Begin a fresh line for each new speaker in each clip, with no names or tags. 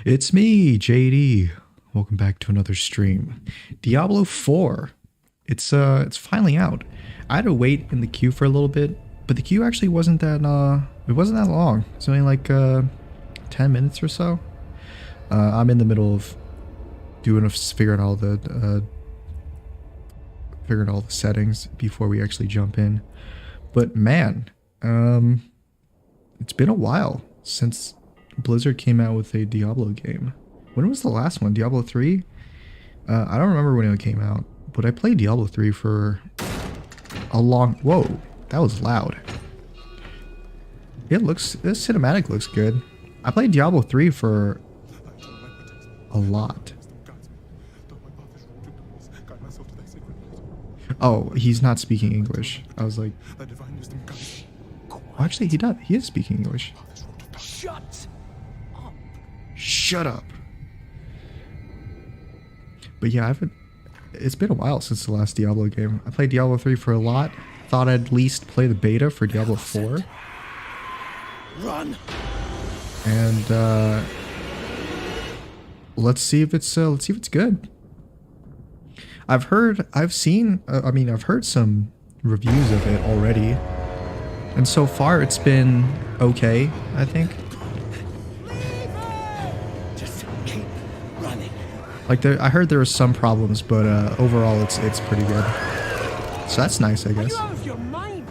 It's me, JD. Welcome back to another stream. Diablo 4. It's finally out. I had to wait in the queue for a little bit, but the queue actually wasn't that long. It's only like 10 minutes or so. I'm in the middle of figuring all the settings before we actually jump in. But man, it's been a while since Blizzard came out with a Diablo game. When was the last one? Diablo 3? I don't remember when it came out, but I played Diablo 3 for a long... Whoa, that was loud. This cinematic looks good. I played Diablo 3 for a lot. Oh, he's not speaking English. I was like... Well, actually, he does. He is speaking English. Shut up. But yeah, it's been a while since the last Diablo game. I played Diablo 3 for a lot. Thought I'd at least play the beta for Diablo 4.
Run.
And let's see if it's good. I've heard some reviews of it already, and so far it's been okay, I think.
Just keep running.
Like I heard there were some problems, but overall it's pretty good. So that's nice, I guess.
Are you out of your mind?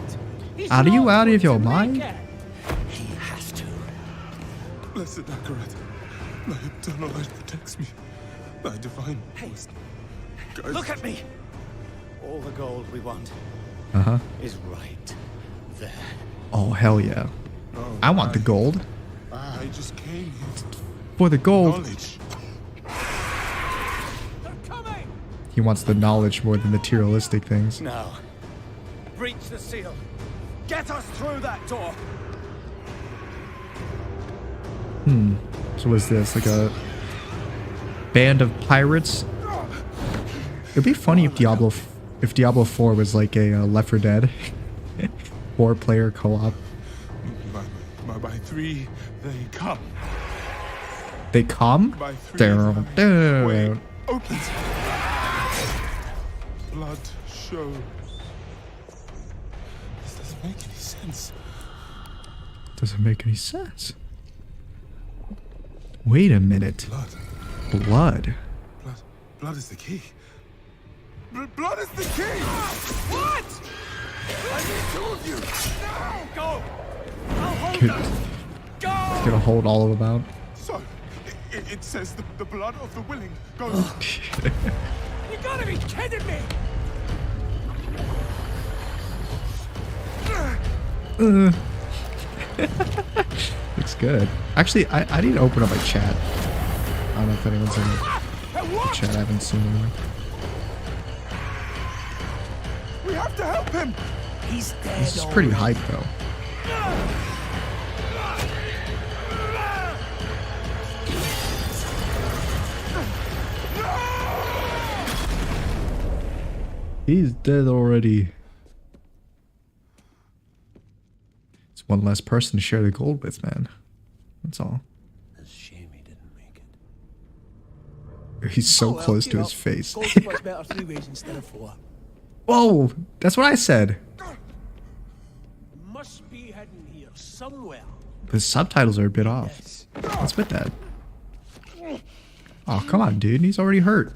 Are you out of your mind?
He has to.
Blessed Akarat, thy eternal light protects me. Thy divine
Haste.
guides.
Look at me. All the gold we want is right there.
Oh hell yeah!
Oh,
I want the gold.
I just came here.
For the gold.
Knowledge.
They're coming.
He wants the knowledge more than materialistic things.
Now, breach the seal. Get us through that door.
So what's this? Like a band of pirates? It'd be funny if Diablo 4 was like a Left 4 Dead 4-player co-op.
By three, they come.
They come?
By three,
Down,
the way
down.
opens. Blood show. This doesn't make any sense.
Doesn't make any sense. Wait a minute.
Blood.
Blood.
Blood is the key. Blood is the key!
What?
I need two of you!
No! Go! I'll hold
Good.
them. Go!
Gonna hold all of them out.
So, it says the blood of the willing goes...
You gotta be kidding me!
Looks good. Actually, I need to open up my chat. I don't know if anyone's in the chat. I haven't seen anyone.
We have to help him!
He's dead.
This is pretty hype though. He's dead already. It's one less person to share the gold with, man. That's all.
It's a shame he didn't make it.
He's so close to his face.
Gold's much better 3 ways instead of 4.
Whoa! That's what I said.
Must be hidden here somewhere.
The subtitles are a bit off.
Yes.
What's with that? Oh, come on, dude. He's already hurt.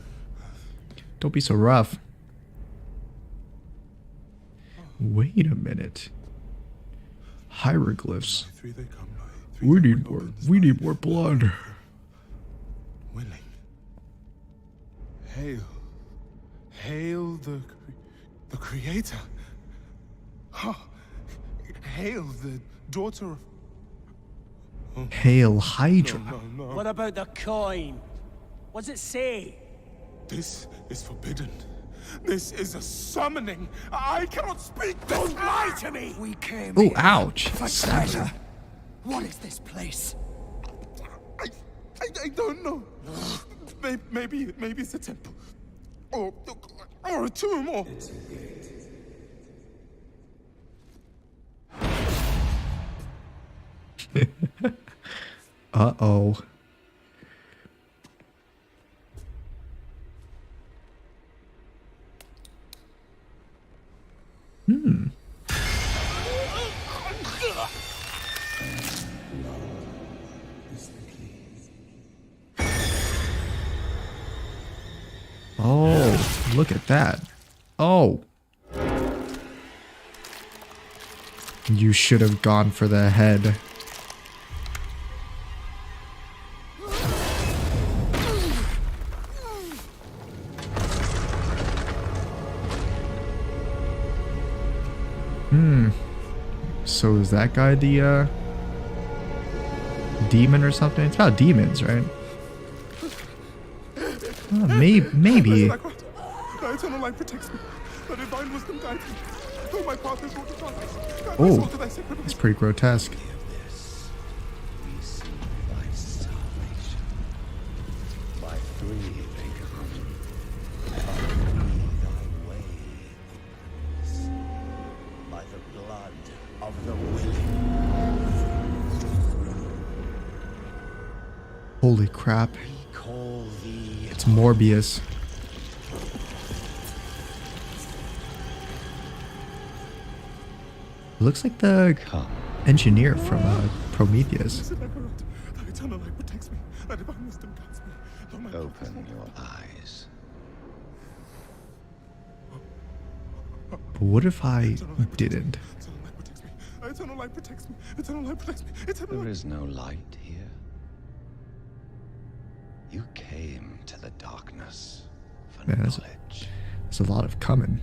Don't be so rough. Wait a minute. Hieroglyphs.
By three they come, by three
We
the
need
way
more.
opens,
We
by
need more blood.
willing. Hail. Hail the creator. Oh, hail the daughter of...
Hail Hydra.
No.
What about the coin? What's it say?
This is forbidden. This is a summoning. I cannot speak.
Don't lie to me! We came
Oh,
here
ouch.
for treasure. What is this place?
I don't know. Maybe it's a temple. Or a tomb, or...
Uh-oh. Hmm. Oh, look at that. Oh. You should have gone for the head. So is that guy the demon or something? It's about demons, right? Maybe.
Thy eternal light protects me. Thy divine wisdom guides me. Though my path is not defined, guide my soul to thy sacred
It's pretty grotesque.
This we see thy salvation. By three they come. By three thy way opens. By the blood of the willing.
Holy crap.
We call thee.
It's Morbius. Looks like the engineer from Prometheus.
Thy eternal light protects me. Thy divine wisdom guides me. Though my path is
Open
not
your eyes.
But what if I didn't?
Eternal light protects me. Eternal light protects me. Eternal light protects me. Eternal
There
light.
is no light here. You came to the darkness for
Man,
knowledge.
There's a lot of coming.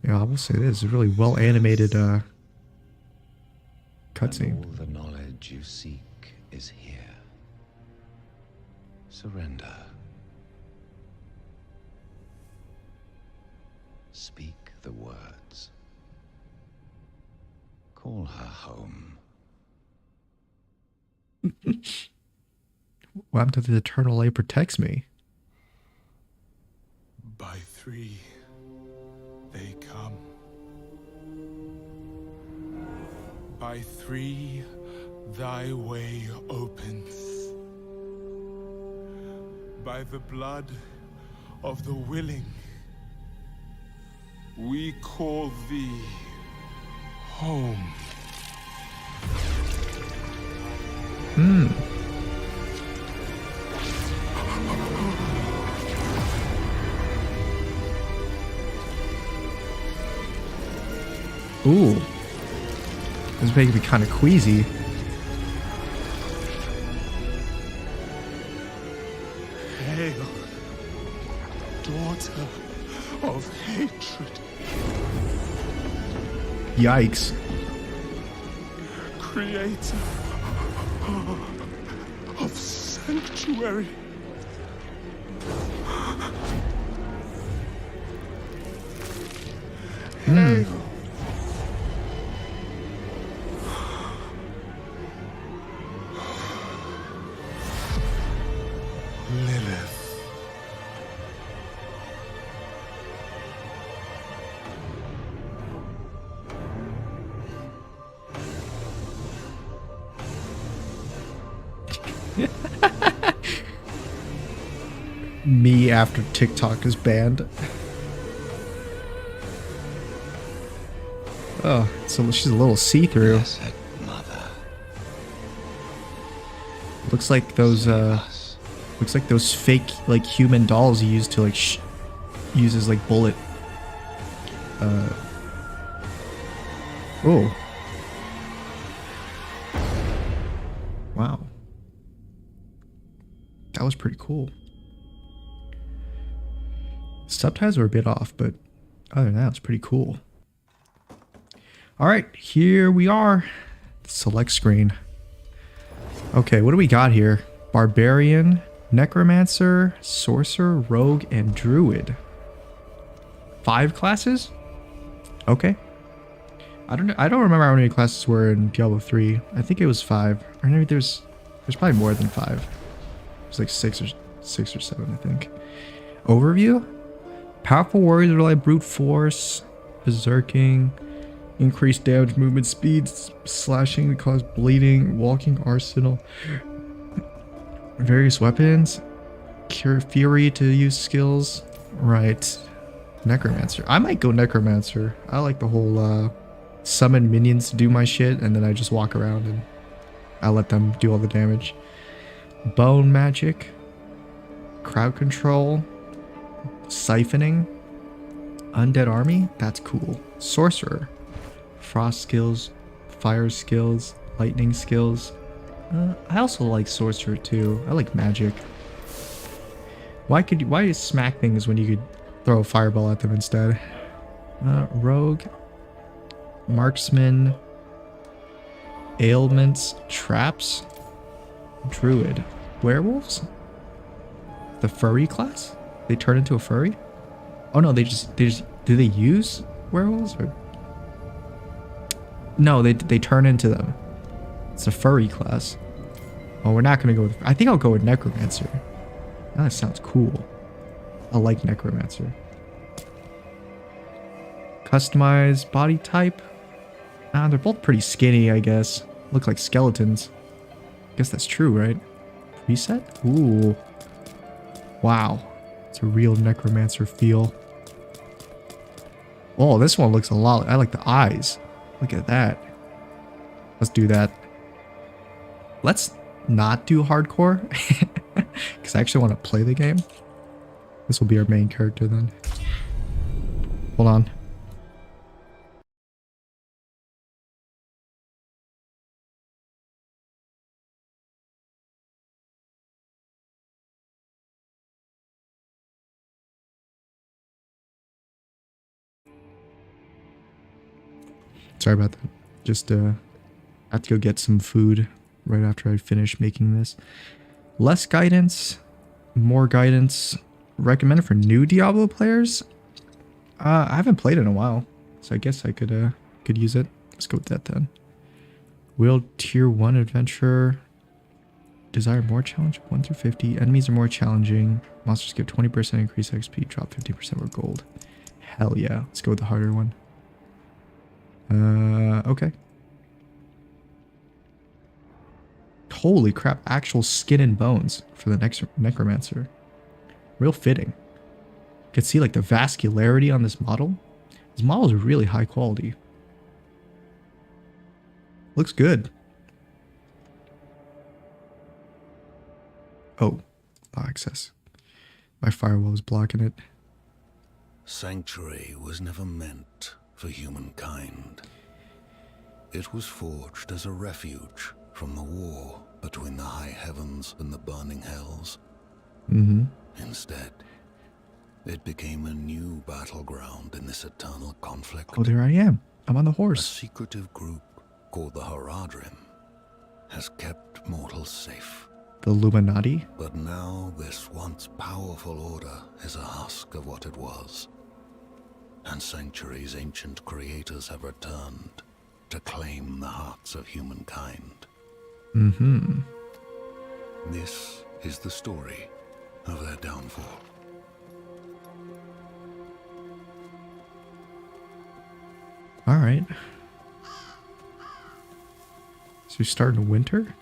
Yeah, I will say this is a really well animated
And
cutscene.
all the knowledge you seek is here. Surrender. Speak the words. Call her home.
What happened to the eternal light protects me?
By three they come. By three thy way opens. By the blood of the willing we call thee home.
Ooh. This is making me kind of queasy.
Hail, daughter of hatred,
Yikes.
creator of sanctuary. Hail, Lilith.
Me after TikTok is banned. Oh, so she's a little see-through.
Blessed Mother.
Looks like those
Us.
looks like those fake like human dolls you use to like use as like bullet. Oh. Wow. That was pretty cool. Subtitles were a bit off, but other than that, it's pretty cool. All right, here we are. Select screen. Okay, what do we got here? Barbarian, Necromancer, Sorcerer, Rogue, and Druid. 5 classes? Okay. I don't remember how many classes were in Diablo 3. I think it was 5. Or maybe there's probably more than 5. There's like 6 or 7, I think. Overview? Powerful warriors rely brute force, berserking, Increased damage, movement speed, slashing that cause bleeding, walking arsenal. Various weapons. Cure Fury to use skills. Right. Necromancer. I might go Necromancer. I like the whole summon minions to do my shit and then I just walk around and I let them do all the damage. Bone magic. Crowd control. Siphoning. Undead army. That's cool. Sorcerer. Frost skills. Fire skills. Lightning skills. I also like sorcerer too. I like magic. Why smack things when you could throw a fireball at them instead? Rogue, marksman, ailments, traps, druid, werewolves. The furry class? They turn into a furry? Oh no, they just do they use werewolves or? No, they turn into them. It's a furry class. Oh, we're not gonna go with. I think I'll go with Necromancer. That sounds cool. I like Necromancer. Customize body type. They're both pretty skinny, I guess. Look like skeletons. Guess that's true, right? Preset? Ooh. Wow. It's a real Necromancer feel. Oh, this one looks a lot. I like the eyes. Look at that. Let's do that. Let's not do hardcore. Because I actually want to play the game. This will be our main character then. Hold on. Sorry about that. Just I have to go get some food right after I finish making this. Less guidance, more guidance. Recommended for new Diablo players. I haven't played in a while, so I guess I could use it. Let's go with that then. Will tier 1 adventure. Desire more challenge, 1 through 50. Enemies are more challenging. Monsters give 20% increase XP, drop 50% more gold. Hell yeah. Let's go with the harder one. Okay. Holy crap, actual skin and bones for the next Necromancer. Real fitting. You can see like the vascularity on this model. This model is really high quality. Looks good. Oh, access. My firewall is blocking it.
Sanctuary was never meant for humankind. It was forged as a refuge from the war between the high heavens and the burning hells. Instead, it became a new battleground in this eternal conflict.
Oh, there I am. I'm on the
A
horse.
secretive group called the Haradrim has kept mortals safe.
The Illuminati?
But now this once powerful order is a husk of what it was. And Sanctuary's ancient creators have returned to claim the hearts of humankind. This is the story of their downfall.
All right. So we start in winter?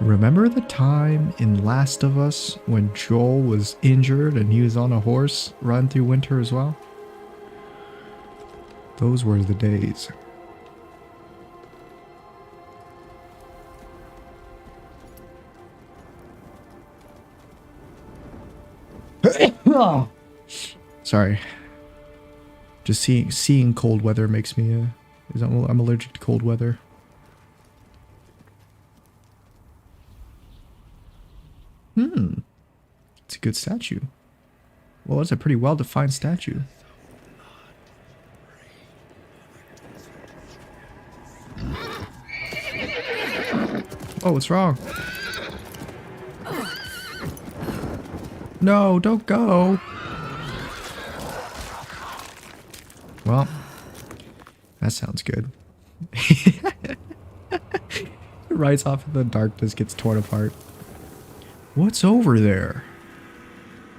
Remember the time in Last of Us when Joel was injured and he was on a horse run through winter as well? Those were the days. Sorry. Just seeing cold weather makes me I'm allergic to cold weather. It's a good statue. Well, it's a pretty well-defined statue. Oh, what's wrong? No, don't go. Well, that sounds good. Rides off in the darkness, gets torn apart. What's over there?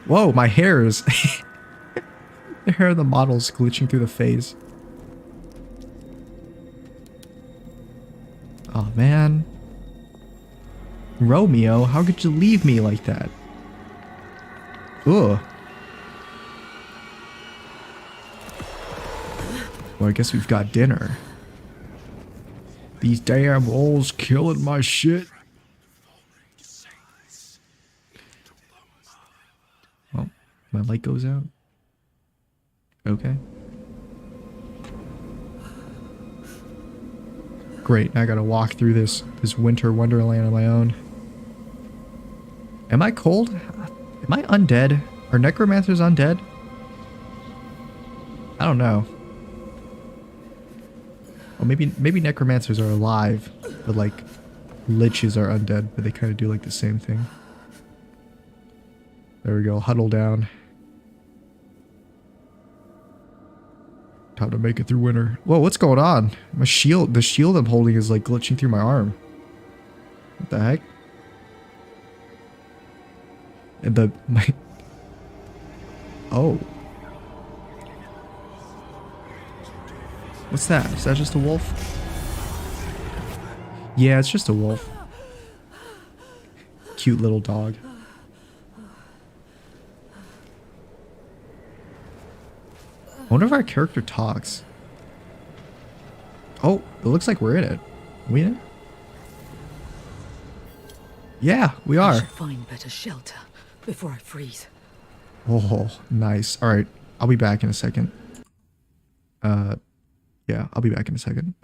Whoa, my hair is... the hair of the model's glitching through the phase. Oh, man. Romeo, how could you leave me like that? Ugh. Well, I guess we've got dinner. These damn wolves killing my shit. Well, my light goes out. Okay. Great, now I gotta walk through this winter wonderland on my own. Am I cold? Am I undead? Are necromancers undead? I don't know. Well, maybe necromancers are alive, but like liches are undead, but they kind of do like the same thing. There we go, huddle down. Time to make it through winter. Whoa, what's going on? My shield, the shield I'm holding is like glitching through my arm. What the heck? And oh. What's that? Is that just a wolf? Yeah, it's just a wolf. Cute little dog. I wonder if our character talks. Oh, it looks like we're in it. Are we in it? Yeah, we
I
are.
should find better shelter before I freeze.
Oh, nice. All right, I'll be back in a second. Yeah, I'll be back in a second.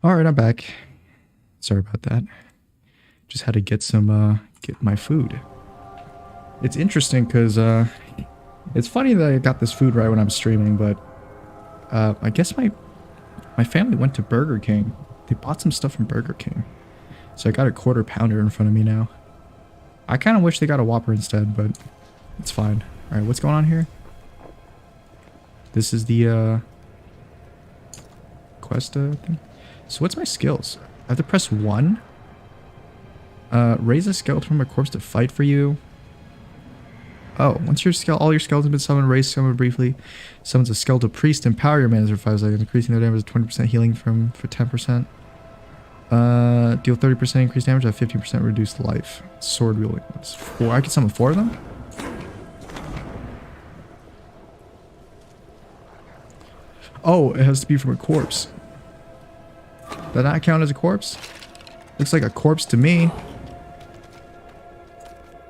All right, I'm back. Sorry about that. Just had to get get my food. It's interesting because it's funny that I got this food right when I'm streaming, but I guess my family went to Burger King. They bought some stuff from Burger King, so I got a quarter pounder in front of me now. I kind of wish they got a Whopper instead, but it's fine. All right, what's going on here? This is the quest thing. So what's my skills? I have to press 1. Raise a skeleton from a corpse to fight for you. Oh, once all your skeletons have been summoned, raise someone briefly. Summons a skeletal priest. Empower your mana for 5 seconds, increasing their damage to 20% healing for 10%. Deal 30% increased damage at 15% reduced life. Sword wielding. That's 4. I can summon 4 of them? Oh, it has to be from a corpse. Does that count as a corpse? Looks like a corpse to me.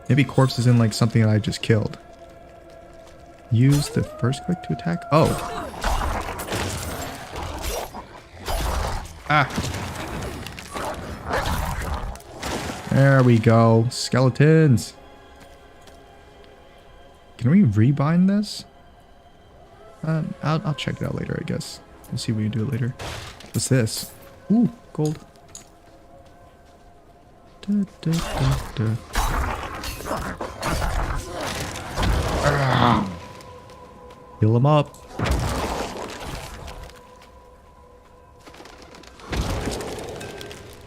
Maybe corpse is in like something that I just killed. Use the first click to attack. Oh. Ah. There we go. Skeletons. Can we rebind this? I'll check it out later, I guess. We'll see if we can do it later. What's this? Ooh, gold. Da, da, da, da. Ah. Heal him up.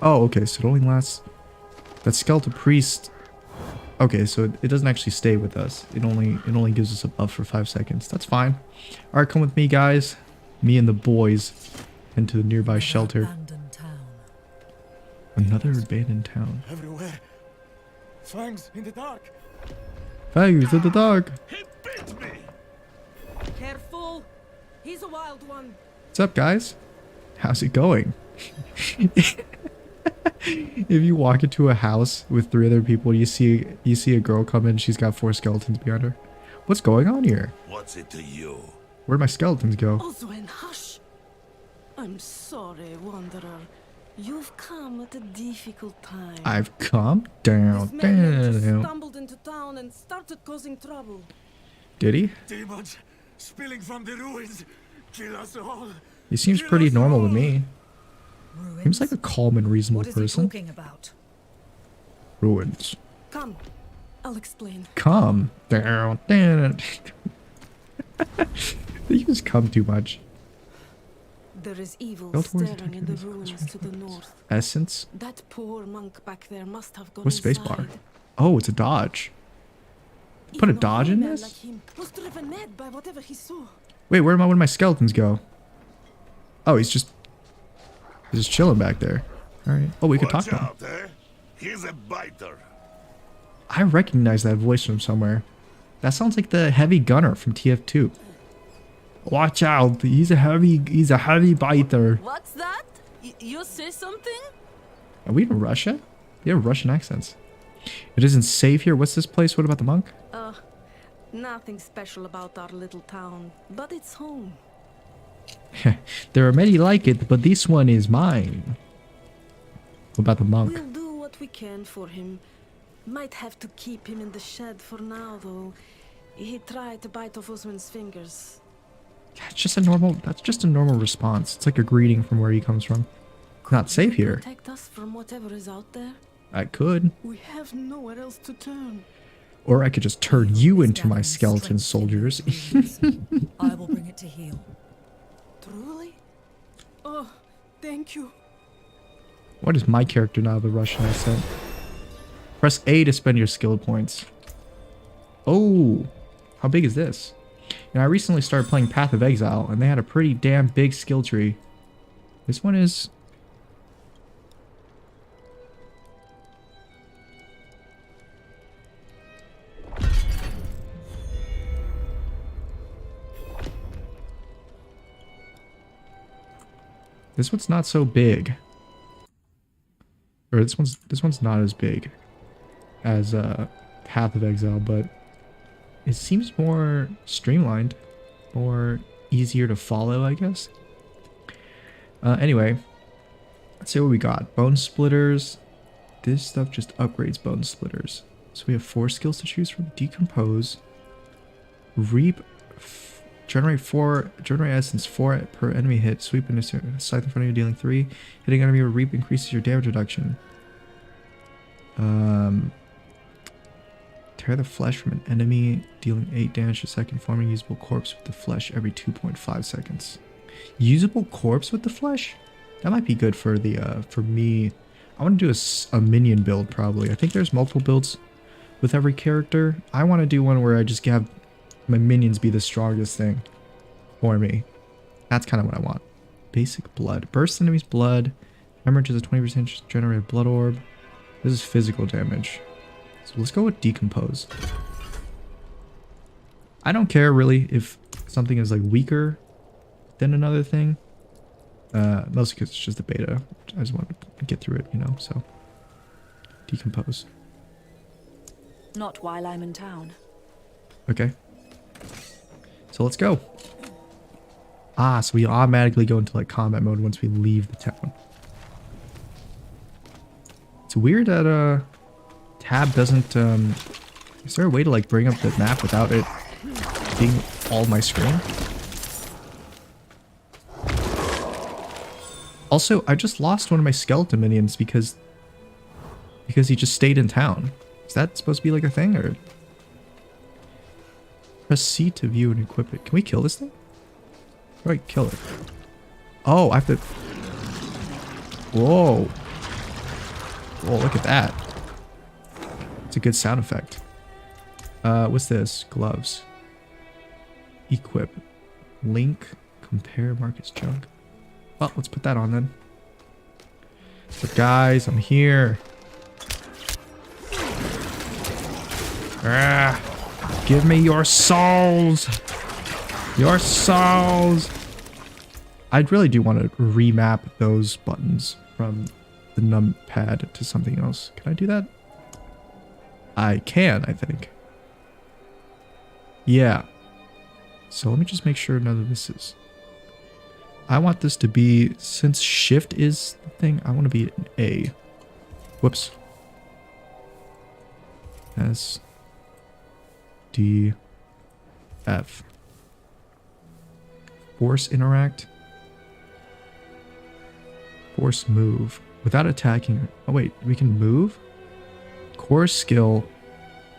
Oh, okay, so it only lasts... That skeletal priest... Okay, so it doesn't actually stay with us. It only gives us a buff for 5 seconds. That's fine. Alright, come with me, guys. Me and the boys into the nearby shelter. Another abandoned town.
Everywhere. Fangs in the dark.
Fangs in the dark.
He bit me.
Careful! He's a wild one.
What's up, guys? How's it going? If you walk into a house with 3 other people, you see a girl come in, she's got 4 skeletons behind her. What's going on here?
What's it to you?
Where'd my skeletons go?
Oswin, hush! I'm sorry, Wanderer. You've come at a difficult time.
I've calmed down.
This man just
Damn.
stumbled into town and started causing trouble.
Did he?
Demons spilling from the ruins. Kill us all.
He seems pretty normal to me. Seems like a calm and reasonable
What is he
person.
talking about?
Ruins.
Come, I'll explain.
Calm down. Damn. You just come too much.
There is evil
Built towards
staring in the ruins to the north.
Essence.
That poor monk back there must have gone
What's spacebar?
inside.
Oh, it's a dodge. Put a
Even
dodge in
man
this?
like him was driven mad by whatever he saw.
Wait, where'd my skeletons go? Oh, he's just chilling back there. All right. Oh, we could talk
Watch
to him.
out, eh? He's a biter.
I recognize that voice from somewhere. That sounds like the heavy gunner from TF2. Watch out! He's a heavy biter.
What's that? You say something?
Are we in Russia? You have Russian accents. It isn't safe here. What's this place? What about the monk?
Nothing special about our little town, but it's home.
There are many like it, but this one is mine. What about the monk?
We'll do what we can for him. Might have to keep him in the shed for now, though. He tried to bite off Osman's fingers.
That's just a normal response. It's like a greeting from where he comes from. Not safe here.
Protect us from whatever is out there.
I could.
We have nowhere else to turn.
Or I could just turn you into my skeleton soldiers.
I will bring it to heal.
Truly? Oh, thank you.
What is my character now, the Russian accent? Press A to spend your skill points. Oh, how big is this? You know, I recently started playing Path of Exile, and they had a pretty damn big skill tree. This one is... This one's not so big. Or this one's not as big as Path of Exile, but it seems more streamlined, more easier to follow, I guess. Anyway, let's see what we got. Bone splitters. This stuff just upgrades bone splitters. So we have 4 skills to choose from. Decompose, reap, generate essence 4 per enemy hit. Sweep into scythe in front of you, dealing 3. Hitting enemy with reap increases your damage reduction. Tear the flesh from an enemy, dealing 8 damage a second, forming usable corpse with the flesh every 2.5 seconds. Usable corpse with the flesh? That might be good for the for me. I want to do a minion build probably. I think there's multiple builds with every character. I want to do one where I just have my minions be the strongest thing for me. That's kind of what I want. Basic blood. Burst enemy's blood. Hemorrhage is a 20% generated blood orb. This is physical damage. So let's go with decompose. I don't care really if something is like weaker than another thing. Mostly because it's just a beta. I just want to get through it, you know, so. Decompose.
Not while I'm in town.
Okay. So let's go. Ah, so we automatically go into like combat mode once we leave the town. It's weird that tab doesn't is there a way to like bring up the map without it being all my screen? Also, I just lost one of my skeleton minions because he just stayed in town. Is that supposed to be like a thing, or press C to view and equip it? Can we kill this thing? How do I kill it? Oh, I have to... Whoa. Whoa, look at that. It's a good sound effect. What's this? Gloves. Equip. Link. Compare. Mark its junk. Well, let's put that on then. But guys, I'm here. Give me your souls. Your souls. I really do want to remap those buttons from the numpad to something else. Can I do that? I can, I think. Yeah. So let me just make sure none of this is... I want this to be, since shift is the thing, I want to be an A. Whoops. S. D. F. Force interact. Force move. Without attacking. Oh wait, we can move? Core skill.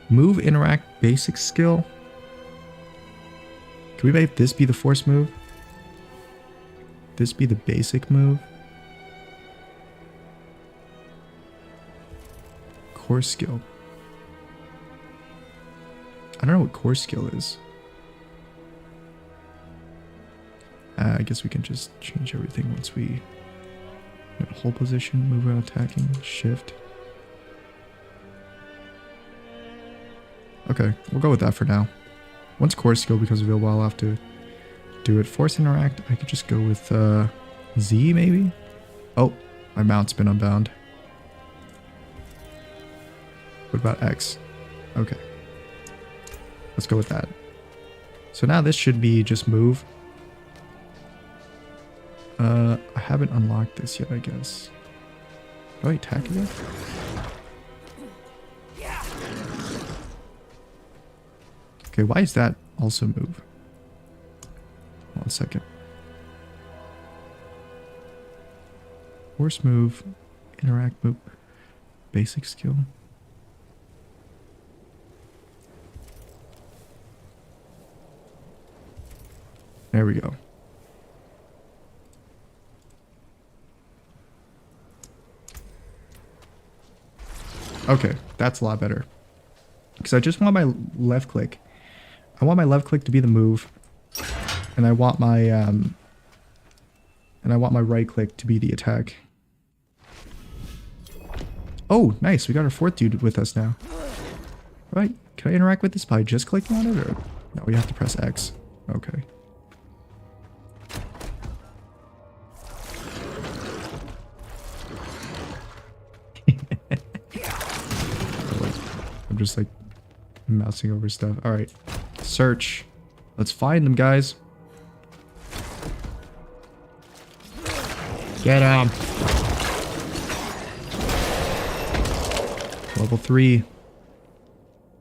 Move interact basic skill. Can we make this be the force move? This be the basic move? Core skill. I don't know what core skill is. I guess we can just change everything once we hold position, move around attacking, shift. Okay, we'll go with that for now. Once core skill becomes available, I'll have to do it. Force interact, I could just go with Z maybe? Oh, my mount's been unbound. What about X? Okay. Let's go with that. So now this should be just move. I haven't unlocked this yet, I guess. Do I attack again? Okay, why is that also move? 1 second. Force move, interact move, basic skill. There we go. Okay, that's a lot better. Because I just want my left click. I want my left click to be the move. And I want my right click to be the attack. Oh, nice. We got our fourth dude with us now. Right. Can I interact with this by just clicking on it, or no, we have to press X. Okay. I'm just like mousing over stuff. All right. Search. Let's find them, guys. Get him. Level 3.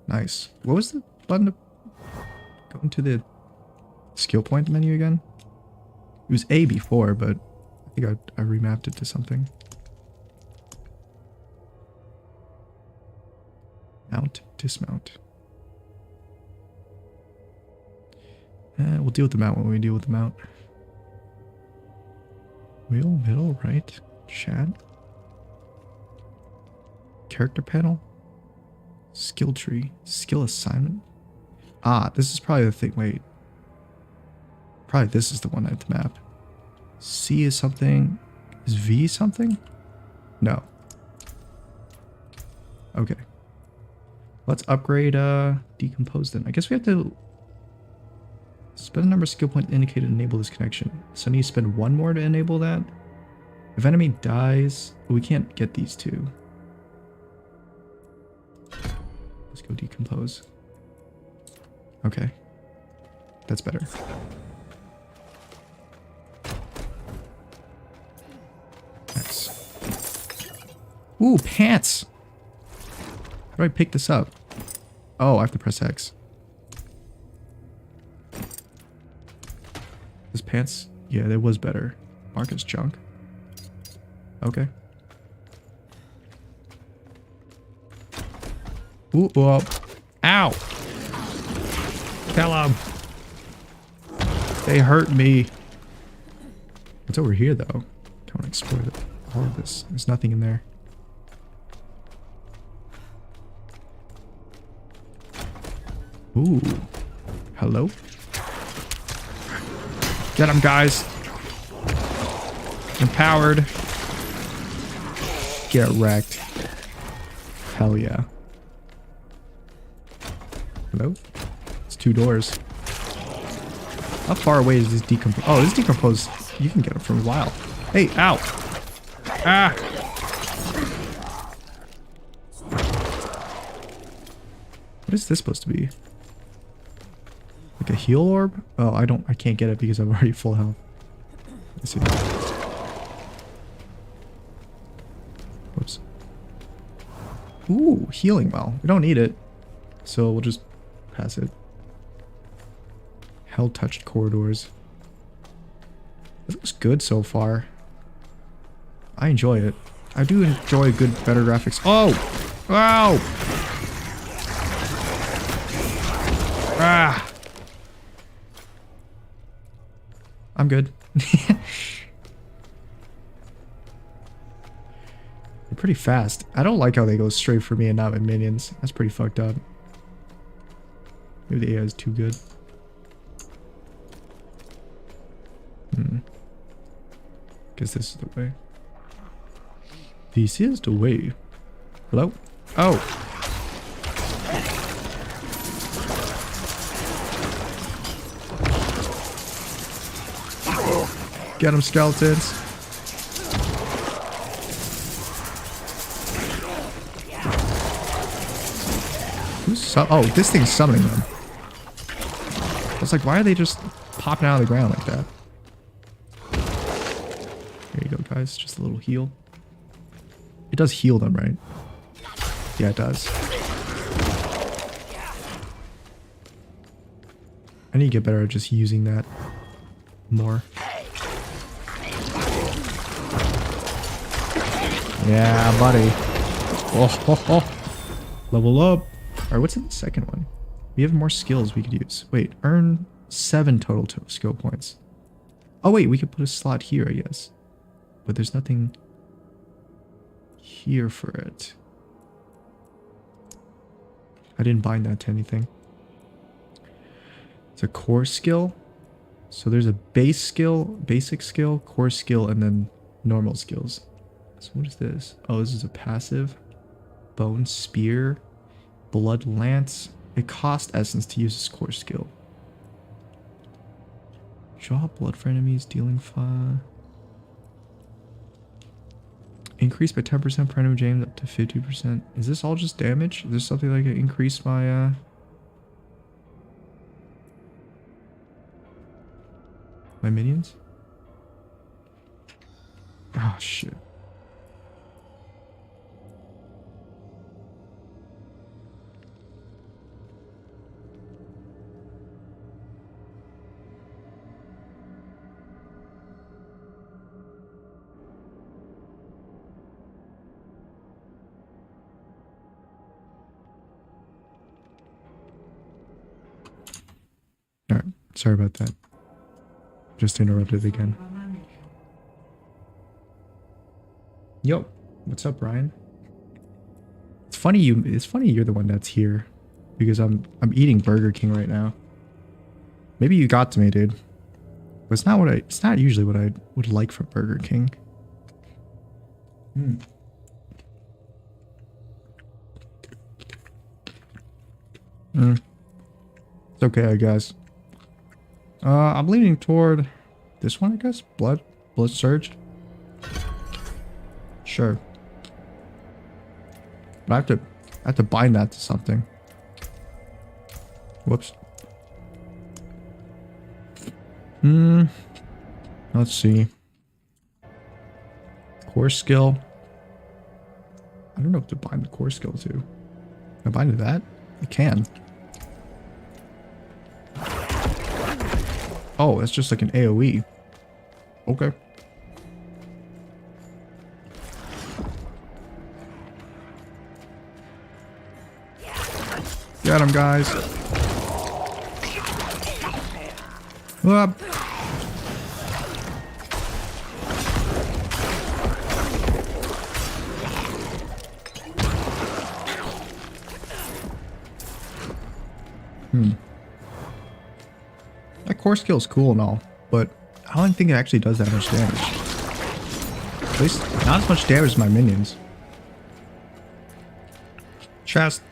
Nice. What was the button to go into the skill point menu again? It was A before, but I think I remapped it to something. Mount, dismount. We'll deal with the mount when we deal with the mount. Wheel, middle, right, chat. Character panel. Skill tree. Skill assignment. Ah, this is probably the thing. Wait. Probably this is the one I have to map. C is something. Is V something? No. Okay. Let's upgrade decompose then. I guess we have to spend a number of skill points indicated to enable this connection. So I need to spend 1 more to enable that. If enemy dies, we can't get these two. Let's go decompose. Okay. That's better. X. Ooh, pants! How do I pick this up? Oh, I have to press X. This pants? Yeah, that was better. Mark as junk. Okay. Ooh, whoa. Ow! Kill him! They hurt me. What's over here, though? Don't want to explore all of this. There's nothing in there. Ooh. Hello? Get him, guys. Empowered. Get wrecked. Hell yeah. Hello? It's 2 doors. How far away is this decompose? Oh, this decompose. You can get it from a while. Hey, ow! Ah! What is this supposed to be? Like a heal orb? Oh, I can't get it because I'm already full health. Let's see. Whoops. Ooh, healing well. We don't need it. So we'll just pass it. Hell-touched corridors. It looks good so far. I enjoy it. I do enjoy good, better graphics. Oh! Wow! Ah! I'm good. They're pretty fast. I don't like how they go straight for me and not my minions. That's pretty fucked up. Maybe the AI is too good. Guess this is the way. This is the way. Hello? Oh! Get them, skeletons. Oh, this thing's summoning them. I was like, why are they just popping out of the ground like that? There you go, guys. Just a little heal. It does heal them, right? Yeah, it does. I need to get better at just using that more. Yeah, buddy. Oh. Level up. Alright, what's in the second one? We have more skills we could use. Wait, earn 7 total skill points. Oh wait, we could put a slot here, I guess. But there's nothing here for it. I didn't bind that to anything. It's a core skill. So there's a base skill, basic skill, core skill, and then normal skills. So what is this? Oh, this is a passive. Bone Spear. Blood Lance. It costs essence to use this core skill. Draw blood for enemies, dealing fire. Increase by 10% per enemy James up to 50%. Is this all just damage? Is there something like it increase my my minions? Oh shit. Alright, sorry about that. Just interrupted again. Yo, what's up, Ryan? It's funny you're the one that's here. Because I'm eating Burger King right now. Maybe you got to me, dude. But it's not usually what I would like from Burger King. It's okay, I guess. I'm leaning toward this one, I guess. Blood Surge. Sure. But I have to bind that to something. Whoops. Let's see. Core skill. I don't know what to bind the core skill to. Can I bind to that? I can. Oh, that's just like an AoE. Okay. Get him, guys. Up. That core skill is cool and all, but I don't think it actually does that much damage. At least not as much damage as my minions. Chest.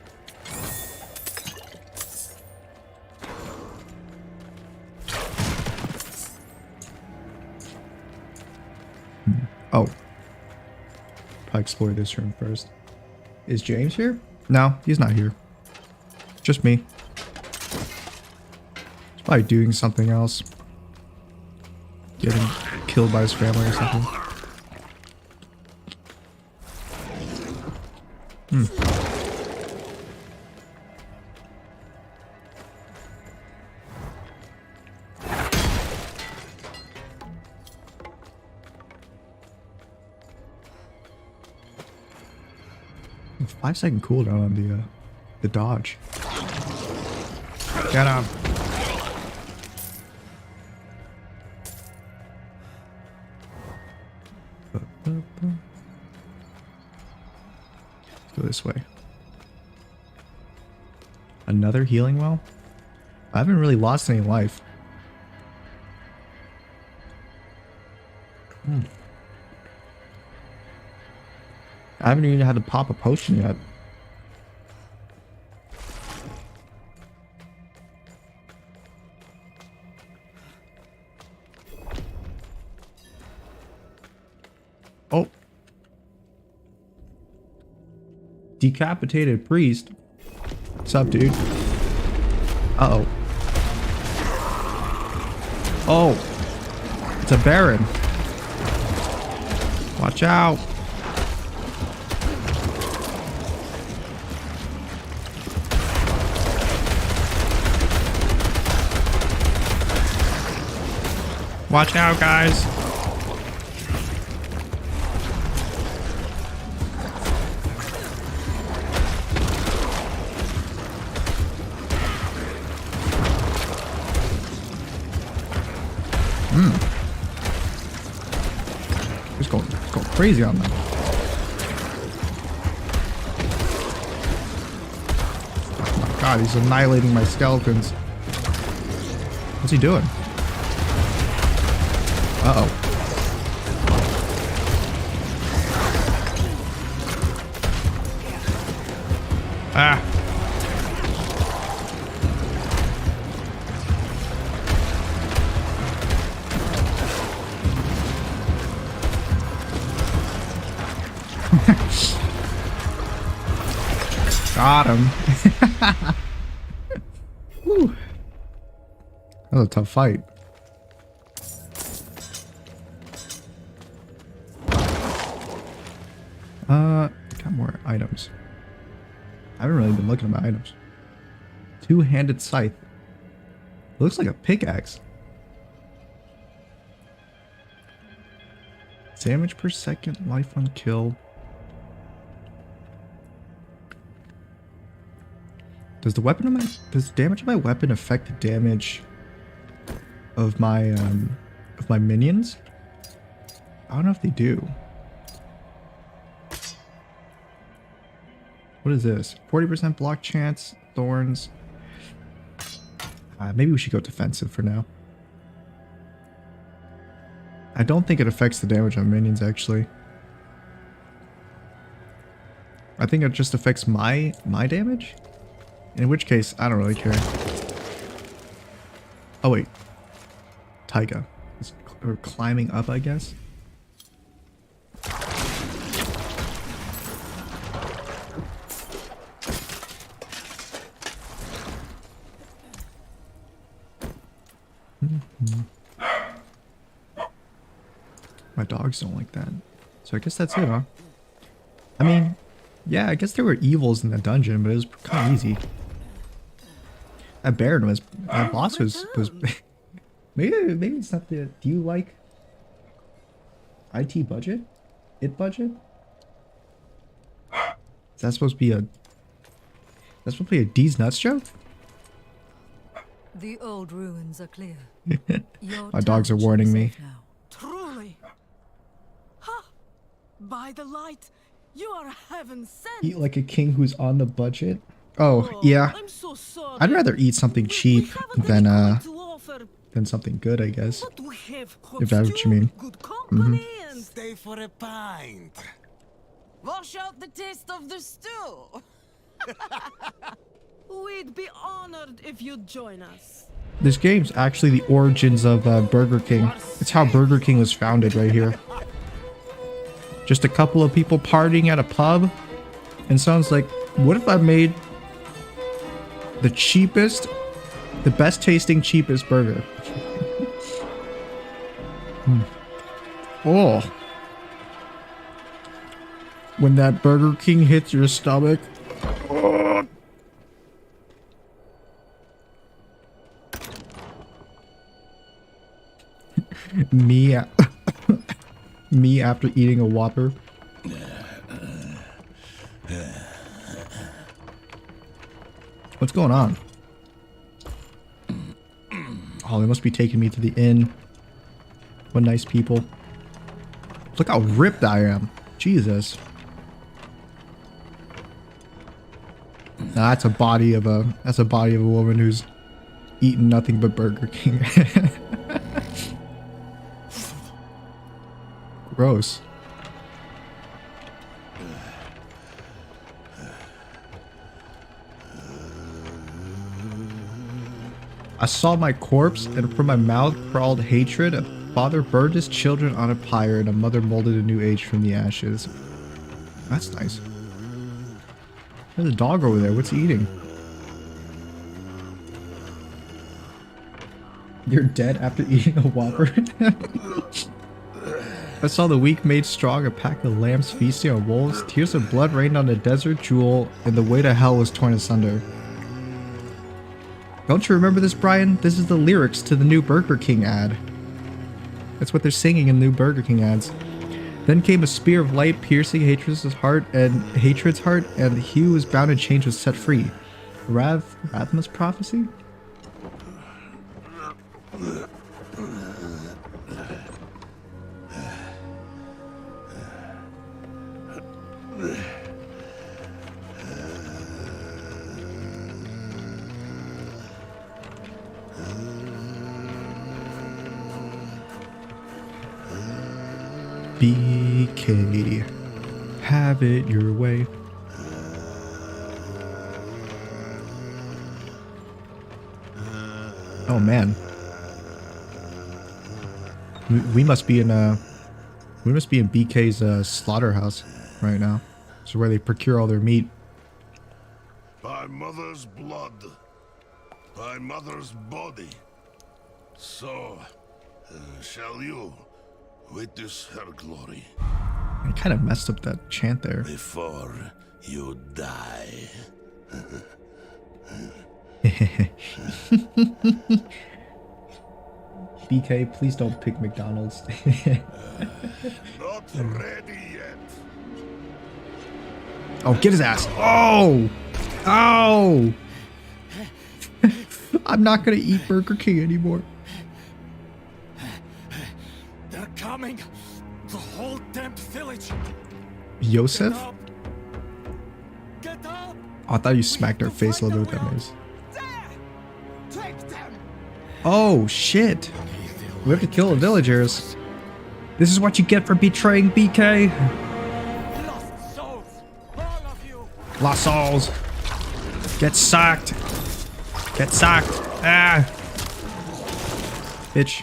Oh. Probably explore this room first. Is James here? No, he's not here. Just me. He's probably doing something else. Getting killed by his family or something. Hmm. 5-second cooldown on the dodge. Get him. Let's go this way. Another healing well? I haven't really lost any life. I haven't even had to pop a potion yet. Oh. Decapitated priest. What's up, dude? Uh-oh. Oh. It's a baron. Watch out. Watch out, guys. It's going crazy on them. Oh my god, he's annihilating my skeletons. What's he doing? Uh-oh. Ah. Got him. Whew. That was a tough fight. Got more items. I haven't really been looking at my items. Two-handed scythe. Looks like a pickaxe. Damage per second, life on kill. Does the weapon of my does damage of my weapon affect the damage of my minions? I don't know if they do. What is this? 40% block chance, thorns. Maybe we should go defensive for now. I don't think it affects the damage on minions, actually. I think it just affects my damage? In which case, I don't really care. Oh wait. Taiga. Or climbing up, I guess? My dogs don't like that. So I guess that's it, huh? I mean, yeah, I guess there were evils in the dungeon, but it was kind of easy. That Baron was... That boss was maybe it's not the... Do you like... IT budget? IT budget? Is that supposed to be a... That's supposed to be a D's nuts joke?
The old ruins are clear.
My dogs are warning me.
Truly. Ha! By the light, you are heaven sent.
Eat like a king who's on the budget? Oh, yeah.
I'm so sorry.
I'd rather eat something cheap
than
than something good, I guess.
But we have
If that's what you mean.
good company and
Stay for a pint.
Wash out the taste of the stew.
We'd be honored if you'd join us.
This game's actually the origins of Burger King. It's how Burger King was founded right here. Just a couple of people partying at a pub. And sounds like, what if I made the cheapest, the best tasting, cheapest burger? Oh. When that Burger King hits your stomach. Oh. Me after eating a Whopper. What's going on? Oh, they must be taking me to the inn. What nice people. Look how ripped I am. Jesus. Now that's a body of a woman who's eaten nothing but Burger King. Gross. I saw my corpse, and from my mouth crawled hatred. A father burned his children on a pyre, and a mother molded a new age from the ashes. That's nice. There's a dog over there. What's he eating? You're dead after eating a Whopper? I saw the weak made strong, a pack of lambs feasting on wolves. Tears of blood rained on a desert jewel, and the way to hell was torn asunder. Don't you remember this, Brian? This is the lyrics to the new Burger King ad. That's what they're singing in new Burger King ads. Then came a spear of light, piercing hatred's heart, and he who was bound in chains was set free. Rathma's prophecy? BK, have it your way. Oh man, we must be in BK's slaughterhouse right now. This is where they procure all their meat.
By mother's blood, by mother's body, so shall you witness her glory.
I kind of messed up that chant there.
Before you die.
BK, please don't pick McDonald's.
Not ready yet.
Oh, get his ass. Oh! Oh! I'm not gonna eat Burger King anymore.
They're coming. The whole damn village.
Yosef?
Get up.
Oh, I thought you smacked her face a little bit with that mace.
There. Take them.
Oh, shit. We have to kill the villagers. This is what you get for betraying BK.
Lost souls. All of you.
Lost souls. Get sacked. Get sacked. Ah. Bitch.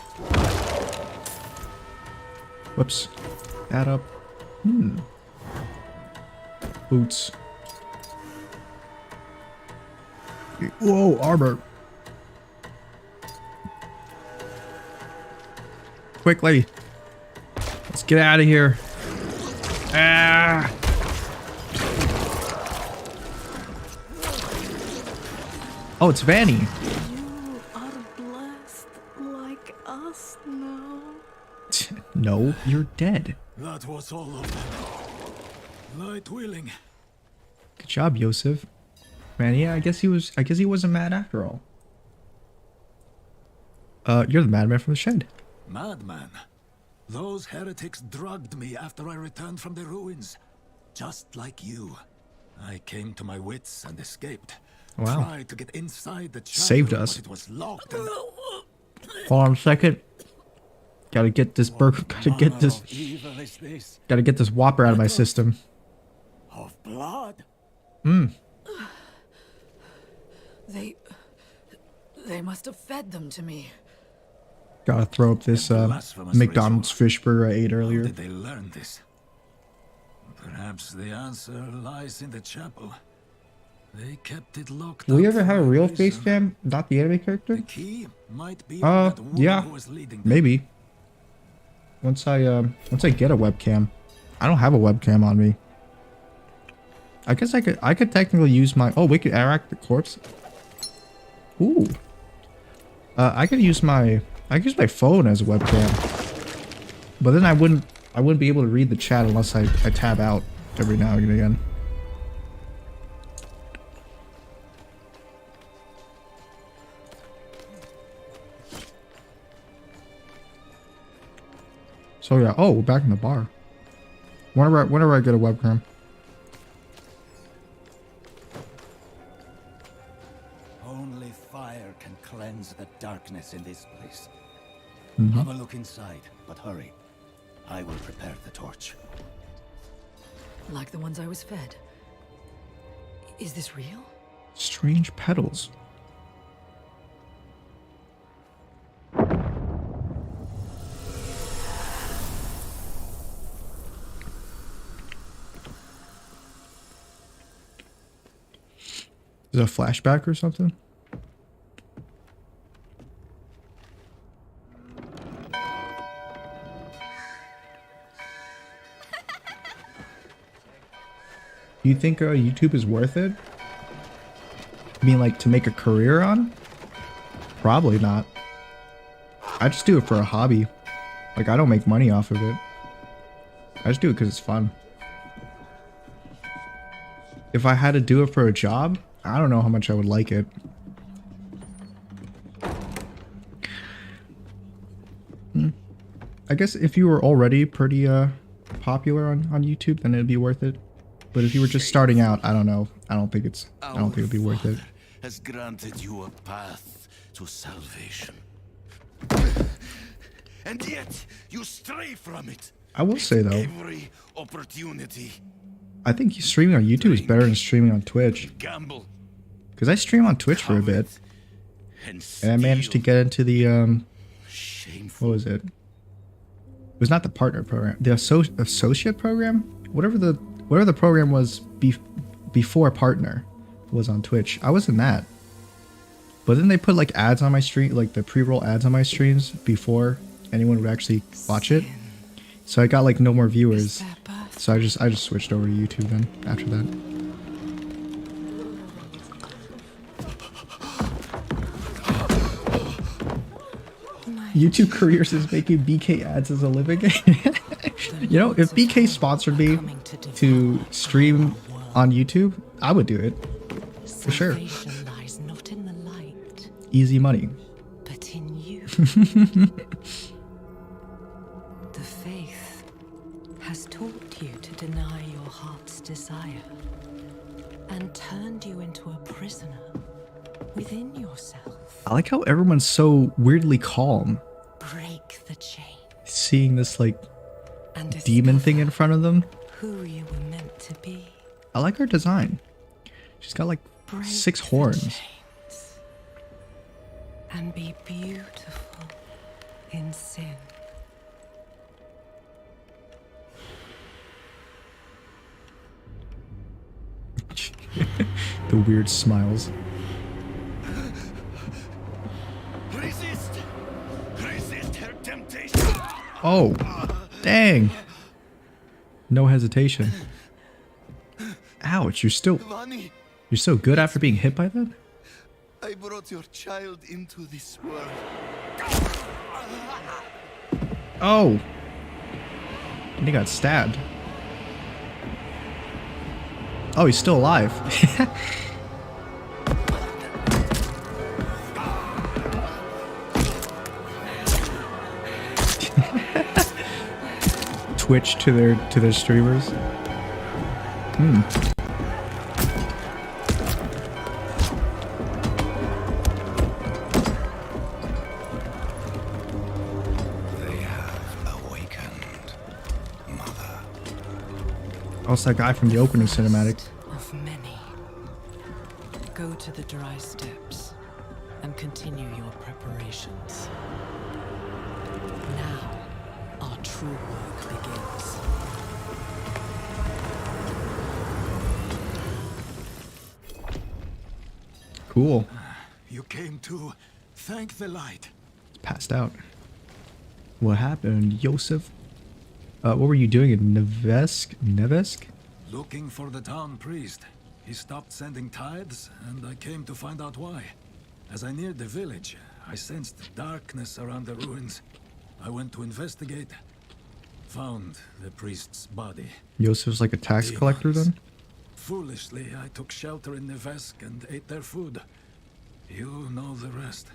Whoops. Add up. Boots. Whoa, armor. Quick, lady. Let's get out of here. Ah. Oh, it's Vanny.
You are blessed like us now.
No, you're dead.
That was all of them. Light willing.
Good job, Yosef. Man, yeah, I guess he wasn't mad after all. You're the madman from the shed.
Madman. Those heretics drugged me after I returned from the ruins. Just like you. I came to my wits and escaped.
Wow.
Tried to get inside the child
Saved
room,
us.
but it was locked and
Hold on a second. Gotta get this burger. Gotta get this.
of evil is this?
Gotta get this Whopper out of my system.
Of blood?
They must have fed them to me.
Gotta throw up this
Blasphemous
McDonald's
ritual.
fish burger I ate
How
earlier.
did they learn this? Perhaps the answer lies in the chapel. They kept it locked
Will you
up
ever have a
for
real
reason.
face cam, not the anime character?
The key might be on that woman
Yeah,
who was leading them.
maybe. Once I get a webcam. I don't have a webcam on me. I guess I could technically use my... Oh, we could interact the corpse. Ooh. I could use my phone as a webcam. But then I wouldn't be able to read the chat unless I tab out every now and again. So yeah, oh, we're back in the bar. Whenever I get a webcam.
Only fire can cleanse the darkness in this place.
Mm-hmm.
Have a look inside, but hurry. I will prepare the torch.
Like the ones I was fed. Is this real?
Strange petals. Is it a flashback or something? Do you think YouTube is worth it? I mean, like, to make a career on? Probably not. I just do it for a hobby. Like, I don't make money off of it. I just do it because it's fun. If I had to do it for a job, I don't know how much I would like it. I guess if you were already pretty popular on YouTube, then it'd be worth it. But if you were just starting out, I don't know. I don't think it'd be worth it.
Has granted you a path to salvation. And yet you stray from it.
I will say though,
Every opportunity.
I think streaming on YouTube is better than streaming on Twitch.
Gamble.
Because I stream on Twitch for a bit,
And
and I managed to get into the
Shameful.
what was it? It was not the partner program, the associate program, whatever the program was before partner was on Twitch. I was in that, but then they put like ads on my stream, like the pre-roll ads on my streams before anyone would actually watch it. So I got like no more viewers. So I just switched over to YouTube then after that. YouTube careers is making BK ads as a living. You know, if BK sponsored me to stream on YouTube, I would do it. For sure.
Salvation lies not in the light,
Easy money.
but in you. The faith has taught you to deny your heart's desire and turned you into a prisoner within yourself.
I like how everyone's so weirdly calm
Break the chain
seeing this like
and
demon
discover
thing in front of them.
who you were meant to be.
I like her design. She's got like
Break
6
the
horns.
chains and be beautiful in sin.
The weird smiles.
Resist. Resist her temptation.
Oh, dang. No hesitation. Ouch, you're
Money.
so good after being hit by that?
I brought your child into this world.
Oh. And he got stabbed. Oh, he's still alive. Twitch to their streamers.
They have awakened, Mother.
Oh, it's that guy from the opening cinematic.
Of many. Go to the dry steppes and continue your preparations. Now, our true work begins.
Cool.
You came to thank the light.
Passed out. What happened, Yosef? What were you doing in Nevesk?
Looking for the town priest. He stopped sending tithes, and I came to find out why. As I neared the village, I sensed darkness around the ruins. I went to investigate. Found the priest's body.
Yosef's like a tax collector then?
Foolishly, I took shelter in Nevesk and ate their food. You know the rest.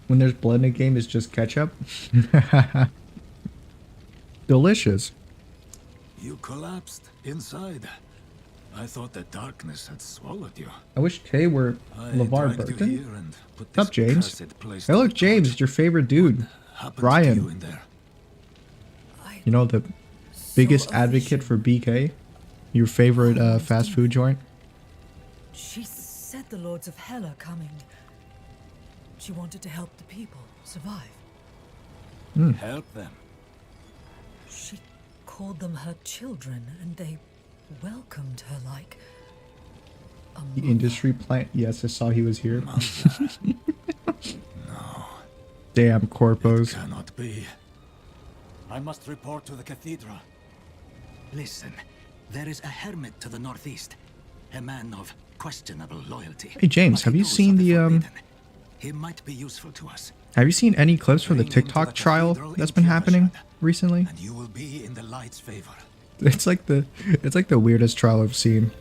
When there's blood in a game, it's just ketchup? Delicious.
You collapsed inside. I thought the darkness had swallowed you.
I wish Tay were
I
LeVar
dragged you
Burton.
here and put
What's up,
this
James?
cursed place
Hey,
to
look,
the
James,
torch.
it's your favorite dude.
Happened to
Brian.
you in there?
You know, the biggest advocate for BK? Your favorite fast food joint?
She said the Lords of Hell are coming. She wanted to help the people survive.
Help them.
She called them her children, and they welcomed her like a
The
mother.
industry plant? Yes, I saw he was here.
No,
Damn,
it
corpos.
cannot be.
I must report to the cathedral.
Listen, there is a hermit to the northeast. A man of questionable loyalty.
Hey, James,
But
have
he
you
knows
seen
of
the,
forbidden. He might be useful to us.
Have you seen any clips from the
Bring him to
TikTok
the
trial
cathedral
that's
in
been happening
Kirishad.
recently?
And you will be in the light's favor.
It's like the weirdest trial I've seen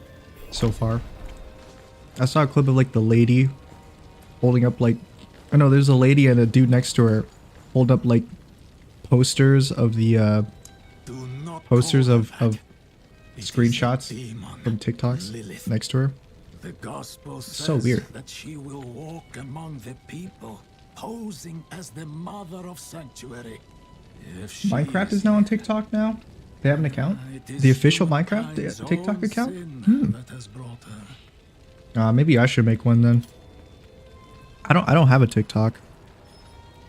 so far. I saw a clip of like the lady holding up like, I know there's a lady and a dude next to her hold up like posters of the
Do not
posters
call
of
her that. It is a
screenshots
demon,
from TikToks
Lilith.
next to her.
The gospel says
So weird.
that she will walk among the people, posing as the mother of sanctuary. If she
Minecraft is now on TikTok now. They have an account.
It is
The official
humankind's
Minecraft TikTok
own
account.
sin that has brought her.
Maybe I should make one then. I don't have a TikTok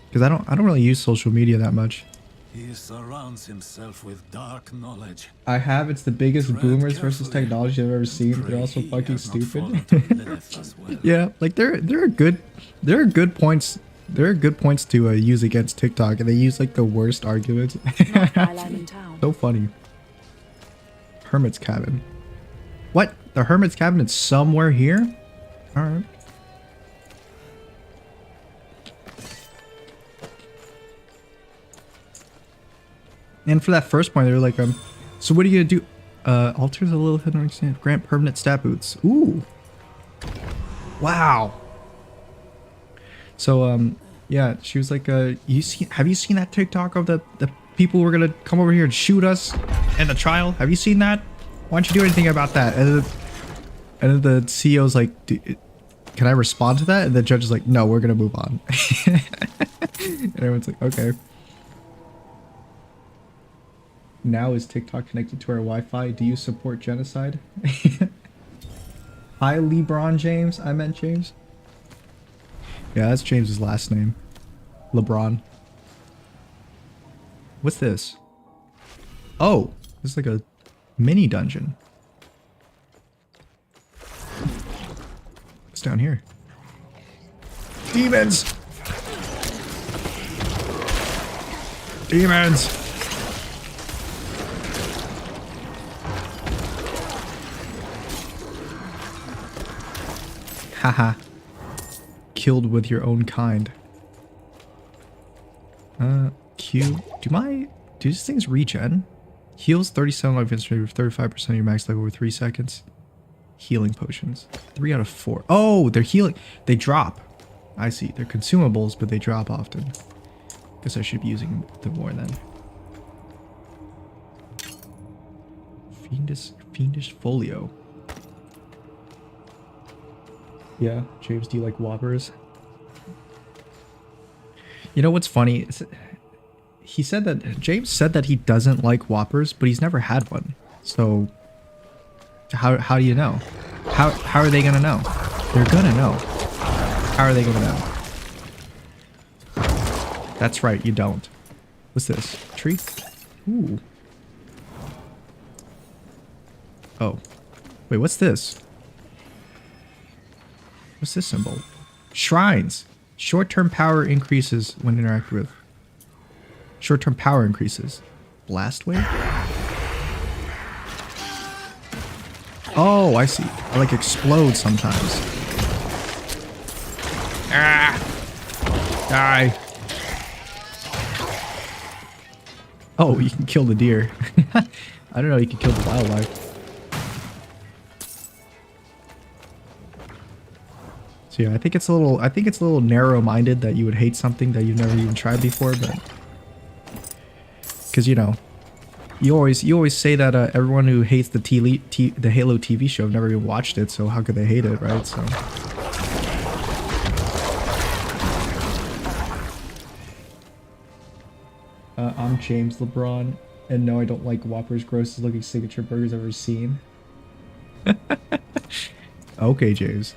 because I don't really use social media that much.
He surrounds himself with dark knowledge.
I have. It's the biggest
Tread
boomers versus
carefully.
technology I've ever seen. They're
Pray
also
he
fucking
has not fallen
stupid.
to Lilith as well.
Yeah, like there are good points. There are good points to use against TikTok, and they use like the worst arguments. So funny. Hermit's cabin. What? The hermit's cabin is somewhere here? All right. And for that first point, they were like, so what are you gonna do? Alters a little hidden extent. Grant permanent stat boots. Ooh. Wow. So, yeah, she was like, have you seen that TikTok of the people who are gonna come over here and shoot us in the trial? Have you seen that? Why don't you do anything about that? And then the CEO's like, can I respond to that? And the judge is like, no, we're gonna move on. And everyone's like, okay. Now is TikTok connected to our Wi-Fi? Do you support genocide? Hi, LeBron James. I meant James. Yeah, that's James's last name. LeBron. What's this? Oh, this is like a mini dungeon. What's down here? Demons! Demons! Haha. Killed with your own kind. Q. Do these things regen? Heals 37 life instantly with 35% of your max life over 3 seconds. Healing potions. 3 out of 4. Oh, they're healing. They drop. I see. They're consumables, but they drop often. Guess I should be using them more then. Fiendish folio. Yeah, James, do you like Whoppers? You know what's funny? James said that he doesn't like Whoppers, but he's never had one. So How do you know? How are they gonna know? They're gonna know. How are they gonna know? That's right, you don't. What's this? Tree? Ooh. Oh. Wait, what's this? What's this symbol? Shrines. Short-term power increases when interacted with. Short-term power increases. Blast wave? Oh, I see. I like explode sometimes. Ah! Die. Oh, you can kill the deer. I don't know, you can kill the wildlife. So yeah, I think it's a little narrow-minded that you would hate something that you've never even tried before, but because you know, you always say that everyone who hates the Halo TV show have never even watched it, so how could they hate it, right? So I'm James LeBron, and no, I don't like Whopper's grossest looking signature burgers I've ever seen. Okay, James.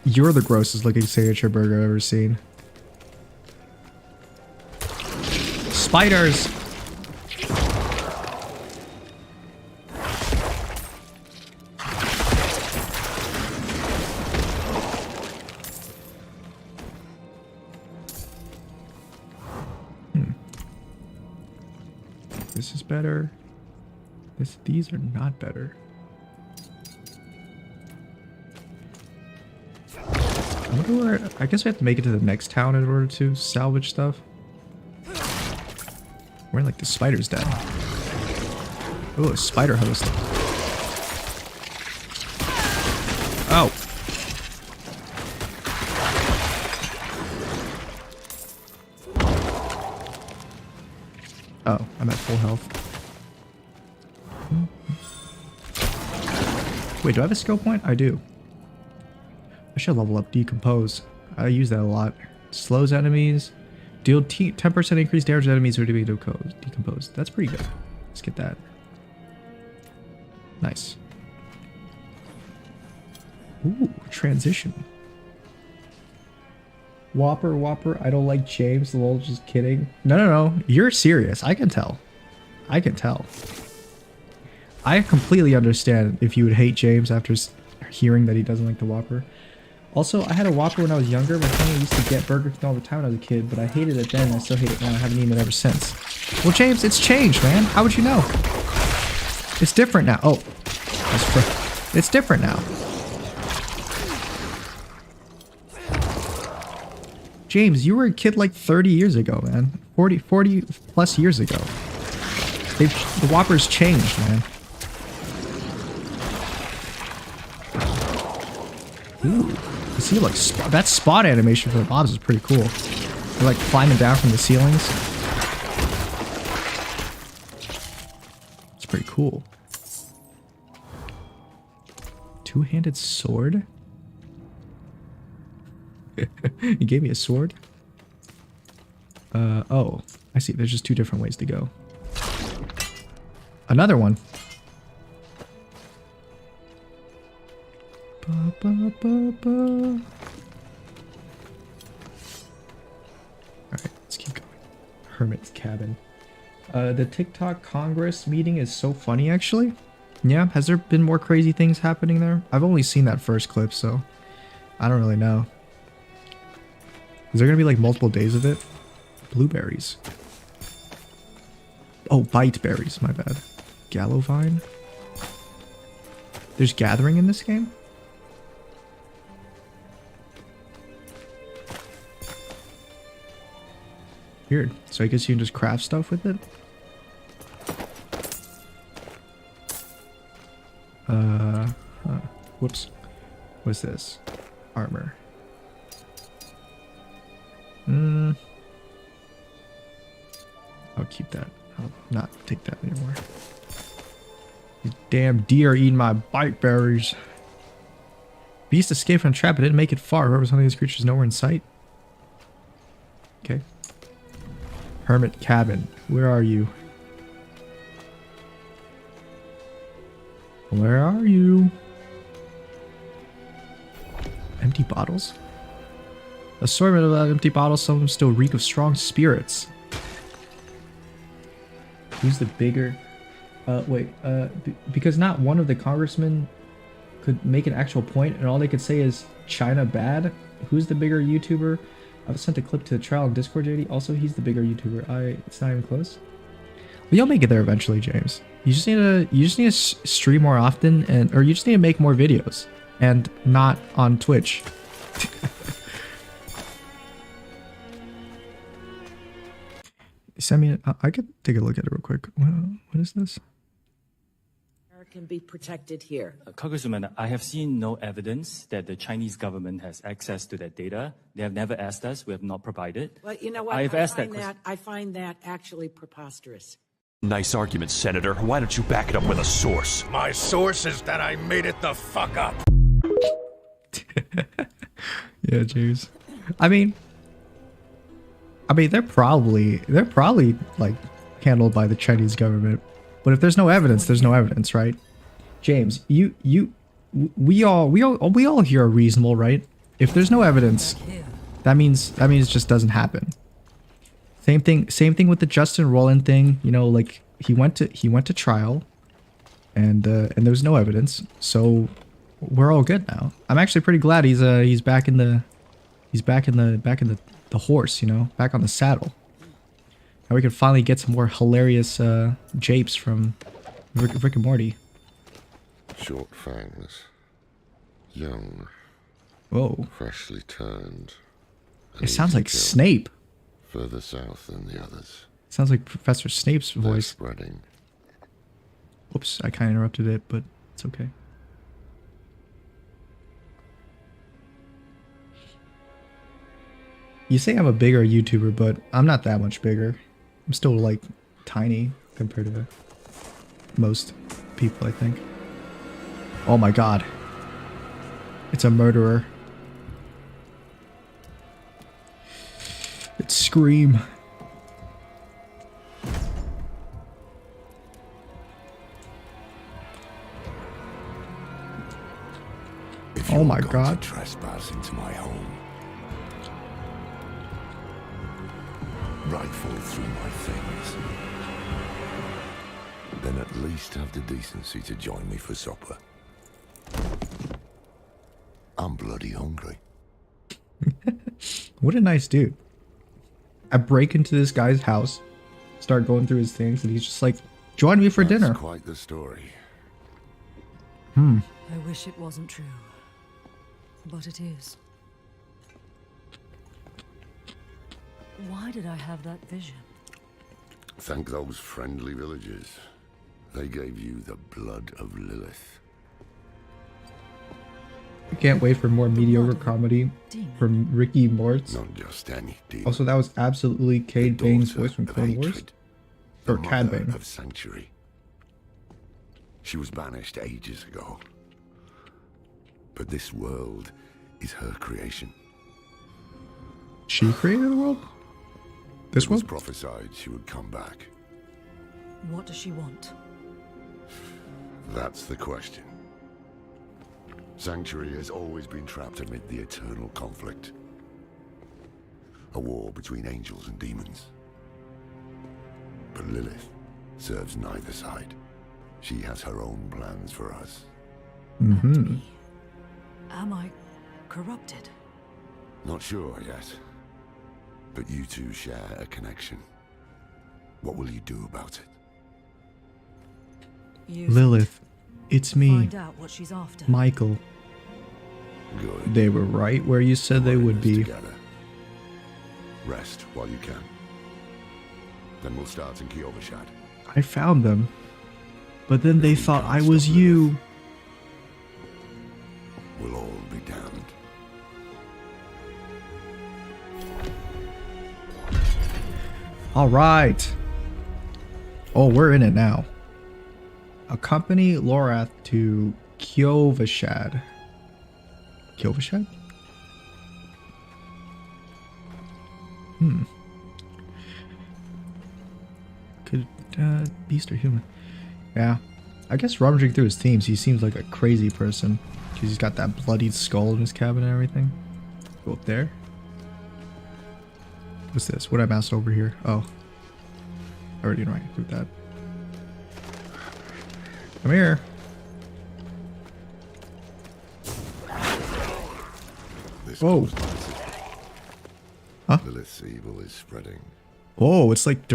You're the grossest looking signature burger I've ever seen. Spiders! This is better. These are not better. I wonder where... I guess we have to make it to the next town in order to salvage stuff. Where like the spider's dead. Oh, a spider host. Oh. Oh, I'm at full health. Wait, do I have a skill point? I do. I should level up Decompose. I use that a lot. Slows enemies. Deal 10% increased damage to enemies who are to be decomposed. That's pretty good. Let's get that. Nice. Ooh, transition. Whopper, I don't like James. Lol, just kidding. No. You're serious. I can tell. I can tell. I completely understand if you would hate James after hearing that he doesn't like the Whopper. Also, I had a Whopper when I was younger. My family used to get Burger King all the time when I was a kid, but I hated it then and I still hate it now. I haven't eaten it ever since. Well, James, it's changed, man. How would you know? It's different now. Oh, it's different now. James, you were a kid like 30 years ago, man. 40 plus years ago. The Whopper's changed, man. Ooh. You see, like, that spot animation for the mobs is pretty cool. They're, like, climbing down from the ceilings. It's pretty cool. Two-handed sword? You gave me a sword? Oh. I see. There's just two different ways to go. Another one. Alright, let's keep going. Hermit's cabin. The TikTok Congress meeting is so funny, actually. Yeah, has there been more crazy things happening there? I've only seen that first clip, so I don't really know. Is there gonna be like multiple days of it? Blueberries. Oh, bite berries, my bad. Gallovine? There's gathering in this game? Weird. So I guess you can just craft stuff with it? Huh. Whoops. What's this? Armor. I'll keep that. I'll not take that anymore. These damn deer eating my bite berries. Beast escaped from a trap but didn't make it far. Whoever's hunting these creatures is nowhere in sight. Okay. Hermit cabin. Where are you? Where are you? Empty bottles? Assortment of empty bottles, some of them still reek of strong spirits. Who's the bigger? Because not one of the congressmen could make an actual point, and all they could say is China bad. Who's the bigger YouTuber? I've sent a clip to the trial on Discord, JD. Also, he's the bigger YouTuber. It's not even close. But you'll make it there eventually, James. You just need to stream more often, or you just need to make more videos, and not on Twitch. Send me. I could take a look at it real quick. What is this?
Can be protected here.
Congressman, I have seen no evidence that the Chinese government has access to that data. They have never asked us. We have not provided.
Well, you know what? I find that actually preposterous.
Nice argument, Senator. Why don't you back it up with a source?
My source is that I made it the fuck up.
Yeah, James. I mean, they're probably like handled by the Chinese government. But if there's no evidence, there's no evidence, right? James, we all here are reasonable, right? If there's no evidence, that means it just doesn't happen. Same thing with the Justin Roiland thing. You know, like he went to trial, and there was no evidence, so we're all good now. I'm actually pretty glad he's back in the horse, you know, back on the saddle. Now we can finally get some more hilarious japes from Rick and Morty.
Short fangs, young,
whoa,
freshly turned.
It sounds like Snape.
Further south than the others.
Sounds like Professor Snape's voice.
They're spreading.
Whoops, I kind of interrupted it, but it's okay. You say I'm a bigger YouTuber, but I'm not that much bigger. I'm still like tiny compared to most people, I think. Oh my god. It's a murderer. It's Scream. Oh my god.
Trespass into my home. Rifle through my things. Then at least have the decency to join me for supper. I'm bloody hungry.
What a nice dude. I break into this guy's house, start going through his things, and he's just like, join me for dinner.
That's quite the story.
I wish it wasn't true, but it is. Why did I have that vision?
Thank those friendly villagers. They gave you the blood of Lilith.
I can't wait for more mediocre comedy from Ricky Mortz.
Not just any demon.
Also, that was absolutely Cade Bane's voice from Clone Wars. Or Cad Bane.
Of Sanctuary. She was banished ages ago. But this world is her creation.
She created the world? This
It was
world?
prophesied she would come back.
What does she want?
That's the question. Sanctuary has always been trapped amid the eternal conflict. A war between angels and demons. But Lilith serves neither side. She has her own plans for us.
And me. Am I corrupted?
Not sure yet. But you two share a connection. What will you do about it?
Use
Lilith, it's me,
Find out what she's after.
Michael.
Good.
They were right where you said they would be.
Together. Rest while you can. Then we'll start in Kiovashad.
I found them. But then they thought I was you.
We'll all be damned.
Alright. Oh, we're in it now. Accompany Lorath to Kiovashad. Kiovashad? Could beast or human? Yeah. I guess rummaging through his themes, he seems like a crazy person. Because he's got that bloodied skull in his cabin and everything. Go up there. What's this? What I moused over here? Oh. I already know I can do that. Come here. Whoa. Huh?
Lilith's evil is spreading.
Oh, it's like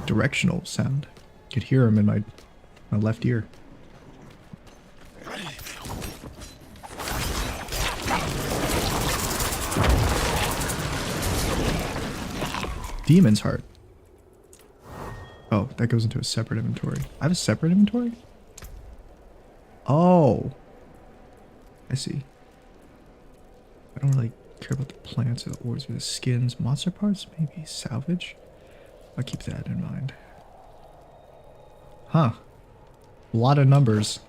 directional sound. I could hear him in my left ear. Demon's Heart. Oh, that goes into a separate inventory. I have a separate inventory? Oh. I see. I don't really care about the plants or the ores or the skins. Monster parts? Maybe. Salvage? I'll keep that in mind. Huh. A lot of numbers.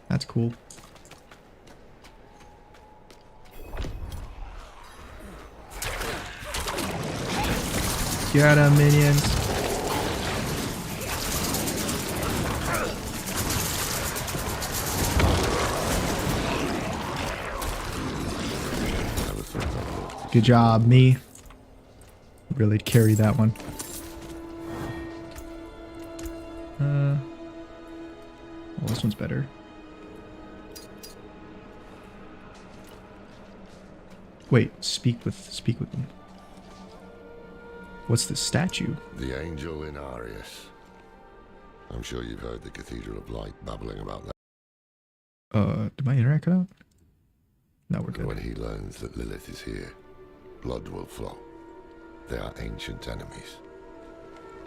That's cool. Get 'em, minions. Good job, me. Really carried that one. Oh, this one's better. Wait, speak with them. What's this statue?
The angel in Arius. I'm sure you've heard the Cathedral of Light babbling about that.
Did my internet cut out? No, we're good.
When he learns that Lilith is here, blood will flow. They are ancient enemies.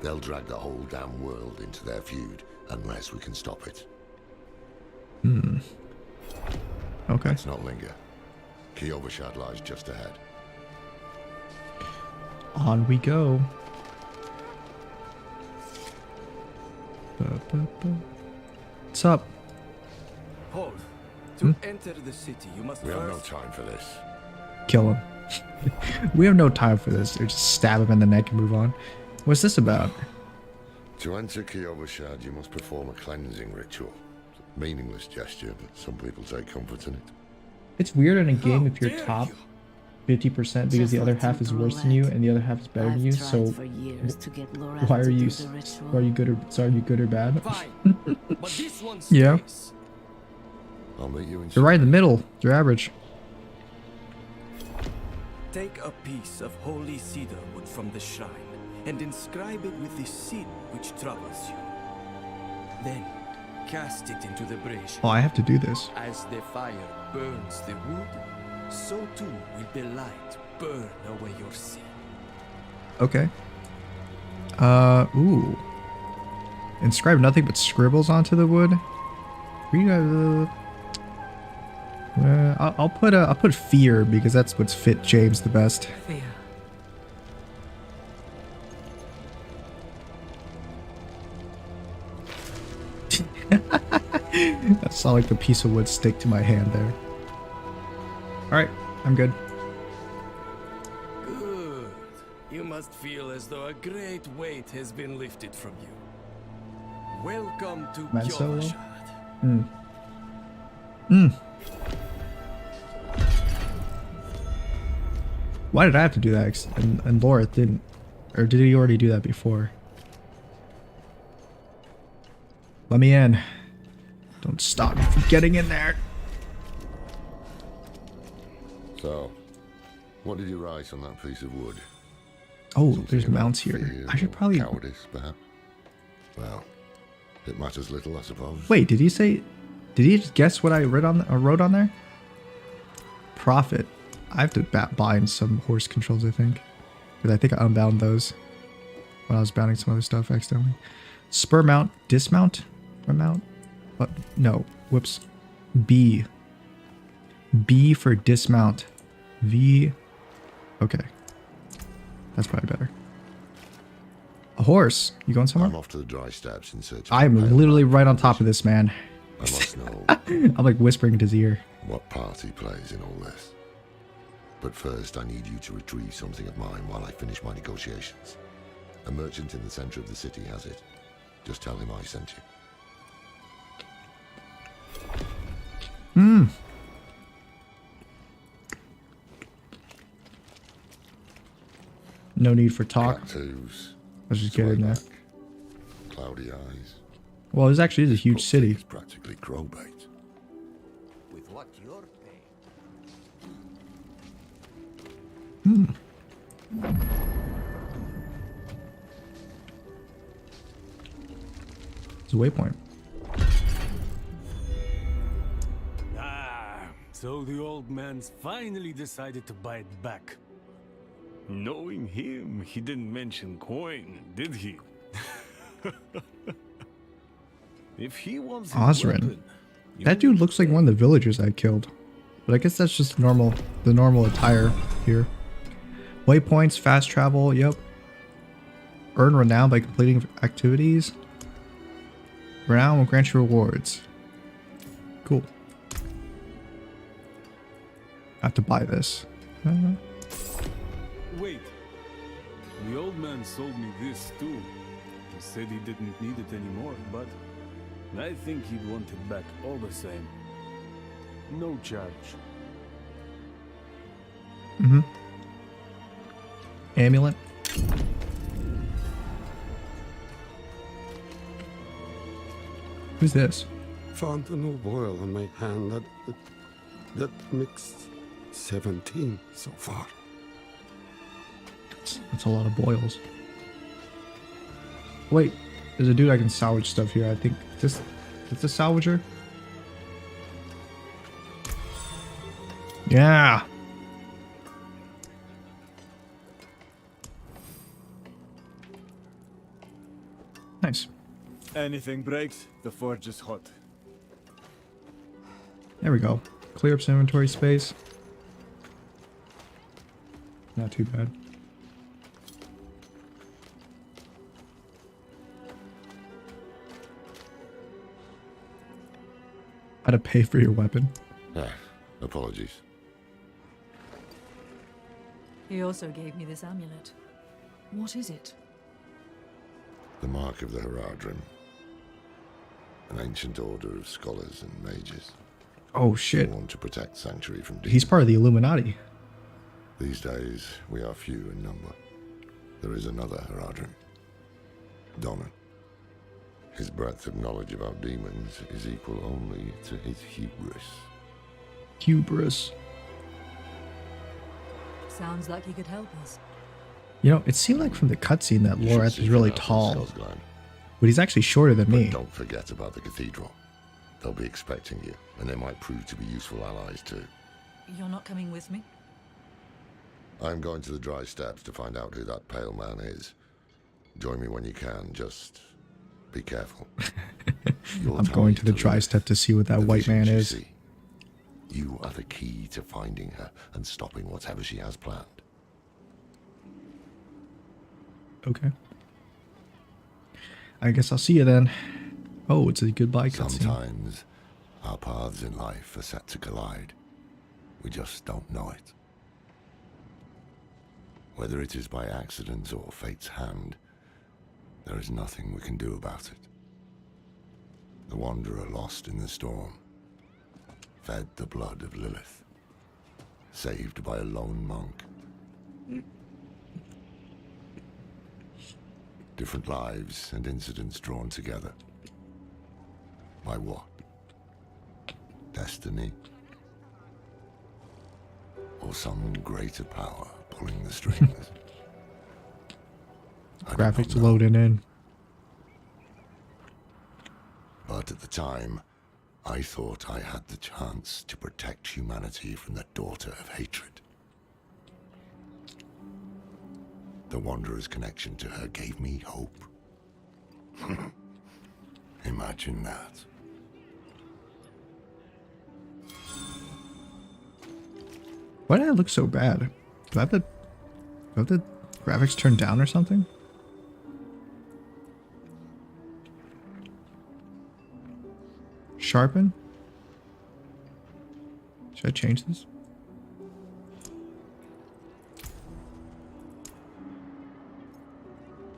They'll drag the whole damn world into their feud unless we can stop it.
Hmm. Okay.
Let's not linger. Kiyovershad lies just ahead.
On we go. What's up?
Hold. To enter the city, you must
We have no
first...
time for this.
Kill him. We have no time for this. Or just stab him in the neck and move on. What's this about?
To enter Kiyovershad, you must perform a cleansing ritual. Meaningless gesture, but some people take comfort in it.
It's weird in a game if you're top 50% because the other half is worse than you and the other half is better than you. So why are you good or bad? Yeah.
I'll meet you in.
You're right in the middle. You're average.
Take a piece of holy cedar wood from the shrine and inscribe it with the sin which troubles you. Then cast it into the brazier.
Oh, I have to do this.
As the fire burns the wood, so too will the light burn away your sin.
Okay. Ooh. Inscribe nothing but scribbles onto the wood. I'll put fear because that's what's fit James the best.
Fear.
I saw like the piece of wood stick to my hand there. Alright, I'm good.
Good. You must feel as though a great weight has been lifted from you. Welcome to Kiyovershad.
Why did I have to do that? And Laura didn't. Or did he already do that before? Let me in. Don't stop me from getting in there.
So, what did you write on that piece of wood?
Oh,
Something
there's
about
mounts here.
fear
I should
or
probably...
Cowardice, perhaps? Well, it matters little, I suppose.
Wait, did he say... Did he just guess what I wrote on there? Profit. I have to bind some horse controls, I think. Because I think I unbound those when I was bounding some other stuff accidentally. Spur mount. Dismount? Remount? What? No. Whoops. B. B for dismount. V. Okay. That's probably better. A horse. You going somewhere?
I'm off to the dry steps in search of
I'm literally right on top of this man.
I must know
I'm like whispering into his ear.
what part he plays in all this. But first, I need you to retrieve something of mine while I finish my negotiations. A merchant in the center of the city has it. Just tell him I sent you.
Hmm. No need for talk.
Tattoos,
Let's just get in there.
cloudy eyes.
Well, this actually is a huge city.
It's practically crow bait.
With what you're paid.
Hmm. It's a waypoint.
Ah, so the old man's finally decided to buy it back. Knowing him, he didn't mention coin, did he? If he wants a
Osrin.
weapon,
That dude looks like one of the villagers I killed. But I guess that's just normal, the normal attire here. Waypoints, fast travel, yep. Earn renown by completing activities. Renown will grant you rewards. Cool. I have to buy this.
Wait. The old man sold me this too. He said he didn't need it anymore, but I think he'd want it back all the same. No charge.
Mm-hmm. Amulet. Who's this?
Found a new boil on my hand that mixed 17 so far.
That's a lot of boils. Wait, there's a dude I can salvage stuff here. I think this is the salvager. Yeah. Nice.
Anything breaks, the forge is hot.
There we go. Clear up some inventory space. Not too bad. How to pay for your weapon.
Ah, apologies.
He also gave me this amulet. What is it?
The mark of the Haradrim. An ancient order of scholars and mages.
Oh shit.
Who want to protect Sanctuary from demons.
He's part of the Illuminati.
These days, we are few in number. There is another Haradrim. Donan. His breadth of knowledge about demons is equal only to his hubris.
Hubris.
Sounds like he could help us.
You know, it seemed like from the cutscene that Lorath is really tall. But he's actually shorter than me.
Don't forget about the cathedral. They'll be expecting you, and they might prove to be useful allies too.
You're not coming with me?
I'm going to the dry steppes to find out who that pale man is. Join me when you can, just be careful.
I'm going to the dry step to see what that white man is.
You are the key to finding her and stopping whatever she has planned.
Okay. I guess I'll see you then. Oh, it's a goodbye cutscene.
Sometimes our paths in life are set to collide. We just don't know it. Whether it is by accident or fate's hand, there is nothing we can do about it. The wanderer lost in the storm, fed the blood of Lilith, saved by a lone monk. Different lives and incidents drawn together. By what? Destiny? Or some greater power pulling the strings?
Graphics loading in.
But at the time, I thought I had the chance to protect humanity from the daughter of hatred. The Wanderer's connection to her gave me hope. Imagine that.
Why did it look so bad? Do I have the graphics turned down or something? Sharpen? Should I change this?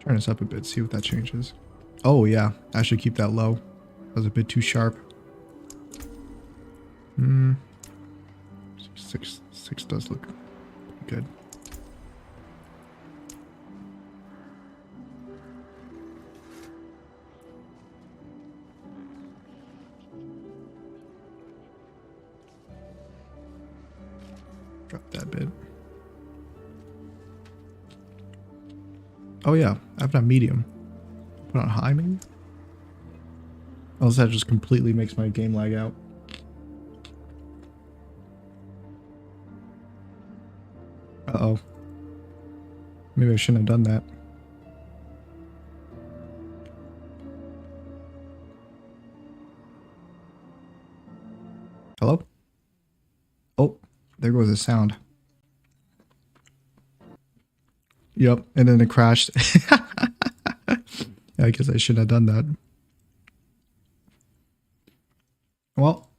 Turn this up a bit, see what that changes. Oh yeah, I should keep that low. That was a bit too sharp. Six does look good. Drop that bit. Oh yeah, I have it on medium. Put on high maybe? Unless that just completely makes my game lag out. Uh-oh. Maybe I shouldn't have done that. Hello? Oh, there goes the sound. Yep, and then it crashed. I guess I shouldn't have done that. Well,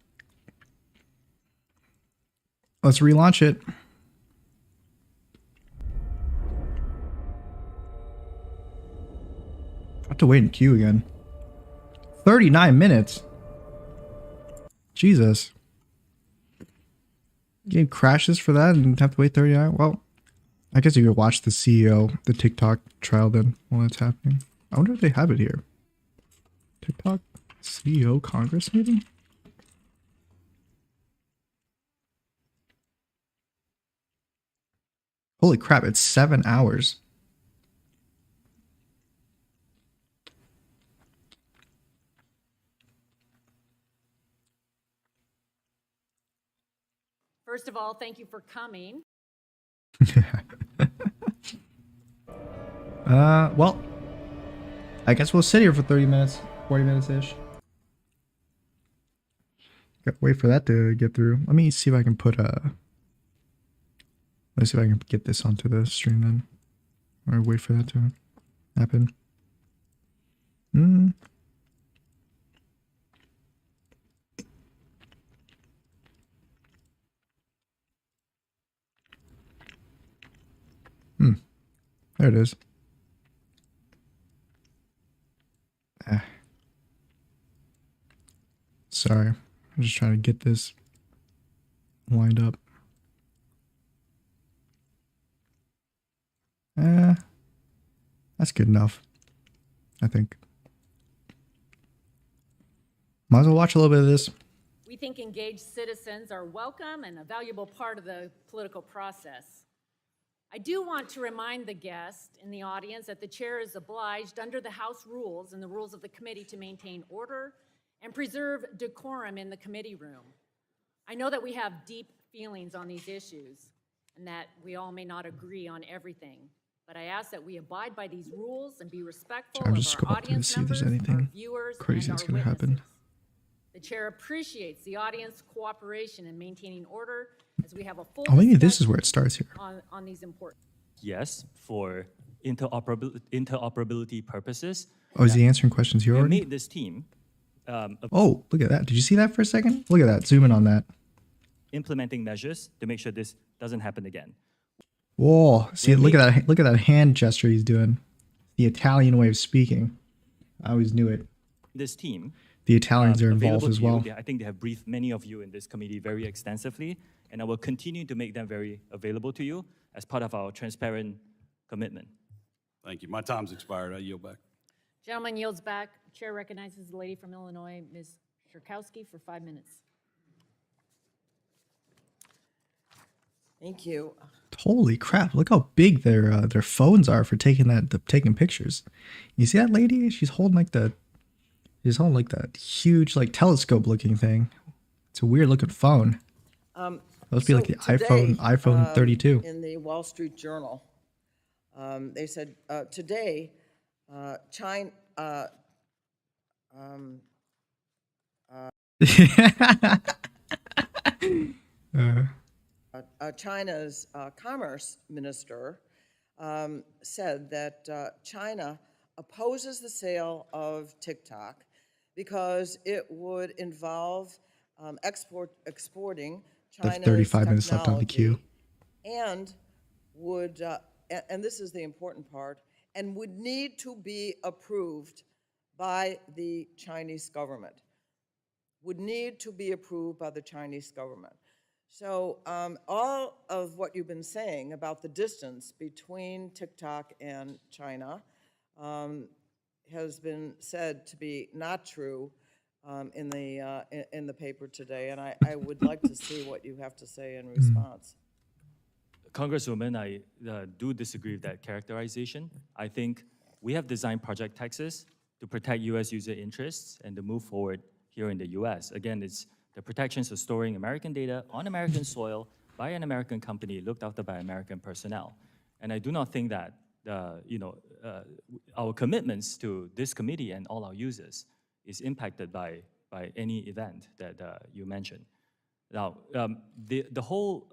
let's relaunch it. I have to wait in queue again. 39 minutes. Jesus. Game crashes for that and have to wait 39. Well, I guess you could watch the CEO, the TikTok trial then while that's happening. I wonder if they have it here. TikTok CEO Congress meeting? Holy crap, it's 7 hours.
First of all, thank you for coming.
Well, I guess we'll sit here for 30 minutes, 40 minutes-ish. Gotta wait for that to get through. Let me see if I can put let's see if I can get this onto the stream then. Or wait for that to happen. There it is. Sorry. I'm just trying to get this lined up. That's good enough, I think. Might as well watch a little bit of this.
We think engaged citizens are welcome and a valuable part of the political process. I do want to remind the guest in the audience that the chair is obliged under the House rules and the rules of the committee to maintain order and preserve decorum in the committee room. I know that we have deep feelings on these issues and that we all may not agree on everything, but I ask that we abide by these rules and be respectful
I'm
of
just
our
scrolling through to
audience
see if there's
members, our
anything
viewers,
crazy
and
that's
our
gonna happen.
witnesses. The chair appreciates the audience cooperation in maintaining order as we have a full
Oh, maybe this is where it starts here.
on these important.
Yes, for interoperability purposes.
Oh, is he answering questions here
We
already?
made this team
Oh, look at that. Did you see that for a second? Look at that. Zoom in on that.
implementing measures to make sure this doesn't happen again.
Whoa. See, look at that. Look at that hand gesture he's doing. The Italian way of speaking. I always knew it.
This team.
The Italians are involved
available
as
to you.
well.
I think they have briefed many of you in this committee very extensively, and I will continue to make them very available to you as part of our transparent commitment.
Thank you. My time's expired. I yield back.
Gentleman yields back. Chair recognizes the lady from Illinois, Ms. Shirkowski, for 5 minutes.
Thank you.
Holy crap! Look how big their phones are for taking pictures. You see that lady? She's holding like that huge like telescope looking thing. It's a weird looking phone. Must be like the iPhone 32.
In the Wall Street Journal, they said today, China. China's commerce minister said that China opposes the sale of TikTok because it would involve exporting China's
35 minutes left on the queue.
And would, and this is the important part, and would need to be approved by the Chinese government. would need to be approved by the Chinese government. So all of what you've been saying about the distance between TikTok and China has been said to be not true in the paper today, and I would like to see what you have to say in response.
Congresswoman, I do disagree with that characterization. I think we have designed Project Texas to protect U.S. user interests and to move forward here in the U.S. Again, it's the protections of storing American data on American soil by an American company looked after by American personnel. And I do not think that our commitments to this committee and all our users is impacted by any event that you mentioned. Now, the whole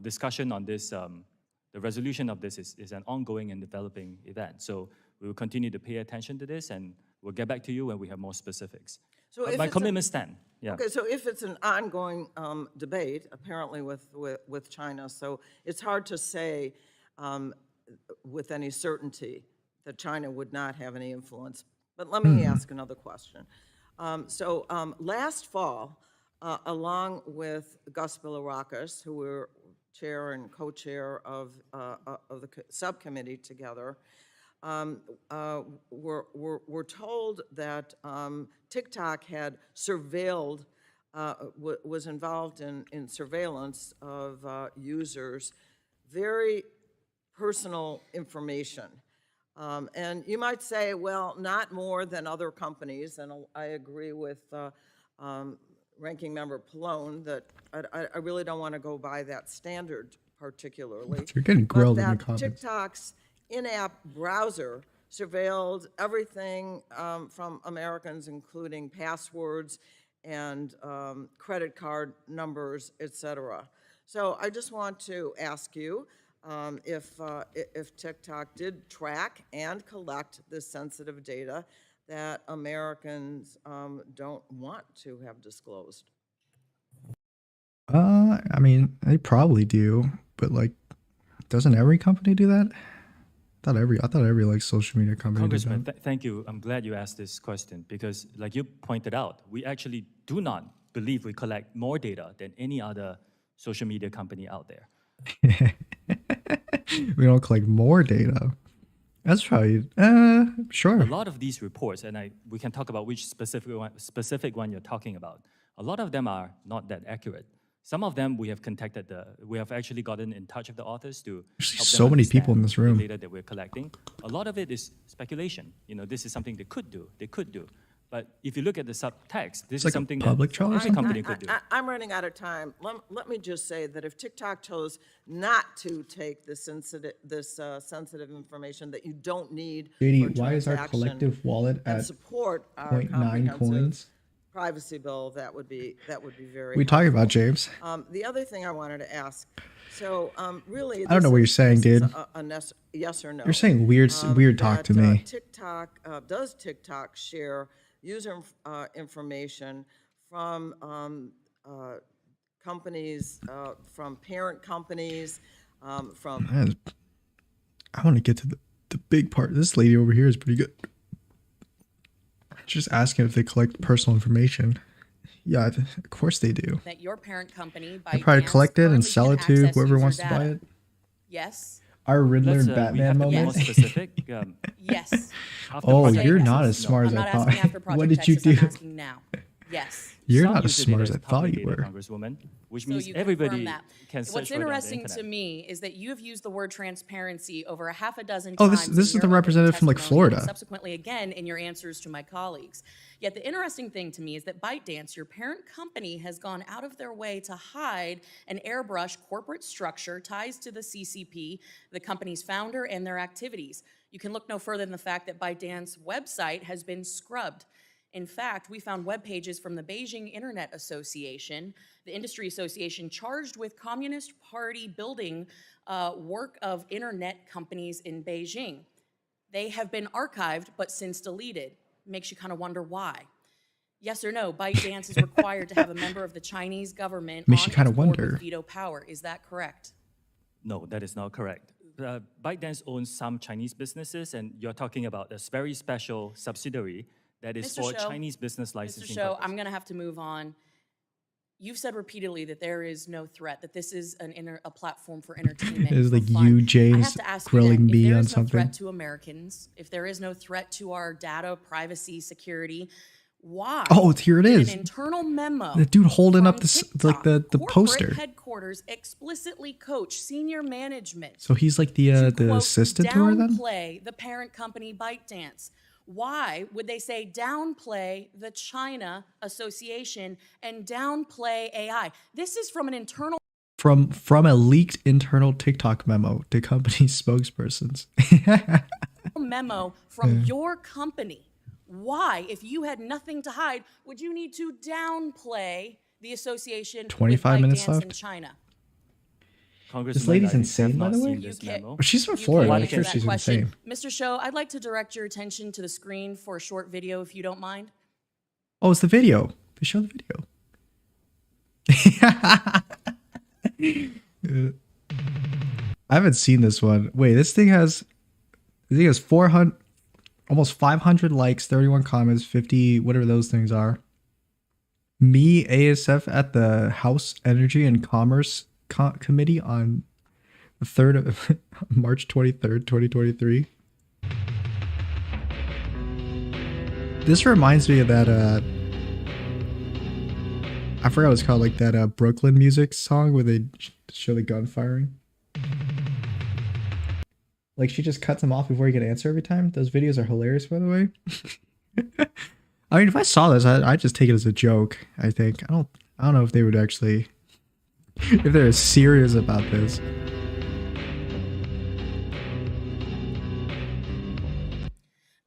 discussion on this, the resolution of this is an ongoing and developing event. So we will continue to pay attention to this, and we'll get back to you when we have more specifics.
So
But my commitment stands. Yeah.
Okay, so if it's an ongoing debate, apparently with China, so it's hard to say with any certainty that China would not have any influence. But let me ask another question. Last fall, along with Gus Bilirakis, who were chair and co-chair of the subcommittee together, were told that TikTok had surveilled, was involved in surveillance of users, very personal information. And you might say, well, not more than other companies, and I agree with Ranking Member Pallone that I really don't want to go by that standard particularly.
You're getting grilled in the
But that
comments.
TikTok's in-app browser surveilled everything from Americans, including passwords and credit card numbers, et cetera. So I just want to ask you if TikTok did track and collect this sensitive data that Americans don't want to have disclosed.
I mean, they probably do, but like, doesn't every company do that? I thought every like social media company did
Congressman,
that.
thank you. I'm glad you asked this question because, like you pointed out, we actually do not believe we collect more data than any other social media company out there.
We don't collect more data. That's probably sure.
A lot of these reports, and we can talk about which specific one you're talking about. A lot of them are not that accurate. Some of them we have contacted we have actually gotten in touch with the authors to
There's
help
so
them
many people in this
understand
room.
the data that we're collecting. A lot of it is speculation. This is something they could do. But if you look at the subtext, this
like
is
a
something
public
that
trial or
every
something?
company could do.
I'm running out of time. Let me just say that if TikTok chose not to take this sensitive information that you don't need
JD,
for
why is our
transaction
collective wallet
and
at
support our
0.9
comprehensive
coins?
privacy bill, that would be very
What are you talking
helpful.
about, James?
The other thing I wanted to ask, so really,
I don't know what you're saying,
this
dude.
is a yes or no.
You're saying weird talk to me.
Does TikTok share user information from companies, from parent companies, from...
I want to get to the big part. This lady over here is pretty good. Just asking if they collect personal information. Yeah, of course they do.
That your parent company,
They probably
ByteDance,
collect it and
currently
sell
can
it to
access
whoever
user
wants to buy
data.
it.
Yes.
Our Riddler
Let's,
and
we
Batman
have to be
moment.
more specific.
Yes.
After
Oh,
Project
you're
Texas,
not as smart as
I'm
I
not
thought.
asking after Project
What did you
Texas,
do?
I'm asking now. Yes.
You're
Some
not as
user
smart
data
as I
is
thought
public
you
data,
were.
Congresswoman, which
So
means
you
everybody
confirm that.
can search
What's
for it on the
interesting
internet.
to me is that you have used the word transparency over a half a dozen
Oh,
times.
this is
in
the
your
representative from, like,
testimony and
Florida.
subsequently again in your answers to my colleagues. Yet the interesting thing to me is that ByteDance, your parent company, has gone out of their way to hide an airbrush corporate structure ties to the CCP, the company's founder, and their activities. You can look no further than the fact that ByteDance website has been scrubbed. In fact, we found web pages from the Beijing Internet Association, the industry association charged with Communist Party building work of internet companies in Beijing. They have been archived, but since deleted. Makes you kind of wonder why. Yes or no, ByteDance is required to have a member of the Chinese government
Makes
on
you kinda
its board
wonder.
with veto power. Is that correct?
No, that is not correct. ByteDance owns some Chinese businesses, and you're talking about a very special subsidiary that is
Mr.
for
Shou,
Chinese business
Mr.
licensing
Shou,
purpose.
I'm going to have to move on. You've said repeatedly that there is no threat, that this is a platform for entertainment.
It's
for
like
fun.
you,
I
James,
have to ask
grilling
you then,
me
if there
on
is no
something.
threat to Americans, if there is no threat to our data, privacy, security, why?
Oh, here it
did
is.
An internal memo.
The dude holding up
from
this
TikTok,
the
corporate
poster.
headquarters explicitly coach senior management
So he's like the
quote,
assistant to her then?
downplay the parent company ByteDance. Why would they say downplay the China Association and downplay AI? This is from an internal
From a leaked internal TikTok memo to company spokespersons.
memo from your company. Why, if you had nothing to hide, would you need to downplay the association
25
with
minutes
ByteDance
left.
in China?
Congressman,
This lady's
I
insane,
have
by
not
the way.
seen this memo.
She's from
You
Florida.
can't
I'm sure
answer that
she's
question.
insane.
Mr. Shou, I'd like to direct your attention to the screen for a short video, if you don't mind.
Oh, it's the video. They show the video. I haven't seen this one. Wait, this thing has 400, almost 500 likes, 31 comments, 50, whatever those things are. Me, ASF at the House Energy and Commerce Committee on the 3rd of March 23rd, 2023. This reminds me of that, I forgot what it's called, like that Brooklyn music song where they show the gun firing. Like she just cuts him off before he can answer every time. Those videos are hilarious, by the way. I mean, if I saw this, I'd just take it as a joke. I think I don't know if they would actually, if they're serious about this.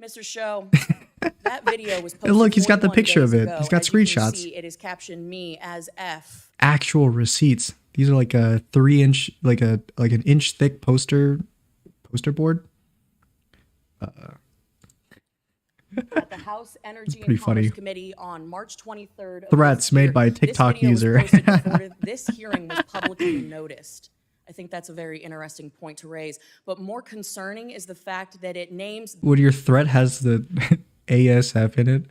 Mr. Shou, that video was posted
And look, he's got the
41
picture of
days
it.
ago.
He's got
As you can
screenshots.
see, it is captioned me as F.
Actual receipts. These are like a 3-inch, like an inch thick poster board.
At the House Energy
pretty
and Commerce
funny.
Committee on March 23rd. of
Threats
this year.
made by a TikTok
This video was
user.
posted before this hearing was publicly noticed. I think that's a very interesting point to raise. But more concerning is the fact that it names
When your threat has the ASF in it.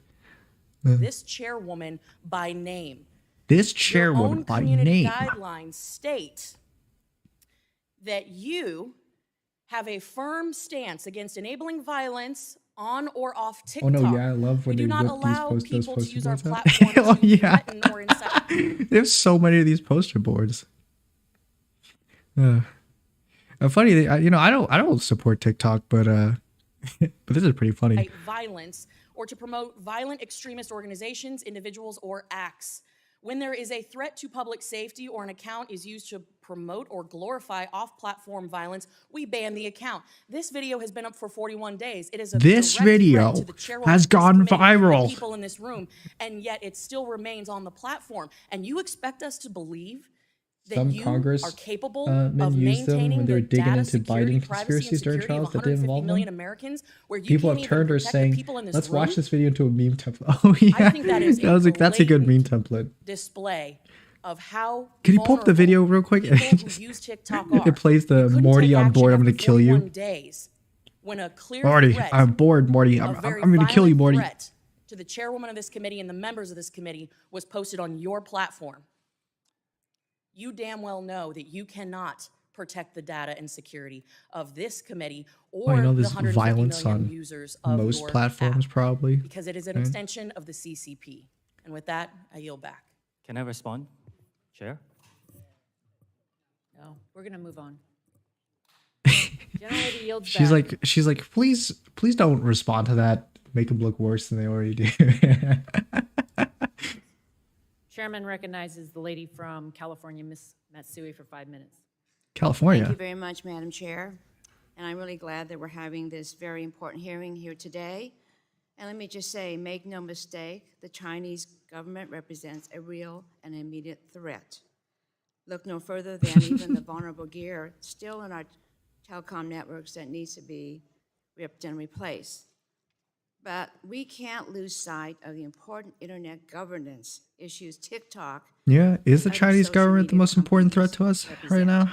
this chairwoman by name.
This
Your own
chairwoman by
community
name.
guidelines state that you have a firm stance against enabling violence on or off TikTok.
Oh no, yeah, I love when
We
they
do not
whip these
allow
those
people to
poster
use our
boards out.
platform
Oh
to
yeah.
threaten or incite.
There's so many of these poster boards. Funny, I don't support TikTok, but but this is pretty funny.
Violence or to promote violent extremist organizations, individuals, or acts. When there is a threat to public safety or an account is used to promote or glorify off-platform violence, we ban the account. This video has been up for 41 days. It is a
This
direct
video
threat to the chairwoman
has
of this
gone
committee, the
viral.
people in this room, and yet it still remains on the platform. And you expect us to believe that
Some
you
Congress
are capable
men
of
used them
maintaining
when they were
the
digging
data
into
security,
Biden
privacy, and
conspiracies during
security of
trials that didn't
150
involve
million
them?
Americans, where you
People
can't
have
even
turned or
protect the
saying,
people in this
let's
room?
watch this video into a meme template. Oh yeah,
think that is
I was like, that's a good meme template.
Display of how
Can you pull up the video real quick?
people who use TikTok
If
are.
it plays the
couldn't
Morty
take
on
action
board, I'm
after
gonna kill you.
41 days when a clear
Morty,
threat
I'm bored, Morty. I'm
very
gonna kill you,
violent
Morty.
threat to the chairwoman of this committee and the members of this committee was posted on your platform. You damn well know that you cannot protect the data and security of this committee or
I know
the
there's
150
violence
million
on
users of
most
your
platforms,
app,
probably.
because it is an
right?
extension of the CCP. And with that, I yield back.
Can I respond, Chair?
No, we're going to move on. General Lady yields
She's
back.
like, please don't respond to that. Make them look worse than they already do.
Chairman recognizes the lady from California, Ms. Matsui, for 5 minutes.
California.
Thank you very much, Madam Chair. And I'm really glad that we're having this very important hearing here today. And let me just say, make no mistake, the Chinese government represents a real and immediate threat. Look no further than even the vulnerable gear still in our telecom networks that needs to be ripped and replaced. But we can't lose sight of the important internet governance issues TikTok.
Yeah, is the
other
Chinese
social
government the
media
most important threat
companies
to us right now?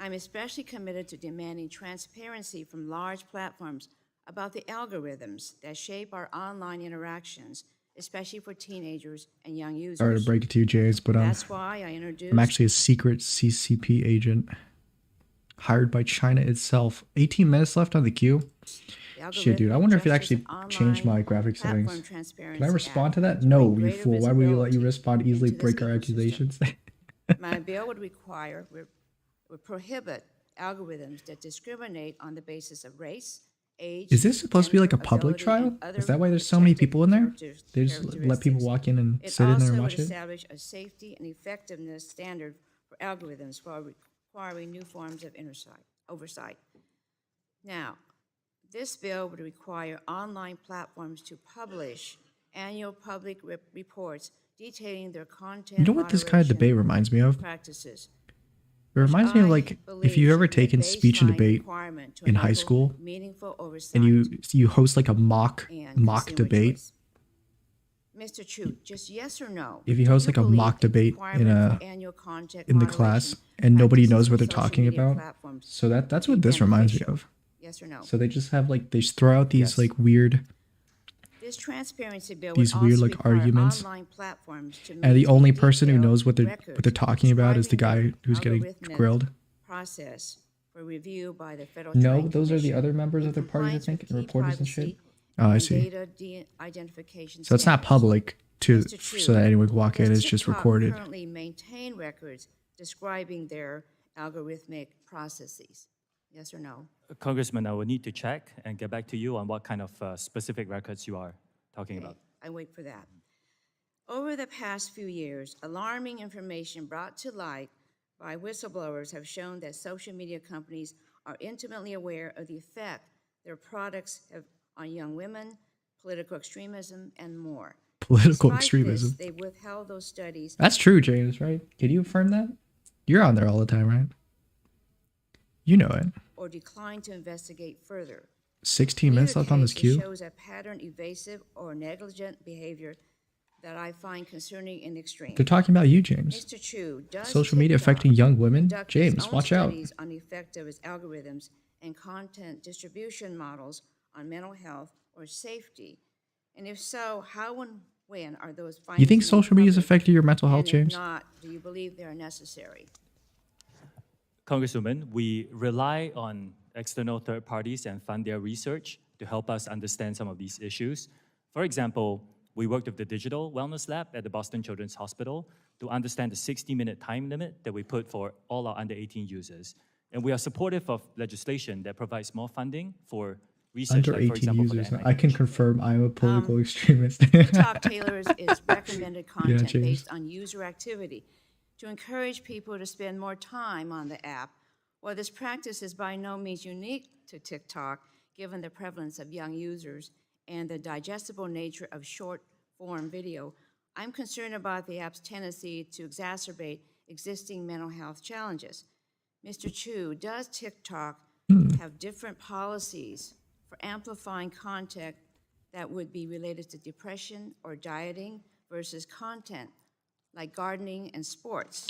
I'm especially committed to demanding transparency from large platforms about the algorithms that shape our online interactions, especially for teenagers and young users.
Sorry to break it to you, James, but
That's why I introduced...
I'm actually a secret CCP agent hired by China itself. 18 minutes left on the queue. Shit, dude, I wonder if it actually changed my graphic settings. Can I respond to that? No, you fool. Why would you let you respond easily, break our accusations?
My bill would prohibit algorithms that discriminate on the basis of race, age...
Is this supposed to be like a public trial? Is that why there's so many people in there? They just let people walk in and sit in there and watch it?
It also would establish a safety and effectiveness standard for algorithms while requiring new forms of oversight. Now, this bill would require online platforms to publish annual public reports detailing their content.
You know what this kind of debate reminds me of?
Practices.
It reminds me of like if you've ever taken speech and debate in high school and you host like a mock debate.
Mr. Chu, just yes or no.
If you host like a mock debate in the class and nobody knows what they're talking about, so that's what this reminds me of.
Yes or no.
So they just have like they just throw out these like weird
this transparency bill
these weird like arguments, and the only person who knows what they're talking about is the guy who's getting grilled.
Process for review by the federal.
No, those are the other members of their parties, I think, and reporters and shit. Oh, I see. So it's not public so that anyone can walk in. It's just recorded.
Currently maintain records describing their algorithmic processes. Yes or no?
Congressman, I will need to check and get back to you on what kind of specific records you are talking about.
I wait for that. Over the past few years, alarming information brought to light by whistleblowers have shown that social media companies are intimately aware of the effect their products have on young women, political extremism, and more.
Political
Despite
extremism.
This, they withheld those studies.
That's true, James, right? Can you affirm that? You're on there all the time, right? You know it.
Or declined to investigate further.
16 minutes left on this queue.
Shows a pattern evasive or negligent behavior that I find concerning in the extreme.
They're talking about you, James.
Mr. Chu, does
social media affecting young women? James, watch out.
Studies on the effect of its algorithms and content distribution models on mental health or safety? And if so, how and when are those findings?
You think social media has affected your mental health, James?
If not, do you believe they are necessary?
Congresswoman, we rely on external third parties and fund their research to help us understand some of these issues. For example, we worked with the Digital Wellness Lab at the Boston Children's Hospital to understand the 60-minute time limit that we put for all our under 18 users. And we are supportive of legislation that provides more funding for research.
Under 18
like, for example,
users. I can confirm I'm a political extremist.
TikTok tailors its recommended content
James.
based on user activity to encourage people to spend more time on the app. While this practice is by no means unique to TikTok, given the prevalence of young users and the digestible nature of short-form video, I'm concerned about the app's tendency to exacerbate existing mental health challenges. Mr. Chu, does TikTok have different policies for amplifying content that would be related to depression or dieting versus content like gardening and sports?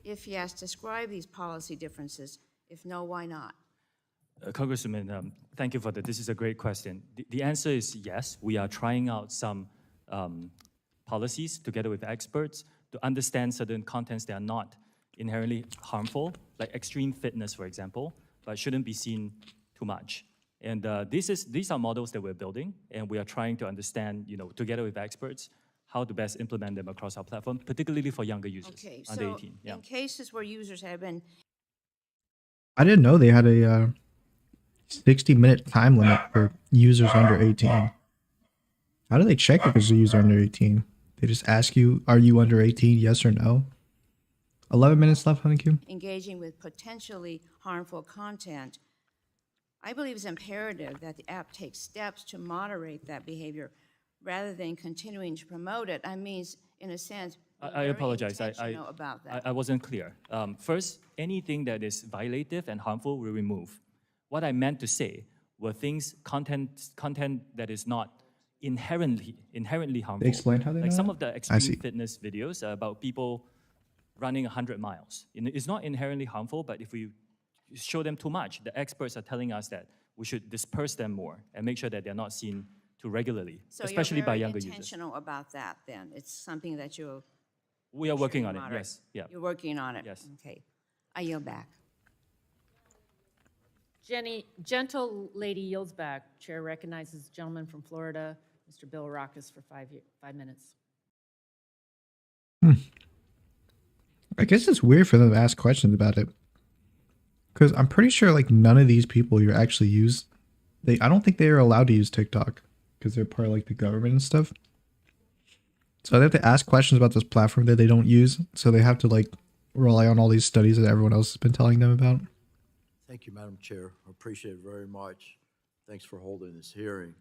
If yes, describe these policy differences. If no, why not?
Congresswoman, thank you for that. This is a great question. The answer is yes. We are trying out some policies together with experts to understand certain contents that are not inherently harmful, like extreme fitness, for example, but shouldn't be seen too much. And these are models that we're building, and we are trying to understand, together with experts, how to best implement them across our platform, particularly for younger users under 18.
In cases where users have been...
I didn't know they had a 60-minute time limit for users under 18. How do they check if it's a user under 18? They just ask you, are you under 18, yes or no? 11 minutes left on the queue.
Engaging with potentially harmful content. I believe it's imperative that the app take steps to moderate that behavior rather than continuing to promote it. I mean, in a sense,
I apologize.
About that.
I wasn't clear. First, anything that is violative and harmful, we remove. What I meant to say were content that is not inherently harmful.
They explain how they
like
know
some
that?
of the extreme fitness videos are about people running 100 miles. It's not inherently harmful, but if we show them too much, the experts are telling us that we should disperse them more and make sure that they're not seen too regularly,
So
especially
you're
by
very
younger users.
intentional about that then. It's something that you're
We are working on it,
moderate.
yes. Yeah.
You're working on it.
Yes.
Okay. I yield back.
Jenny, gentle lady yields back. Chair recognizes the gentleman from Florida, Mr. Bill Rockus, for 5 minutes.
I guess it's weird for them to ask questions about it. Because I'm pretty sure like none of these people you actually use, I don't think they are allowed to use TikTok because they're part of like the government and stuff. So they have to ask questions about this platform that they don't use. So they have to like rely on all these studies that everyone else has been telling them about.
Thank you, Madam Chair. I appreciate it very much. Thanks for holding this hearing.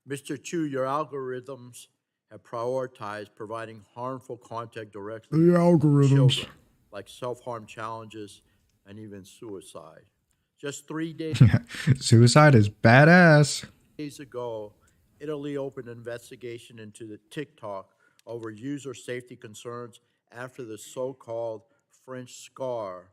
Mr. Chu, your algorithms have prioritized providing harmful content directly
The algorithms.
to children, like self-harm challenges and even suicide. Just 3 days
Suicide is badass.
ago, Italy opened an investigation into the TikTok over user safety concerns after the so-called French scar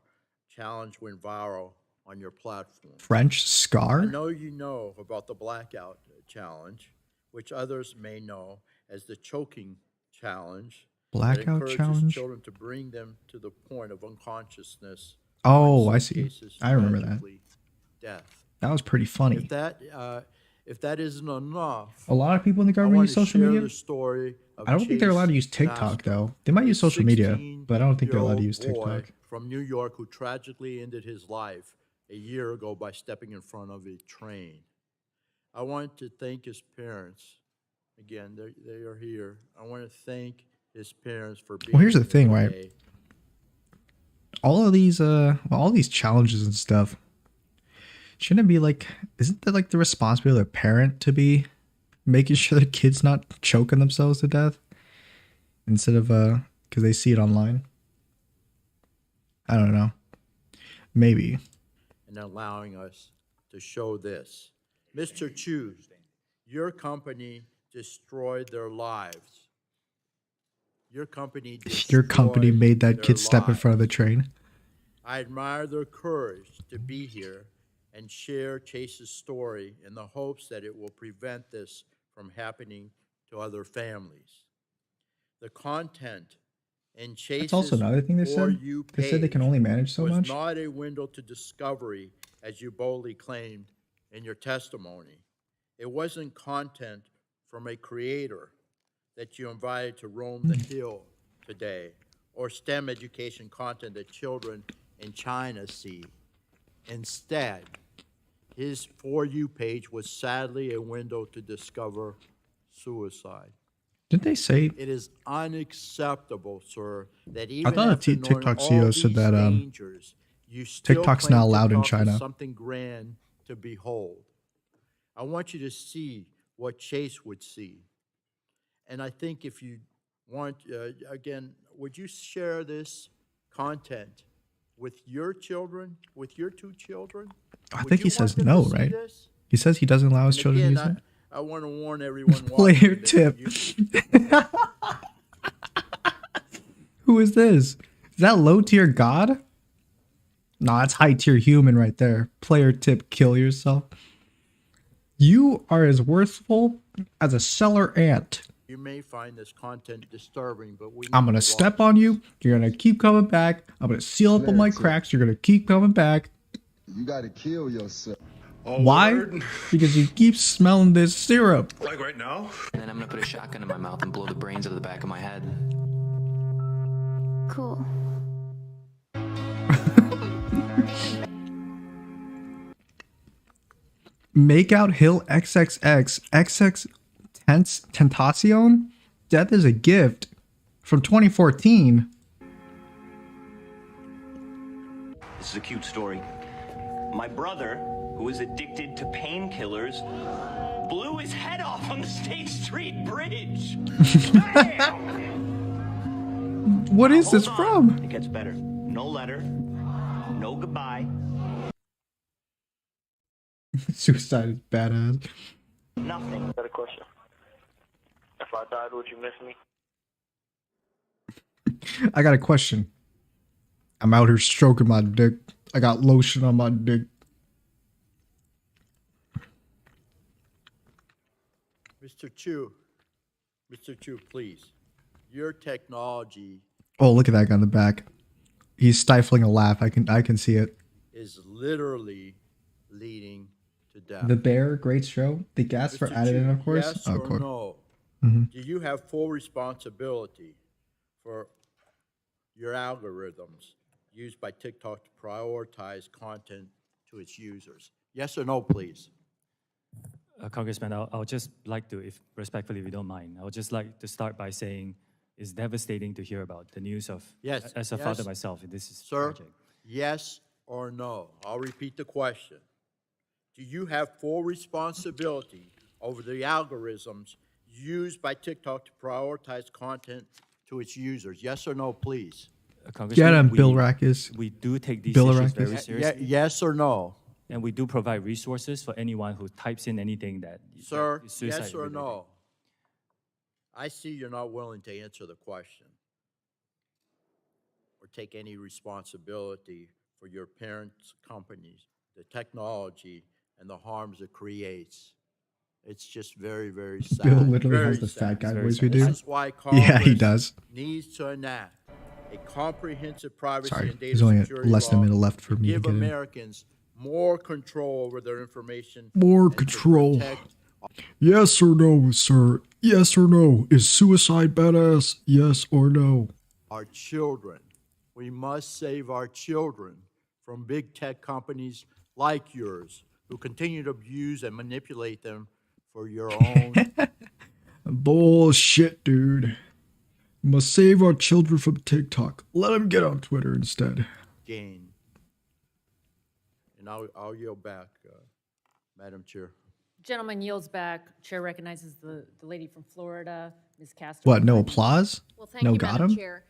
challenge went viral on your platform.
French scar?
I know you know about the blackout challenge, which others may know as the choking challenge. that
Blackout
encourages
challenge?
children to bring them to the point of unconsciousness.
Oh,
or in
I
some
see.
cases,
I remember that.
tragically, Death.
That was pretty funny.
If that isn't enough,
A lot of people in the
I
government
want
use
to
social
share
media.
the story of
I don't think they're allowed to use
Chase
TikTok
Masker,
though. They might use social media, but I don't think they're allowed to use
16-year-old
TikTok.
boy from New York who tragically ended his life a year ago by stepping in front of a train. I want to thank his parents. Again, they are here. I want to thank his parents for being
Well, here's the
here
thing, right?
today.
All these challenges and stuff. Shouldn't it be like, isn't that like the responsibility of the parent to be making sure the kid's not choking themselves to death instead of because they see it online? I don't know. Maybe.
And allowing us to show this. Mr. Chu, your company destroyed their lives. Your company
Your company
destroyed
made that
their
kid step in front of the
lives.
train.
I admire their courage to be here and share Chase's story in the hopes that it will prevent this from happening to other families. The content in Chase's
That's also another thing they
For
said.
You
They said they can
page
only manage so
was
much.
not a window to discovery, as you boldly claimed in your testimony. It wasn't content from a creator that you invited to roam the hill today, or STEM education content that children in China see. Instead, his For You page was sadly a window to discover suicide.
Didn't they say?
It is unacceptable, sir, that
I
even
thought
after
a
knowing
TikTok
all
CEO said
these
that
dangers, you still
TikTok's
claim
not allowed in
TikTok is
China.
something grand to behold. I want you to see what Chase would see. And I think if you want, again, would you share this content with your children, with your 2 children?
I
Would
think
you
he
want
says
them
no,
to see
right?
this?
He says he doesn't allow his
And
children to
again,
use it.
I want to warn everyone
Player
watching that
tip. Who is this? Is that low tier god? Nah, that's high tier human right there. Player tip, kill yourself. You are as worthful as a cellar ant.
You may find this content disturbing, but we
I'm
need
gonna
to
step
watch
on you. You're gonna keep coming back. I'm gonna seal up all my cracks. You're gonna keep coming back.
You gotta kill yourself.
Why? Because you keep smelling this syrup.
Like right now? And then I'm gonna put a shotgun in my mouth and blow the brains out of the back of my head.
Cool.
Make out Hill XXX XX Tentacion? Death is a gift from 2014.
This is a cute story. My brother, who is addicted to painkillers, blew his head off on the State Street Bridge.
What is this from?
It gets better. No letter, no goodbye.
Suicide is badass.
Nothing.
Got a question. If I died, would you miss me?
I got a question. I'm out here stroking my dick. I got lotion on my dick.
Mr. Chu, please. Your technology
Oh, look at that guy in the back. He's stifling a laugh. I can see it.
is literally leading to death.
The bear, great show. The gas for
Mr.
added in,
Chu,
of course.
yes
Oh,
or
cool.
no?
Mhm.
Do you have full responsibility for your algorithms used by TikTok to prioritize content to its users? Yes or no, please?
Congressman, I'll just like to, if respectfully, if you don't mind, I would just like to start by saying it's devastating to hear about the news of,
Yes.
as a
yes.
father myself, this is
Sir,
tragic.
yes or no? I'll repeat the question. Do you have full responsibility over the algorithms used by TikTok to prioritize content to its users? Yes or no, please?
Get him, Bill Rackus.
We do take these
Bill
issues
Rackus.
very seriously.
Yes or no?
And we do provide resources for anyone who types in anything that
Sir,
that is suicide
yes or
related.
no? I see you're not willing to answer the question or take any responsibility for your parents' companies, the technology, and the harms it creates. It's just very, very sad.
Bill literally
Very
has the
sad.
fat guy voice we do.
This is why Congress
Yeah, he does.
needs to enact a comprehensive privacy
Sorry,
and data
there's only
security
less than a
law
minute left for
to
me to
give
get in.
Americans more control over their information.
More
and to
control.
protect
Yes or no, sir? Yes or no? Is suicide badass? Yes or no?
our children. We must save our children from big tech companies like yours who continue to abuse and manipulate them for your own
Bullshit, dude. Must save our children from TikTok. Let them get on Twitter instead.
gain. And I'll yield back, Madam Chair.
Gentleman yields back. Chair recognizes the lady from Florida, Ms. Castro.
What, no applause?
Well, thank
No
you,
got
Madam
him?
Chair.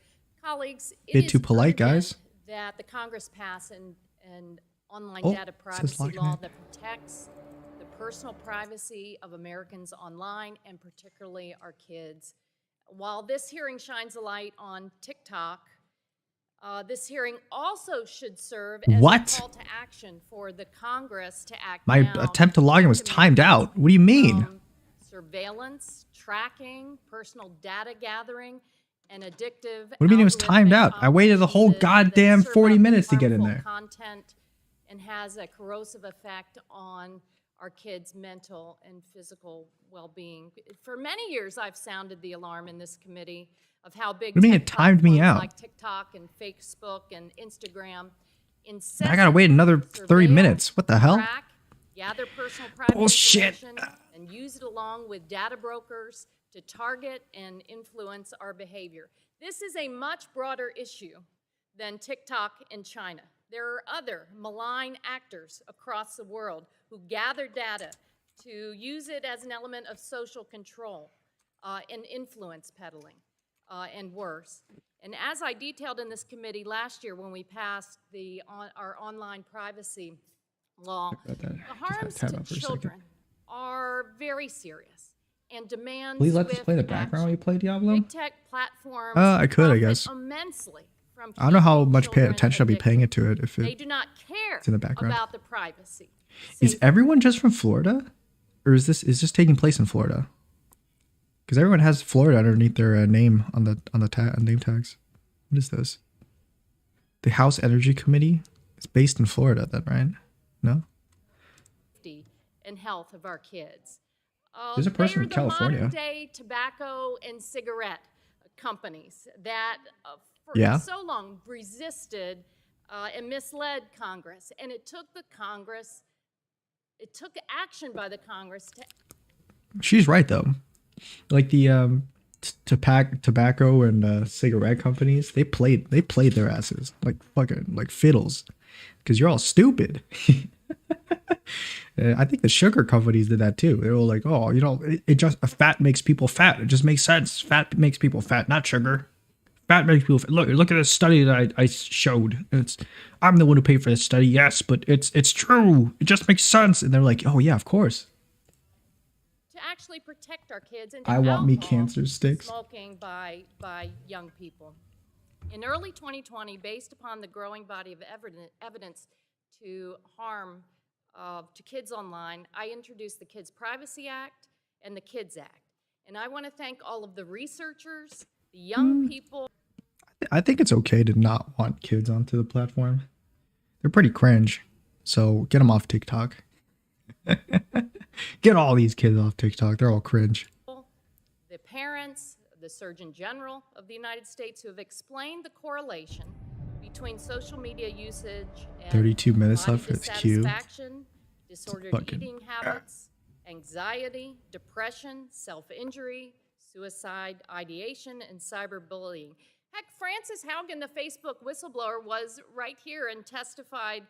Colleagues, it
Bit
is
too polite, guys.
urgent that the Congress pass an online
Oh,
data
says
privacy
locking
law
it.
that protects the personal privacy of Americans online and particularly our kids. While this hearing shines a light on TikTok, this hearing also should serve as
What?
a call to action for the Congress to act
My
now
attempt to log in was timed out. What do you mean?
surveillance, tracking, personal data gathering, and addictive.
What do you mean it was timed out? I waited the whole goddamn 40 minutes to get in there.
Content and has a corrosive effect on our kids' mental and physical well-being. For many years, I've sounded the alarm in this committee of how big
What do you mean
tech
it timed me
platforms
out?
like TikTok and Facebook and Instagram
I gotta wait another 30 minutes. What the hell?
track, gather personal private
Bullshit.
information, and use it along with data brokers to target and influence our behavior. This is a much broader issue than TikTok in China. There are other malign actors across the world who gather data to use it as an element of social control and influence peddling and worse. And as I detailed in this committee last year when we passed our online privacy law, the harms
Time
to
out for a second.
children are very serious and demand
Please let this
swift
play the background while you play Diablo?
Big tech platforms
I could, I
profit
guess.
immensely from
I don't know how
keeping
much
children
attention I'll be paying into it if
They
it
do not care
it's in the background.
about the privacy.
Is everyone just from Florida? Or is this taking place in Florida? Because everyone has Florida underneath their name on the name tags. What is this? The House Energy Committee? It's based in Florida, then, right? No?
Safety and health of our kids.
There's a person from California.
They are the modern-day tobacco and cigarette companies that for
Yeah.
so long resisted and misled Congress. And it took action by the Congress to
She's right, though. Like the tobacco and cigarette companies, they played their asses like fucking like fiddles, because you're all stupid. I think the sugar companies did that too. They were like, oh, it just fat makes people fat. It just makes sense. Fat makes people fat, not sugar. Fat makes people fat. Look at this study that I showed. I'm the one who paid for this study, yes, but it's true. It just makes sense. And they're like, oh yeah, of course.
to actually protect our kids and to
I want me
outlaw
cancer sticks.
smoking by young people. In early 2020, based upon the growing body of evidence to harm to kids online, I introduced the Kids Privacy Act and the Kids Act. And I want to thank all of the researchers, the young people.
I think it's okay to not want kids onto the platform. They're pretty cringe. So get them off TikTok. Get all these kids off TikTok. They're all cringe.
The parents, the Surgeon General of the United States, who have explained the correlation between social media usage and
32 minutes
body
left for this queue.
dissatisfaction, disordered
Fucking-
eating habits, anxiety, depression, self-injury, suicide ideation, and cyberbullying. Heck, Frances Haugen, the Facebook whistleblower, was right here and testified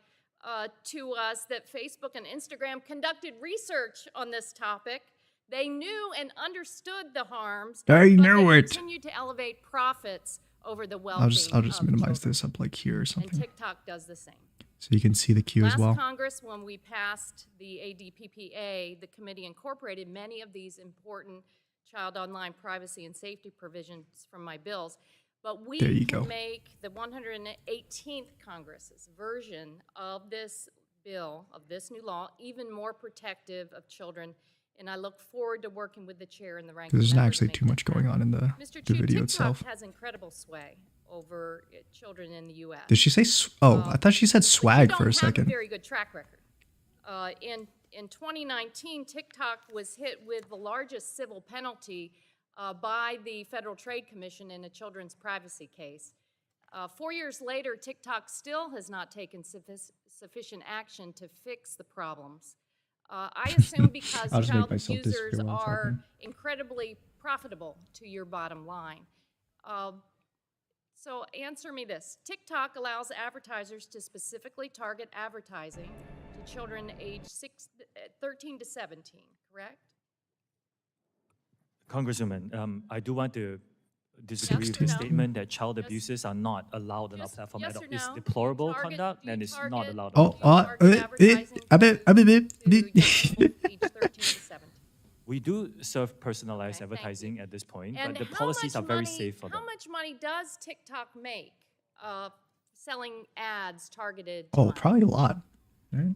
to us that Facebook and Instagram conducted research on this topic. They knew and understood the harms.
They
but
knew
they
it.
continued to elevate profits over the well-being.
I'll just
of
minimize
children.
this up like here or
And
something,
TikTok does the same.
so you can see the queue as well.
Last Congress, when we passed the ADPPA, the committee incorporated many of these important child online privacy and safety provisions from my bills. But we
There you
can
go.
make the 118th Congress's version of this bill, of this new law, even more protective of children. And I look forward to working with the chair and the ranking
There's not
member to
actually
make
too
that
much going on in the
Mr.
video
Chief, TikTok
itself.
has incredible sway over children in the U.S.
Did she say? I thought she said swag for a
Don't have
second.
a very good track record. In 2019, TikTok was hit with the largest civil penalty by the Federal Trade Commission in a children's privacy case. 4 years later, TikTok still has not taken sufficient action to fix the problems. I assume because
I'll just make
child
myself
users
disappear while I'm
are
talking.
incredibly profitable to your bottom line. So answer me this. TikTok allows advertisers to specifically target advertising to children aged 13 to 17, correct?
Congresswoman, I do want to disagree with the statement that child abuses are not allowed on our platform at all. It's deplorable conduct and it's not allowed. We do serve personalized advertising at this point,
And
but the
how
policies are
much
very
money-
safe for them.
How much money does TikTok make selling ads targeted to
Oh,
minors?
probably a lot. Right?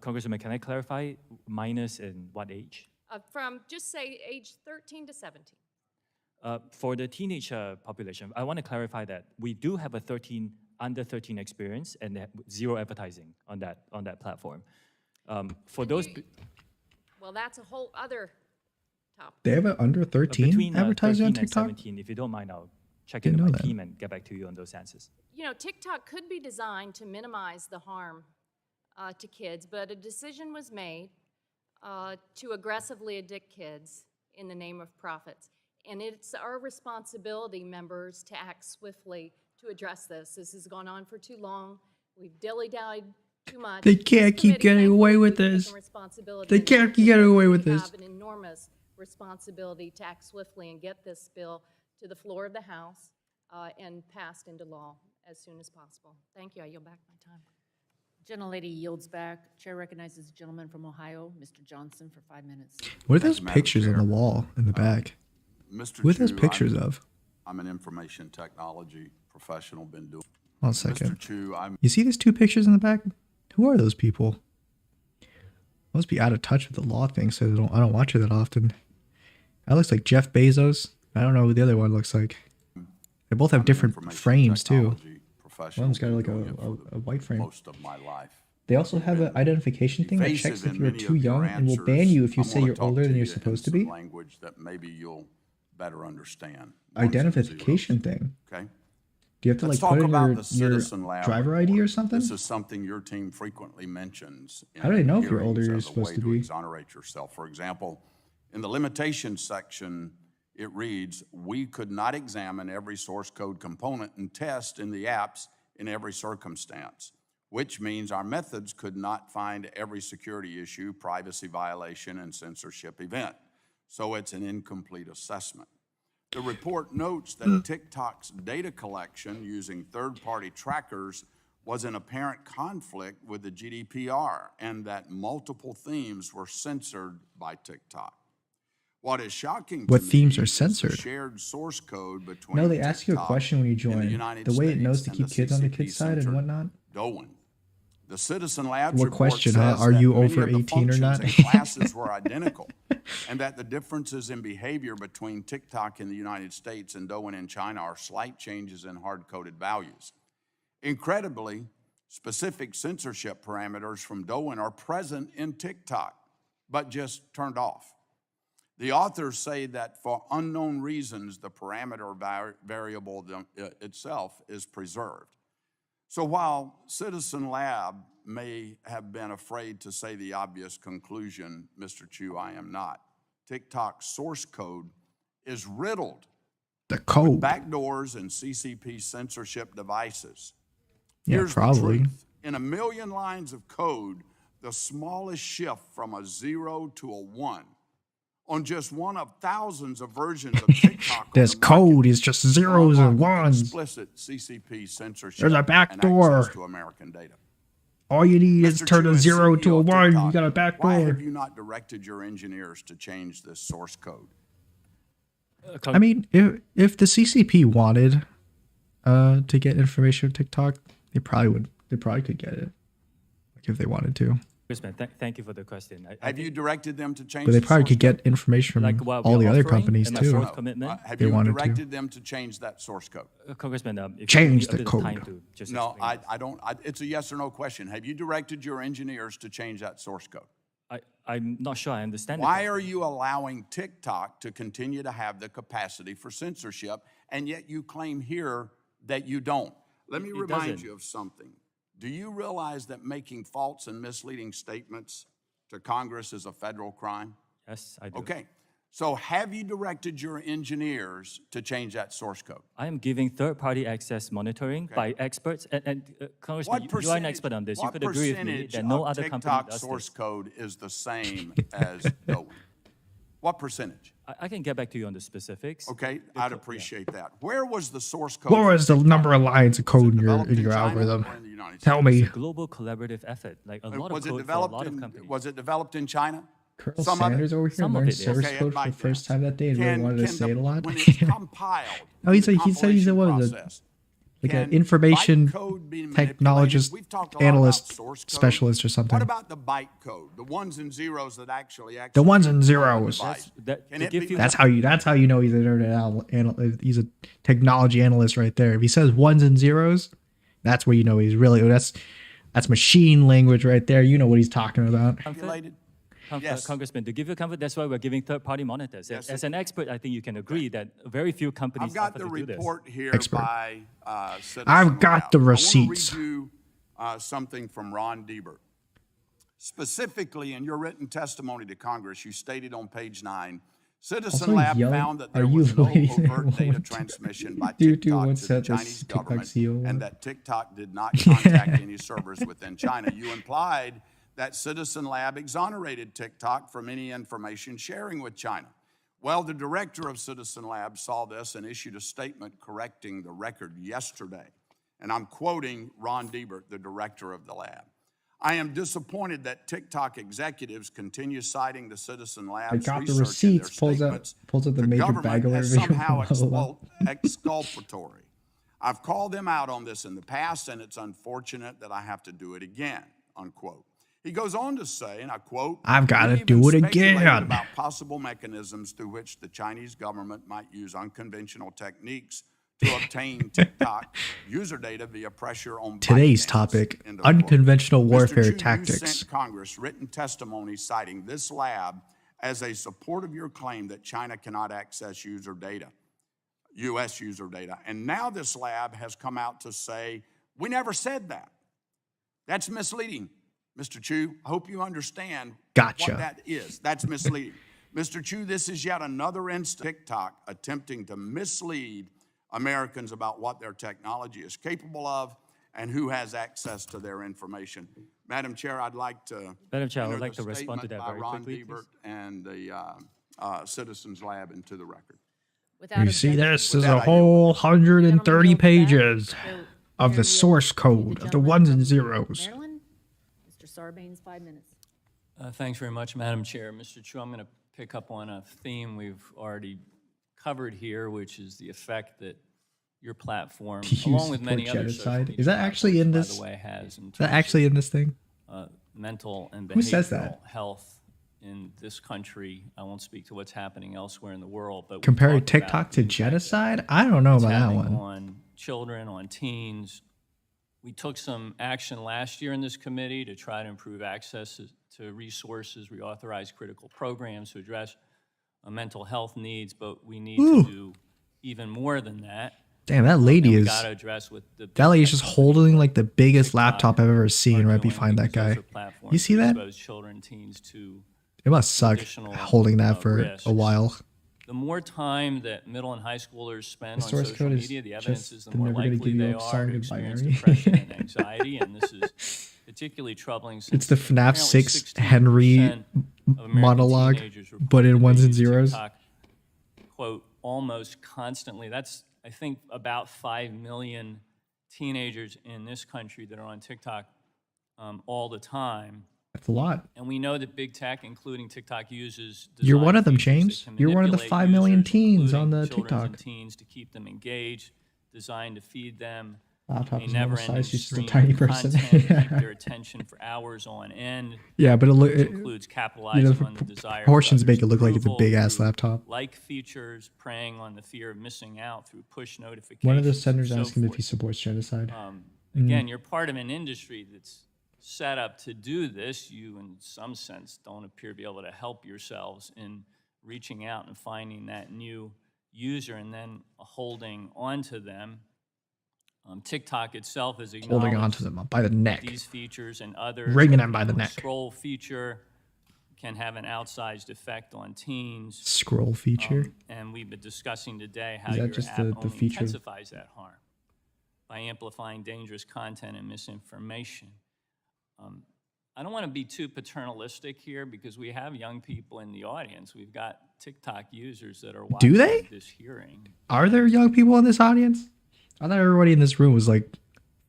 Congresswoman, can I clarify minors in what age?
From just say age 13 to 17.
For the teenage population, I want to clarify that we do have a under 13 experience and they have zero advertising on that platform. For those
Well, that's a whole other topic.
They have an under 13
between
advertising
13
on
and
TikTok.
17, if you don't mind, I'll check
Didn't
into
know
my
that.
team and get back to you on those answers.
You know, TikTok could be designed to minimize the harm to kids, but a decision was made to aggressively addict kids in the name of profits. And it's our responsibility, members, to act swiftly to address this. This has gone on for too long. We've dilly-dallied too much.
They can't
This
keep
committee,
getting away
thankfully,
with
we've taken
this.
responsibility
They
and
can't
acted
keep getting away
quickly.
with
We
this.
have an enormous responsibility to act swiftly and get this bill to the floor of the House and passed into law as soon as possible. Thank you. I yield back my time.
Gentlelady yields back. Chair recognizes the gentleman from Ohio, Mr. Johnson, for 5 minutes.
What are those pictures on the wall in the back?
Mr.
What are those
Chu,
pictures of?
I'm an information technology professional, been doing.
One second.
Mr. Chu, I'm
You see these two pictures in the back? Who are those people? Must be out of touch with the law thing, so I don't watch it that often. That looks like Jeff Bezos. I don't know who the other one looks like. They both have different frames too. One's got like a white frame.
most of my life.
They also have an identification thing that checks if you're too young and will ban you if you say you're older than you're supposed to be.
Language that maybe you'll better understand.
Identification thing.
Okay.
Do you have to
Let's
like put
talk
in
about
your
the Citizen Lab
driver ID or something?
This is something your team frequently mentions. in
How do they know if you're older
hearings
you're
as a
supposed
way
to be?
exonerate yourself. For example, in the limitations section, it reads, "We could not examine every source code component and test in the apps in every circumstance," which means our methods could not find every security issue, privacy violation, and censorship event. So it's an incomplete assessment. The report notes that TikTok's data collection using third-party trackers was in apparent conflict with the GDPR and that multiple themes were censored by TikTok. What is shocking
What
to me
themes are
is the
censored?
shared source code between
No, they ask you a
TikTok
question when you
in
join.
United
The way it knows
States
to
and
keep
the
kids on the
CCP
kids' side and
censored
whatnot.
Doan. The Citizen Labs
What
report
question,
says
huh? Are
that
you
many
over
of the
18 or not?
functions and classes were identical, and that the differences in behavior between TikTok in the United States and Douyin in China are slight changes in hard-coded values. Incredibly, specific censorship parameters from Douyin are present in TikTok, but just turned off. The authors say that for unknown reasons, the parameter variable itself is preserved. So while Citizen Lab may have been afraid to say the obvious conclusion, Mr. Chu, I am not. TikTok's source code is riddled
The code.
with backdoors and CCP censorship devices.
Yeah,
Here's
probably.
the truth. In a million lines of code, the smallest shift from a 0 to a 1 on just one of thousands of versions of TikTok
This code is just zeros and ones.
explicit CCP censorship
There's a back
and
door.
access to American data.
All you need is
Mr.
turn
Chu,
a
as
0 to
CEO
a
of
1.
TikTok,
You got a back
why
door.
have you not directed your engineers to change this source code?
I mean, if the CCP wanted to get information on TikTok, they probably would. They probably could get it, like if they wanted to.
Congressman, thank you for the question.
Have you directed them to change
But they
the
probably
source
could
code?
get information from
Like what
all
we're
the other
offering
companies
in my
too.
fourth commitment?
Have
They
you
wanted to.
directed them to change that source code?
Congressman, if you
Change
give me
the
a bit of time
code.
to just
No,
explain
I don't. It's a yes or no question. Have you directed your engineers to change that source code?
I'm not sure I understand.
Why are you allowing TikTok to continue to have the capacity for censorship, and yet you claim here that you don't? Let me remind
doesn't.
you of something. Do you realize that making false and misleading statements to Congress is a federal crime?
Yes, I do.
Okay. So have you directed your engineers to change that source code?
I am giving third-party access monitoring by experts. And Congressman, you are an expert on this. You could agree with me that no other company
TikTok
does
source
this.
code is the same as Douyin? What percentage?
I can get back to you on the specifics.
Okay, I'd appreciate that. Where was the source code?
What was the number of lines of code in your
China
algorithm?
or in the United
Tell
States?
me.
It's a global collaborative effort, like a lot of
Was it
code for a
developed
lot of
in?
companies.
Was it developed in China?
Colonel
Some of it.
Sanders over here
Some of
learned
it is.
source
Okay, it
code for
might
the first time that day and really wanted to say it a lot.
When it's compiled,
Oh, he said
in the
he's a what
compilation
is it?
process,
Like
can
an information
bytecode be manipulated?
technologist,
We've talked a lot about
analyst,
source code.
specialist or something.
What about the byte code, the ones and zeros that actually
The ones and
on the
zeros.
device? Can
to
it
give
be
you-
That's how you know he's an internet he's a technology analyst right there. If he says ones and zeros, that's where you know he's really that's machine language right there. You know what he's talking about.
manipulated? Yes.
Congressman, to give you comfort, that's why we're giving third-party monitors.
Yes,
As an expert, I think you can agree that very few companies
I've got
offer
the
to do this.
report here
Expert.
by Citizen
I've got
Lab.
the
I wanna
receipts.
read you something from Ron Diebert. Specifically, in your written testimony to Congress, you stated on page 9, Citizen
Also
Lab
yelling,
found that
"Are
there
you
was no
waiting
overt data
to-
transmission by
due to
TikTok
what's
to the
at this
Chinese
TikTok
government,
CEO?
and that TikTok did not contact any servers within China. You implied that Citizen Lab exonerated TikTok from any information sharing with China. Well, the director of Citizen Lab saw this and issued a statement correcting the record yesterday. And I'm quoting Ron Diebert, the director of the lab. I am disappointed that TikTok executives continue citing the Citizen Lab's
got the
research in
receipts,
their
pulls
statements.
out the
The
major
government
bag
has
video.
somehow exculpatory. I've called them out on this in the past, and it's unfortunate that I have to do it again, unquote. He goes on to say, and I quote,
I've gotta
"We've
do
even
it
speculated
again."
about possible mechanisms through which the Chinese government might use unconventional techniques to obtain TikTok user data via pressure on
Today's
ByteDance,"
topic,
end of quote.
unconventional
Mr.
warfare
Chu, you
tactics.
sent Congress written testimony citing this lab as a support of your claim that China cannot access user data, U.S. user data. And now this lab has come out to say, we never said that. That's misleading, Mr. Chu. I hope you understand
Gotcha.
what that is. That's misleading. Mr. Chu, this is yet another instance of TikTok attempting to mislead Americans about what their technology is capable of and who has access to their information. Madam Chair, I'd like to
Madam Chair, I
enter
would like
the
to respond to
statement
that
by
very
Ron
quickly,
Diebert and the Citizens Lab into the record.
Without
You see,
objection.
this is a whole 130 pages of the source code of the ones and zeros.
Maryland, Mr. Sarbanes, 5 minutes.
Thanks very much, Madam Chair. Mr. Chu, I'm going to pick up on a theme we've already covered here, which is the effect that your platform,
Do you
along with
support
many other social
genocide?
media
Is that actually in
platforms,
this?
by the way, has in
Is that
terms
actually in this thing?
of mental and
Who says that?
behavioral health in this country. I won't speak to what's happening elsewhere in the world, but we
Comparing
talked about
TikTok
the
to
impact
genocide? I don't know
it's
about that
having
one.
on children, on teens. We took some action last year in this committee to try to improve access to resources, reauthorize critical programs to address mental health needs, but we need
Ooh.
to do even more than that.
Damn, that lady
And we
is.
gotta address with the
That lady's
big
just holding like the biggest laptop I've ever seen right
doing
behind that
because those
guy.
are platforms
You see
that
that?
expose children, teens to
It must suck
additional,
holding that for
risks.
a while.
The more time that middle and high schoolers spend
The
on
source
social
code is
media, the evidence
just
is the
they're
more
never gonna
likely
give you
they
a
are
solid
to experience
binary.
depression and anxiety, and this is particularly troubling since
It's the FNAF
apparently
6
16%
Henry
of American
monologue,
teenagers
but in
report
ones
they
and
use
zeros.
TikTok, quote, almost constantly. That's, I think, about 5 million teenagers in this country that are on TikTok all the time.
That's a lot.
And we know that big tech, including TikTok, uses
You're one
design
of them,
features that
James.
can
You're one of the
manipulate
5 million
users,
teens on
including
the
children
TikTok.
and teens, to keep them engaged, designed to feed them
Laptop
a
is normal
never-ending
size. She's just a
stream
tiny
of
person.
content to keep their attention for hours on end.
Yeah, but
which
it
includes
you
capitalizing
know,
on the desire for
proportions make
others'
it look like it's a
approval
big ass
through
laptop.
like features, preying on the fear of missing out through push notifications.
One of the
and
senators
so
asked him if
forth.
he supports genocide.
Again, you're part of an industry that's set up to do this. You, in some sense, don't appear to be able to help yourselves in reaching out and finding that new user and then holding onto them. TikTok itself is
Holding onto them by the neck.
These features and others,
Wringing
like
them by the neck.
Scroll feature can have an outsized effect on teens.
Scroll feature?
And we've been discussing today how
Is that
your
just
app
the
only
feature?
intensifies that harm by amplifying dangerous content and misinformation. I don't want to be too paternalistic here because we have young people in the audience. We've got TikTok users that are watching this hearing.
Are there young people in this audience? I thought everybody in this room was like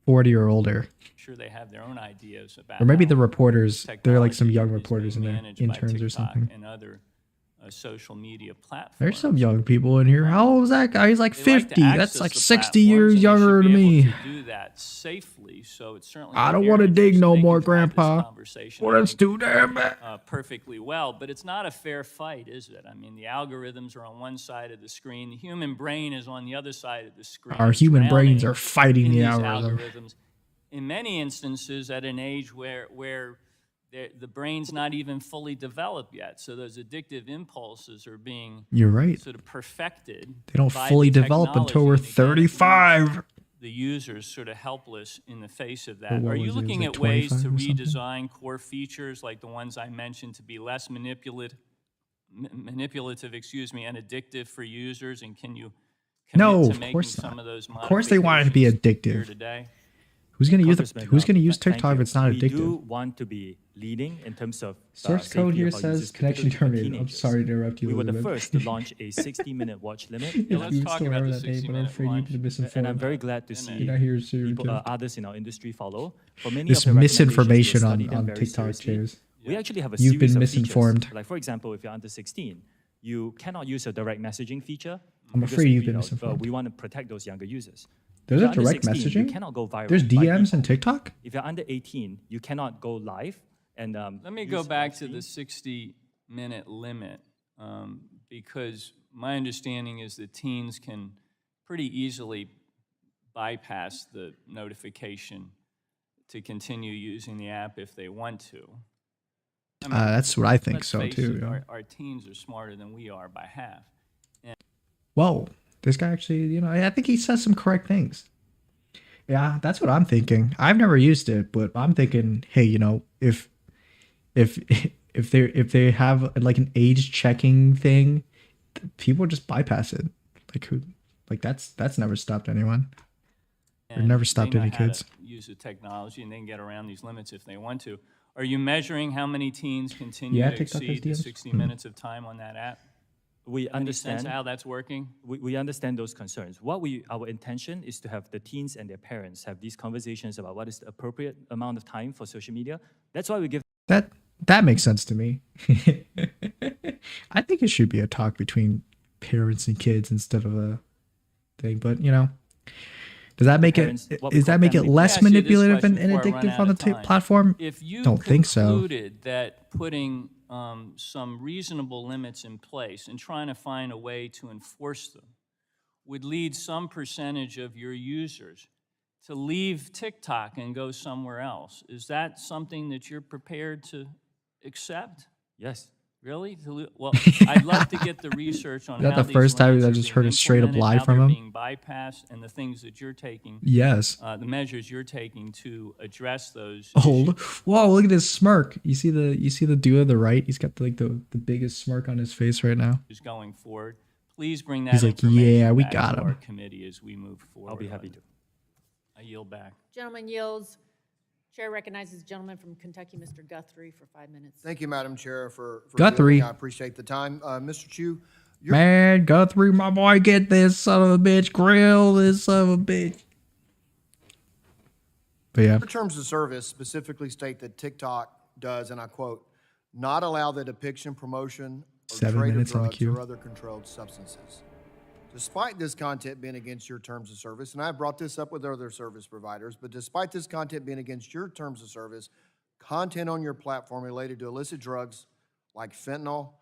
40 or older.
I'm sure they have their own ideas about
Or maybe
how
the reporters, they're like some
technology
young
is
reporters in
being
there,
managed by
interns or
TikTok
something.
and other social media platforms.
There's some young people in here. How old is that guy? He's like
They like to
50. That's
access
like
the
60
platforms,
years
and they
younger
should
than
be able
me.
to do that safely, so it's certainly
I
in
don't
their
want to dig
interest
no
they
more,
can drive this
Grandpa.
conversation,
Well,
I
that's
think,
too damn bad.
perfectly well, but it's not a fair fight, is it? I mean, the algorithms are on one side of the screen. The human brain is on the other side of the screen.
Our human brains
drowning
are fighting
in
the
these
algorithm.
algorithms. In many instances, at an age where the brain's not even fully developed yet, so those addictive impulses are being
You're right.
sort of perfected.
They don't
by
fully
the
develop until we're
technology. And again, it
35.
the user's sort of helpless in the face of
Or
that.
what
Are you
was it? It was
looking
like
at ways to
25 or something?
redesign core features like the ones I mentioned to be less manipulative, and addictive for users? And can you commit
No,
to
of
making
course
some
not.
of those
Of course they want it to be
modifications here
addictive.
today?
Who's gonna use
Congressman,
Who's gonna use
thank
TikTok if
you.
it's not
We do
addictive?
want to be leading in terms of
Source code
safety
here
of our
says
users,
connection
particularly
terminated. I'm
teenagers.
sorry to interrupt you,
We were the
Elizabeth.
first to launch a 60-minute watch limit.
If
let's
you
talk
still
about
remember
the
that day, but I'm
60-minute
afraid you've been
lunch.
misinformed.
And I'm very glad to
You're
see
You're not here to
people, others in our industry follow. For many
This
of the recommendations,
misinformation
we
on-
studied them
on
very
TikTok,
seriously.
James.
We actually have a
You've
series
been
of
misinformed.
features. Like, for example, if you're under 16, you cannot use a direct messaging feature.
I'm
because,
afraid you've been
you know,
misinformed.
we want to protect those younger users.
There's
If
a
you're under
direct
16,
messaging?
You cannot go viral.
There's
by
DMs in
default.
TikTok?
If you're under 18, you cannot go live. And
Let me go back to the 60-minute limit because my understanding is that teens can pretty easily bypass the notification to continue using the app if they want to. I mean,
That's what I think
let's
so
face
too.
it,
Yeah.
our teens are smarter than we are by half.
Whoa, this guy actually, I think he says some correct things. Yeah, that's what I'm thinking. I've never used it, but I'm thinking, hey, if they have like an age checking thing, people just bypass it. That's never stopped anyone. Or never stopped
they know
any
how to
kids.
use the technology and they can get around these limits if they want to. Are you measuring how many teens continue
Yeah,
to
TikTok has
exceed the
DMs.
60 minutes of time on that app?
We
Any sense
understand
how that's working?
We understand those concerns. Our intention is to have the teens and their parents have these conversations about what is the appropriate amount of time for social media. That's why we give
That makes sense to me. I think it should be a talk between parents and kids instead of a thing. But Does that make it?
Parents- what we
Does
call
that make it
family
less
Let me ask you this
manipulative and
question before I run
addictive
out
on the
of time.
platform?
If you
Don't think so.
concluded that putting some reasonable limits in place and trying to find a way to enforce them would lead some percentage of your users to leave TikTok and go somewhere else, is that something that you're prepared to accept?
Yes.
Really? Well, I'd love to get the research on
Is that
how
the
these
first time
limits
I
are
just
being
heard a straight up
implemented,
lie
how
from
they're
him?
being bypassed, and the things that you're taking.
Yes.
The measures you're taking to address those.
Oh, whoa! Look at his smirk. You see the dude on the right? He's got the biggest smirk on his face right now.
Is going forward. Please bring that
He's like,
information
yeah, we
back
got
to
him.
our committee as we move forward.
I'll be happy to.
I yield back.
Gentleman yields. Chair recognizes the gentleman from Kentucky, Mr. Guthrie, for 5 minutes.
Thank you, Madam Chair, for
Guthrie.
yielding. I appreciate the time. Mr. Chu,
Man, Guthrie, my boy, get this son of a bitch. Grill this son of a bitch. But yeah.
your terms of service specifically state that TikTok does, and I quote, not allow the depiction, promotion, or
7
trade of
minutes on the
drugs
queue.
or other controlled substances. Despite this content being against your terms of service, and I brought this up with other service providers, but despite this content being against your terms of service, content on your platform related to illicit drugs like fentanyl,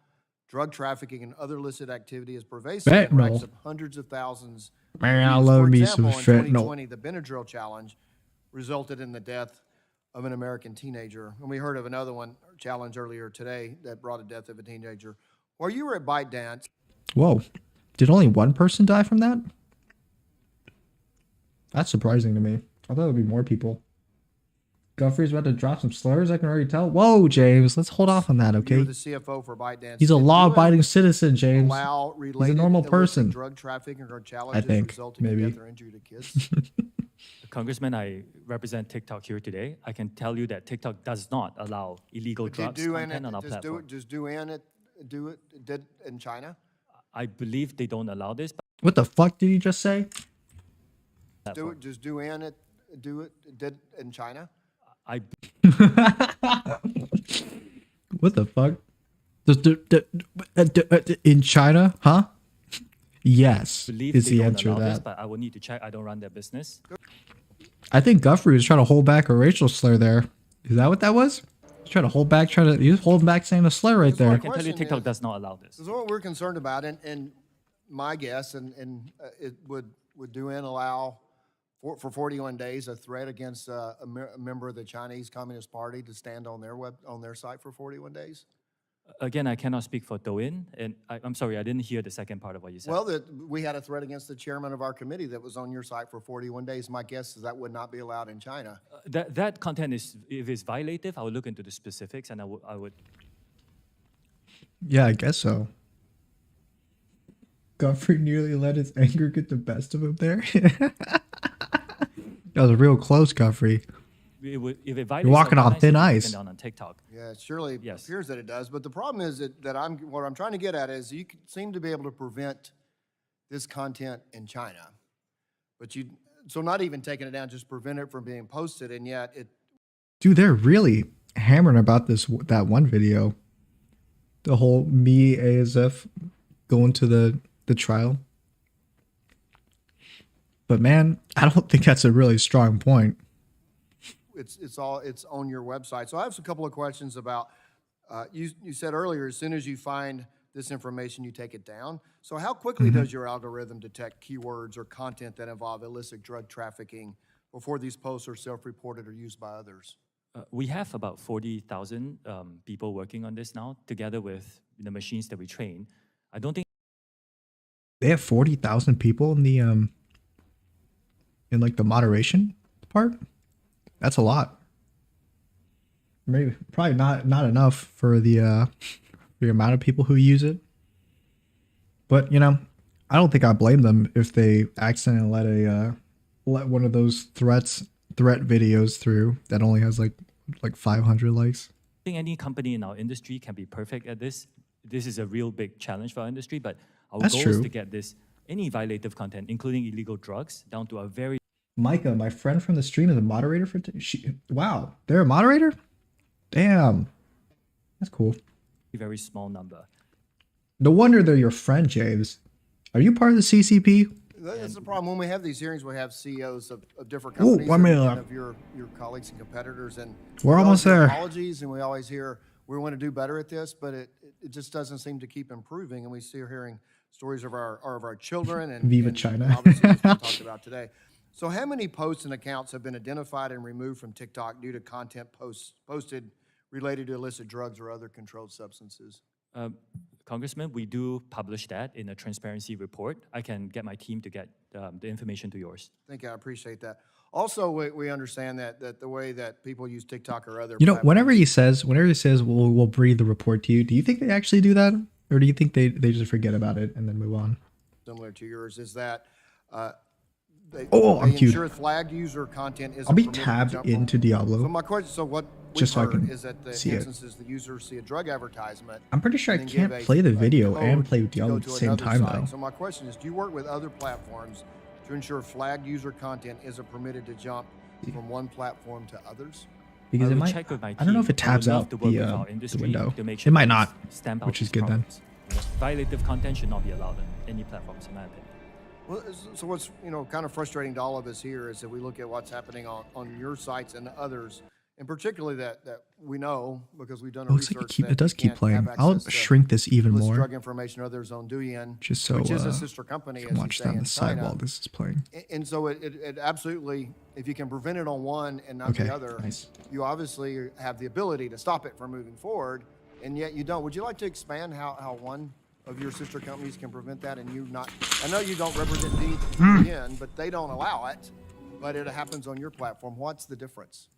drug trafficking, and other illicit activity is pervasive and
Fentanyl.
racks up hundreds of thousands. of
Man, I
views.
love
For
me
example,
some
in
fentanyl.
2020, the Benadryl challenge resulted in the death of an American teenager. And we heard of another one challenge earlier today that brought a death of a teenager. While you were at ByteDance,
Whoa. Did only one person die from that? That's surprising to me. I thought it would be more people. Guthrie's about to drop some slurs, I can already tell. Whoa, James, let's hold off on that,
you
okay?
were the CFO for ByteDance.
He's a
Did you
law-abiding citizen, James.
allow
He's a
related
normal
illicit
person.
drug trafficking or challenges
think,
resulting in
maybe.
death or injury to kids?
Congressman, I represent TikTok here today. I can tell you that TikTok does not allow illegal drugs content on our platform.
Do it did in China?
I believe they don't allow this. But
What the fuck did he just say?
Do it did in China?
I
What the fuck? In China, huh? Yes,
believe
is
they
the
don't
answer to
allow this,
that.
but I will need to check. I don't run their business.
I think Guthrie was trying to hold back a racial slur there. Is that what that was? He's trying to hold back, he was holding back saying a slur right
I
there.
can tell you TikTok does not allow this.
This is what we're concerned about, and my guess, and it would DUN allow for 41 days a threat against a member of the Chinese Communist Party to stand on their site for 41 days?
Again, I cannot speak for DouYin, and I'm sorry, I didn't hear the second part of what you said.
Well, we had a threat against the chairman of our committee that was on your site for 41 days. My guess is that would not be allowed in China.
That content is, if it's violative, I would look into the specifics, and I would.
Yeah, I guess so. Guthrie nearly let his anger get the best of him there. That was real close, Guthrie.
If it violates
You're walking
our
on
guidelines,
thin
it will be
ice.
taken down on TikTok.
Yeah, it surely
Yes.
appears that it does. But the problem is what I'm trying to get at is you seem to be able to prevent this content in China, but so not even taking it down, just prevent it from being posted, and yet it.
Dude, they're really hammering about that one video. The whole me ASF going to the trial. But man, I don't think that's a really strong point.
It's on your website. So I have a couple of questions about. You said earlier, as soon as you find this information, you take it down. So how quickly does your algorithm detect keywords or content that involve illicit drug trafficking before these posts are self-reported or used by others?
We have about 40,000 people working on this now, together with the machines that we train. I don't think
They have 40,000 people in the in like the moderation part. That's a lot. Maybe probably not enough for the amount of people who use it. But you know, I don't think I blame them if they accidentally let one of those threat videos through that only has like 500 likes.
think any company in our industry can be perfect at this. This is a real big challenge for our industry, but our
That's
goal
true.
is to get any violative content, including illegal drugs, down to a very
Micah, my friend from the stream, is a moderator for. Wow, they're a moderator. Damn, that's cool.
very small number.
No wonder they're your friend, James. Are you part of the CCP?
That's the problem. When we have these hearings, we have CEOs of different
Ooh,
companies
1 minute
and
left.
of your colleagues and competitors, and
We're
we always
almost
hear
there.
apologies, and we always hear we want to do better at this, but it just doesn't seem to keep improving, and we see hearing stories of our children and
Viva
and
China.
obviously what's been talked about today. So how many posts and accounts have been identified and removed from TikTok due to content posted related to illicit drugs or other controlled substances?
Congressman, we do publish that in a transparency report. I can get my team to get the information to yours.
Thank you. I appreciate that. Also, we understand that the way that people use TikTok or other
You know,
platforms,
whenever he says we'll bring the report to you, do you think they actually do that, or do you think they just forget about it and then move on?
similar to yours, is that they
I'm cute.
ensure flagged user content isn't
I'll be
permitted to
tabbed
jump
into Diablo.
So my question, so what we've
Just so I
heard
can
is that the
see it.
instances the users see a drug advertisement.
I'm pretty sure I
and then give
can't
a-
play the
a
video
code
and play
to
Diablo
go
at the
to
same
another
time,
site.
though.
So my question is, do you work with other platforms to ensure flagged user content isn't permitted to jump from one platform to others?
Because
I
it
will
might.
check with my
I don't know if it
team. I would
tabs
love
out
to work with
the
our industry
window.
to make
It
sure
might
that
not,
stamp out
which is
these
good then.
problems. Violative content should not be allowed on any platforms, in my opinion.
Well, so what's kind of frustrating to all of us here is that we look at what's happening on your sites and others, and particularly that we know because we've done a
Looks like
research
it does
you
keep
can't
playing.
have
I'll
access to
shrink this even
illicit
more,
drug information or others on Douyin,
just so
which is a
I
sister company,
can
as you
watch
say,
that on
in
the side
China.
while this is playing.
And so it absolutely, if you can prevent it on one and not
Okay,
the other,
nice.
you obviously have the ability to stop it from moving forward, and yet you don't. Would you like to expand how one of your sister companies can prevent that and you not? I know you don't represent DN, but they don't allow it, but it happens on your platform. What's the difference?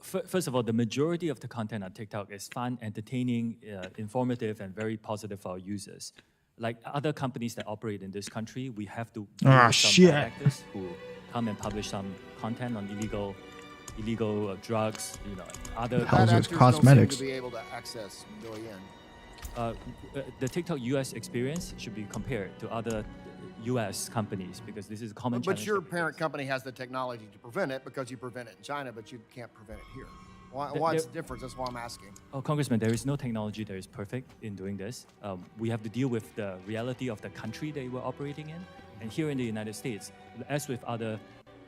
First of all, the majority of the content on TikTok is fun, entertaining, informative, and very positive for our users. Like other companies that operate in this country, we have to deal with some
shit.
directors who come and publish some content on illegal drugs, other.
How's
Bad
this
actors
cosmetics?
don't seem to be able to access Douyin.
The TikTok US experience should be compared to other US companies because this is a common
But
challenge.
your
that we
parent
face.
company has the technology to prevent it because you prevent it in China, but you can't prevent it here. Why,
There-
what's
there-
the difference? That's why I'm asking.
Oh, Congressman, there is no technology that is perfect in doing this. We have to deal with the reality of the country that we're operating in. And here in the United States, as with other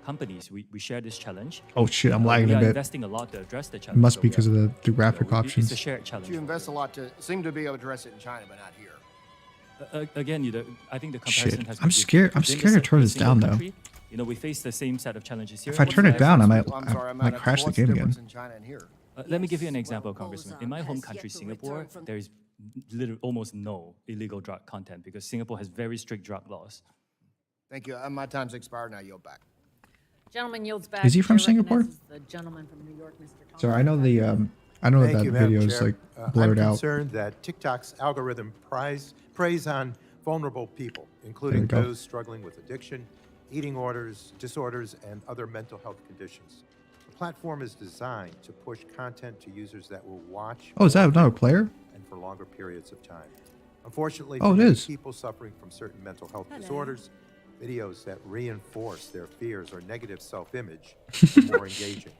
companies, we share this challenge.
Oh shit, I'm lagging
we
a
are
bit.
investing a lot to address the
It
challenge.
must
so
be
we
because
are-
of the graphic
It's
options.
a shared challenge.
You invest a lot to seem to be able to address it in China, but not here.
Again, I think the
Shit,
comparison has
I'm
been
scared- I'm
within the
scared to turn this
single
down, though.
country. We face the same set of challenges here.
If I turn it down, I might
I'm sorry, I'm
might
not-
crash the
what's
game
difference
again.
in China and here?
Let me give you an example, Congressman. In my home country, Singapore, there is literally almost no illegal drug content because Singapore has very strict drug laws.
Thank you. My time's expired now. Yield back.
Gentleman yields back.
Is he from
Chair
Singapore?
recognizes the gentleman from New York, Mr. Thomas.
Sorry, I know I know
Thank
that
you, Madam
video is
Chair.
like blurred
I'm
out.
concerned that TikTok's algorithm preys on vulnerable people, including
There we go.
those struggling with addiction, eating disorders, and other mental health conditions. The platform is designed to push content to users that will watch.
Oh, is that
more
another
frequently
player?
And for longer periods of time. Unfortunately,
Oh,
for
it
many
is.
people suffering from certain mental health disorders, videos that reinforce their fears or negative self-image are more engaging.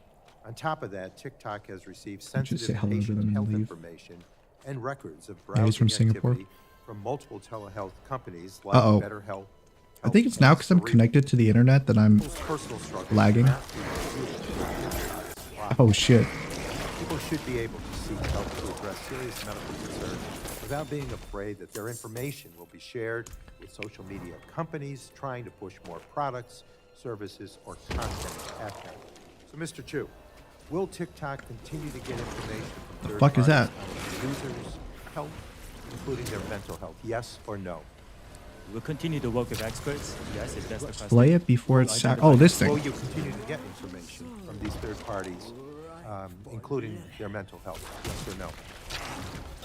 On top of that, TikTok has received
Just
sensitive
say hello to
patient
them and
health
leave.
information and records of
Yeah, he's from
browsing
Singapore.
activity from multiple telehealth companies like
Uh-oh.
BetterHelp.
I think it's now because I'm connected to the internet that I'm
Personal struggles
lagging.
cannot be reviewed.
Oh shit.
People should be able to seek help to address serious medical concerns without being afraid that their information will be shared with social media companies trying to push more products, services, or content at them. So, Mr. Chu, will TikTok continue to get information from third
fuck is
parties
that?
on users' health, including their mental health? Yes or no?
We'll continue to work with experts. Yes, if that's the question.
Play it before it's oh, this
Will
thing.
you continue to get information from these third parties, including their mental health? Yes or no?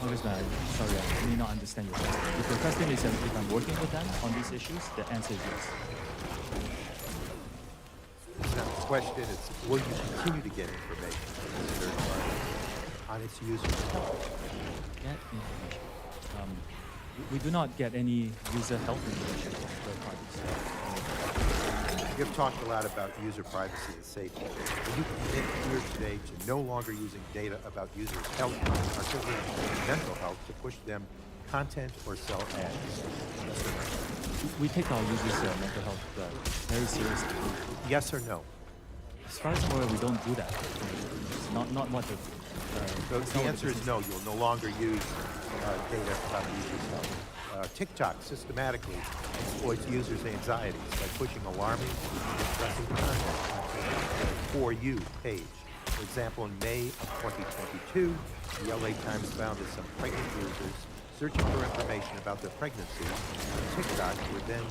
Congressman, I'm sorry, I may not understand your question. If your question is if I'm working with them on these issues, the answer is yes.
It's not the question, it's will you continue to get information from these third parties on its users' health?
Get information. We do not get any user health information from third parties.
You've talked a lot about user privacy and safety. Will you commit here today to no longer using data about users' health, particularly mental health, to push them content or sell ads? Yes or no?
We take our users' mental health very seriously.
Yes or no?
As far as I'm aware, we don't do that. It's not what the.
So the answer is no. You'll no longer use data about the user's health. TikTok systematically exploits users' anxieties by pushing alarming, distressing content onto the For You page. For example, in May of 2022, the LA Times found that some pregnant users searching for information about their pregnancy on TikTok were then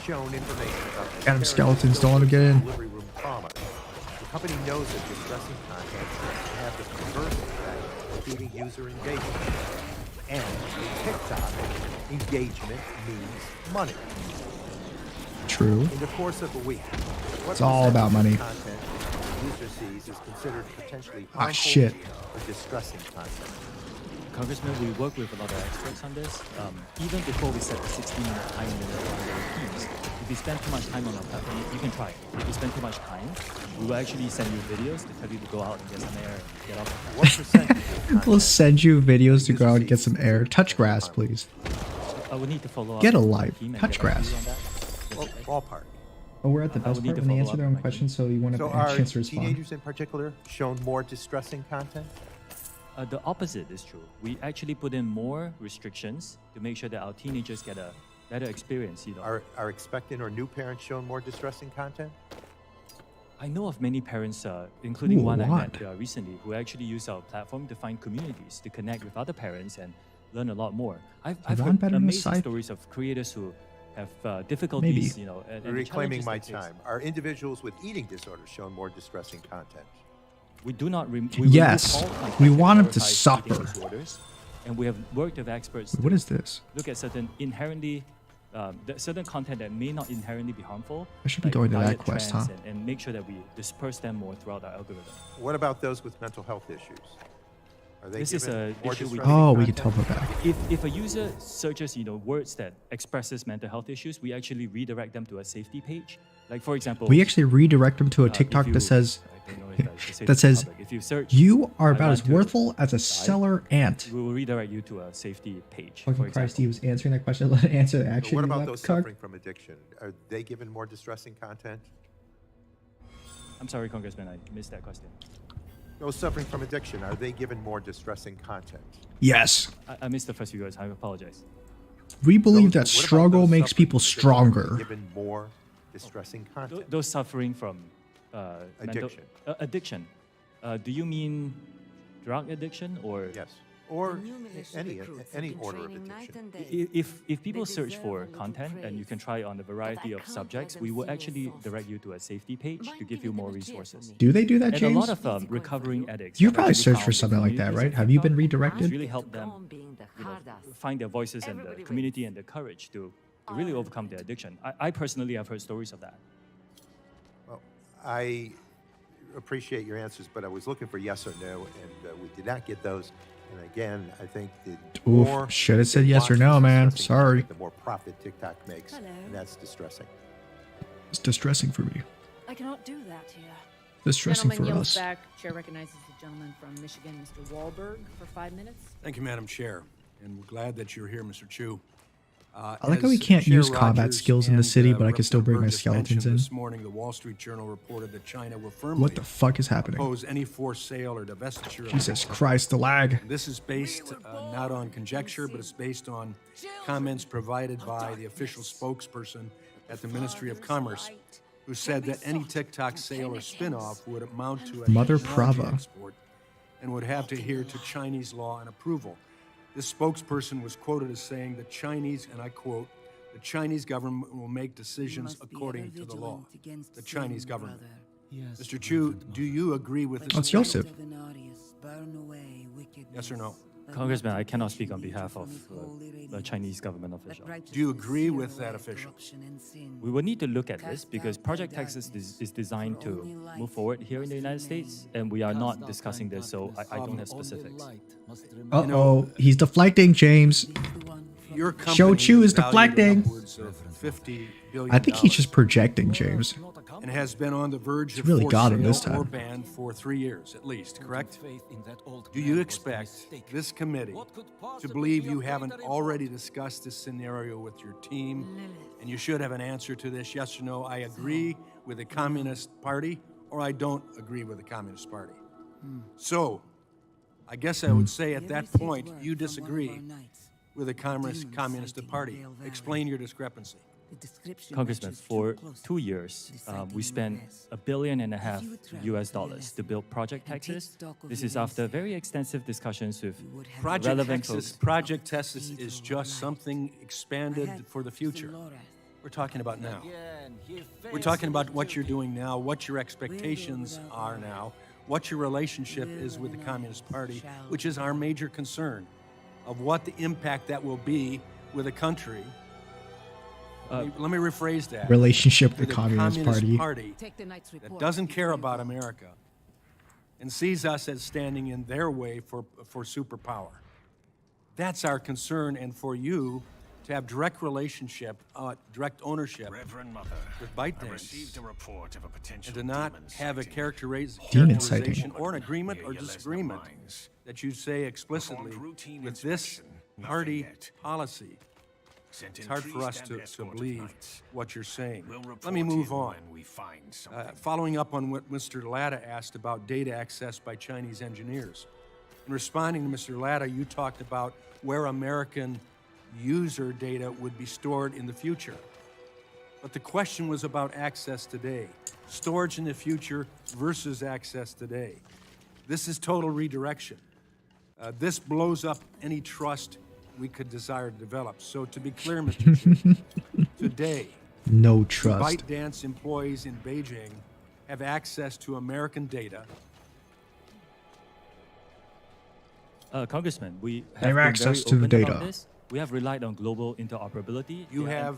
shown information about the
Adam Skeletons, don't let him get in.
delivery room trauma. The company knows that distressing content can have the perverse effect of feeding user engagement. And in TikTok, engagement means money.
True.
In the course of a week, what
It's all about money.
content the user sees is considered potentially
Ah,
harmful
shit.
or distressing content.
Congressman, we work with a lot of experts on this. Even before we set the 16-minute time limit on the teams, if you spend too much time on our platform, you can try it. If you spend too much time, we will actually send you videos to tell you to go out and get some air and get off the platform.
What percentage
We'll send you videos to go out and get some air. Touch grass, please.
I would need to follow up.
Get a
with the
life.
team and
Touch
get back to
grass.
you on that.
Ballpark.
Oh, we're at the
I
best
would need
part
to
when they
follow
answer
up
their
on
own
my
questions, so you want
So
to
are
have a chance to respond.
teenagers in particular shown more distressing content?
The opposite is true. We actually put in more restrictions to make sure that our teenagers get a better experience.
Are expectant or new parents shown more distressing content?
I know of many parents, including
Ooh,
one I
what?
met recently, who actually use our platform to find communities, to connect with other parents and learn a lot more. I've
Ron
heard
better on the
amazing
side?
stories of creators who have difficulties,
Maybe.
and the
Reclaiming
challenges
my
they face.
time. Are individuals with eating disorders shown more distressing content?
We do not we
Yes.
remove all content
We
that
want 'em to
glorifies eating
suffer.
disorders, and we have worked with experts.
What
to
is this?
Look at certain inherently, certain content that may not inherently be harmful.
I should be
like
going to that
diet
quest,
trends,
huh?
and make sure that we disperse them more throughout our algorithm.
What about those with mental health issues? Are they
This is
given
a
more
issue we
distressing
Oh, we can
content?
tell them that.
If a user searches, words that expresses mental health issues, we actually redirect them to a safety page. Like for example,
We actually redirect them to a
if
TikTok
you-
that says,
I don't know if I should say
that
this in
says,
public. If you search,
you are
"I
about
want
as
to
worthful as a
die,"
stellar ant.
we will redirect you to a safety page.
Fucking
for
Christ,
example.
he was answering that question. Let it answer the
So
action.
what
you
about
left
those
cuck.
suffering from addiction? Are they given more distressing content?
I'm sorry, Congressman, I missed that question.
Those suffering from addiction, are they given more distressing content?
Yes.
I missed the first few words. I apologize.
We believe that
What about
struggle
those
makes
suffering
people
from addiction?
stronger.
Are they given more distressing content?
Those suffering from
Addiction.
Addiction. Do you mean drug addiction or?
Yes. Or any order of addiction.
If people search for content and you can try on a variety of subjects, we will actually direct you to a safety page to give you more resources.
Do they do that,
And
James?
a lot of recovering addicts.
You
have
probably
actually
searched for
found
something like that,
communities
right?
on
Have you been
TikTok,
redirected?
which really help them find their voices and the community and the courage to really overcome their addiction. I personally have heard stories of that.
Well, I appreciate your answers, but I was looking for yes or no, and we did not get those. And again, I think the
Oof,
more
should have said
they
yes or
watch
no,
this
man.
distressing
Sorry.
content, the more profit TikTok makes, and that's distressing.
It's distressing for me.
I cannot do that here.
Distressing
Gentleman
for
yields
us.
back. Chair recognizes the gentleman from Michigan, Mr. Wahlberg, for 5 minutes.
Thank you, Madam Chair, and we're glad that you're here, Mr. Chu.
I like how we can't use combat skills in the city, but I can still bring my skeletons in.
This morning, the Wall Street Journal reported that China will firmly
What the fuck is happening?
oppose any forced sale or divestiture. of
Jesus
Taiwan.
Christ, the lag.
This is based not on conjecture, but it's based on comments provided by the official spokesperson at the Ministry of Commerce, who said that any TikTok sale or spinoff would amount to a
Mother
technology
Prava.
export and would have to adhere to Chinese law and approval. This spokesperson was quoted as saying the Chinese, and I quote, the Chinese government will make decisions according to the law. The Chinese government. Mr. Chu, do you agree with this?
That's Joseph.
Yes or no?
Congressman, I cannot speak on behalf of the Chinese government official.
Do you agree with that official?
We will need to look at this because Project Texas is designed to move forward here in the United States, and we are not discussing this, so I don't have specifics.
Uh-oh, he's deflecting, James.
Your
Show
company
Chu is
valued
deflecting.
upwards of $50 billion.
I think he's just projecting, James.
and has been on the verge of
really
forced
got him this
sale or
time.
ban for 3 years at least, correct? Do you expect this committee to believe you haven't already discussed this scenario with your team? And you should have an answer to this, yes or no, I agree with the Communist Party, or I don't agree with the Communist Party. So, I guess I would say at that point, you disagree with the Communist Party. Explain your discrepancy.
Congressman, for 2 years, we spent $1.5 billion US to build Project Texas. This is after very extensive discussions with relevant folks.
Project Texas is just something expanded for the future. We're talking about now. We're talking about what you're doing now, what your expectations are now, what your relationship is with the Communist Party, which is our major concern of what the impact that will be with a country. Let me rephrase that.
Relationship with
With
the
a
Communist Party.
that doesn't care about America and sees us as standing in their way for superpower. That's our concern, and for you to have direct relationship, direct ownership with ByteDance, and to not have a characterization or an agreement or disagreement that you say explicitly with this party policy. It's hard for us to believe what you're saying. Let me move on. Following up on what Mr. Latta asked about data access by Chinese engineers. In responding to Mr. Latta, you talked about where American user data would be stored in the future. But the question was about access today. Storage in the future versus access today. This is total redirection. This blows up any trust we could desire to develop. So to be clear, Mr. Chair, today,
No trust.
ByteDance employees in Beijing have access to American data.
Congressman, we
They have
been
access
very
to the
open about
data.
this. We have relied on global interoperability.
You
Yeah,
have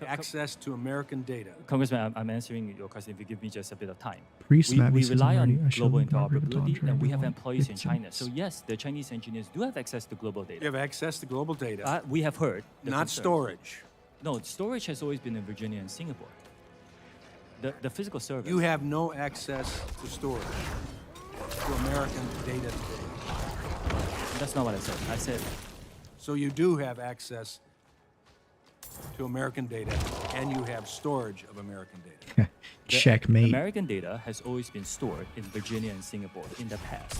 access to American data.
Congressman, I'm answering your question if you give me just a bit of time.
Pre-snap,
we
he says
rely
already,
on
I shall
global
not agree with
interoperability,
Dodger
and we have
everyone.
employees in
It's
China.
sense.
So yes, the Chinese engineers do have access to global data.
You have access to global data.
We have heard. the
Not
concerns.
storage.
No, storage has always been in Virginia and Singapore. The physical service.
You have no access to storage, to American data today.
That's not what I said. I said
So you do have access to American data, and you have storage of American data.
the
Checkmate.
American data has always been stored in Virginia and Singapore in the past.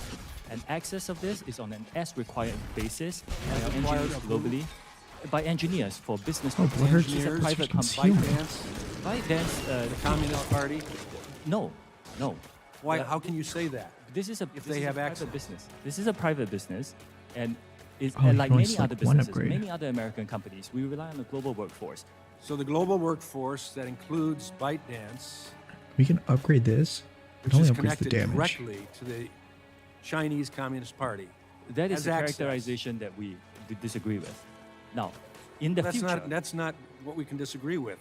And access of this is on an as-required basis by our engineers globally, by engineers for business
Oh,
purposes.
Bloodhurst
It's a
Engineers,
private
keeps
company.
healing.
ByteDance,
The Communist Party.
no.
Why? How can you say that?
This is a
If
this
they
is a
have
private
access.
business. This is a private business, and it's
Oh,
and
you
like
can only
many
select
other
one
businesses,
upgrade.
many other American companies, we rely on the global workforce.
So the global workforce that includes ByteDance,
We can upgrade this. It
which
only
is
upgrades the
connected
damage.
directly to the Chinese Communist Party.
That is
has
the
access.
characterization that we disagree with. Now, in the
That's
future,
that's not what we can disagree with.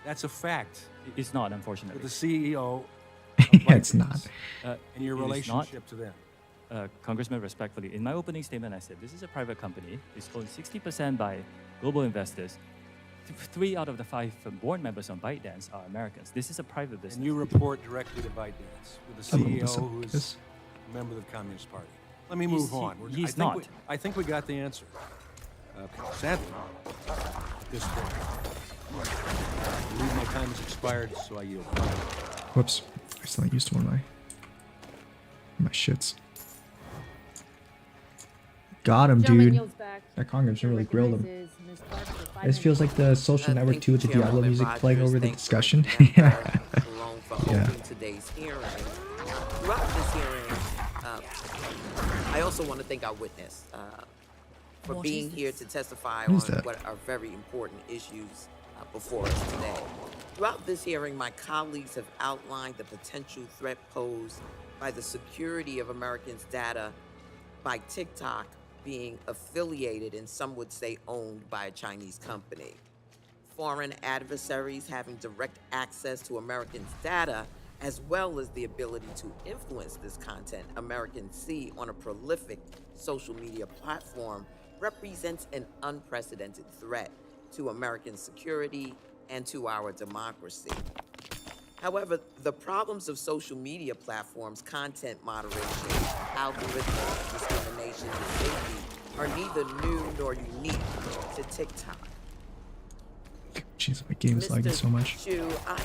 That's a fact.
it's not, unfortunately.
With the CEO
Yeah, it's not.
and your
It is not.
relationship to them.
Congressman, respectfully, in my opening statement, I said this is a private company. It's owned 60% by global investors. 3 out of the 5 board members on ByteDance are Americans. This is a private business.
And you report directly to ByteDance with the
I love
CEO
this.
who is
This-
a member of the Communist Party. Let me
He's-
move on.
he's
I think
not.
I think we got the answer. Sadly, at this point, I believe my time has expired, so I yield.
Whoops. I still not used to one of my shits. Got him,
Gentleman
dude.
yields back.
That congressman really grilled him.
Recognizes Ms. Clark for 5
This feels like the social network
thank
2 with the
you, Chairwoman
Diablo music playing
Rogers.
over the
Thank you,
discussion.
Member Malone, for
Yeah.
opening today's hearing. Throughout this hearing, I also want to thank our witness for
What
being
is
here
this?
to testify
What
on
is that?
what are very important issues before us today. Throughout this hearing, my colleagues have outlined the potential threat posed by the security of Americans' data by TikTok being affiliated and some would say owned by a Chinese company. Foreign adversaries having direct access to Americans' data, as well as the ability to influence this content Americans see on a prolific social media platform, represents an unprecedented threat to American security and to our democracy. However, the problems of social media platforms, content moderation, algorithmic discrimination, and safety are neither new nor unique to TikTok.
Jeez, my game is lagging so much.
Chu, I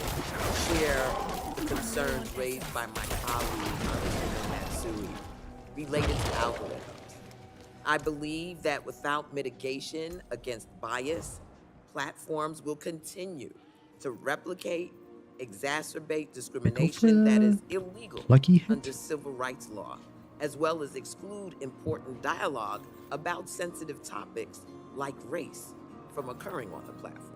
share the concerns raised by my colleague, Congresswoman Matsui, related to algorithms. I believe that without mitigation against bias, platforms will continue to replicate, exacerbate discrimination that is illegal
lucky hit.
under civil rights law, as well as exclude important dialogue about sensitive topics like race from occurring on the platform.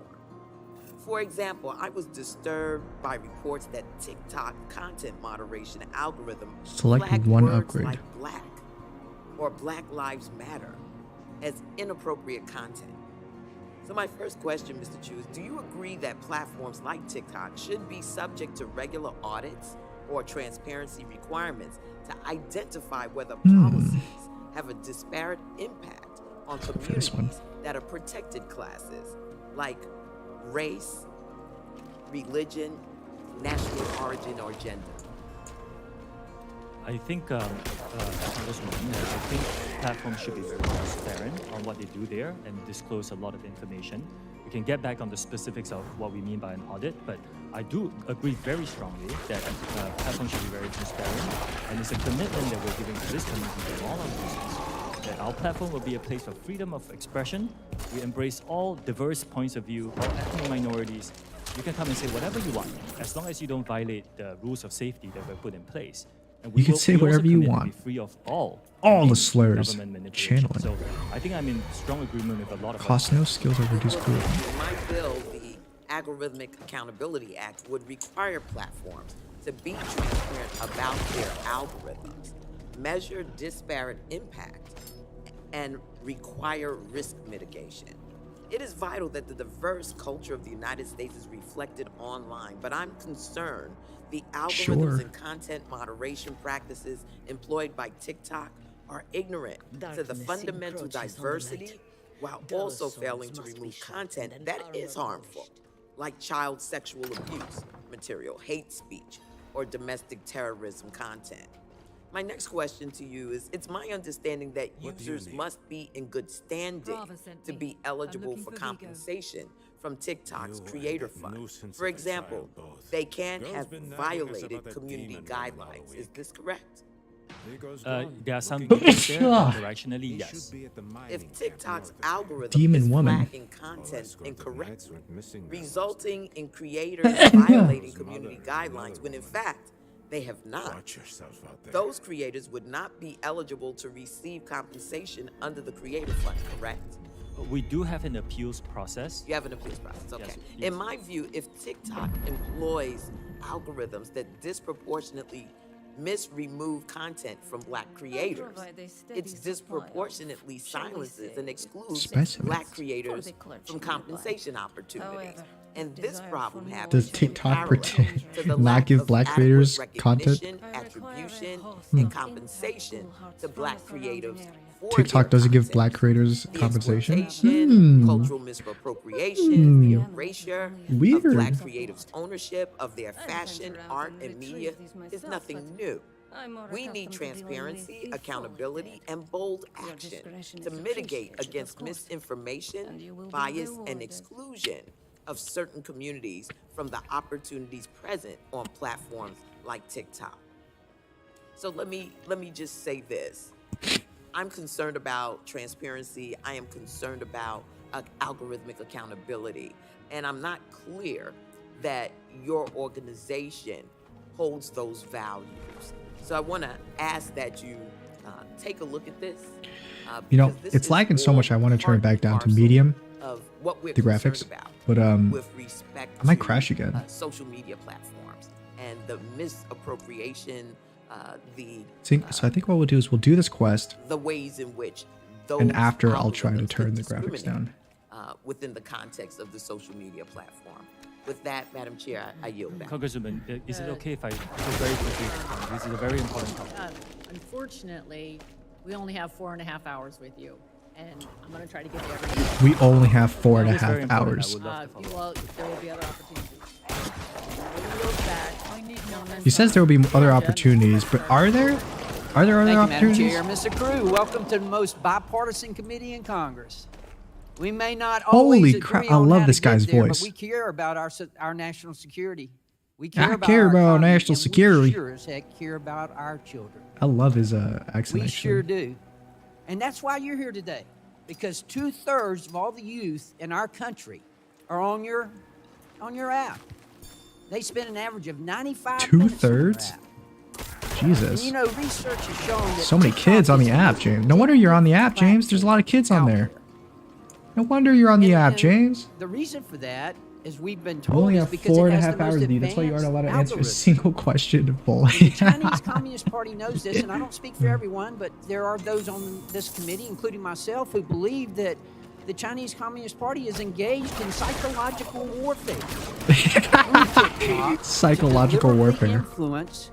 For example, I was disturbed by reports that TikTok content moderation algorithm
Select
flagged
one
words
upgrade.
like Black or Black Lives Matter as inappropriate content. So my first question, Mr. Chu, is do you agree that platforms like TikTok should be subject to regular audits or transparency requirements to identify whether policies have a disparate impact on communities that are protected classes like race, religion, national origin, or gender?
I think, Congresswoman, I think platforms should be very transparent on what they do there and disclose a lot of information. We can get back on the specifics of what we mean by an audit, but I do agree very strongly that platforms should be very transparent, and it's a commitment that we're giving to this community and all our users, that our platform will be a place of freedom of expression. We embrace all diverse points of view, all ethnic minorities. You can come and say whatever you want, as long as you don't violate the rules of safety that were put in place. And
You can say
we also
whatever you
commit to
want.
be free of all
the slurs.
government manipulation.
Channeling.
So I think I'm in strong agreement with a lot of
Cost no skills or reduce cooling.
In my bill, the Algorithmic Accountability Act would require platforms to be transparent about their algorithms, measure disparate impact, and require risk mitigation. It is vital that the diverse culture of the United States is reflected online, but I'm concerned the algorithms and content moderation practices employed by TikTok are ignorant to the fundamental diversity while also failing to remove content that is harmful, like child sexual abuse material, hate speech, or domestic terrorism content. My next question to you is, it's my understanding that users must be in good standing to be eligible for compensation from TikTok's Creator Fund. For example, they can't have violated community guidelines. Is this correct?
There are some games there, but directionally, yes.
If TikTok's algorithm
Demon
is
woman.
flagging content incorrectly, resulting in creators violating community guidelines when in fact they have not, those creators would not be eligible to receive compensation under the Creator Fund, correct?
We do have an appeals process.
You have an appeals process, okay.
Yes.
In my view, if TikTok employs algorithms that disproportionately remove content from Black creators, it disproportionately silences and excludes Black creators from compensation opportunities. And this problem happens
Does TikTok pretend
to the
not
lack
give
of
Black
adequate
creators
recognition,
content?
attribution, and compensation to Black creatives for
TikTok
their
doesn't give
content.
Black creators
The
compensation?
exploitation, cultural misappropriation, the erasure
Weird.
of Black creatives' ownership of their fashion, art, and media is nothing new. We need transparency, accountability, and bold action to mitigate against misinformation, bias, and exclusion of certain communities from the opportunities present on platforms like TikTok. So let me just say this. I'm concerned about transparency. I am concerned about algorithmic accountability. And I'm not clear that your organization holds those values. So I want to ask that you take a look at this.
You know,
because this
it's
is
lagging so
all
much I want to turn it
part
back down to
and
medium,
parcel of what we're
the
concerned
graphics.
about
But
with respect
I might
to,
crash again.
social media platforms and the misappropriation,
So I think what we'll do is we'll do this quest,
the ways in which those
and after I'll try to
algorithms
turn
could
the graphics
discriminate,
down.
within the context of the social media platform. With that, Madam Chair, I yield back.
Congresswoman, is it okay if I go very quickly? This is a very important topic.
Unfortunately, we only have 4.5 hours with you, and I'm going to try to get you everything.
We only have 4.5
That was very important. I
hours.
would love to follow up.
Well, there will be other opportunities.
yields back.
He says there will be other opportunities, but are there? Are there other
Thank you, Madam
opportunities?
Chair. Mr. Crew, welcome to the most bipartisan committee in Congress. We may not
Holy
always
crap,
agree
I
on
love
how
this
to get
guy's
there,
voice.
but we care about our national security. We
I
care about
care
our
about
economy,
national
and
security.
We sure as heck care about our children.
I love his accent.
We
actually.
sure do. And that's why you're here today, because 2/3 of all the youth in our country are on your app. They spend an average of 95 minutes on your
2/3?
app.
Jesus.
And you know, research has shown that
So many kids on the app, James. No wonder you're on the app, James. There's a lot of kids on there. No wonder you're on the app, James.
the reason for that is we've been
You
told
only
is
have
because
4.5
it has the most
hours with you. That's why you aren't allowed to
advanced
answer a
algorithms.
single question fully.
The Chinese Communist Party knows this, and I don't speak for everyone, but there are those on this committee, including myself, who believe that the Chinese Communist Party is engaged in psychological warfare.
Psychological warfare.
Influence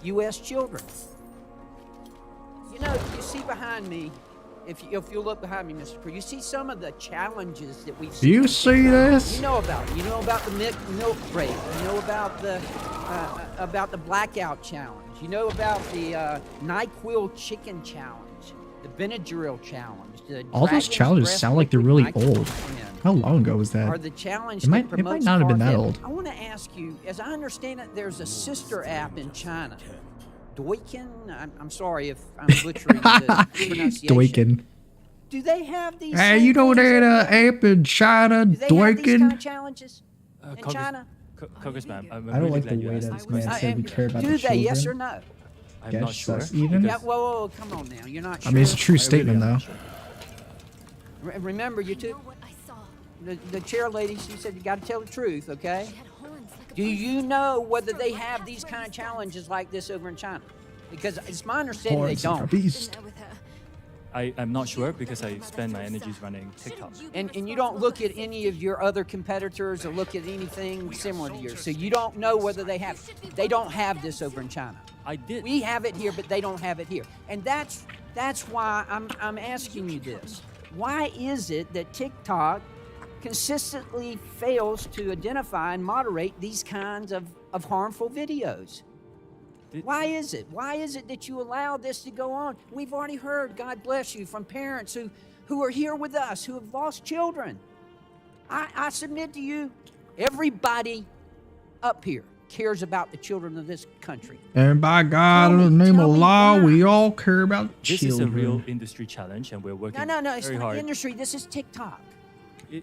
U.S. children. You know, you see behind me, if you look behind me, Mr. Crew, you see some of the challenges that we've
Do
seen.
you see this?
You know about it. You know about the milk break. You know about the blackout challenge. You know about the NyQuil chicken challenge, the Benadryl challenge. The
All those
Dragon's
challenges
Breath
sound like they're
liquid
really
nitrogen
old.
pen.
How long ago was that?
Or the challenge
It might
that promotes
not have been that
far
old.
I want to ask you, as I understand it, there's a sister app in China. Douyin? I'm sorry if I'm butchering the pronunciation.
Douyin.
Do they have these?
Hey,
same
you know
things
that
over there?
app in China,
Do they have these kind of
Douyin?
challenges in China?
Congressman, I'm
I don't
really
like
glad
the
you
way
asked
that
this
this man
question.
said we care about
Do
the
they?
children.
Yes or no?
I'm not
Guess
sure.
that's even.
Yeah, whoa, come on now. You're not sure.
I mean, it's a true statement, though.
Remember, you two. The chair lady, she said you got to tell the truth, okay? Do you know whether they have these kind of challenges like this over in China? Because it's my understanding they
Horns of a
don't.
beast.
I'm not sure because I spend my energies running TikTok.
And you don't look at any of your other competitors or look at anything similar to yours. So you don't know whether they have. They don't have this over in China.
I did.
We have it here, but they don't have it here. And that's why I'm asking you this. Why is it that TikTok consistently fails to identify and moderate these kinds of harmful videos? Why is it? Why is it that you allow this to go on? We've already heard, God bless you, from parents who are here with us, who have lost children. I submit to you, everybody up here cares about the children of this country.
And by God, in the name of law, we all care about
This
children.
is a real industry challenge, and we're working
No, it's
very
not
hard.
the industry. This is TikTok.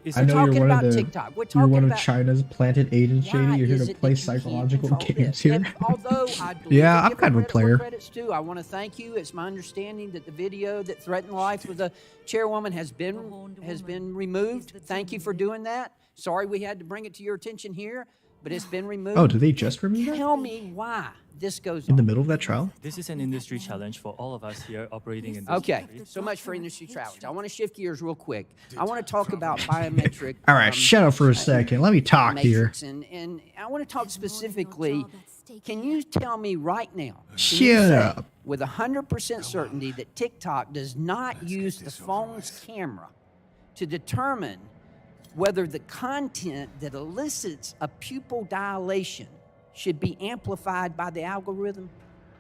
It's
I know
talking
you're one
about
of the.
TikTok. We're
You're
talking
one of
about
China's planted agents,
why
JD. You're here
is
to
it
play
that you can't
psychological
control
games
this?
here.
And although I believe
Yeah,
that
I'm
give
kind of a
credit where
player.
credit's due, I want to thank you. It's my understanding that the video that threatened life with the chairwoman has been removed. Thank you for doing that. Sorry we had to bring it to your attention here, but it's been removed.
Oh, did they just remove that?
Tell me why this goes
In
on.
the middle of that trial?
This is an industry challenge for all of us here operating in this
Okay,
industry.
so much for industry challenge. I want to shift gears real quick. I want to talk about biometric.
All right, shut up for a second. Let me talk here.
matrix, and I want to talk specifically. Can you tell me right now? can you
Shut
say
up.
With 100% certainty that TikTok does not use the phone's camera to determine whether the content that elicits a pupil dilation should be amplified by the algorithm?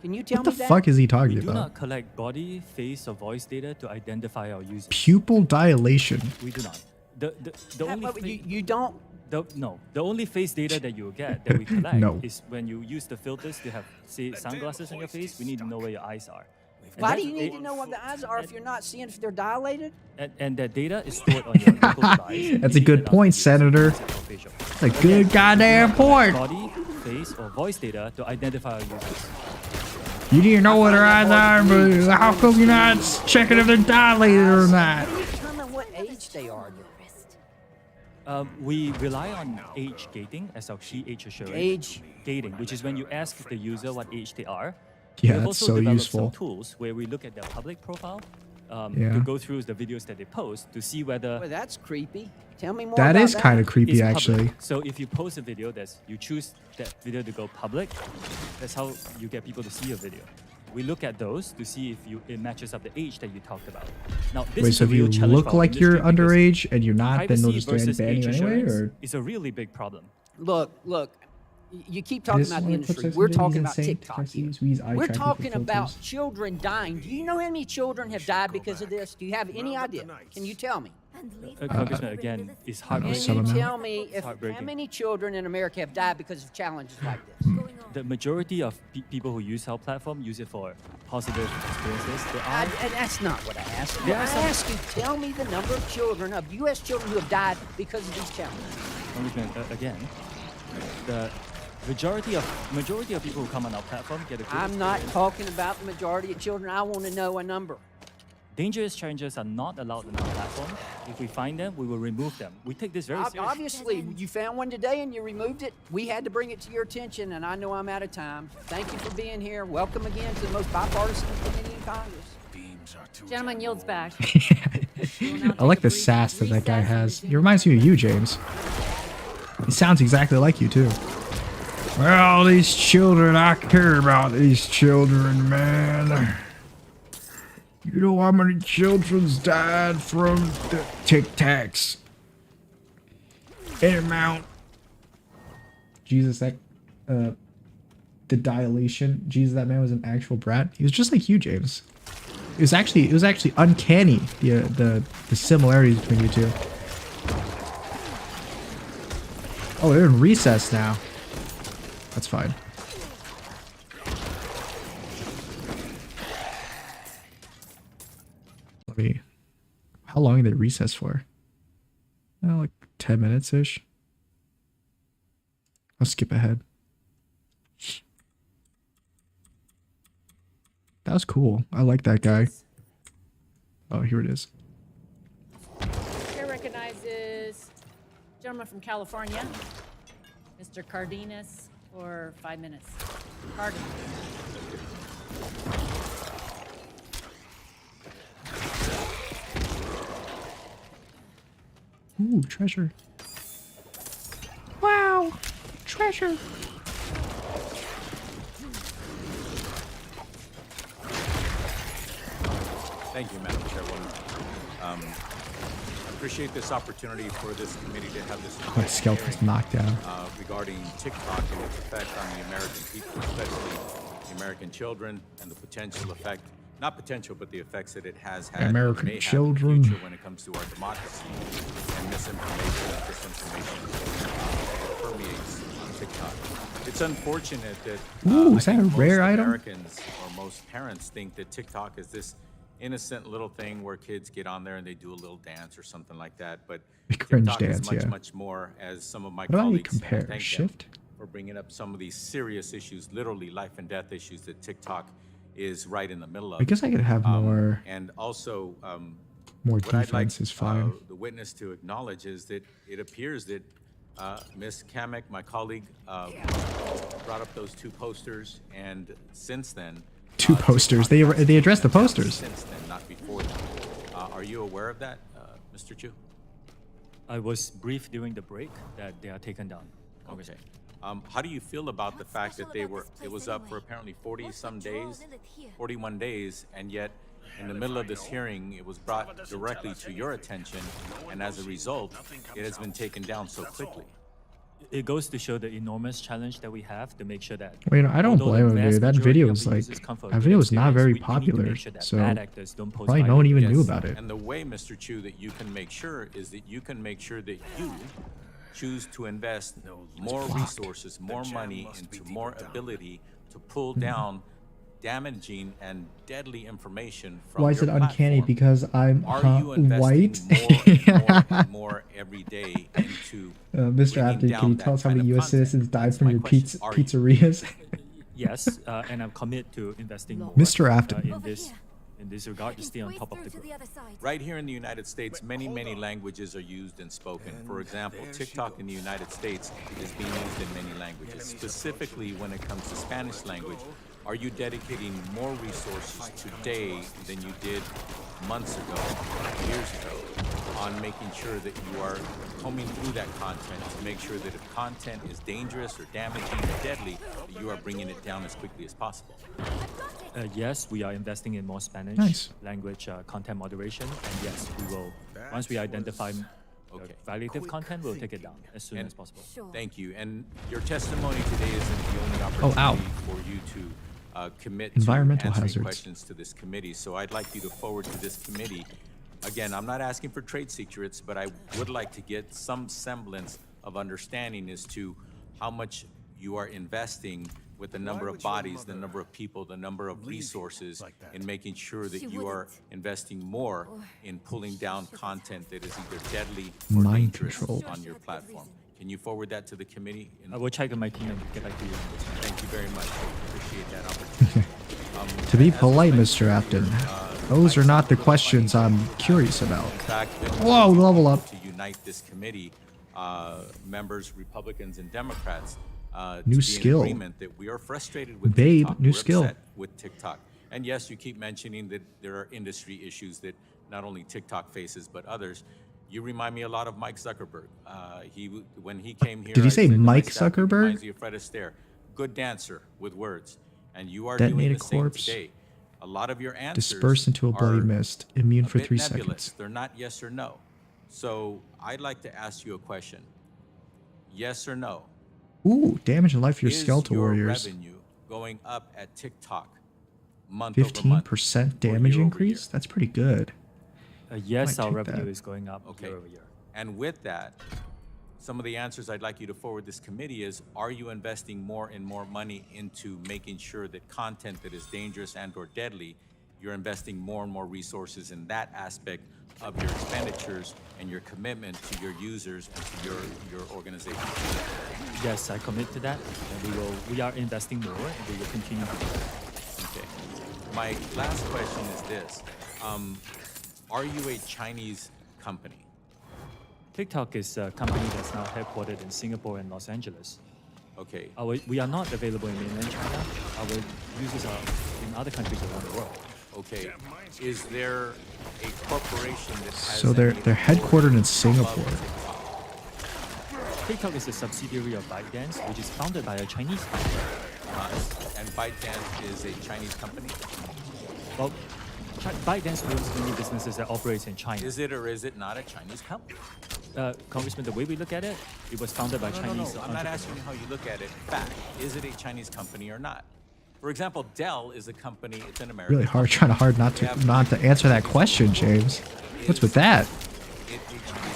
Can you tell
What the
me that?
fuck is he talking
We do
about?
not collect body, face, or voice data to identify our users.
Pupil dilation.
We do not. The only
you don't.
The only face data that you get that we collect
No.
is when you use the filters to have, say, sunglasses on your face. We need to know where your eyes are. And
Why
that-
do you need to know what the eyes are if you're not seeing if they're dilated?
And that data is stored on your local device.
That's a good point, Senator. That's a good goddamn point.
Body, face, or voice data to identify our users.
You need to know what their eyes are, but how come you're not checking if they're dilated or not?
Determine what age they are.
We rely on age gating as our age assurance.
Age
gating, which is when you ask the user what age they are.
Yeah,
we have
that's
also
so
developed
useful.
some tools where we look at their public profile
Yeah.
to go through the videos that they post to see whether
Well, that's creepy. Tell me more
That
about
is kind of creepy,
it's public.
actually.
So if you post a video you choose that video to go public, that's how you get people to see your video. We look at those to see if it matches up the age that you talked about. Now, this
Wait,
is
so
a
if
real
you
challenge
look
for our
like you're
industry because
underage and you're not, then they'll
privacy
just
versus
ban
age
you anyway?
assurance
Or
is a really big problem.
Look, You keep talking
This
about
one
the
clips
industry.
I
We're
submitted,
talking
he's
about
insane.
TikTok
Text
here.
use, we use eye
We're
tracking for
talking about
filters.
children dying. Do you know how many children have died because of this? Do you have any idea? Can you tell me?
Congressman, again, it's
Can
heartbreaking.
you tell me
It's
how
heartbreaking.
many children in America have died because of challenges like this?
The majority of people who use our platform use it for positive experiences. There are
And that's not what I asked.
There
I
are some-
asked you, tell me the number of children, of U.S. children who have died because of these challenges.
Congressman, again, the majority of people who come on our platform get a good
I'm not
experience.
talking about the majority of children. I want to know a number.
Dangerous challenges are not allowed on our platform. If we find them, we will remove them. We take this very seriously.
Obviously, you found one today and you removed it. We had to bring it to your attention, and I know I'm out of time. Thank you for being here. Welcome again to the most bipartisan committee in Congress.
Gentleman yields back.
I like the sass that that guy has. He reminds me of you, James. He sounds exactly like you, too. Well, these children, I care about these children, man. You know how many children's died from the Tic Tacs? Any amount. Jesus, that, the dilation. Jesus, that man was an actual brat. He was just like you, James. It was actually uncanny, the similarities between you two. Oh, they're in recess now. That's fine. How long did they recess for? Like 10 minutes-ish. I'll skip ahead. That was cool. I like that guy. Oh, here it is.
Chair recognizes gentleman from California, Mr. Cardenas, for 5 minutes. Cardenas.
Ooh, treasure. Wow, treasure.
Thank you, Madam Chairwoman. I appreciate this opportunity for this committee to have this
Oh, Skeleton's knocked down.
regarding TikTok and its effect on the American people, especially the American children, and the potential effect, not potential, but the effects that it has had,
American
may have in the
children.
future when it comes to our democracy and misinformation and disinformation that permeates on TikTok. It's unfortunate that
Ooh,
I
is that
think
a rare
most
item?
Americans or most parents think that TikTok is this innocent little thing where kids get on there and they do a little dance or something like that. But
A cringe
TikTok is
dance,
much,
yeah.
much more, as some of my
What about you
colleagues, and I
compare?
thank them
Shift?
for bringing up some of these serious issues, literally life and death issues that TikTok is right in the middle of.
I guess I could have more.
And also,
More
what I'd like
defense is fine.
the witness to acknowledge is that it appears that Ms. Kamek, my colleague, brought up those two posters, and since then,
Two posters. They addressed the posters.
since then, not before then. Are you aware of that, Mr. Chu?
I was briefed during the break that they are taken down.
Okay. How do you feel about the fact that it was up for apparently 40-some days, 41 days, and yet in the middle of this hearing, it was brought directly to your attention, and as a result, it has been taken down so quickly?
It goes to show the enormous challenge that we have to make sure that.
Well, I don't
although the
blame him,
vast
dude. That
majority
video
of
was
the
like,
users come for a
that
good
video was not
experience,
very
we need to
popular,
make sure that
so
bad actors don't post
probably no
violent
one even knew
videos.
about it.
And the way, Mr. Chu, that you can make sure is that you can make sure that you choose to invest more resources, more money into more ability to pull down damaging and deadly information from
Why is it
your
uncanny?
platform.
Because I'm
Are you
white?
investing more and more and more every day into
Mr.
bringing
Abdi,
down
can you
that
tell us how
kind
many
of
U.S.
content?
citizens died
That's
from
my
your
question. Are you?
pizzerias?
Yes, and I'm committed to investing more.
Mr. Afton.
In this regard, to stay on top of the group.
Right here in the United States, many, many languages are used and spoken. For example, TikTok in the United States is being used in many languages. Specifically, when it comes to Spanish language, are you dedicating more resources today than you did months ago, years ago, on making sure that you are combing through that content to make sure that if content is dangerous or damaging or deadly, that you are bringing it down as quickly as possible?
Yes, we are investing in more Spanish
Nice.
language content moderation, and yes, we will, once we identify
Okay.
violative content, we'll take it down as soon as possible.
Thank you. And your testimony today isn't the only
Oh, ow.
opportunity for you to commit
Environmental
to answering
hazards.
questions to this committee. So I'd like you to forward to this committee. Again, I'm not asking for trade secrets, but I would like to get some semblance of understanding as to how much you are investing with the number of bodies, the number of people, the number of resources in making sure that you are investing more in pulling down content that is either deadly or
Mind
dangerous
control.
on your platform. Can you forward that to the committee?
I will check with my team and get back to you.
Thank you very much. I appreciate that opportunity.
To be
As was
polite,
mentioned,
Mr. Afton, those are not the questions I'm curious about.
in fact, been
Whoa, level up.
to unite this committee, members, Republicans and Democrats,
New
to be
skill.
in agreement that we are frustrated with
Babe,
TikTok.
new
We're
skill.
upset with TikTok. And yes, you keep mentioning that there are industry issues that not only TikTok faces, but others. You remind me a lot of Mike Zuckerberg. When he came here,
Did he
I
say
said to
Mike
myself, he
Zuckerberg?
reminds you of Fred Astaire. Good dancer with words. And you are
Detonated
doing the same
corpse.
today. A lot of your answers
Dispersed into a bloody
are
mist, immune
a
for
bit
3
nebulous.
seconds.
They're not yes or no. So I'd like to ask you a question. Yes or no?
Ooh, damage and life for your
Is
skeletal
your
warriors.
revenue going up at TikTok month over month?
15% damage
year over
increase? That's pretty good.
Yes,
Might
our
check
revenue
that.
is going up
Okay.
year over year.
And with that, some of the answers I'd like you to forward this committee is, are you investing more and more money into making sure that content that is dangerous and or deadly, you're investing more and more resources in that aspect of your expenditures and your commitment to your users and to your organization?
Yes, I commit to that, and we are investing more, and we will continue to do that.
Okay. My last question is this. Are you a Chinese company?
TikTok is a company that's now headquartered in Singapore and Los Angeles.
Okay.
We are not available in mainland China. Our users are in other countries around the world.
Okay. Is there a corporation that has
So they're
any
headquartered in
authority
Singapore.
above
TikTok is a subsidiary of ByteDance, which is founded by a Chinese company.
TikTok? And ByteDance is a Chinese company?
Well, ByteDance owns many businesses that operates in China.
Is it or is it not a Chinese company?
Congressman, the way we look at it, it was founded by
No,
Chinese
I'm not
entrepreneurs.
asking you how you look at it. Fact. Is it a Chinese company or not? For example, Dell is a company, it's an American
Really hard,
company.
trying hard not to answer that question, James. What's with that?
It a Chinese company?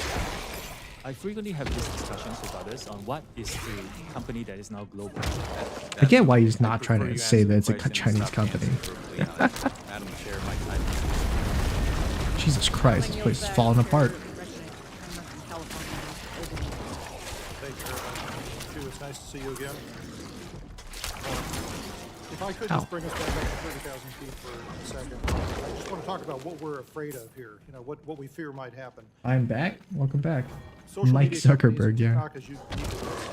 I frequently have these discussions with others on what is a company that is now global.
I get why he's not trying
Prefer
to
you
say
answer
that
the
it's a
question and
Chinese
stop
company.
answering verbally. Madam Chair, my time is
Jesus Christ, this place is falling apart.
Thank you very much. Stu, it's nice to see you again. If I could
Ow.
just bring us back up to 30,000 feet for a second. I just want to talk about what we're afraid of here, what we fear might happen.
I'm back. Welcome back.
Social
Mike
media companies,
Zuckerberg, yeah.
TikTok, as you need to know, is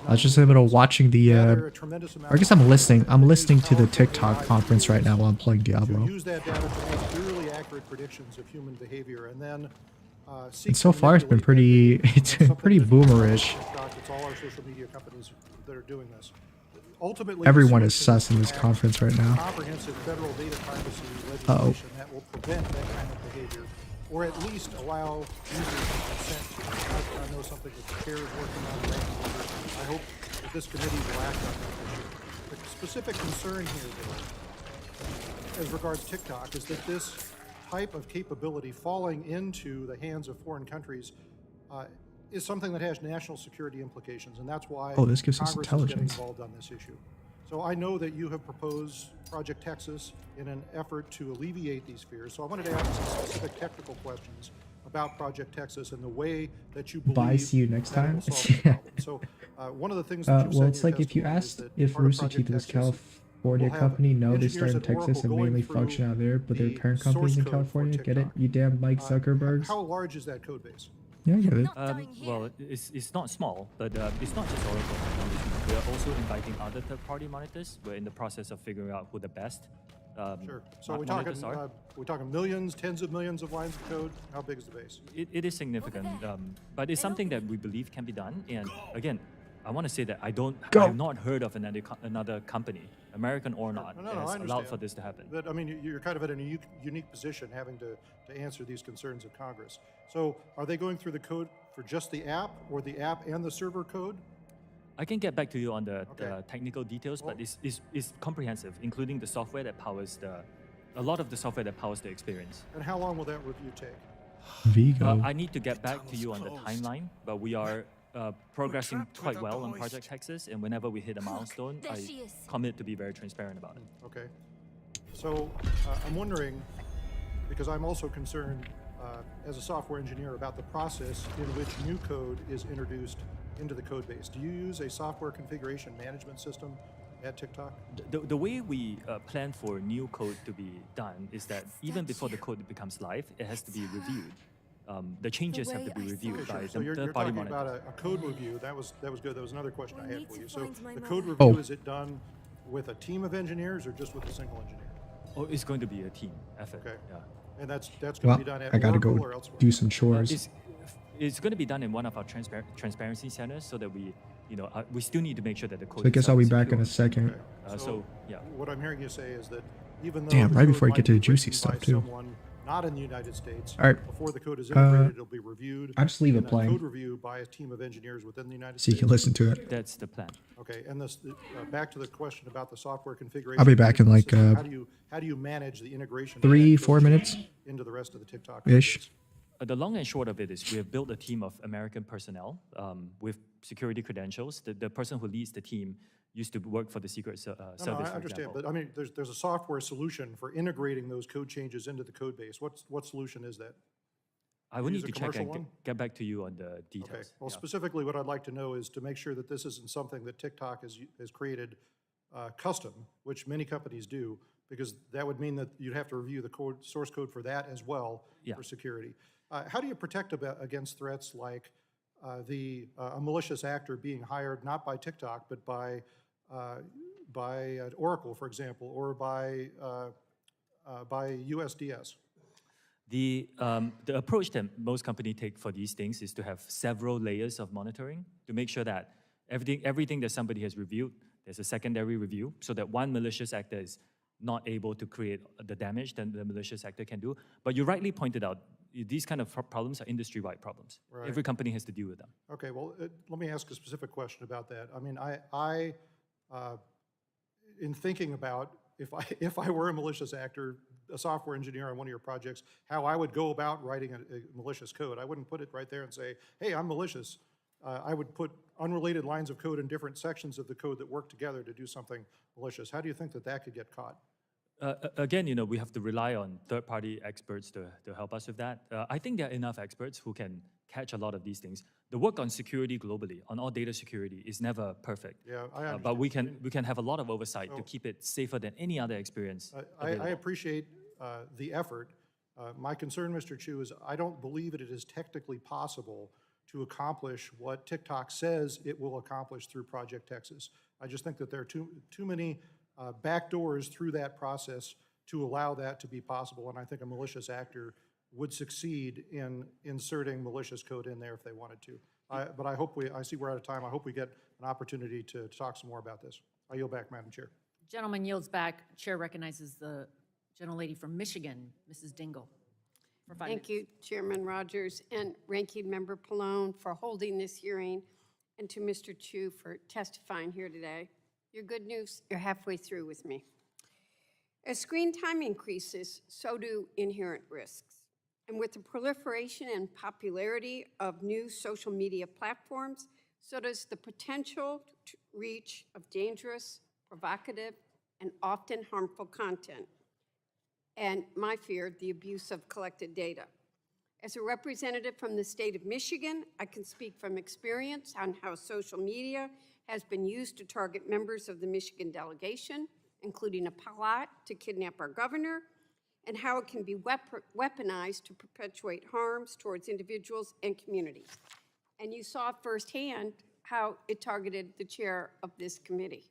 I was just in the middle of watching the,
gather a tremendous amount
I guess I'm listening to the TikTok conference right now while I'm playing
to
Diablo.
use that data to make really accurate predictions of human behavior, and then seek
And so
to
far it's been
manipulate
pretty, it's pretty boomerish.
TikTok, it's all our social media companies that are doing this. Ultimately,
Everyone
the
is
solution
sus in this
to
conference right
enact
now.
comprehensive federal data privacy
Uh-oh.
legislation that will prevent that kind of behavior, or at least allow users to consent to it. I know something that the chair is working on right now. I hope that this committee will act on that issue. The specific concern here, though, as regards TikTok, is that this type of capability falling into the hands of foreign countries is something that has national security implications, and that's why
Oh, this gives us
Congress is getting
intelligence.
involved on this issue. So I know that you have proposed Project Texas in an effort to alleviate these fears. So I wanted to ask some specific technical questions about Project Texas and the way that you believe
Bye, see you next
that it will
time.
solve the problem. So one of the things that you've
Well,
said
it's
in your
like if you
testimony is
asked
that
if
part of
Rooster Teeth
Project
was
Texas
California
will have
company, no, they
engineers
started in
at
Texas
Oracle
and
going
mainly
through
function out there, but their
the
parent company's
source
in
code for
California. Get it?
TikTok.
You damn Mike Zuckerbergs.
How large is that code base?
Yeah, I get it.
Well, it's not small, but it's not just Oracle. We are also inviting other third-party monitors. We're in the process of figuring out who the best
Sure. So we're talking millions, tens of millions of lines of code. How big is the base?
It is significant, but it's something that we believe can be done. And again, I want to say that I have not heard of another company American or not,
No,
that
I
has allowed
understand.
for this to happen.
But I mean, you're kind of in a unique position having to answer these concerns of Congress. So are they going through the code for just the app or the app and the server code?
I can get back to you on the
Okay.
technical details, but it's comprehensive, including the software that powers a lot of the software that powers the experience.
And how long will that review take?
Vigo.
I need to get back to you on the timeline, but we are progressing quite well on Project Texas, and whenever we hit a milestone, I commit to be very transparent about it.
Okay. So I'm wondering, because I'm also concerned as a software engineer about the process in which new code is introduced into the code base. Do you use a software configuration management system at TikTok?
The way we plan for new code to be done is that even before the code becomes live, it has to be reviewed. The changes have to be reviewed by
So
the
you're
third-party
talking
monitors.
about a code review. That was good. That was another question I had for you. So the code
Oh.
review, is it done with a team of engineers or just with a single engineer?
Oh, it's going to be a team effort.
Okay.
Yeah.
And that's going
Well,
to be done at
I gotta
Oracle
go
or elsewhere?
do some chores.
It's going to be done in one of our transparency centers, so that we still need to make sure that the code.
So I guess I'll be
itself is
back in a
secure.
second.
So yeah.
What I'm hearing you say is that even though
Damn,
the
right
code
before I
might
get to
be
the juicy
written
stuff,
by
too.
someone not in the United States,
All right.
before the code is integrated, it'll be reviewed.
I'll just leave it
and then
playing.
Code review by a team of engineers within the United
So you
States.
can listen to it.
That's the plan.
Okay, and this back to the question about the software configuration.
I'll be back in like
system. How do you manage the integration? of that
3-4
code
minutes
into the rest of the TikTok
ish.
code base?
The long and short of it is we have built a team of American personnel with security credentials. The person who leads the team used to work for the Secret Service,
No, I
for
understand,
example.
but I mean, there's a software solution for integrating those code changes into the code base. What solution is that?
I will
use
need
a
to check
commercial
and
one?
get back to you on the
Okay,
details.
well,
Yeah.
specifically, what I'd like to know is to make sure that this isn't something that TikTok has created custom, which many companies do, because that would mean that you'd have to review the source code for that as well
Yeah.
for security. How do you protect against threats like a malicious actor being hired not by TikTok, but by Oracle, for example, or by USDS?
The approach that most companies take for these things is to have several layers of monitoring to make sure that everything that somebody has reviewed, there's a secondary review, so that one malicious actor is not able to create the damage that the malicious actor can do. But you rightly pointed out, these kind of problems are industry-wide problems.
Right.
Every company has to deal with them.
Okay, well, let me ask a specific question about that. I mean, in thinking about if I were a malicious actor, a software engineer on one of your projects, how I would go about writing a malicious code. I wouldn't put it right there and say, hey, I'm malicious. I would put unrelated lines of code in different sections of the code that work together to do something malicious. How do you think that could get caught?
Again, we have to rely on third-party experts to help us with that. I think there are enough experts who can catch a lot of these things. The work on security globally, on all data security, is never perfect.
Yeah, I understand.
But we can have a lot of oversight to keep it safer than any other experience.
I appreciate the effort. My concern, Mr. Chu, is I don't believe that it is technically possible to accomplish what TikTok says it will accomplish through Project Texas. I just think that there are too many backdoors through that process to allow that to be possible, and I think a malicious actor would succeed in inserting malicious code in there if they wanted to. But I see we're out of time. I hope we get an opportunity to talk some more about this. I yield back, Madam Chair.
Gentleman yields back. Chair recognizes the gentlelady from Michigan, Mrs. Dingle, for 5 minutes.
Thank you, Chairman Rogers and Ranking Member Pallone for holding this hearing, and to Mr. Chu for testifying here today. Your good news, you're halfway through with me. As screen time increases, so do inherent risks. And with the proliferation and popularity of new social media platforms, so does the potential reach of dangerous, provocative, and often harmful content. And my fear, the abuse of collected data. As a representative from the state of Michigan, I can speak from experience on how social media has been used to target members of the Michigan delegation, including a plot to kidnap our governor, and how it can be weaponized to perpetuate harms towards individuals and communities. And you saw firsthand how it targeted the chair of this committee.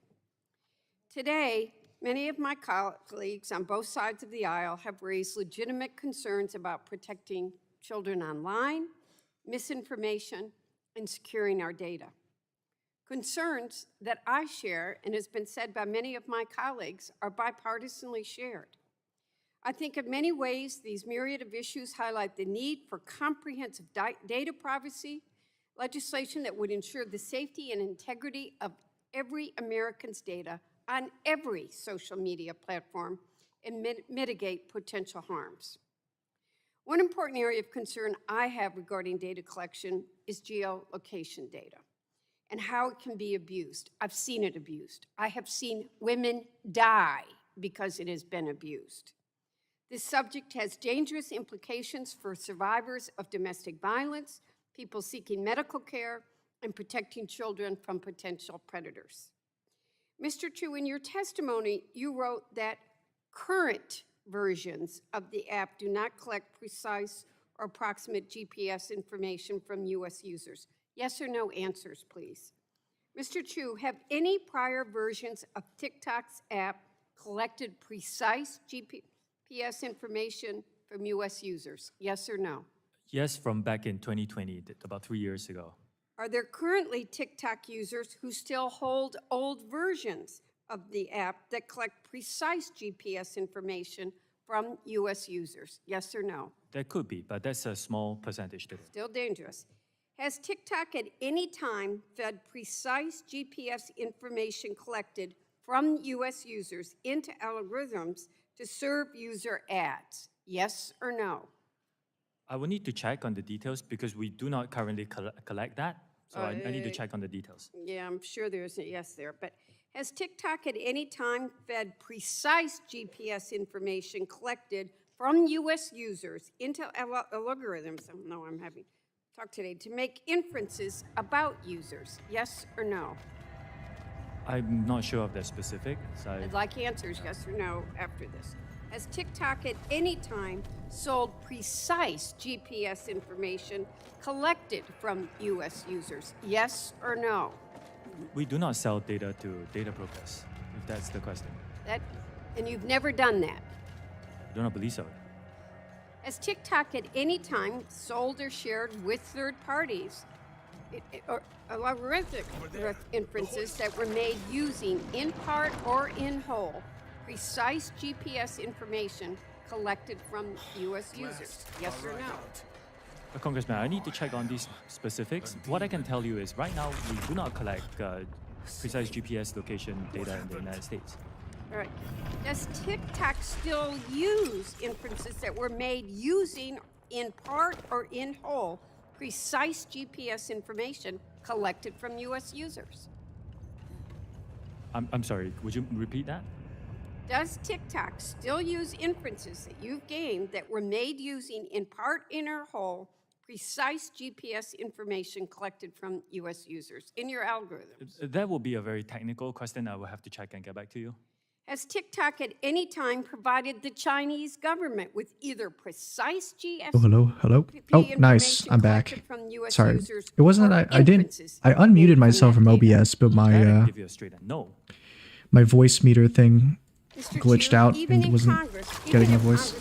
Today, many of my colleagues on both sides of the aisle have raised legitimate concerns about protecting children online, misinformation, and securing our data. Concerns that I share, and has been said by many of my colleagues, are bipartisanly shared. I think in many ways, these myriad of issues highlight the need for comprehensive data privacy legislation that would ensure the safety and integrity of every American's data on every social media platform and mitigate potential harms. One important area of concern I have regarding data collection is geolocation data and how it can be abused. I've seen it abused. I have seen women die because it has been abused. This subject has dangerous implications for survivors of domestic violence, people seeking medical care, and protecting children from potential predators. Mr. Chu, in your testimony, you wrote that current versions of the app do not collect precise or approximate GPS information from U.S. users. Yes or no answers, please. Mr. Chu, have any prior versions of TikTok's app collected precise GPS information from U.S. users? Yes or no?
Yes, from back in 2020, about 3 years ago.
Are there currently TikTok users who still hold old versions of the app that collect precise GPS information from U.S. users? Yes or no?
That could be, but that's a small percentage today.
Still dangerous. Has TikTok at any time fed precise GPS information collected from U.S. users into algorithms to serve user ads? Yes or no?
I will need to check on the details because we do not currently collect that. So I need to check on the details.
Yeah, I'm sure there's a yes there. But has TikTok at any time fed precise GPS information collected from U.S. users into algorithms? Oh, no, I'm having talk today to make inferences about users. Yes or no?
I'm not sure of the specifics.
I'd like answers, yes or no, after this. Has TikTok at any time sold precise GPS information collected from U.S. users? Yes or no?
We do not sell data to data brokers, if that's the question.
And you've never done that?
I do not believe so.
Has TikTok at any time sold or shared with third parties or algorithmic inferences that were made using, in part or in whole, precise GPS information collected from U.S. users? Yes or no?
Congressman, I need to check on these specifics. What I can tell you is right now we do not collect precise GPS location data in the United States.
All right. Does TikTok still use inferences that were made using, in part or in whole, precise GPS information collected from U.S. users?
I'm sorry, would you repeat that?
Does TikTok still use inferences that you've gained that were made using, in part or whole, precise GPS information collected from U.S. users in your algorithms?
That will be a very technical question. I will have to check and get back to you.
Has TikTok at any time provided the Chinese government with either precise GPS?
Oh, hello. Oh, nice. I'm back. Sorry. It wasn't that I unmuted myself from OBS, but my
give you a straight no.
My voice meter thing glitched out and wasn't getting my voice.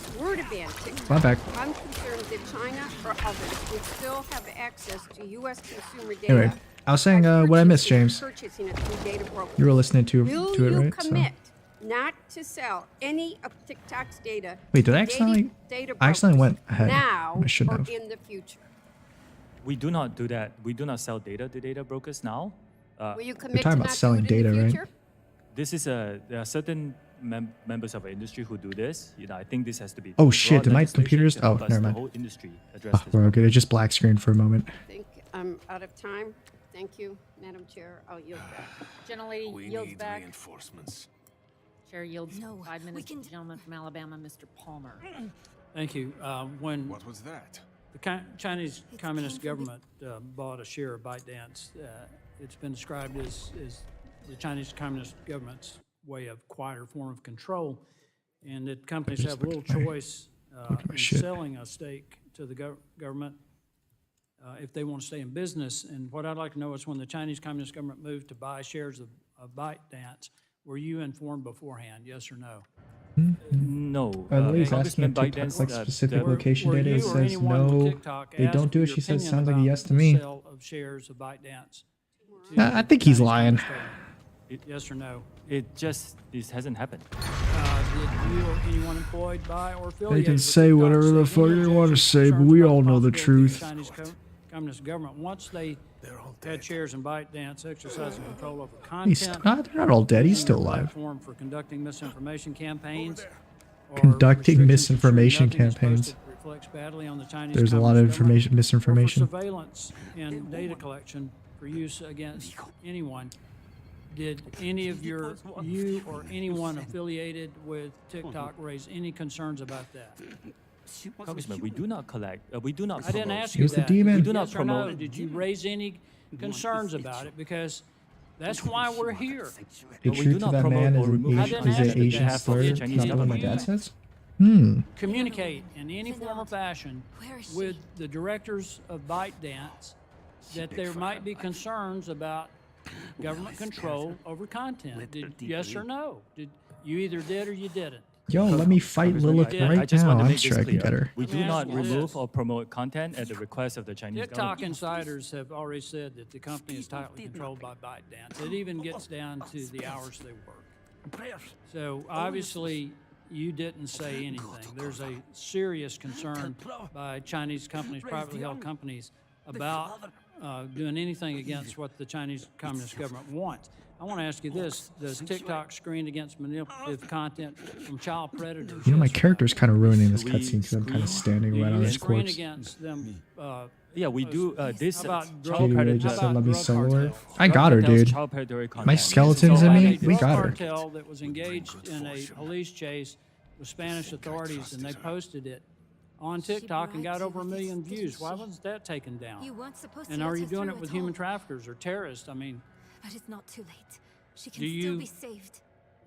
I'm back.
I'm concerned that China or others would still have access to U.S. consumer data.
Anyway, I was saying what I missed, James. You were listening to it, right?
Will you commit not to sell any of TikTok's data?
Wait, did I accidentally? I accidentally went ahead.
Now
I shouldn't
or
have.
in the future.
We do not do that. We do not sell data to data brokers now.
Will you
We're
commit to
talking
not
about selling
do it in
data,
the
right?
future?
This is there are certain members of our industry who do this. I think this has to be.
Oh shit! Did my
legislation
computers?
to
Oh,
help us,
never
the
mind.
whole industry address this.
We're okay. It just black screen for a moment.
I think I'm out of time. Thank you, Madam Chair. I'll yield back.
Gentlelady yields back.
Reinforcements.
Chair yields 5 minutes to the gentleman from Alabama, Mr. Palmer.
Thank you.
What was that?
The Chinese Communist government bought a share of ByteDance, it's been described as the Chinese Communist government's way of quieter form of control, and that companies have little choice in selling a stake to the government if they want to stay in business. And what I'd like to know is when the Chinese Communist government moved to buy shares of ByteDance, were you informed beforehand, yes or no?
No.
The lady's asking if TikTok like specific location data. It says no. They don't do it. She says sounds like a yes to me.
Sale of shares of ByteDance.
I think he's lying.
Yes or no?
This hasn't happened.
Did you or anyone employed by or affiliated
They can
with
say
TikTok
whatever the
say
fuck
any
they want to
objections,
say, but
concerns
we
about
all know the
possibility of
truth.
Chinese Communist government, once they had chairs and ByteDance exercising control over content,
They're not all dead. He's
using
still
their
alive.
platform for conducting misinformation campaigns, or
Conducting
restrictions to ensure
misinformation
nothing is
campaigns.
posted that reflects badly on the Chinese
There's a lot of
Communist government,
misinformation.
or for surveillance and data collection for use against anyone. Did any of you or anyone affiliated with TikTok raise any concerns about that?
Congressman, we do not collect. We do not.
I didn't
promote-
ask you
Here's the
that.
demon.
We do not
Yes or no?
promote.
Did you raise any concerns about it? Because that's why we're here.
The
But we
truth
do
of
not
that
promote
man
or
is an
remove
I
Asian,
didn't
is
ask
an
you
Asian
that.
slur,
Did
not the one my
you
dad says. Hmm.
communicate in any form or fashion with the directors of ByteDance that there might be concerns about government control over content? Did yes or no? Did you either did or you didn't?
Yo, let me fight Lilith
I
right
just
now.
want to
I'm
make
sure
this
I can
clear.
get her.
We
Let
do
me
not
ask you
remove
this.
or promote content at the request of the Chinese
TikTok
government.
insiders have already said that the company is tightly controlled by ByteDance. It even gets down to the hours they work. So obviously, you didn't say anything. There's a serious concern by Chinese companies, privately held companies, about doing anything against what the Chinese Communist government wants. I want to ask you this: does TikTok screen against manipulative content from child predators?
You know, my
Yes or no?
character's kind of ruining this
We
cutscene because I'm kind of standing
Do
right on
you
his
screen
corpse.
against them?
Yeah, we do. This
How about
child
drug-
Katie Ray
predator.
just
how
said,
about
let me
drug
solo her.
cartels?
I got her,
Cartels,
dude.
child predatory
My
content.
skeleton's
So
in
I
me.
made
We
this-
got her.
cartel that was engaged in a police chase with Spanish authorities, and they posted it on TikTok and got over 1 million views. Why wasn't that taken down?
You weren't supposed
And
to
are
let
you
her
doing
through
it with
at
human
all.
traffickers or terrorists? I mean,
But it's not too late. She can
Do
still
you-
be saved.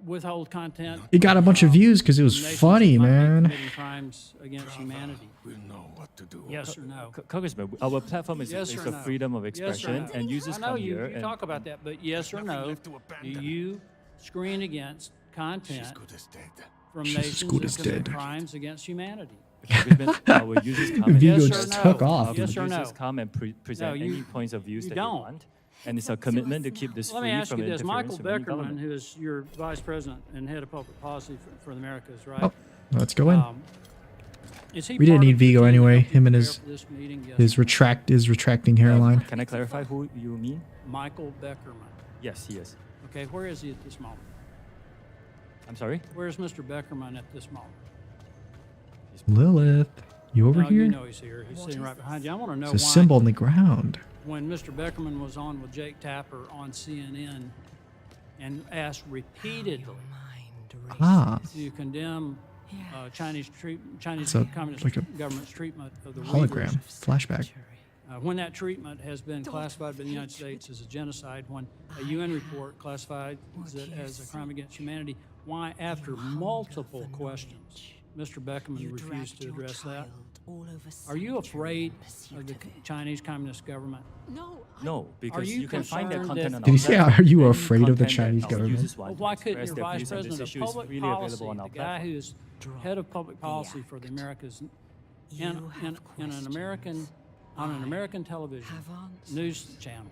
withhold content.
It got a bunch of views because it was
from nations
funny,
that might be
man.
committing crimes against humanity.
We'll know what to do.
Yes or no?
Congressman, our platform is
Yes
is
or
a
no?
freedom of
Yes or
expression,
no?
and users
I know
come
you,
here
you
and
talk about that, but yes or no? Do you screen against content from
She's
nations
as good
that
as
commit
dead.
crimes against humanity?
Congressman, our users come and
Vigo
Yes or
just
no?
took off.
Yes or
users
no?
come and present
No, you-
any points of views
you
that
don't.
they want, and it's a commitment to keep this
Let me
free
ask
from
you this.
interference
Michael
from any
Beckerman,
government.
who is your vice president and head of public policy for the Americas, right?
Oh, let's go in.
Is he
We didn't
part
need
of the
Vigo
team that
anyway.
helped you
Him and
prepare
his
for this meeting? Yes
his
or no?
retracting hairline.
Can I clarify who you mean?
Michael Beckerman.
Yes, he is.
Okay, where is he at this moment?
I'm sorry?
Where's Mr. Beckerman at this moment?
Lilith, you over
No,
here?
you know he's here. He's sitting right behind you. I want to know
It's a
why
symbol in the ground.
when Mr. Beckerman was on with Jake Tapper on CNN and asked repeatedly
Ah,
to condemn Chinese
It's a-
Communist
like a
government's treatment of the
hologram
Uyghurs.
flashback.
When that treatment has been classified by the United States as a genocide, when a UN report classified it as a crime against humanity, why, after multiple questions, Mr. Beckerman refused to address that? Are you afraid of the Chinese Communist government?
No, because
you
you can find that
concerned
content
that-
on
Did
our
he say,
platform.
"Are you
Any
afraid of the
content that
Chinese
our
government?"
users want
Well,
to
why couldn't
express
your
their
vice
views on this
president of
issue is
public
freely
policy,
available on
the
our
guy
platform.
who's head of public policy for the Americas, in on an American television news channel,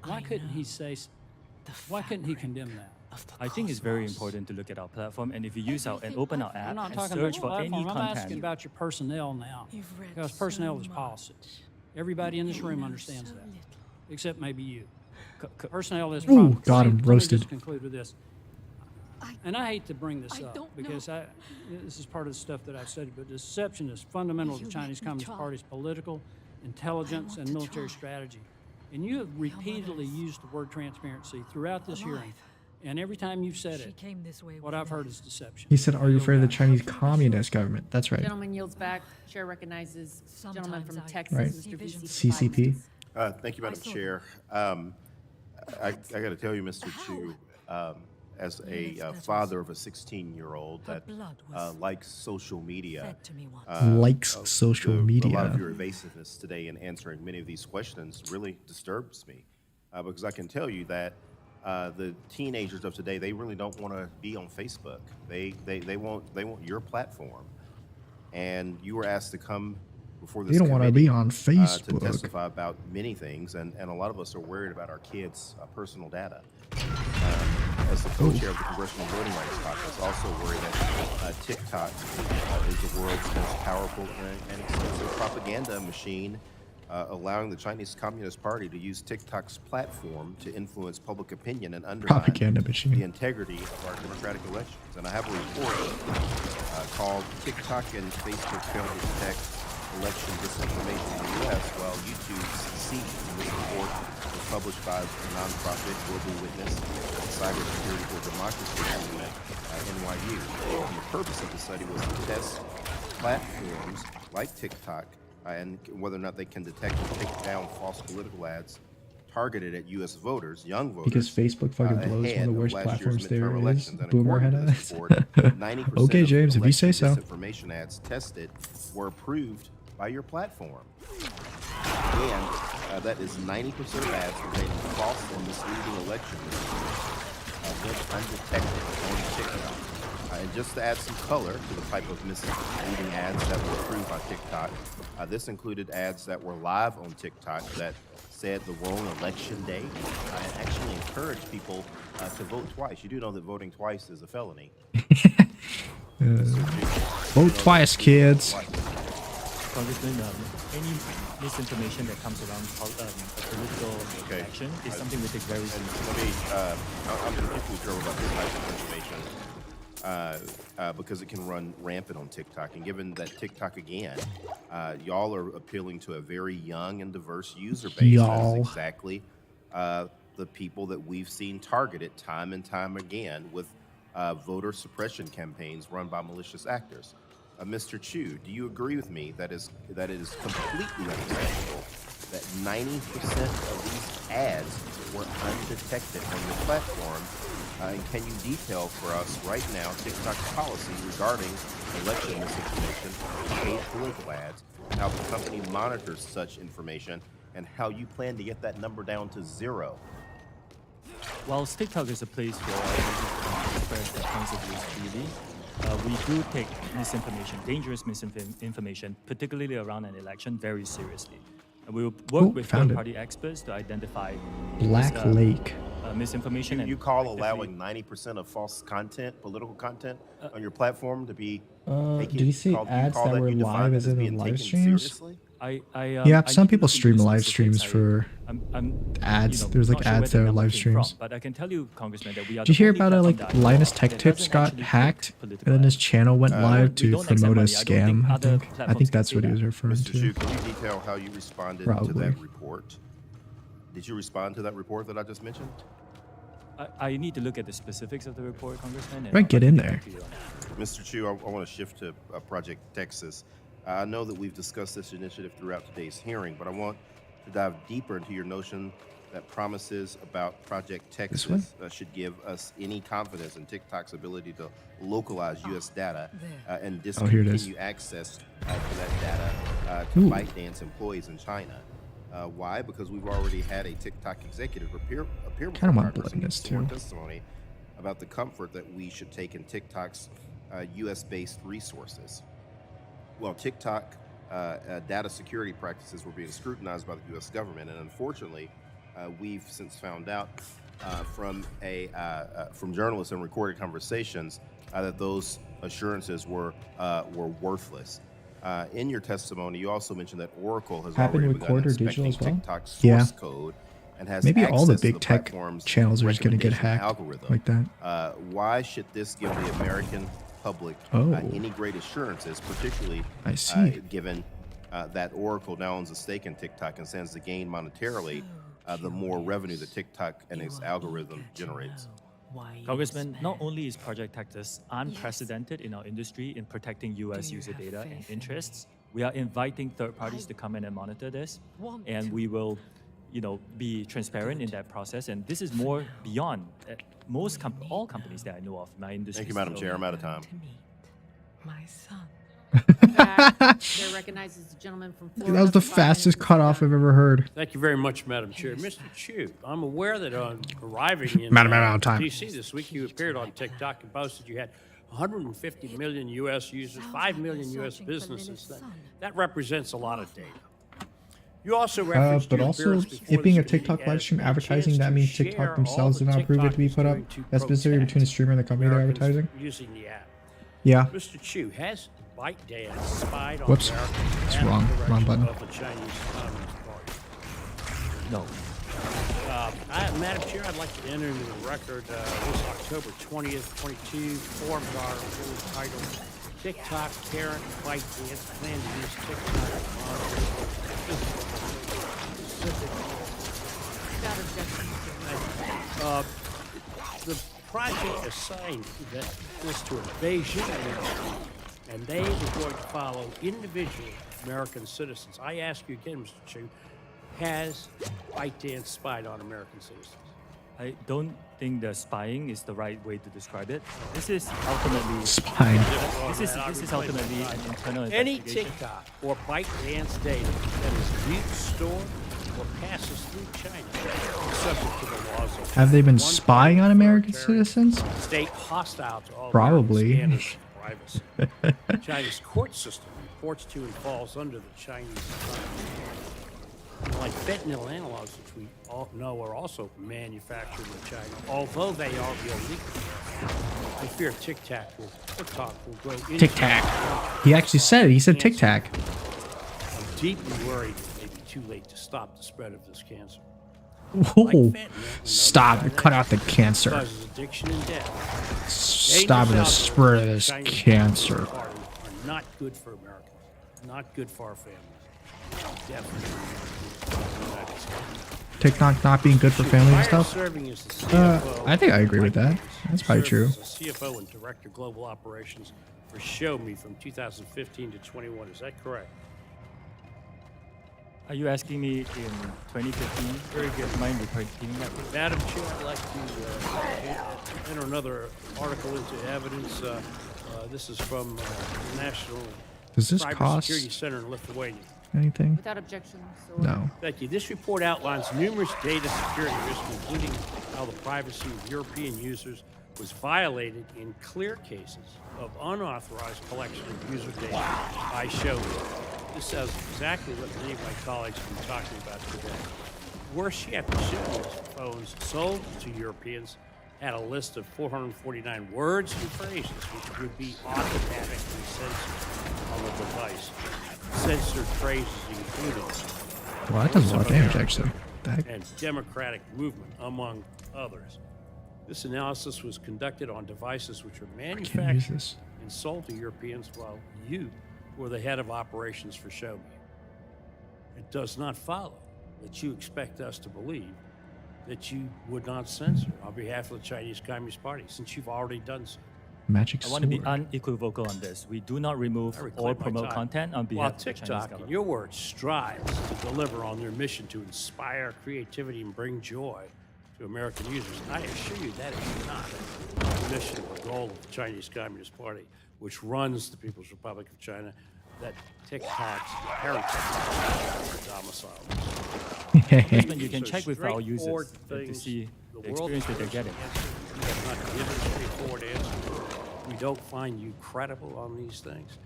why couldn't he say? Why couldn't he condemn that?
I think it's very important to look at our platform, and if you use our and open our
I'm
app
not
and
talking about
search
your
for any
platform. I'm asking
content,
about your personnel now, because personnel is policy. Everybody in this room understands that, except maybe you. Personnel is
Ooh,
policy.
got him
Let me
roasted.
just conclude with this. And I hate to bring this up because this is part of the stuff that I've studied, but deception is fundamental to the Chinese Communist Party's political, intelligence, and military strategy. And you have repeatedly used the word transparency throughout this hearing. And every time you've said it, what I've heard is deception.
He said, "Are you afraid of the Chinese Communist government?" That's right.
Gentleman yields back. Chair recognizes gentleman from Texas,
Right.
Mr. VC.
CCP.
Thank you, Madam Chair. I got to tell you, Mr. Chu, as a father of a 16-year-old that likes social media,
Likes social
A lot
media.
of your evasiveness today in answering many of these questions really disturbs me, because I can tell you that the teenagers of today, they really don't want to be on Facebook. They want your platform, and you were asked to come before
They
this
don't want to
committee,
be on
to
Facebook.
testify about many things, and a lot of us are worried about our kids' personal data. As the co-chair of the Congressional Voting Rights Caucus, also worried that TikTok is the world's most powerful and extensive propaganda machine, allowing the Chinese Communist Party to use TikTok's platform to influence public opinion and undermine
Propaganda machine.
the integrity of our democratic elections. And I have a report called "TikTok and Facebook Fail to Detect Election Disinformation in the U.S. While YouTube Succeeds." This report was published by the nonprofit Global Witness, Cybersecurity for Democracy at NYU. And the purpose of the study was to test platforms like TikTok and whether or not they can detect and take down false political ads targeted at U.S. voters, young voters.
Because Facebook fucking blows, one
ahead
of the worst
last year's
platforms there
midterm
is.
elections. And
Boomer
according
head
to this
ads.
report, 90%
Okay,
of
James, if you say
election
so.
disinformation ads tested were approved by your platform. And that is 90% of ads containing false and misleading election material went undetected on TikTok. And just to add some color to the type of misleading ads that were approved on TikTok, this included ads that were live on TikTok that said the wrong election day and actually encouraged people to vote twice. You do know that voting twice is a felony.
Vote twice, kids.
Congressman, any misinformation that comes around a political action is something we take very seriously.
I'm particularly thrilled about this type of information because it can run rampant on TikTok. And given that TikTok, again, y'all are appealing to a very young and diverse user base.
Y'all.
That is exactly the people that we've seen targeted time and time again with voter suppression campaigns run by malicious actors. Mr. Chu, do you agree with me that it is completely unacceptable that 90% of these ads were undetected on your platform? And can you detail for us right now TikTok's policy regarding election misinformation, paid political ads, how the company monitors such information, and how you plan to get that number down to zero?
While TikTok is a place for users to express their points of views freely, we do take misinformation, dangerous misinformation, particularly around an election, very seriously. And we will work with third-party experts to identify
Black Lake.
Misinformation.
You call allowing 90% of false content, political content, on your platform to be
Did he say ads that were live as in the live streams?
Seriously?
Yeah, some people stream live streams for ads. There's like ads that are live streams.
But I can tell you, Congressman, that we are
Did you hear about like Linus Tech Tips got hacked and then his channel went live to promote a scam? I think that's what he was referring
Mr.
to.
Chu, can you detail how you responded to that report? Did you respond to that report that I just mentioned?
I need to look at the specifics of the report, Congressman.
Right, get in there.
Mr. Chu, I want to shift to Project Texas. I know that we've discussed this initiative throughout today's hearing, but I want to dive deeper into your notion that promises about Project Texas should give us any confidence in TikTok's ability to localize U.S. data and discontinue access to that data to ByteDance employees in China. Why? Because we've already had a TikTok executive appear before Congress and give sworn testimony about the comfort that we should take in TikTok's U.S.-based resources. Well, TikTok data security practices were being scrutinized by the U.S. government, and unfortunately, we've since found out from journalists and recorded conversations that those assurances were worthless. In your testimony, you also mentioned that Oracle has already begun inspecting TikTok's source code and has
maybe all the
access to
big tech
platform's
channels are just going to get
recommendation
hacked
algorithm.
like that.
Why should this give the American public any great assurances, particularly given that Oracle now owns a stake in TikTok and stands to gain monetarily the more revenue that TikTok and its algorithm generates?
Congressman, not only is Project Texas unprecedented in our industry in protecting U.S. user data and interests, we are inviting third parties to come in and monitor this, and we will, be transparent in that process. And this is more beyond all companies that I know of in my industry.
Thank you, Madam Chair. I'm out of time.
My son.
Chair recognizes the gentleman from Florida.
That was the fastest cutoff I've ever heard.
Thank you very much, Madam Chair. Mr. Chu, I'm aware that on arriving in
Madam, I'm out of time.
D.C. this week, you appeared on TikTok and posted you had 150 million U.S. users, 5 million U.S. businesses. That represents a lot of data. You also referenced
But
your
also,
appearance before
it being a
this committee
TikTok live
as
stream
a
advertising,
chance
that
to
means
share
TikTok
all
themselves
that
did not approve it to be
TikTok
put
is
up.
doing to
That's specifically
protect
between the streamer and the company they're
Americans
advertising.
using the app.
Yeah.
Mr. Chu, has ByteDance spied on
Whoops.
Americans
It's
and
wrong.
the
Wrong
direction
button.
of the Chinese Communist Party?
No.
Madam Chair, I'd like to enter into the record this October 20th, 22 form our titled TikTok Parent ByteDance plan to use TikTok the project assigned this to a Beijing ministry, and they were going to follow individual American citizens. I ask you again, Mr. Chu, has ByteDance spied on American citizens?
I don't think the spying is the right way to describe it. This is ultimately
spying.
This is ultimately an internal
Any
investigation.
TikTok or ByteDance data that is viewed, stored, or passes through China is subject to the laws of
Have they been
one
spying on American citizens?
state hostile to all
Probably.
American standards of privacy. China's court system reports to and falls under the Chinese economy. Like fentanyl analogs, which we all know are also manufactured in China, although they are illegal. I fear TikTok will grow into...
Tic Tac. He actually said it. He said Tic Tac.
I'm deeply worried it may be too late to stop the spread of this cancer.
Whoa. Stop. Cut out the cancer.
Causes addiction and death.
Stop the spread of this cancer.
Are not good for America. Not good for our families. Definitely.
TikTok not being good for family and stuff?
Serving as the CFO,
I think I agree with that. That's probably true.
As the CFO and Director of Global Operations for ShowMe from 2015 to 21. Is that correct?
Are you asking me in 2015?
Very good.
Mind repeating that?
Madam Chair, I'd like to enter another article into evidence. This is from the National
Does this
Cyber
cost
Security Center in Lithuania.
anything?
Without objection.
No.
Thank you. This report outlines numerous data security risks, including how the privacy of European users was violated in clear cases of unauthorized collection of user data by ShowMe. This says exactly what many of my colleagues have been talking about today. Worse yet, the ShowMe phones sold to Europeans had a list of 449 words and phrases which would be automatically censored on the device. Censored phrases including
Well, that does a lot of damage, actually. The heck?
and democratic movement, among others. This analysis was conducted on devices which were manufactured
this.
and sold to Europeans while you were the head of operations for ShowMe. It does not follow that you expect us to believe that you would not censor on behalf of the Chinese Communist Party, since you've already done so.
Magic
I want to be
sword.
unequivocal on this. We do not remove
I
or
reclaim my
promote
time.
content on
While
behalf of the Chinese
TikTok, in
government.
your words, strives to deliver on their mission to inspire creativity and bring joy to American users, I assure you that is not the mission or goal of the Chinese Communist Party, which runs the People's Republic of China, that TikTok's parent domicile.
Congressman, you can
So
check with our users
straightforward
to
things
see
the
the
world
experience that they're getting.
We have not given a straightforward answer. We don't find you credible on these things.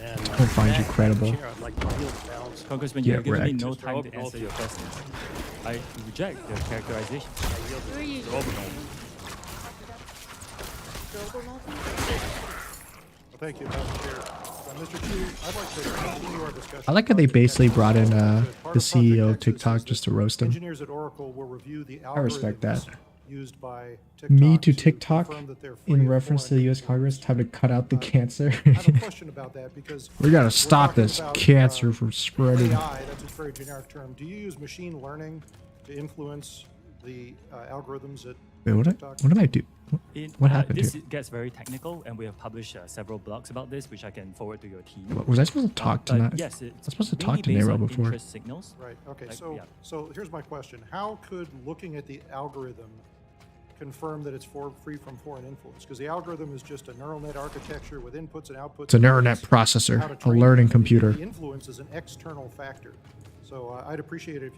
And
I don't find you credible.
Chair, I'd like to yield the balance.
Congressman, you have given me
wrecked.
no
Mr.
time to
Obernolte.
answer your questions. I reject the characterization.
I yield
Who are you?
to Mr. Obernolte.
Well, thank you, Madam Chair. Mr. Chu, I'd like to continue our discussion.
I like how they basically brought in the
Part of
CEO of
Project
TikTok
Nexus is
just to
that
roast him.
Engineers at Oracle will review the
I respect that.
algorithms used by TikTok
Me to TikTok
confirm that they're free
in
of
reference to
foreign
the U.S. Congress, time to cut out the cancer.
I have a question about that because
We gotta
we're
stop
talking
this
about,
cancer from spreading.
AI, that's a very generic term. Do you use machine learning to influence the algorithms at
Wait, what?
TikTok?
What did I do? What happened
This
here?
gets very technical, and we have published several blogs about this, which I can forward to your team.
Was I supposed to talk to
But
that?
yes,
I
it's
was supposed to
mainly
talk to
based
Nero
on
before.
interest signals.
Right. Okay.
Like,
So
yeah.
so here's my question: how could looking at the algorithm confirm that it's free from foreign influence? Because the algorithm is just a neural net architecture with inputs and outputs.
It's a neural net
How to
processor, a
train
learning
it.
computer.
The influence is an external factor. So I'd appreciate it if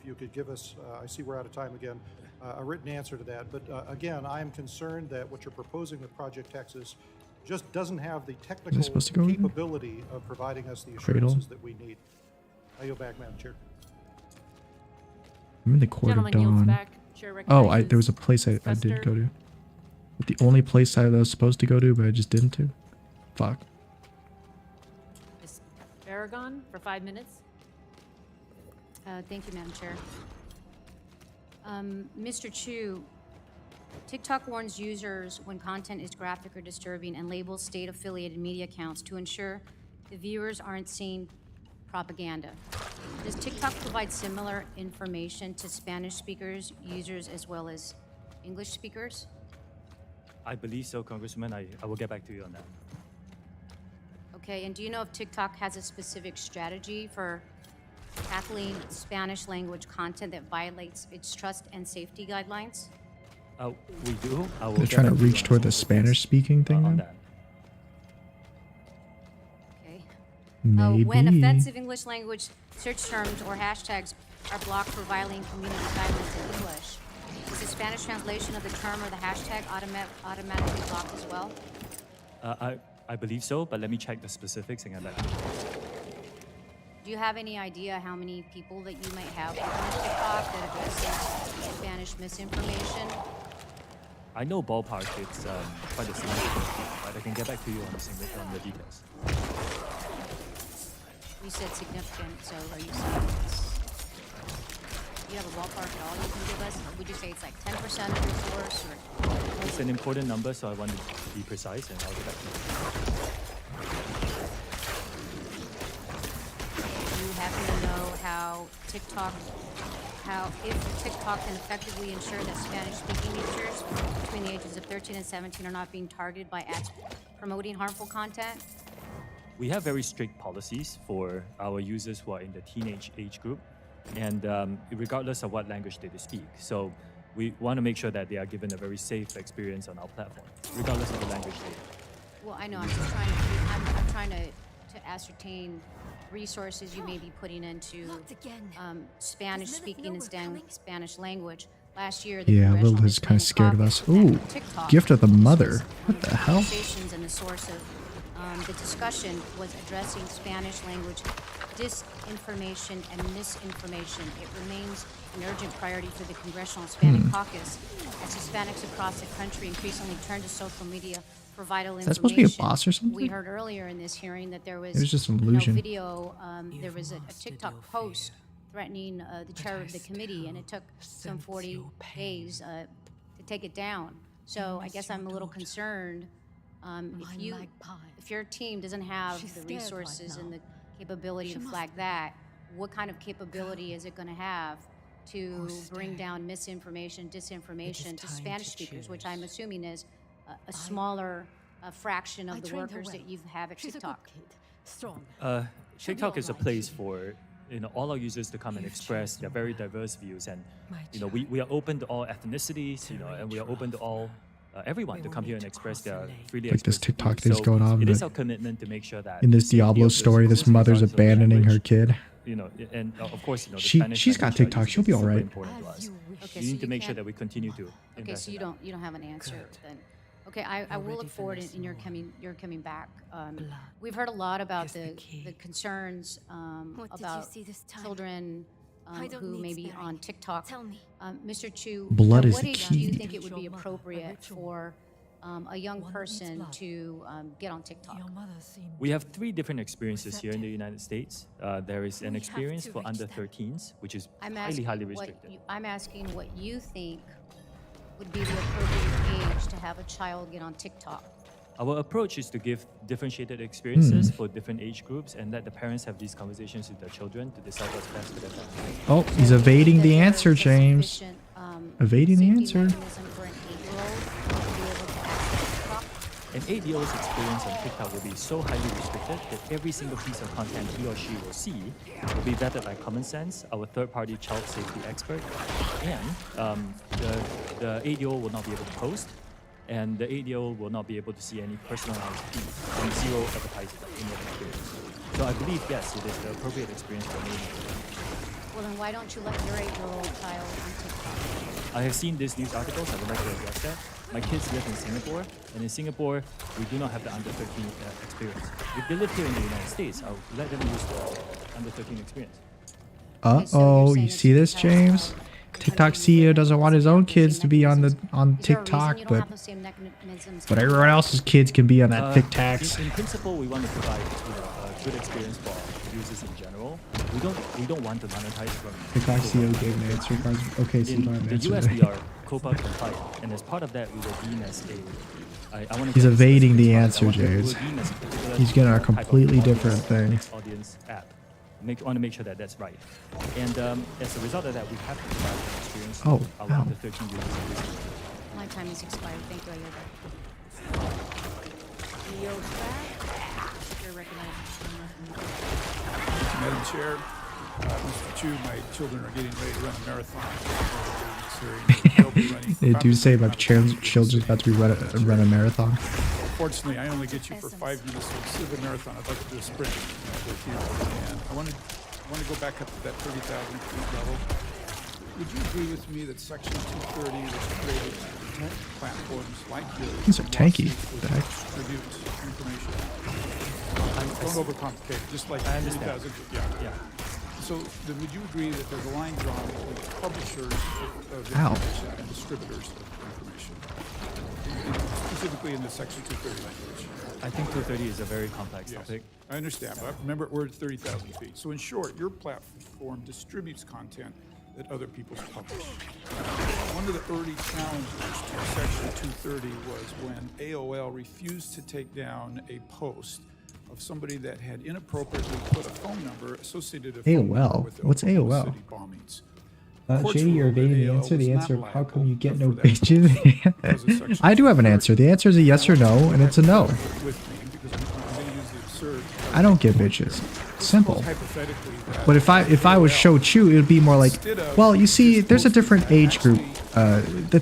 you could give us, I see we're out of time again, a written answer to that. But again, I am concerned that what you're proposing with Project Texas just doesn't have the technical
supposed to go in?
capability of providing us the
Cradle?
assurances that we need. I yield back, Madam Chair.
I'm in the Court of
Gentleman yields
Dawn.
back. Chair
Oh,
recognizes
there was a place I did
Custer.
go to. But the only place I was supposed to go to, but I just didn't to. Fuck.
Ms. Aragon for 5 minutes.
Thank you, Madam Chair. Mr. Chu, TikTok warns users when content is graphic or disturbing and labels state-affiliated media accounts to ensure the viewers aren't seeing propaganda. Does TikTok provide similar information to Spanish speakers, users, as well as English speakers?
I believe so, Congressman. I will get back to you on that.
Okay, and do you know if TikTok has a specific strategy for tackling Spanish language content that violates its trust and safety guidelines?
We do. I will
They're
get
trying to
back you
reach
on
toward the
specifics,
Spanish speaking thing
on
now?
that.
Okay.
Maybe.
When offensive English language search terms or hashtags are blocked for violating community guidelines in English, is the Spanish translation of the term or the hashtag automatically blocked as well?
I believe so, but let me check the specifics and get back to you.
Do you have any idea how many people that you might have on TikTok that addresses Spanish misinformation?
I know ballpark it's quite a significant, but I can get back to you on the details.
You said significant, so are you saying do you have a ballpark at all you can give us? Would you say it's like 10% of your force, or?
It's an important number, so I wanted to be precise, and I'll get back to you.
Do you happen to know how if TikTok can effectively ensure that Spanish-speaking users between the ages of 13 and 17 are not being targeted by ads promoting harmful content?
We have very strict policies for our users who are in the teenage age group, and regardless of what language they speak. So we want to make sure that they are given a very safe experience on our platform, regardless of the language they.
Well, I know, I'm just trying to, I'm trying to ascertain resources you may be putting into Spanish speaking and Spanish language. Last year, the
Yeah,
Congressional
Lil is kind of scared of us.
Hispanic
Ooh,
Caucus at TikTok
gift of the mother. What the hell?
conversations, and the source of the discussion was addressing Spanish language disinformation and misinformation. It remains an urgent priority for the Congressional Hispanic Caucus as Hispanics across the country increasingly turn to social media for vital
Is
information.
that supposed to be a boss or something?
We heard earlier in this hearing that there was,
It was just an
no
illusion.
video. There was a TikTok post threatening the chair of the committee, and it took some 40 days to take it down. So I guess I'm a little concerned if your team doesn't have the resources and the capability to flag that, what kind of capability is it going to have to bring down misinformation, disinformation to Spanish speakers, which I'm assuming is a smaller fraction of the workers that you have at TikTok?
TikTok is a place for all our users to come and express their very diverse views, and we are open to all ethnicities, and we are open to all everyone to come here and express their freely
Like this
expressed
TikTok
views.
thing's
So
going on,
It is
but
our commitment to make sure that
in this
the safety
Diablo
of those
story, this
users,
mother's
regardless of the
abandoning her
language,
kid.
And of course, the
She-
Spanish
she's got
language
TikTok,
users
she'll be
is
all
super
right.
important to us.
Okay,
We
so
need to
you
make sure
can't-
that we continue to
Okay,
invest
so
in
you
that.
don't have an answer then. Okay, I will look forward in your coming back. We've heard a lot about the concerns
What did you
about
see this time?
children
I don't
who
need
may be
staring.
on TikTok.
Tell me.
Mr. Chu,
Blood
at
is
what
the
age do you
key.
think it would be appropriate for a young person to get on TikTok?
We have 3 different experiences here in the United States. There is an experience for under 13s, which is highly restricted.
I'm asking what you think would be the appropriate age to have a child get on TikTok.
Our approach is to give differentiated experiences for different age groups and let the parents have these conversations with their children to decide what's best for their family.
Oh, he's evading the answer, James. Evading the answer.
An 8-year-old's experience on TikTok will be so highly restricted that every single piece of content he or she will see will be vetted by Common Sense, our third-party child safety expert, and the 8-year-old will not be able to post, and the 8-year-old will not be able to see any personalized feed and 0 advertising in their experience. So I believe, yes, it is the appropriate experience for an 8-year-old.
Well, then why don't you let your 8-year-old child on TikTok?
I have seen these news articles. I would like to address that. My kids live in Singapore, and in Singapore, we do not have the under 13 experience. If they live here in the United States, I'll let them use the under 13 experience.
Uh-oh, you see this, James? TikTok CEO doesn't want his own kids to be on TikTok, but everyone else's kids can be on that TikTok.
In principle, we want to provide a good experience for users in general. We don't want to monetize from
TikTok CEO gave an answer. Okay, so you don't have an
in the
answer.
US, we are COPA compliant, and as part of that, we were deemed as
He's evading the answer, James. He's getting a completely different thing.
Audience app. Want to make sure that that's right. And as a result of that, we have to provide an experience
Oh,
allow the 13 users.
My time is expired. Thank you, I yield back.
Yield back. Chair recognizes
Madam Chair, Mr. Chu, my children are getting ready to run a marathon.
They do say my children's about to run a marathon.
Unfortunately, I only get you for 5 minutes. So instead of a marathon, I'd like to do a sprint with you. And I want to go back up to that 30,000 feet level. Would you agree with me that Section 230 was created to protect platforms like yours?
These are tanky.
Distribute information. Don't overcomplicate. Just like 30,000 feet. Yeah. So then would you agree that there's a line drawn between publishers of information and distributors of information? Specifically in the Section 230 language.
I think 230 is a very complex topic.
I understand, but remember, we're at 30,000 feet. So in short, your platform distributes content that other people publish. One of the early challenges to Section 230 was when AOL refused to take down a post of somebody that had inappropriately put a phone number associated with
AOL? What's AOL?
city bombings.
JD, you're evading the answer. The answer of how come you get no bitches? I do have an answer. The answer is a yes or no, and it's a no. I don't get bitches. Simple. But if I was Show Chu, it would be more like, well, you see, there's a different age group. The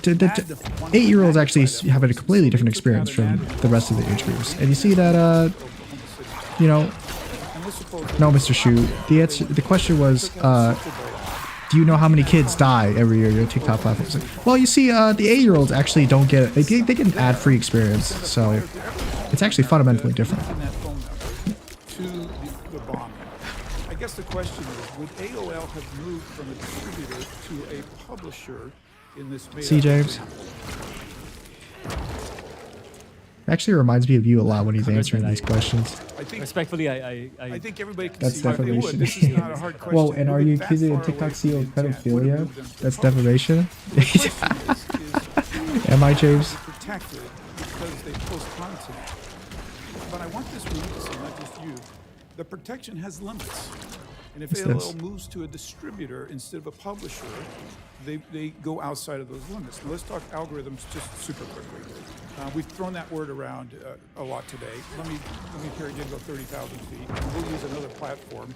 8-year-olds actually have a completely different experience from the rest of the age groups. And you see that, you know, no, Mr. Shu. The question was, do you know how many kids die every year on your TikTok platforms? Well, you see, the 8-year-olds actually don't get it. They get an ad-free experience, so it's actually fundamentally different.
To the bombing. I guess the question is, would AOL have moved from a distributor to a publisher in this?
See, James? Actually reminds me of you a lot when he's answering these questions.
Respectfully, I
think everybody can
That's
see
defamation.
this is not a hard question.
Whoa, and are you accusing a TikTok CEO of pedophilia? That's defamation? Am I, James?
Protected because they post content. But I want this room to see, not just you, the protection has limits. And if AOL moves to a distributor instead of a publisher, they go outside of those limits. Now, let's talk algorithms just super quickly. We've thrown that word around a lot today. Let me hear again go 30,000 feet. And we'll use another platform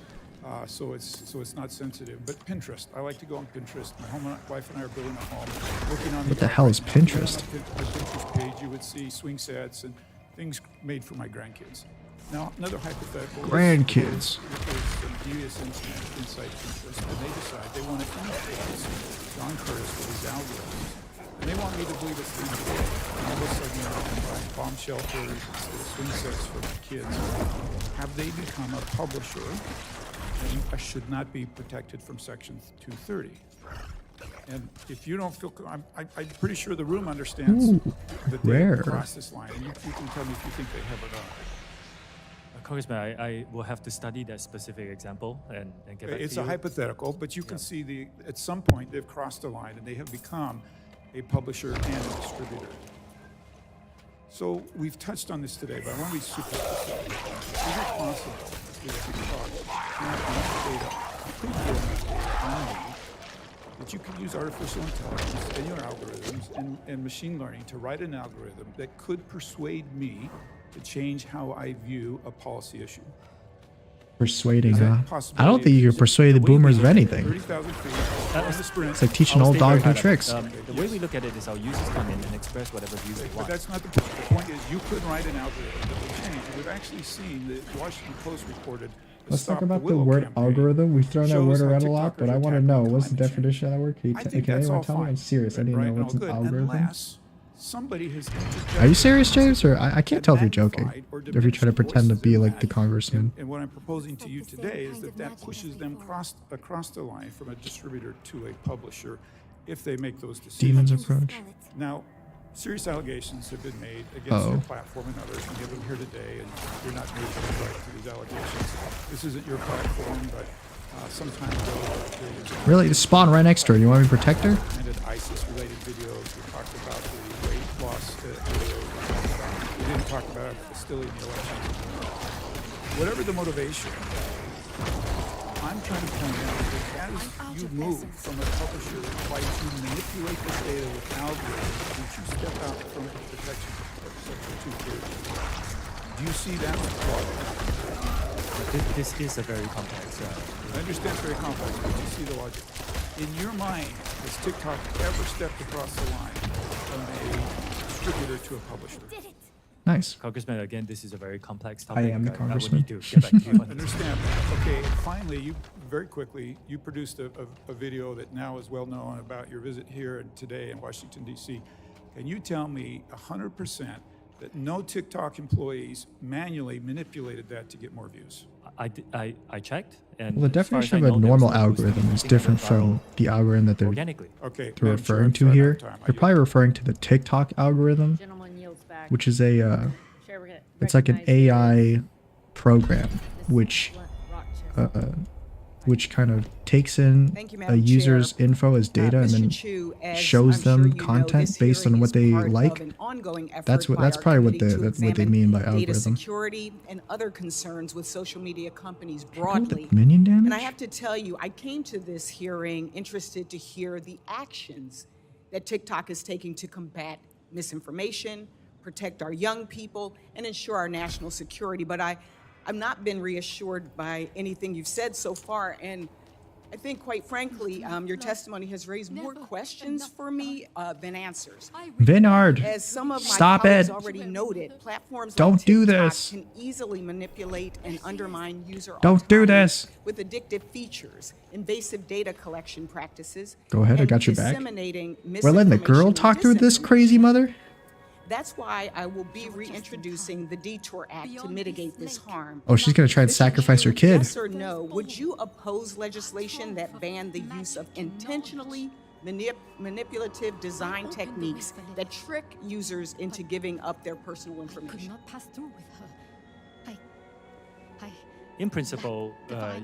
so it's not sensitive. But Pinterest, I like to go on Pinterest. My wife and I are building a home, working on
What the hell is Pinterest?
On the Pinterest page, you would see swing sets and things made for my grandkids. Now, another hypothetical.
Grandkids.
There's some devious inside Pinterest, and they decide they want to influence John Curtis with his algorithms. And they want me to believe it's things that all of a sudden I can buy bomb shelters, swing sets for my kids. Have they become a publisher? And I should not be protected from Section 230. And if you don't feel, I'm pretty sure the room understands that they have crossed this line. And you can tell me if you think they have or not.
Congressman, I will have to study that specific example and get back to you.
It's a hypothetical, but you can see at some point they've crossed the line and they have become a publisher and a distributor. So we've touched on this today, but I want to be super specific. Is it possible that you can use artificial intelligence and your algorithms and machine learning to write an algorithm that could persuade me to change how I view a policy issue?
Persuading, huh? I don't think you can persuade the boomers of anything. It's like teaching old dogs new tricks.
The way we look at it is our users come in and express whatever views they want.
But that's not the point. The point is you could write an algorithm that would change. We've actually seen that Washington Post reported
Let's talk
Stop the
about the
Willow
word
campaign
algorithm. We've thrown that
shows
word
how
around a lot, but
TikTokers
I
are
want to
tackling
know what's the
climate
definition of that word.
I think
Can
that's all
anyone tell me?
fine,
I'm serious. I need to
right,
know
and
what's
all
an
good,
algorithm.
unless somebody has
Are you serious, James? Or I can't tell if you're joking.
magnified or
If you're trying to
diminished
pretend to
voices
be
in
like
that.
the congressman.
And what I'm proposing to you today is that pushes them across the line from a distributor to a publisher if they make those decisions.
Demons approach.
Now, serious allegations have been made against your
Uh-oh.
platform and others. We have them here today, and you're not new to these allegations. This isn't your platform, but some time ago,
Really? Just spawn right next to her. You want me to protect her?
documented ISIS-related videos. We talked about the weight loss videos. We didn't talk about stealing the election. Whatever the motivation, I'm trying to point out that as you move from a publisher why you manipulate this data with algorithms, that you step out from the protection of Section 230. Do you see that as a flaw?
This is a very complex.
I understand it's very complex, but you see the logic. In your mind, has TikTok ever stepped across the line from a distributor to a publisher?
Nice.
Congressman, again, this is a very complex
I
topic.
am the
would
congressman.
need to get back to you on this.
Understand. Okay, finally, you very quickly, you produced a video that now is well known about your visit here and today in Washington, D.C. Can you tell me 100% that no TikTok employees manually manipulated that to get more views?
I checked, and
Well, the
as far as
definition
I
of a
know, there was
normal
no boosting.
algorithm
I
is
think it
different
went viral
from the algorithm that they're
organically.
Okay,
they're
Madam Chair,
referring
I'm
to
sorry,
here.
I'm time. I
They're
yield.
probably referring to the TikTok algorithm,
Gentleman yields back.
which is a
Chair
it's like an
recognizes
AI program which
Rochester.
which kind of takes in
Thank you,
a
Madam
user's
Chair.
info as data and
Mr.
then
Chu, as
shows
I'm sure
them
you know,
content
this
based on
hearing
what
is
they
part of
like.
an ongoing effort
That's
by our
probably what
committee to
what they
examine
mean by
data
algorithm.
security and other concerns with social media companies
Feel the
broadly.
minion damage?
And I have to tell you, I came to this hearing interested to hear the actions that TikTok is taking to combat misinformation, protect our young people, and ensure our national security. But I've not been reassured by anything you've said so far. And I think, quite frankly, your testimony has raised more questions for me than answers.
Vinard,
As some of my
stop
colleagues
it.
already noted, platforms
Don't
like
do
TikTok
this.
can easily manipulate and undermine user
Don't do
autonomy
this.
with addictive features, invasive data collection practices.
Go ahead, I
and
got your back.
disseminating
We're letting the
misinformation
girl
and
talk through this
disinformation.
crazy mother?
That's why I will be reintroducing the Detour Act to mitigate this harm.
Oh, she's gonna try and
Mr.
sacrifice her
Chu,
kid.
Yes or no, would you oppose legislation that banned the use of intentionally manipulative design techniques that trick users into giving up their personal information?
In principle,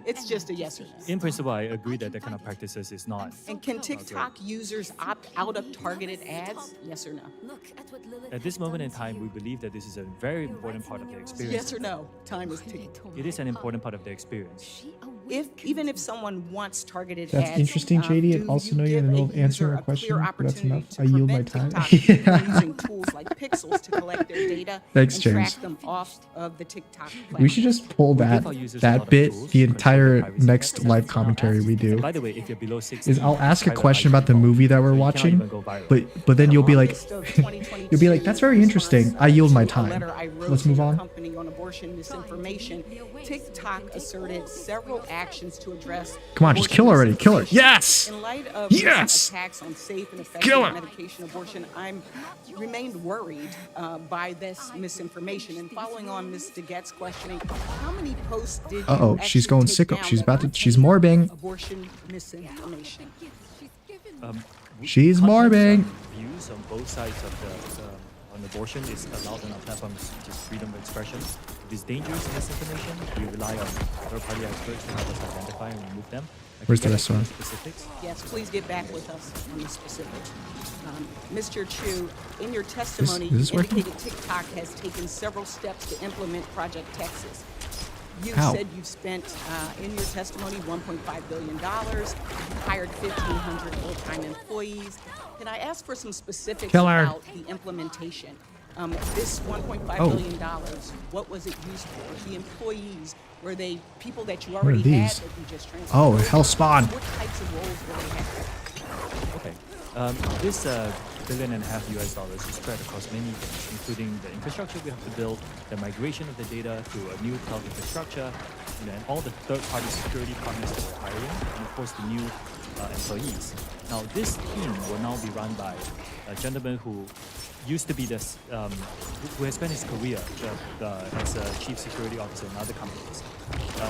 It's just a yes or no.
in principle, I agree that that kind of practices is not.
And can TikTok users opt out of targeted ads? Yes or no?
At this moment in time, we believe that this is a very important part of the experience.
Yes or no? Time is ticking.
It is an important part of the experience.
Even if someone wants targeted
That's
ads,
interesting, JD, and
do
also
you
know you're in the
give
middle of
a
answering
user
a question.
clear
But that's enough.
opportunity to
I yield my
prevent
time.
TikTok from
Yeah.
using tools like pixels to collect their data
Thanks,
and
James.
track them off of the TikTok platform?
We should just pull that bit the entire next live commentary we do.
By the way, if you're below 60,
Is I'll ask a
private
question
IP
about the
phone,
movie that we're
so you cannot
watching,
even go viral.
but then you'll be like you'll be like, that's very interesting. I yield my
A
time.
letter I wrote
Let's
to
move
your
on.
company on abortion misinformation. TikTok asserted several actions to address.
Come on, just kill her already. Kill her. Yes!
In light of
Yes!
recent attacks on safe and
Kill
effective
her.
medication abortion, I'm remained worried by this misinformation. And following on Ms. DeGette's questioning, how many posts did you
Uh-oh, she's
actually
going
take
sicko.
down
She's
that
about to. She's
contain
morbing.
abortion misinformation?
She's morbing.
Views on both sides of the on abortion is allowed on our platforms, which is freedom of expression. If it's dangerous misinformation, we rely on third-party experts to help us identify and remove them. I can
Where's the
get
rest
back
one?
to the specifics.
Yes, please get back with us on the specifics. Mr. Chu, in your testimony,
is this
you
working?
indicated TikTok has taken several steps to implement Project Texas. You
How?
said you've spent, in your testimony, $1.5 billion, hired 1,500 full-time employees. Can I ask for some specifics
Kill her.
about the implementation? This $1.5
Oh.
billion, what was it used for? The employees, were they people that you
What are
already had
these?
that you just transferred?
Oh,
over?
Hellspawn.
What types of roles were they having?
Okay. This $1.5 billion is spread across many things, including the infrastructure we have to build, the migration of the data to a new cloud infrastructure, and all the third-party security partners that we're hiring, and of course the new employees. Now, this team will now be run by a gentleman who used to be this, who has spent his career as a chief security officer in other companies,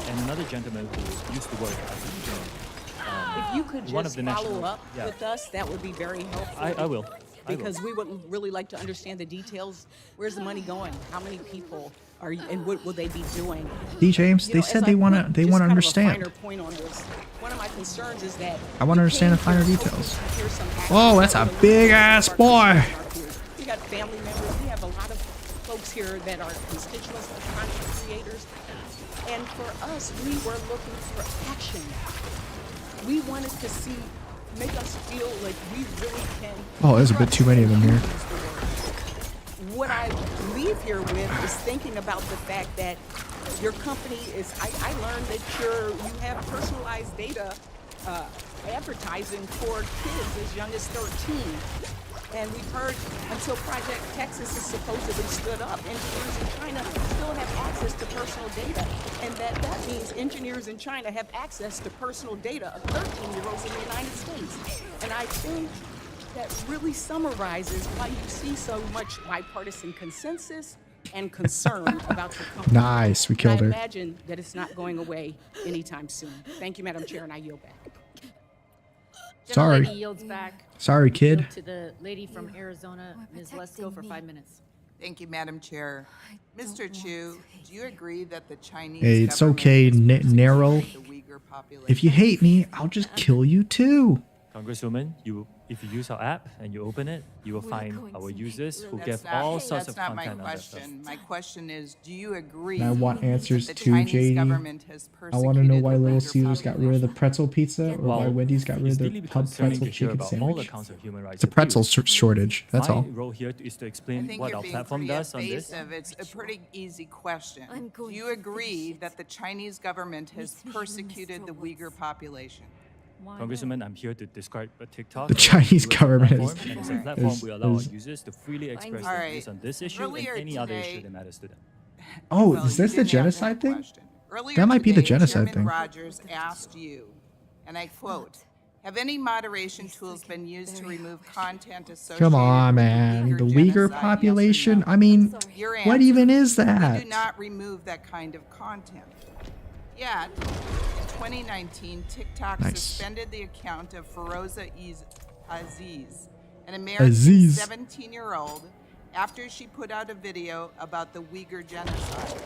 and another gentleman who used to work as
If you could
one of
just
the
follow
national-
up
yeah.
with us, that would be very helpful.
I will.
Because we would really like to understand the details. Where's the money going? How many people are, and what will they be doing?
D. James,
You
they
know,
said
as
they
I
want
put
to. They
just
want to
kind of a
understand.
finer point on this, one of my concerns is that
I want to
we
understand the
came
finer
here
details.
hoping to hear some action
Oh, that's a
about the
big
leaders
ass
of our
boy.
community and our peers. We got family members. We have a lot of folks here that are constituents of content creators, and for us, we were looking for action. We wanted to see, make us feel like we really can.
Oh, there's a bit too many of them here.
What I leave here with is thinking about the fact that your company is, I learned that you have personalized data advertising for kids as young as 13. And we've heard until Project Texas is supposedly stood up, engineers in China still have access to personal data. And that means engineers in China have access to personal data of 13-year-olds in the United States. And I think that really summarizes why you see so much bipartisan consensus and concern about your company.
Nice, we killed her.
And I imagine that it's not going away anytime soon. Thank you, Madam Chair, and I yield back.
Sorry.
Gentlelady yields back.
Sorry, kid.
Yield to the lady from Arizona, Ms. Lesko, for 5 minutes.
Thank you, Madam Chair. Mr. Chu, do you agree that the Chinese
Hey, it's
government
okay,
has
narrow.
persecuted the Uyghur population?
If you hate me, I'll just kill you too.
Congresswoman, if you use our app and you open it, you will find our users who give
That's
all
not-
sorts of
That's not my
content on that stuff.
question. My question is, do you agree
And I want answers
that the
too,
Chinese
JD.
government has
I want to know
persecuted
why
the
Little
Uyghur
Caesars got rid of the pretzel pizza, or why
Well,
Wendy's got rid of
it's
their
really
pub
concerning
pretzel
to hear
chicken
about all
sandwich.
accounts of human rights
It's a pretzel
abuse.
shortage. That's
My
all.
role here is to
I
explain
think
what
you're
our
being
platform
pretty
does on this.
evasive. It's a pretty easy question. Do you agree that the Chinese government has persecuted the Uyghur population?
Congresswoman, I'm here to describe a TikTok.
The Chinese
as a
government
platform, and as a platform, we allow our
is-
users to freely express
All
their
right.
views on this issue
Earlier
and any other
today-
issue that matters to them.
Oh,
Well,
is
you
this the
didn't answer
genocide thing?
Earlier
That might be the
today,
genocide
Chairman
thing.
Rogers asked you, and I quote, "Have any moderation tools been used to remove content associated
Come on,
with
man. The Uyghur
genocide, yes or
population?
no?"
I mean,
Your
what
answer,
even is
We
that?
do not remove that kind of content. Yet, in 2019, TikTok
Nice.
suspended the account of Feroza Aziz, an American
Aziz.
17-year-old, after she put out a video about the Uyghur genocide.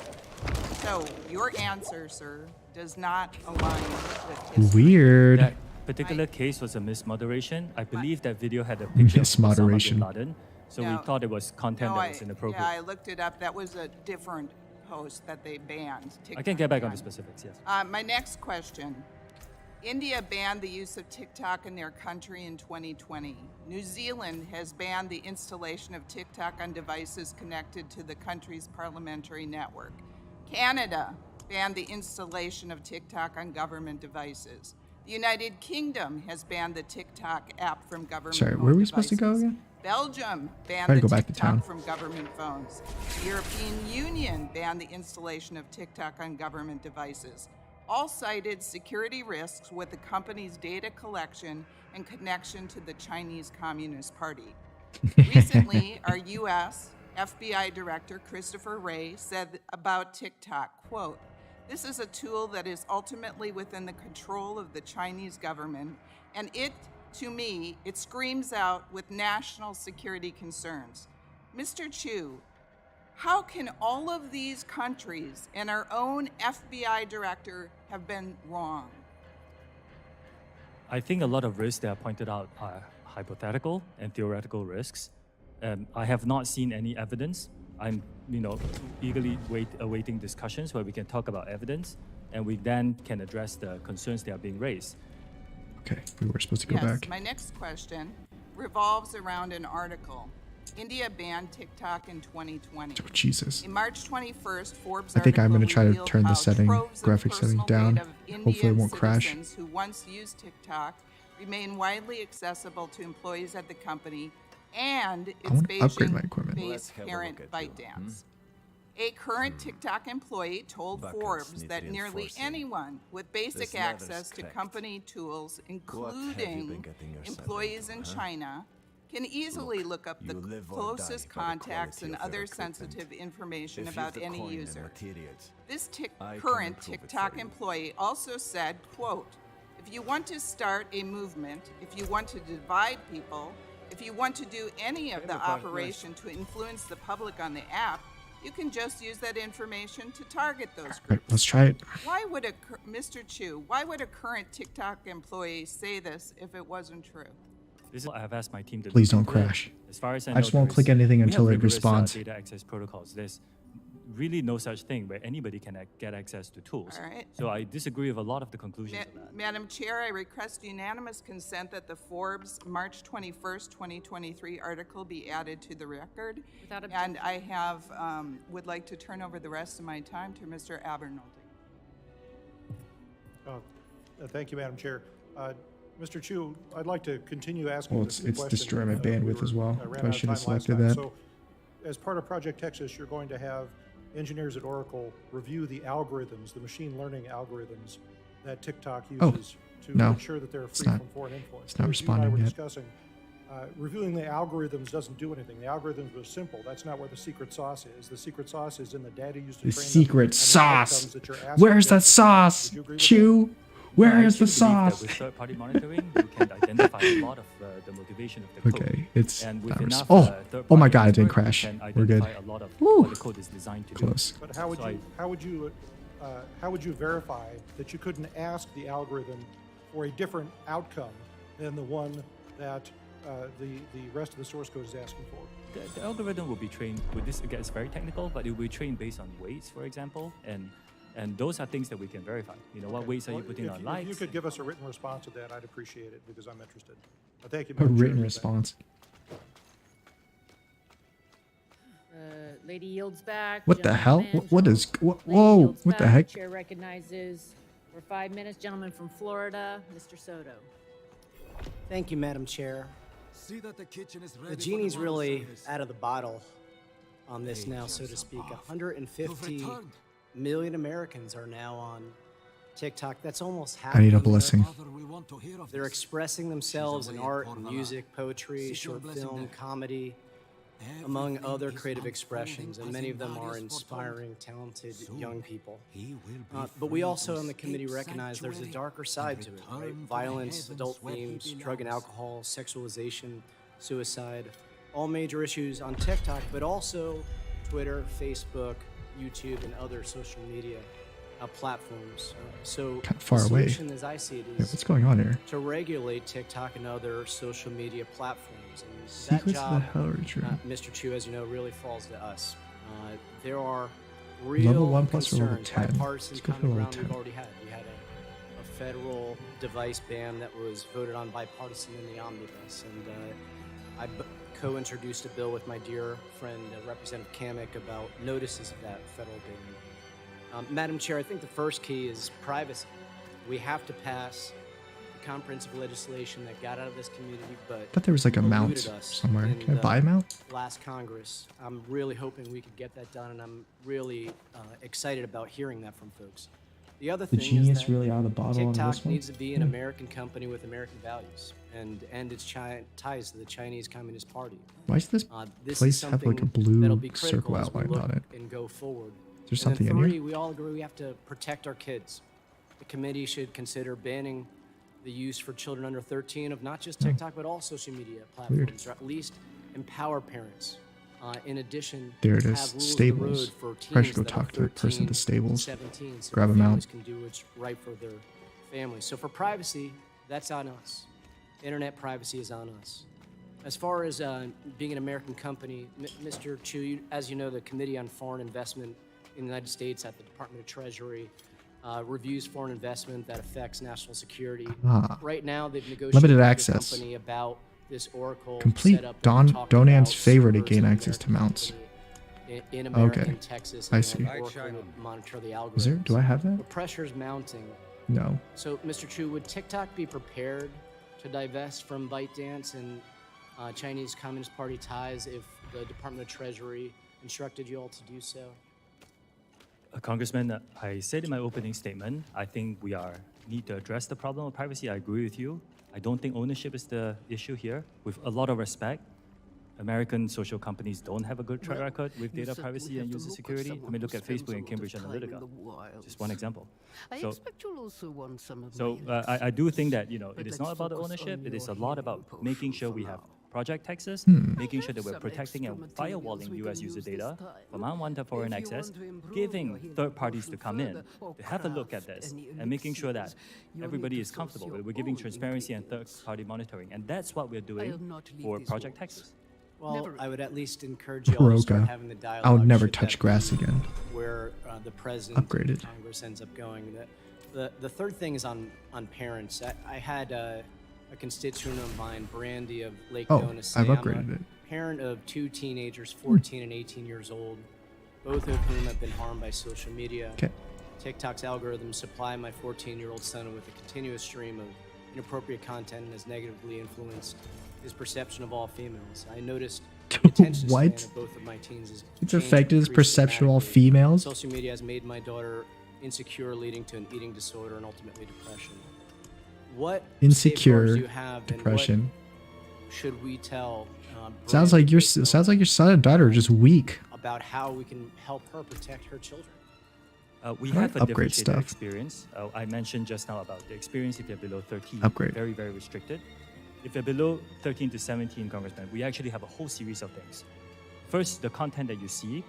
So, your answer, sir, does not align with history.
Weird.
That particular case was a mismoderation. I believe that video had a picture of Osama
Mismoderation.
bin Laden, so
No.
we thought it was content
No,
that was inappropriate.
Yeah, I looked it up. That was a different post that they banned.
I can get back on
TikTok
the specifics, yes.
My next question. India banned the use of TikTok in their country in 2020. New Zealand has banned the installation of TikTok on devices connected to the country's parliamentary network. Canada banned the installation of TikTok on government devices. The United Kingdom has banned the TikTok app from government
Sorry, where are we supposed to go again?
Belgium banned
Try to
the
go back to
TikTok
town.
from government phones. The European Union banned the installation of TikTok on government devices. All cited security risks with the company's data collection and connection to the Chinese Communist Party. Recently, our U.S. FBI Director Christopher Wray said about TikTok, quote, "This is a tool that is ultimately within the control of the Chinese government, and to me, it screams out with national security concerns." Mr. Chu, how can all of these countries and our own FBI director have been wrong?
I think a lot of risks that are pointed out are hypothetical and theoretical risks. I have not seen any evidence. I'm, eagerly awaiting discussions where we can talk about evidence, and we then can address the concerns that are being raised.
Okay, we were supposed to go
Yes,
back.
my next question revolves around an article. India banned TikTok in 2020.
Oh, Jesus.
In March 21st, Forbes
I think I'm going to try to
revealed
turn
how
the setting,
troves of
graphic setting
personal
down.
data of
Hopefully it
Indian
won't crash.
citizens who once used TikTok remain widely accessible to employees at the company and its
want to upgrade my
Beijing
equipment.
based parent ByteDance. A current TikTok employee told Forbes that nearly anyone with basic access to company tools, including employees in China, can easily look up the closest contacts and other sensitive information about any user. This current TikTok employee also said, quote, "If you want to start a movement, if you want to divide people, if you want to do any of the operation to influence the public on the app, you can just use that information to target those
All right,
groups."
let's try it.
Why would Mr. Chu, why would a current TikTok employee say this if it wasn't true?
This is what I've asked my team to do.
Please don't crash.
As far as I
I
know,
just won't
there
click
is-
anything
we
until
have
it
rigorous,
responds.
Data access protocols. There's really no such thing where anybody can get access to tools.
All right.
So I disagree with a lot of the conclusions of that.
Madam Chair, I request unanimous consent that the Forbes March 21st, 2023 article be added to the record.
Without
And I have, would like to turn over the rest of my time to Mr. Abernoldi.
Thank you, Madam Chair. Mr. Chu, I'd like to continue asking
Well,
the
it's
question.
destroying my bandwidth as well.
ran
I
out of
should have
time last
selected
time.
that.
So, as part of Project Texas, you're going to have engineers at Oracle review the algorithms, the machine learning algorithms that TikTok uses to
no,
ensure that they're
it's
free
not.
from foreign influence.
It's not
As you and I
responding
were
yet.
discussing, reviewing the algorithms doesn't do anything. The algorithms are simple. That's not where the secret sauce is. The secret sauce is in the data used to
The
train them
secret
and the
sauce.
outcomes that you're asking
Where's
them
that
to do.
sauce?
Would you agree with
Chew. Where
I
is the
actually believe that
sauce?
with third-party monitoring, you can identify a lot of the motivation of the code.
Okay, it's
and with
not
enough,
oh
third-party
my god, it didn't
expert,
crash.
you can
We're good.
identify a lot of
Woo.
what the code is designed to
Close.
do.
But how would
So
you verify that you couldn't ask the algorithm for a different outcome than the one that the rest of the source code is asking for?
The algorithm will be trained with this. Again, it's very technical, but it will be trained based on weights, for example, and those are things that we can verify. You know, what weights are you
Well,
putting
if
on
you-
likes?
If you could give us a written response to that, I'd appreciate it because I'm interested. Thank you.
A
Madam Chair.
written response.
Lady yields back.
What the hell?
Gentleman,
What is?
gentleman. Lady
Whoa!
yields
What the
back.
heck?
Chair recognizes for 5 minutes, gentleman from Florida, Mr. Soto.
Thank you, Madam Chair. The genie's really out of the bottle on this now, so to speak. 150 million Americans are now on TikTok. That's almost half.
I need a
of America.
blessing.
They're expressing themselves in art, music, poetry, short film, comedy, among other creative expressions, and many of them are inspiring, talented young people. But we also on the committee recognize there's a darker side to it, right? Violence, adult themes, drug and alcohol, sexualization, suicide, all major issues on TikTok, but also Twitter, Facebook, YouTube, and other social media platforms. So
Kinda far
the
away.
solution, as I see it,
Yeah,
is
what's going on here?
to regulate TikTok and other social media platforms. And
Secrets
that
of the
job,
Hillary Tree.
Mr. Chu, as you know, really falls to us. There are real
Level 1 plus or level
concerns,
10?
bipartisan
Let's go for
common
level
ground we've
10.
already had. We had a federal device ban that was voted on bipartisan in the omnibus, and I co-introduced a bill with my dear friend Representative Kamek about notices of that federal ban. Madam Chair, I think the first key is privacy. We have to pass the comprehensive legislation that got out of this community, but
I thought there was like a mount
eluded us
somewhere.
in
Can I
the
buy a mount?
Last Congress. I'm really hoping we could get that done, and I'm really excited about hearing that from folks. The other
The
thing
genius
is that
really out of the bottle on
TikTok
this one?
needs to be an
Yeah.
American company with American values and end its ties to the Chinese Communist Party.
Why does this
This
place
is
have like a
something
blue
that'll be critical
circle
as we
outlined
look
on it?
and go forward.
Is there
And then
something in
three,
here?
we all agree we have to protect our kids. The committee should consider banning the use for children under 13 of not just TikTok, but all social media platforms, or at least empower parents. In addition,
There it
have
is.
rules of the
Stables.
road for
I
teens
should go
that are
talk to the person at the
13,
stables.
17, so
Grab
their
them out.
families can do what's right for their families. So for privacy, that's on us. Internet privacy is on us. As far as being an American company, Mr. Chu, as you know, the Committee on Foreign Investment in the United States at the Department of Treasury reviews foreign investment that affects national security.
Ah.
Right now, they've negotiated
Limited
with
access.
the company about this Oracle
Complete
setup that we're talking
Donan's
about,
favor to
servers
gain
in
access to
American
mounts.
company in America
Okay.
and Texas,
I
and
see.
then Oracle would monitor the algorithms.
Is there? Do I have that?
The pressure's mounting.
No.
So, Mr. Chu, would TikTok be prepared to divest from ByteDance and Chinese Communist Party ties if the Department of Treasury instructed you all to do so?
Congressman, I said in my opening statement, I think we need to address the problem of privacy. I agree with you. I don't think ownership is the issue here. With a lot of respect, American social companies don't have a good track record with data privacy and user security. I mean, look at Facebook and Cambridge Analytica. Just one example. I do think that it is not about the ownership. It is a lot about making sure we have Project Texas, making sure that we're protecting and firewalling U.S. user data from unwanted foreign access, giving third parties to come in to have a look at this, and making sure that everybody is comfortable. We're giving transparency and third-party monitoring, and that's what we're doing for Project Texas.
Well, I would at least encourage you all to start having the dialogue.
I would never
should
touch
that
grass
be
again.
Where the president
Upgraded.
and Congress ends up going. The third thing is on parents. I had a constituent of mine, Brandy of Lake Nona, say,
I've
I'm
upgraded
a
it.
parent of two teenagers, 14 and 18 years old, both of whom have been harmed by social media.
Okay.
TikTok's algorithms supply my 14-year-old son with a continuous stream of inappropriate content and has negatively influenced his perception of all females. I noticed the attention span
What?
of both of my teens has
It's
changed
affected his
pretty
perception of all
dramatically.
females?
Social media has made my daughter insecure, leading to an eating disorder and ultimately depression. What
Insecure,
safeguards do you have,
depression.
And what should we tell?
Sounds like your son and daughter are just weak.
About how we can help her protect her children.
We
How
have
do I
a
upgrade
differentiated
stuff?
experience. I mentioned just now about the experience if you're below 13.
Upgrade.
Very, very restricted. If you're below 13 to 17, Congressman, we actually have a whole series of things. First, the content that you see,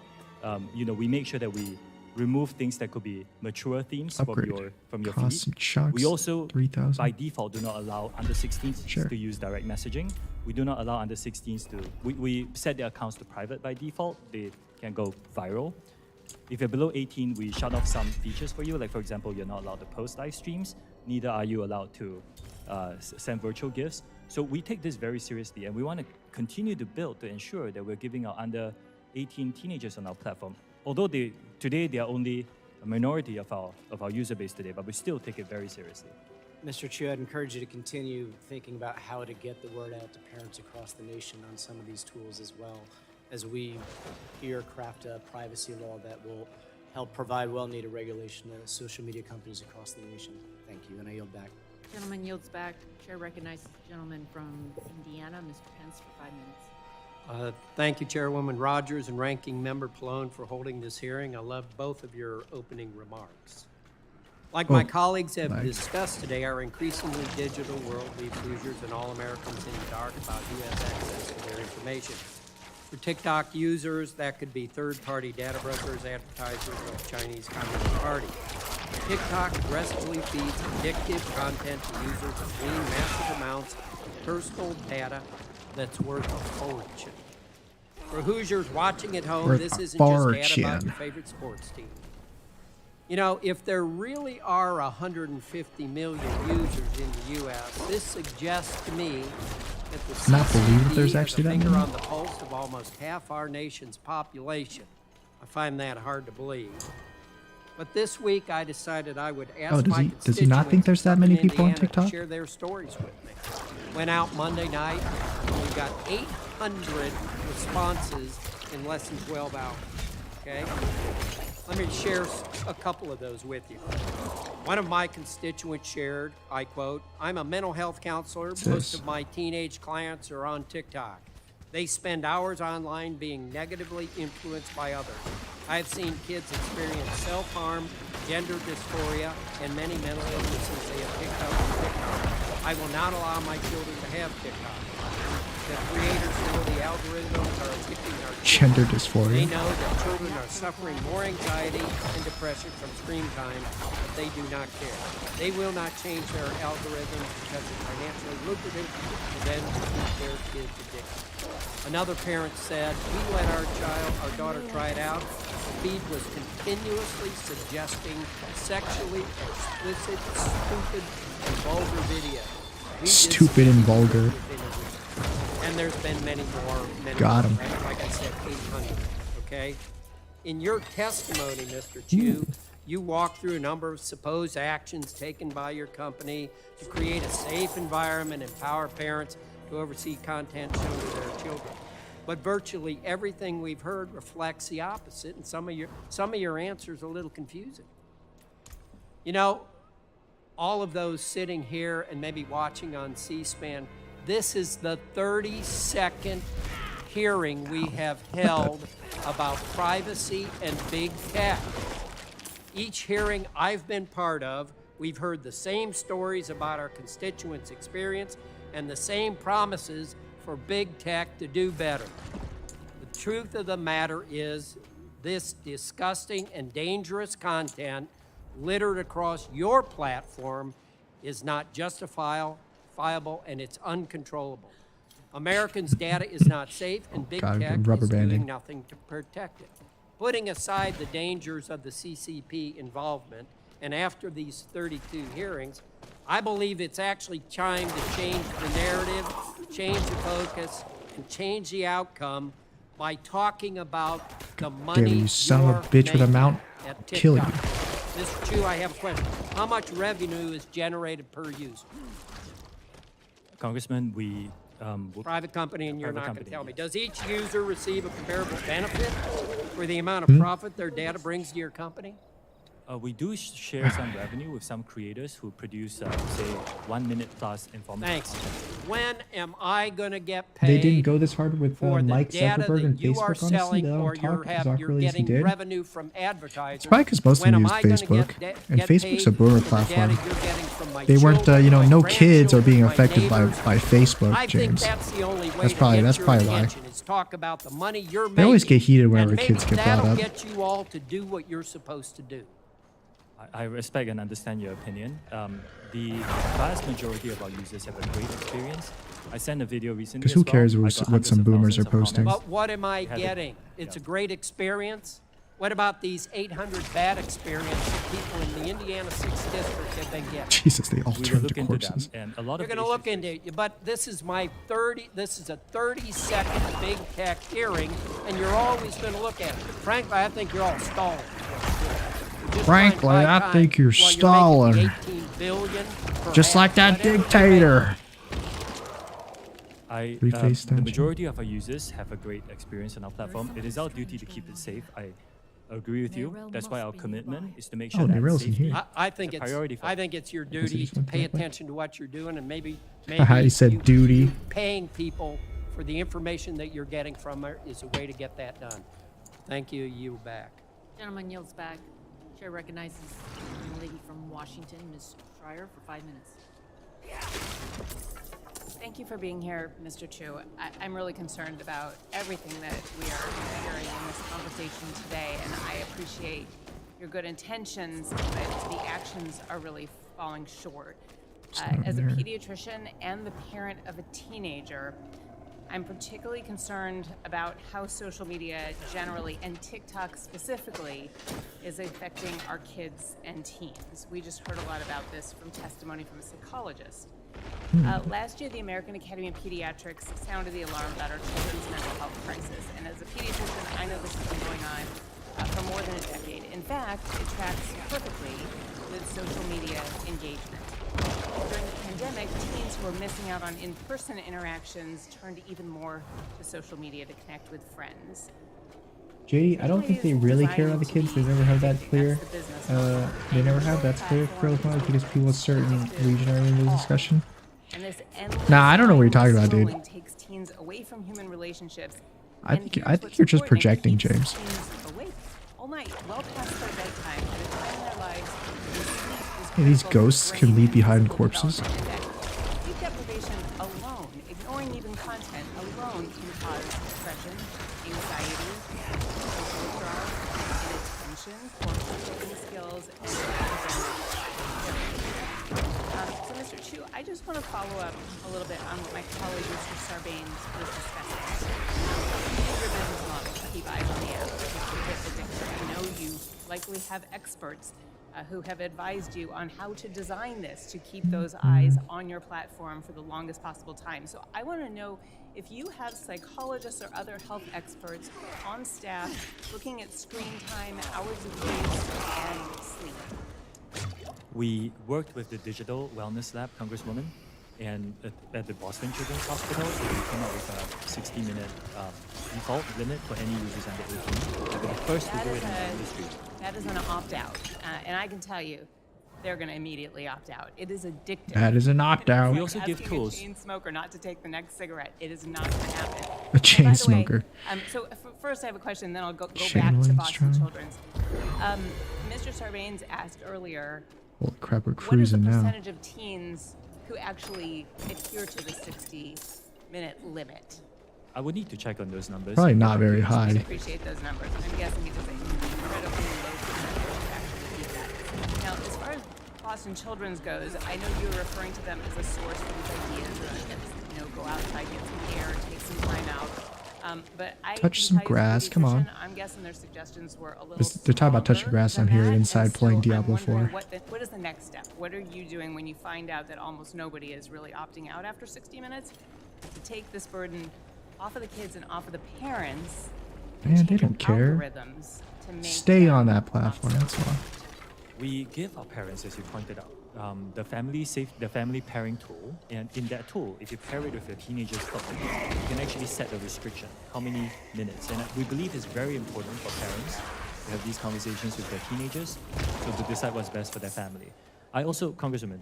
we make sure that we remove things that could be mature themes
Upgrade.
from your
Costs
feed.
and chunks,
We also,
3,000.
by default, do not allow under 16s
Sure.
to use direct messaging. We do not allow under 16s to. We set their accounts to private by default. They can go viral. If you're below 18, we shut off some features for you. Like, for example, you're not allowed to post live streams. Neither are you allowed to send virtual gifts. So we take this very seriously, and we want to continue to build to ensure that we're giving our under 18 teenagers on our platform. Although today they are only a minority of our user base today, but we still take it very seriously.
Mr. Chu, I'd encourage you to continue thinking about how to get the word out to parents across the nation on some of these tools as well, as we here craft a privacy law that will help provide well-needed regulation to social media companies across the nation. Thank you, and I yield back.
Gentleman yields back. Chair recognizes the gentleman from Indiana, Mr. Pence, for 5 minutes.
Thank you, Chairwoman Rogers and Ranking Member Pallone, for holding this hearing. I love both of your opening remarks. Like my colleagues have discussed today, our increasingly digital world leaves Hoosiers and all Americans in the dark about who has access to their information. For TikTok users, that could be third-party data brokers, advertisers, or the Chinese Communist Party. TikTok aggressively feeds addictive content to users and glean massive amounts of personal data that's worth a fortune. For Hoosiers watching at home, this isn't just data about your favorite sports team. You know, if there really are 150 million users in the U.S., this suggests to me that the CCP
there's
has
actually
a
that
finger
many.
on the pulse of almost half our nation's population. I find that hard to believe. But this week, I decided I would ask my
does he not think there's that many
constituents
people on
in Indiana
TikTok?
to share their stories with me. Went out Monday night, and we got 800 responses in less than 12 hours. Okay? Let me share a couple of those with you. One of my constituents shared, I quote, "I'm a mental health counselor. Most of my teenage clients are on TikTok. They spend hours online being negatively influenced by others. I've seen kids experience self-harm, gender dysphoria, and many mental illnesses they have picked up on TikTok. I will not allow my children to have TikTok. The creators know the algorithms are addicting our children.
Gender dysphoria.
They know that children are suffering more anxiety and depression from screen time, but they do not care. They will not change their algorithms because it's financially lucrative for them to keep their kids addicted." Another parent said, "We let our daughter try it out. The feed was continuously suggesting sexually explicit, stupid, and vulgar videos. We
Stupid and vulgar.
And there's been many more.
Got him.
Like I said, 800. Okay. In your testimony, Mr. Chu, you walked through a number of supposed actions taken by your company to create a safe environment and empower parents to oversee content shown to their children. but virtually everything we've heard reflects the opposite, and some of your answers are a little confusing. You know, all of those sitting here and maybe watching on C-SPAN, this is the 32nd hearing we have held about privacy and big tech. Each hearing I've been part of, we've heard the same stories about our constituents' experience and the same promises for big tech to do better. The truth of the matter is this disgusting and dangerous content littered across your platform is not justifiable and it's uncontrollable. Americans' data is not safe and big tech is doing nothing to protect it. Putting aside the dangers of the CCP involvement, and after these 32 hearings, I believe it's actually time to change the narrative, change the focus, and change the outcome by talking about the money
you son of a bitch with a mount. Kill you.
Mr. Chu, I have a question. How much revenue is generated per user?
Congressman, we
Private company, and you're not going to tell me.
yes.
Does each user receive a comparable benefit for the amount of profit their data brings to your company?
We do share some revenue with some creators who produce, say, 1 minute plus informative
Thanks.
content.
When am I going to get paid
They didn't go this hard with
for the
Mike
data
Zuckerberg and
that you are
Facebook, honestly.
selling,
They
or
don't
you're,
talk as
you're
awkwardly as he
getting
did.
revenue from advertisers?
It's probably because most of
When
them
am
use
I gonna
Facebook. And
get
Facebook's a
paid
boomer
for the data
platform.
you're getting from my
They weren't,
children, my
no kids are being
grandchildren, my
affected by
neighbors?
Facebook,
I think
James.
that's the only way
That's
to
probably
get
that's
your
probably why.
attention, is talk about the money you're
They always
making,
get heated whenever
and maybe
kids get brought
that'll
up.
get you all to do what you're supposed to do.
I respect and understand your opinion. The vast majority of our users have a great experience. I sent a video recently.
Because who
as well.
cares
I
what
got
some
hundreds of
boomers are
thousands of
posting?
comments.
But what am I
We had
getting? It's a great experience. What about these 800 bad experiences that people in the Indiana 6th District have been getting?
Jesus, they all
We will
turned
look
to
into
corpses.
them, and a lot
You're
of
going
the
to look
issues-
into it, but this is a 30-second big tech hearing, and you're always going to look at it. Frankly, I think you're all stalling. Just
Frankly,
trying to buy
I
time
think you're
while making
stalling.
$18 billion per
Just like that
whatever you're
dictator. Reface
the
that
majority of our users have a great experience on our platform. It is our duty to keep it safe. I agree with you. That's why our commitment is to make sure that
Narelle's in
safety
here.
I
is
think
a priority for
I think it's your duty
just
to
went
pay
that way.
attention to what you're doing, and maybe
He said duty.
paying people for the information that you're getting from her is a way to get that done. Thank you. You back.
Gentleman yields back. Chair recognizes the lady from Washington, Ms. Schreier, for 5 minutes.
Thank you for being here, Mr. Chu. I'm really concerned about everything that we are hearing in this conversation today, and I appreciate your good intentions, but the actions are really falling short. As a pediatrician and the parent of a teenager, I'm particularly concerned about how social media generally, and TikTok specifically, is affecting our kids and teens. We just heard a lot about this from testimony from a psychologist. Last year, the American Academy of Pediatrics sounded the alarm about our children's mental health crisis. And as a pediatrician, I know this has been going on for more than a decade. In fact, it tracks perfectly with social media engagement. During the pandemic, teens who were missing out on in-person interactions turned even more to social media to connect with friends.
JD, I don't think they really care about the kids. They never have that clear. They never have that's clear for because people in a certain region are in the discussion. Nah, I don't know what you're talking about, dude.
Takes teens away from human relationships.
I think you're just projecting, James.
All night, well past their bedtime, at a time in their lives when sleep is
Hey, these
critical
ghosts
for
can
brain
leave
and
behind
physical
corpses.
development. In fact, sleep deprivation alone, ignoring even content alone, can cause depression, anxiety, social withdrawal, inattention, poor coping skills, and so, Mr. Chu, I just want to follow up a little bit on what my colleague, Mr. Sarbanes, was discussing. What is your business model to keep eyes on the app to hit addiction? I know you likely have experts who have advised you on how to design this to keep those eyes on your platform for the longest possible time. So I want to know if you have psychologists or other health experts on staff looking at screen time, hours of use, and sleep.
We worked with the Digital Wellness Lab, Congresswoman. And at the Boston Children's Hospital, we came out with a 60-minute default limit for any users under 18. We're the first to do it in the industry.
That is an opt-out, and I can tell you, they're going to immediately opt out. It is addictive.
That is an opt-out.
We also give
Asking
tools.
a chain smoker not to take the next cigarette. It is not going to happen.
A chain
By the way,
smoker.
So first I have a question, then I'll go back to
Channeling
Boston
strong.
Children's. Mr. Sarbanes asked earlier,
Holy crap, we're
what is the
cruising now.
percentage of teens who actually adhere to the 60-minute limit?
I would need to check on those numbers.
Probably not very
I
high.
appreciate those numbers. I'm guessing it is an incredibly low percentage who actually do that. Now, as far as Boston Children's goes, I know you're referring to them as a source for these ideas, go outside, get some air, take some time out. But I
Touch
can
some
tell you as a
grass, come on.
pediatrician, I'm guessing their suggestions were a little
They're talking about touching
stronger
grass on
than
here
that,
inside
and
playing
so
Diablo
I'm wondering
4.
what is the next step? What are you doing when you find out that almost nobody is really opting out after 60 minutes? To take this burden off of the kids and off of the parents. and
Man, they
change
don't care.
algorithms to make
Stay
them
on that platform, that's all.
We give our parents, as you pointed out, the family pairing tool, and in that tool, if you pair it with your teenager's phone, you can actually set a restriction, how many minutes. And we believe it's very important for parents to have these conversations with their teenagers, so to decide what's best for their family. I also, Congresswoman,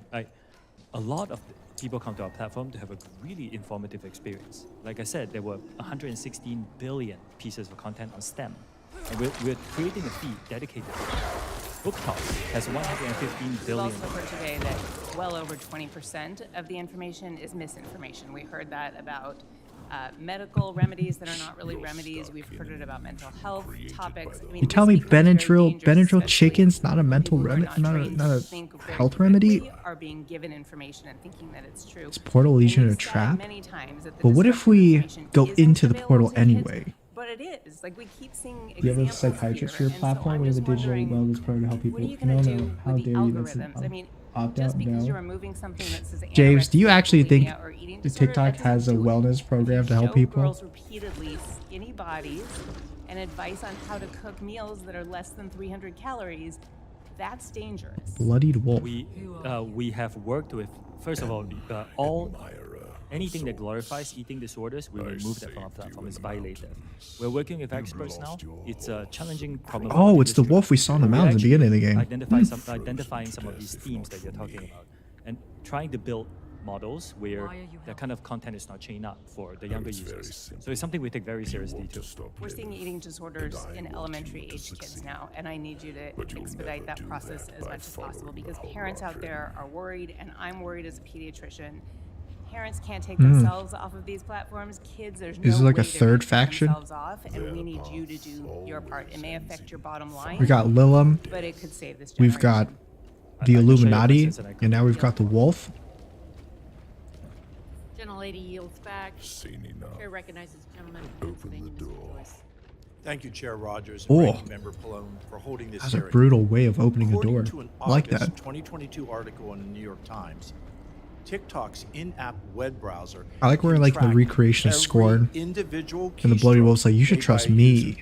a lot of people come to our platform to have a really informative experience. Like I said, there were 116 billion pieces of content on STEM, and we're creating a feed dedicated to it. Book Talk has 115
We've
billion.
also heard today that well over 20% of the information is misinformation. We heard that about medical remedies that are not really remedies. We've heard it about mental health topics. I mean,
You tell me Benadryl chicken's not a mental remedy, not a health remedy?
are being given information and thinking that it's true.
Is Portal Legion a
Said
trap?
many times that the
But what if we go
isn't
into the
available
portal
to kids,
anyway?
But it is. Like, we keep seeing
Do you have a
examples
psychiatrist for
here,
your
and so
platform?
I'm
We have a
just
digital
wondering,
wellness program to help people.
what are you going to
No,
do
how
with the
dare you? That's
algorithms? I mean,
opt
just
out,
because
no.
you're removing something that says
James, do you
anorexia,
actually think
bulimia, or eating
that
disorder,
TikTok
that
has a
doesn't do it.
wellness program to help
Show
people?
girls repeatedly skinny bodies and advice on how to cook meals that are less than 300 calories. That's dangerous.
Bloodied wolf.
We have worked with, first of all anything that glorifies eating disorders, we remove that from our platform. It's violated. We're working with experts now. It's a challenging problem.
Oh, it's the wolf we saw in the mountains at the beginning of the game.
Identifying some of these themes that you're talking about, and trying to build models where that kind of content is not chained up for the younger users. So it's something we take very seriously too.
We're seeing eating disorders in elementary age kids now, and I need you to expedite that process as much as possible because parents out there are worried, and I'm worried as a pediatrician. Parents can't take themselves off of these platforms. Kids, there's no
Is it like
way
a
they're
third
gonna take
faction?
themselves off, and we need you to do your part. It may affect your bottom line.
We got Lilum.
But it could save this
We've got the Illuminati, and now we've got the wolf.
Gentlelady yields back. Chair recognizes gentleman from Pennsylvania, Mr. Joyce.
Thank you, Chair Rogers and
Oh.
Ranking Member Pallone for holding this
That's a
hearing.
brutal way of opening a
According
door.
to an
I like
August
that.
2022 article in the New York Times, TikTok's in-app web browser.
I like where
can
like the
track
recreation of
every
Scorn.
individual
And the Bloody
keystroke
Wolf's like, you should
made
trust
by a
me.
user.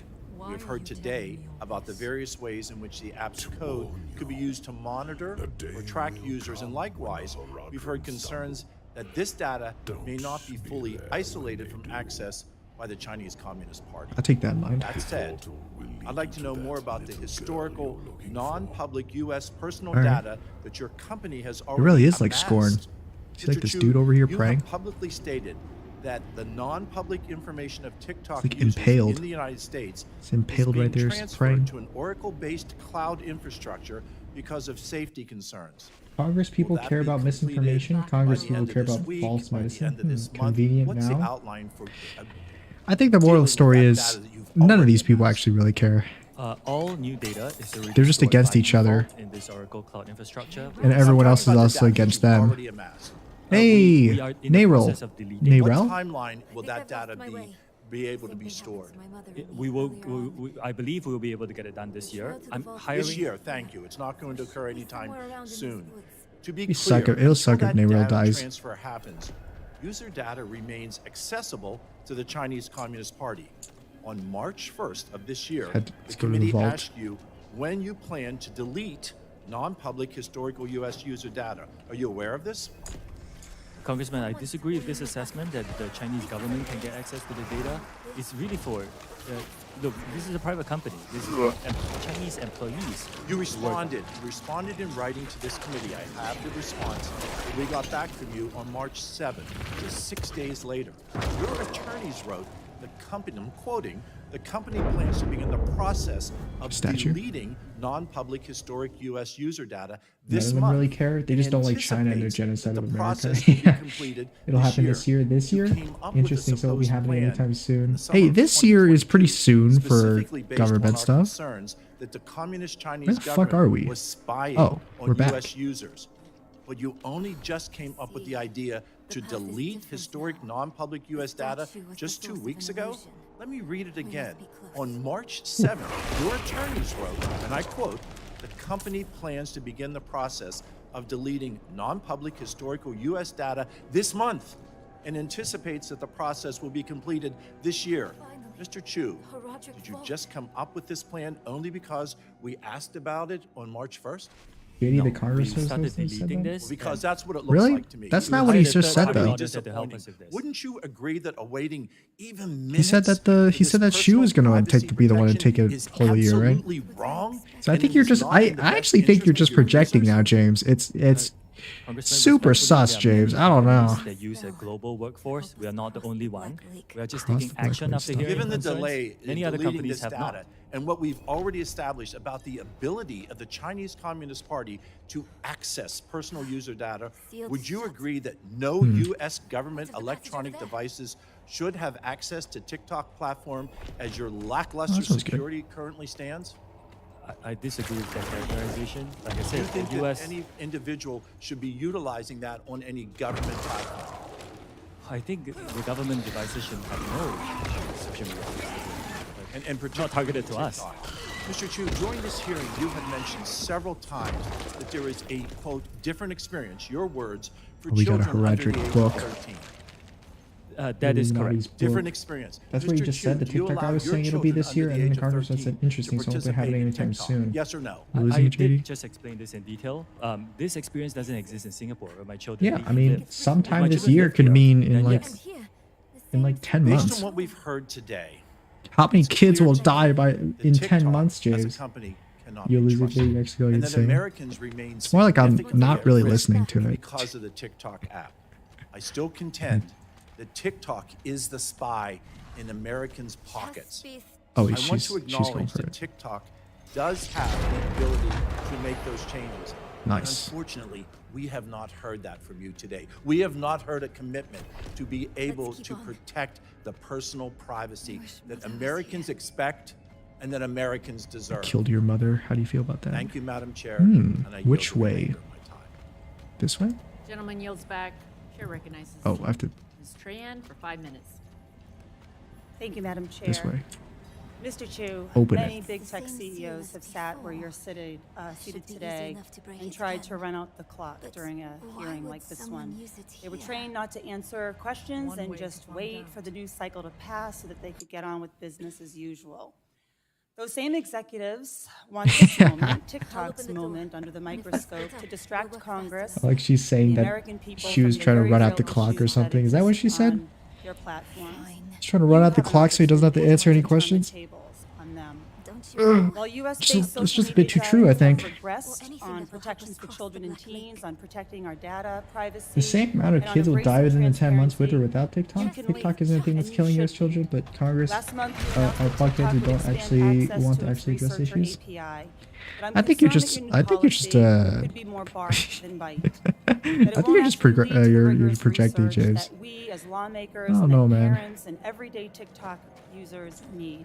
We've heard today about the various ways in which the app's code could be used to monitor or track users, and likewise, we've heard concerns that this data may not be fully isolated from access by the Chinese Communist Party.
I'll take that in mind.
That said, I'd like to know more about the historical, non-public U.S. personal
All right.
data that your company has already
really is like
amassed.
Scorn. See like
Mr.
this
Chu,
dude over here
you
praying?
have publicly stated that the non-public information of TikTok
It's like
users
impaled.
in the United States
It's impaled
is
right
being
there, it's
transferred
praying.
to an Oracle-based cloud infrastructure because of safety concerns.
Congress people
Will that
care
be
about
completed
misinformation. Congress
by the
people
end of
care
this
about
week,
false
by the
medicine.
end of this month?
Convenient
What's the
now.
outline for
I think the moral of the story is
data that you've
none of these people actually really care.
All new data is
They're just
stored
against
by
each other.
default in this Oracle Cloud infrastructure.
And everyone else is also against them. Hey,
we are in the
Narel.
process of deleting.
What
Narel?
timeline will that data be able to be stored?
I believe we will be able to get it done this year. I'm hiring.
This year, thank you. It's not going to occur anytime soon. To be
It'll suck
clear,
if- it'll suck
until
if
that
Narel
data
dies.
transfer happens, user data remains accessible to the Chinese Communist Party. On March 1st of this year,
Had
the
to go to the
committee
vault.
asked you when you plan to delete non-public historical U.S. user data. Are you aware of this?
Congressman, I disagree with this assessment that the Chinese government can get access to the data. It's really for, look, this is a private company. This is for Chinese employees.
You responded. You responded in writing to this committee. I have the response that we got back from you on March 7th, just 6 days later. Your attorneys wrote, the company, I'm quoting, the company plans to begin the process of deleting non-public historic U.S. user data this
None of them
month.
really care. They just don't like China and their genocide of America. Yeah. It'll happen this year. This year? Interesting. So it'll be happening anytime soon. Hey, this year is pretty soon for government stuff.
Concerns that the communist Chinese
Where the fuck
government
are we?
was spying
Oh, we're
on
back.
U.S. users. But you only just came up with the idea to delete historic non-public U.S. data just 2 weeks ago? Let me read it again. On March 7th, your attorneys wrote, and I quote, the company plans to begin the process of deleting non-public historical U.S. data this month and anticipates that the process will be completed this year. Mr. Chu, did you just come up with this plan only because we asked about it on March 1st?
JD, the Congress
we started
said
deleting
that?
this.
Because that's what it looks
Really?
like to me.
That's not what he
It's
just said,
utterly
though.
disappointing. Wouldn't you agree that awaiting even
He said
minutes
that he said that Xu was going to be the one to take a whole year, right?
absolutely wrong?
So I think you're just I actually think you're just projecting now, James. It's super sus, James. I don't know.
That use a global workforce. We are not the only one. We are just
Lost
taking
the
action
blackberry
after
stuff.
hearing
Given the
concerns.
delay in
Many other
deleting
companies
this
have
data
not.
and what we've already established about the ability of the Chinese Communist Party to access personal user data, would you agree that no U.S. government electronic devices should have access to TikTok platform as your lackluster
sounds good.
security currently stands?
I disagree with that characterization. Like I
Do you
said,
think
the
that
U.S.
any individual should be utilizing that on any government platform?
I think the government devices should have no reception rules.
And
not targeted to us.
TikTok. Mr. Chu, during this hearing, you have mentioned several times that there is a, quote, different experience, your words, for
We got a
children under the
Heraldric
age
book.
of 13.
That is
Illuminati's
correct.
Different
book.
experience.
That's what you
Mr.
just
Chu,
said. The
do you
TikTok guy
allow
was
your
saying it'll be
children
this year,
under
and
the
then the
age of
Congress said
13
interesting,
to
so it won't be happening
participate in
anytime
TikTok?
soon.
Yes or no?
You
I
losing me,
did
JD?
just explain this in detail. This experience doesn't exist in Singapore, where my children.
Yeah,
live.
I mean,
If my
sometime this
children
year
live
could
here,
mean in
then
like
yes.
10
Based
months.
on what we've heard today,
How many
it's
kids
clear
will
to me
die by
that
in 10
TikTok
months,
as a
James?
company cannot
You'll
be
lose it,
trusted,
JD Mexico,
and
you'd
that
say.
Americans remain
It's more like I'm
significantly
not
at
really
risk
listening to it.
because of the TikTok app. I still contend that TikTok is the spy in Americans' pockets.
Oh,
I want
she's
to
going
acknowledge
for
that
it.
TikTok does have the ability to make those changes.
Nice.
And unfortunately, we have not heard that from you today. We have not heard a commitment to be able to protect the personal privacy that Americans expect and that Americans deserve.
Killed your mother. How do you feel about that?
Thank you, Madam Chair. and I yield
Which
the
way?
remainder of my time.
This way?
Gentleman yields back. Chair recognizes
Oh, I have to
Ms. Tran for 5 minutes.
Thank you, Madam Chair.
this way.
Mr. Chu,
Open
many
it.
big tech CEOs have sat where you're seated today and tried to run out the clock during a hearing like this one. They were trained not to answer questions and just wait for the news cycle to pass so that they could get on with business as usual. Those same executives want this moment, TikTok's moment, under the microscope to distract Congress.
Like she's saying
the
that
American people
she was
from the
trying to
very
run out the
real
clock or
issues that
something. Is that what she
exist
said?
on their platforms.
She's trying to run out the clock so he doesn't have to answer any questions?
On them.
Ugh.
While U.S.
It's just a bit too true, I think.
Regressed on protections for children and teens, on protecting our data, privacy.
The same amount of
and on
kids will die within the 10 months with or
transparency.
without TikTok.
You can
TikTok
wait,
isn't a thing that's
and you
killing US
should.
children, but Congress
Last month, you announced
are
that
plugged in
TikTok
who
would
don't
expand
actually
access
want
to
to actually
its
address
researcher
issues.
API. But I'm
I think you're
concerned
just
that your new
I think you're just
policy could be more bark than bite.
I think you're just you're projecting, James.
That we as lawmakers
I don't
and
know, man.
parents and everyday TikTok users need.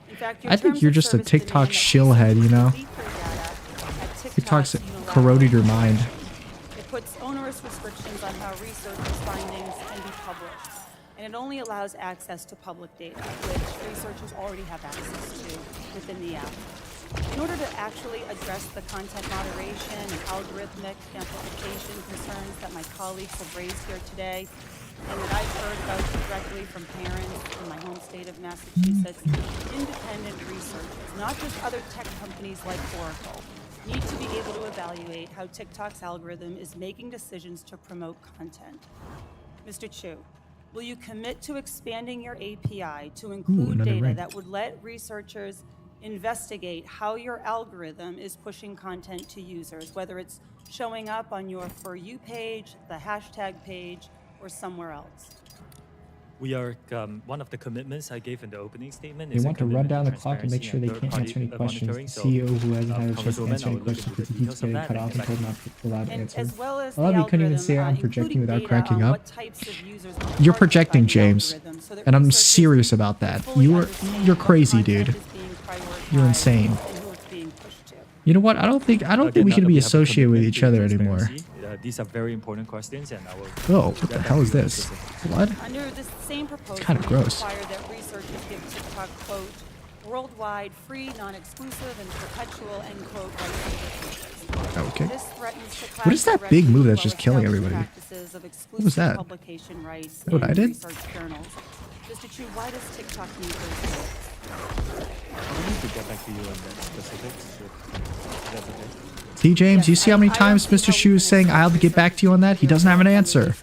In fact, your
I think
terms
you're
of
just a
service demand
TikTok
that
shillhead, you know?
delete their data at
TikTok's
unilateral
corroded your mind.
It puts onerous restrictions on how researchers' findings can be published, and it only allows access to public data, which researchers already have access to within the app. In order to actually address the content moderation and algorithmic amplification concerns that my colleagues have raised here today, and that I've heard about directly from parents in my home state of Massachusetts, independent researchers, not just other tech companies like Oracle, need to be able to evaluate how TikTok's algorithm is making decisions to promote content. Mr. Chu, will you commit to expanding your API to include
another
data
rank.
that would let researchers investigate how your algorithm is pushing content to users, whether it's showing up on your For You page, the hashtag page, or somewhere else?
We are, one of the commitments I gave in the opening statement
They
is a
want to run
commitment
down the
to
clock and make
transparency
sure they
and
can't answer any
third-party
questions.
monitoring.
The
So,
CEO who hasn't had a chance to
Congresswoman,
answer
I
any
will look
questions
into the
because he keeps
details of
getting
that
cut
and
off
get
and told
back
not to allow to
And
answer.
as well as
A lot of
the
you couldn't even
algorithm,
say I'm
including
projecting without
data
cracking
on
up.
what types of users are
You're
targeted by
projecting,
the
James,
algorithm so that
and I'm
researchers
serious about that.
fully
You're
understand what
crazy,
content
dude.
is being
You're
prioritized
insane.
and who it's being pushed to.
You know what? I don't think
Again,
we
now
should
that
be
we have a
associated with
commitment
each
to
other anymore.
transparency, these are very important questions, and I will.
Oh, what
get
the
back
hell
to
is
you on
this?
specifics.
Blood?
Under this same proposal,
kinda
we
gross.
require that researchers give TikTok, quote, worldwide, free, non-exclusive, and perpetual, end quote, rights to users.
Okay.
This threatens to
What is
clash
that big
directly
move
with
that's just killing
well-established
everybody?
practices of
What was
exclusive
that?
publication rights
Is that what I
in
did?
research journals. Mr. Chu, why does TikTok need those rights?
I need to get back to you on that specifics. If that's okay.
See, James, you see how many times Mr. Shu is saying I'll get back to you on that? He doesn't have an answer.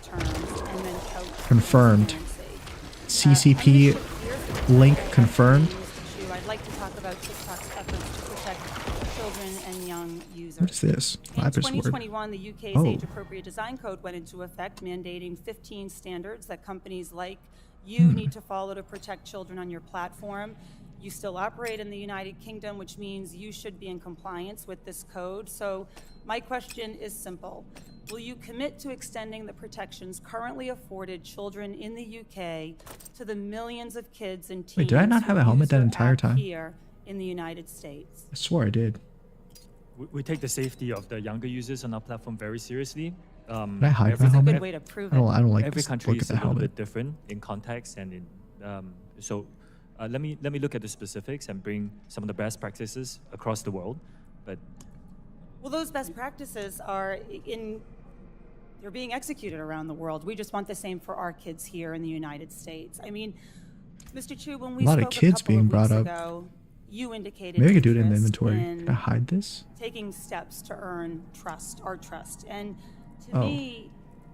Confirmed. CCP link confirmed.
I'd like to talk about TikTok's efforts to protect children and young users.
What is this?
In
Lapis word.
2021, the UK's
Oh.
Age-Appropriate Design Code went into effect, mandating 15 standards that companies like you need to follow to protect children on your platform. You still operate in the United Kingdom, which means you should be in compliance with this code. So my question is simple. Will you commit to extending the protections currently afforded children in the UK to the millions of kids and teens
Wait, did I not
who
have a helmet
use
that
your
entire
app
time?
here in the United States?
I swore I did.
We take the safety of the younger users on our platform very seriously.
Did I hide my
every-
helmet?
Good way to prove
I don't like
Every
this
country
look at
is a
the
little
helmet.
bit different in context and in let me look at the specifics and bring some of the best practices across the world. But
Well, those best practices are they're being executed around the world. We just want the same for our kids here in the United States. I mean, Mr. Chu, when we
A lot of
spoke
kids
couple
being
of
brought
weeks
up.
ago, you indicated
Maybe I could do it in the
interest
inventory.
in
Can I hide this?
taking steps to earn trust, our trust. And to
Oh.
me,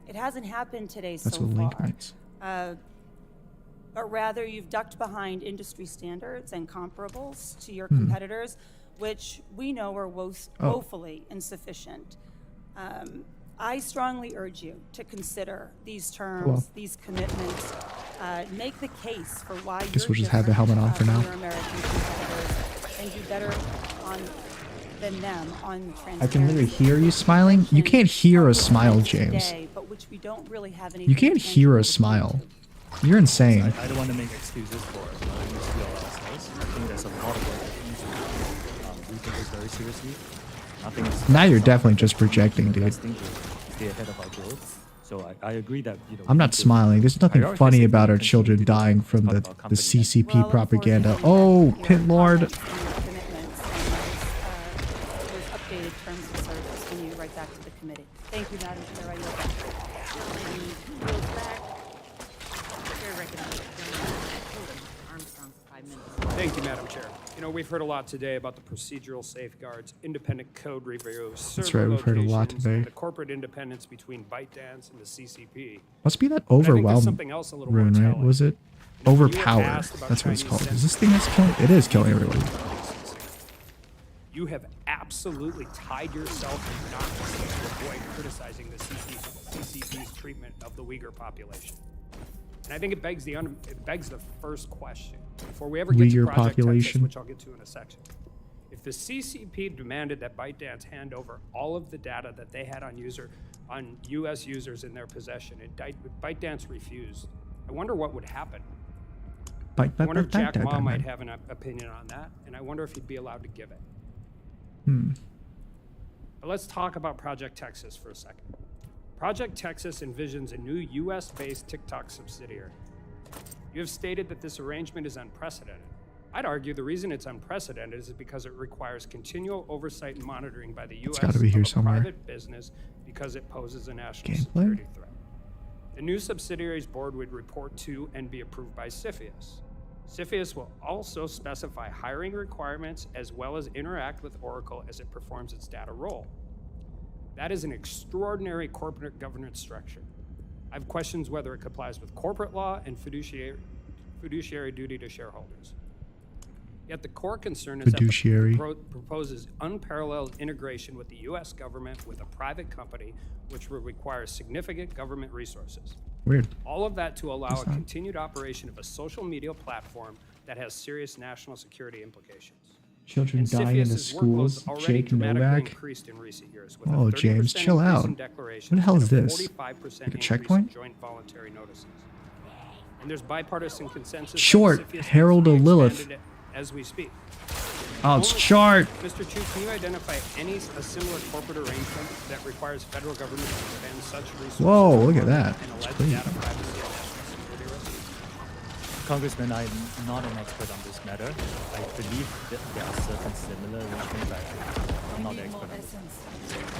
it hasn't happened today
That's
so
what
far.
link means.
But rather, you've ducked behind industry standards and comparables to your
Hmm.
competitors, which we know are woefully insufficient. I strongly urge you to consider these terms,
Well.
these commitments, make the case for why
Guess
you're
we'll just have the helmet on for
different
now.
from your American competitors and do better than them on
I can literally
transparency.
hear you smiling. You can't hear a smile, James.
Today, but which we don't really have
You can't hear a smile. You're insane.
I don't want to make excuses for not using ourselves. I think there's a lot of work that needs to be done. We take this very seriously. Nothing is
Now you're definitely just projecting, dude.
investing to stay ahead of our growth. So I agree that
I'm not smiling. There's nothing
prioritize
funny
safety
about our
and
children
continue to
dying from
help
the
our company.
CCP
Well,
propaganda.
unfortunately,
Oh, Pit Lord.
Commitments and those updated terms of service when you write back to the committee. Thank you, Madam Chair. I yield back.
Chair recognizes Armstrong for 5 minutes.
Thank you, Madam Chair. You know, we've heard a lot today about the procedural safeguards, independent code reviews,
That's
server
right, we've heard a lot
locations,
today.
and the corporate independence between ByteDance and the CCP.
Must be that
But I think there's
overwhelm
something else a little more
rune, right?
telling.
Was it?
When you were
Overpower.
asked about
That's what it's
Chinese
called. Is this thing that's killing? It is killing everybody.
You have absolutely tied yourself in knots to avoid criticizing the CCP's treatment of the Uyghur population. And I think it begs the first question before we ever get to
Uyghur
Project Texas,
population.
which I'll get to in a section. If the CCP demanded that ByteDance hand over all of the data that they had on U.S. users in their possession, and ByteDance refused, I wonder what would happen.
Bite,
I
bite,
wonder
bite,
if
bite,
Jack
bite,
Ma
bite,
might
bite.
have an opinion on that, and I wonder if he'd be allowed to give it. But let's talk about Project Texas for a second. Project Texas envisions a new US-based TikTok subsidiary. You have stated that this arrangement is unprecedented. I'd argue the reason it's unprecedented is because it requires continual oversight and monitoring by the US
gotta be here
of a
somewhere.
private business because it poses a national
Gameplay?
security threat. The new subsidiary's board would report to and be approved by CFIUS. CFIUS will also specify hiring requirements as well as interact with Oracle as it performs its data role. That is an extraordinary corporate governance structure. I have questions whether it complies with corporate law and fiduciary duty to shareholders. Yet the core concern is that the proposes unparalleled integration with the U.S. government with a private company, which will require significant government resources.
Weird.
All of that to allow a continued operation of a social media platform that has serious national security implications.
Children dying in the schools. Jake Novak. Oh, James, chill out. What the hell is this? Like a checkpoint?
Joint voluntary notices. And there's bipartisan consensus.
Short. Harold O'Lilith.
As we speak.
Oh, it's short.
Mr. Chu, can you identify a similar corporate arrangement that requires federal government to spend such resources?
Whoa, look at that.
And
It's
alleged
clean.
data privacy and national security risks?
Congressman, I'm not an expert on this matter. I believe that there are certain similar arrangements, but I'm not the expert on this.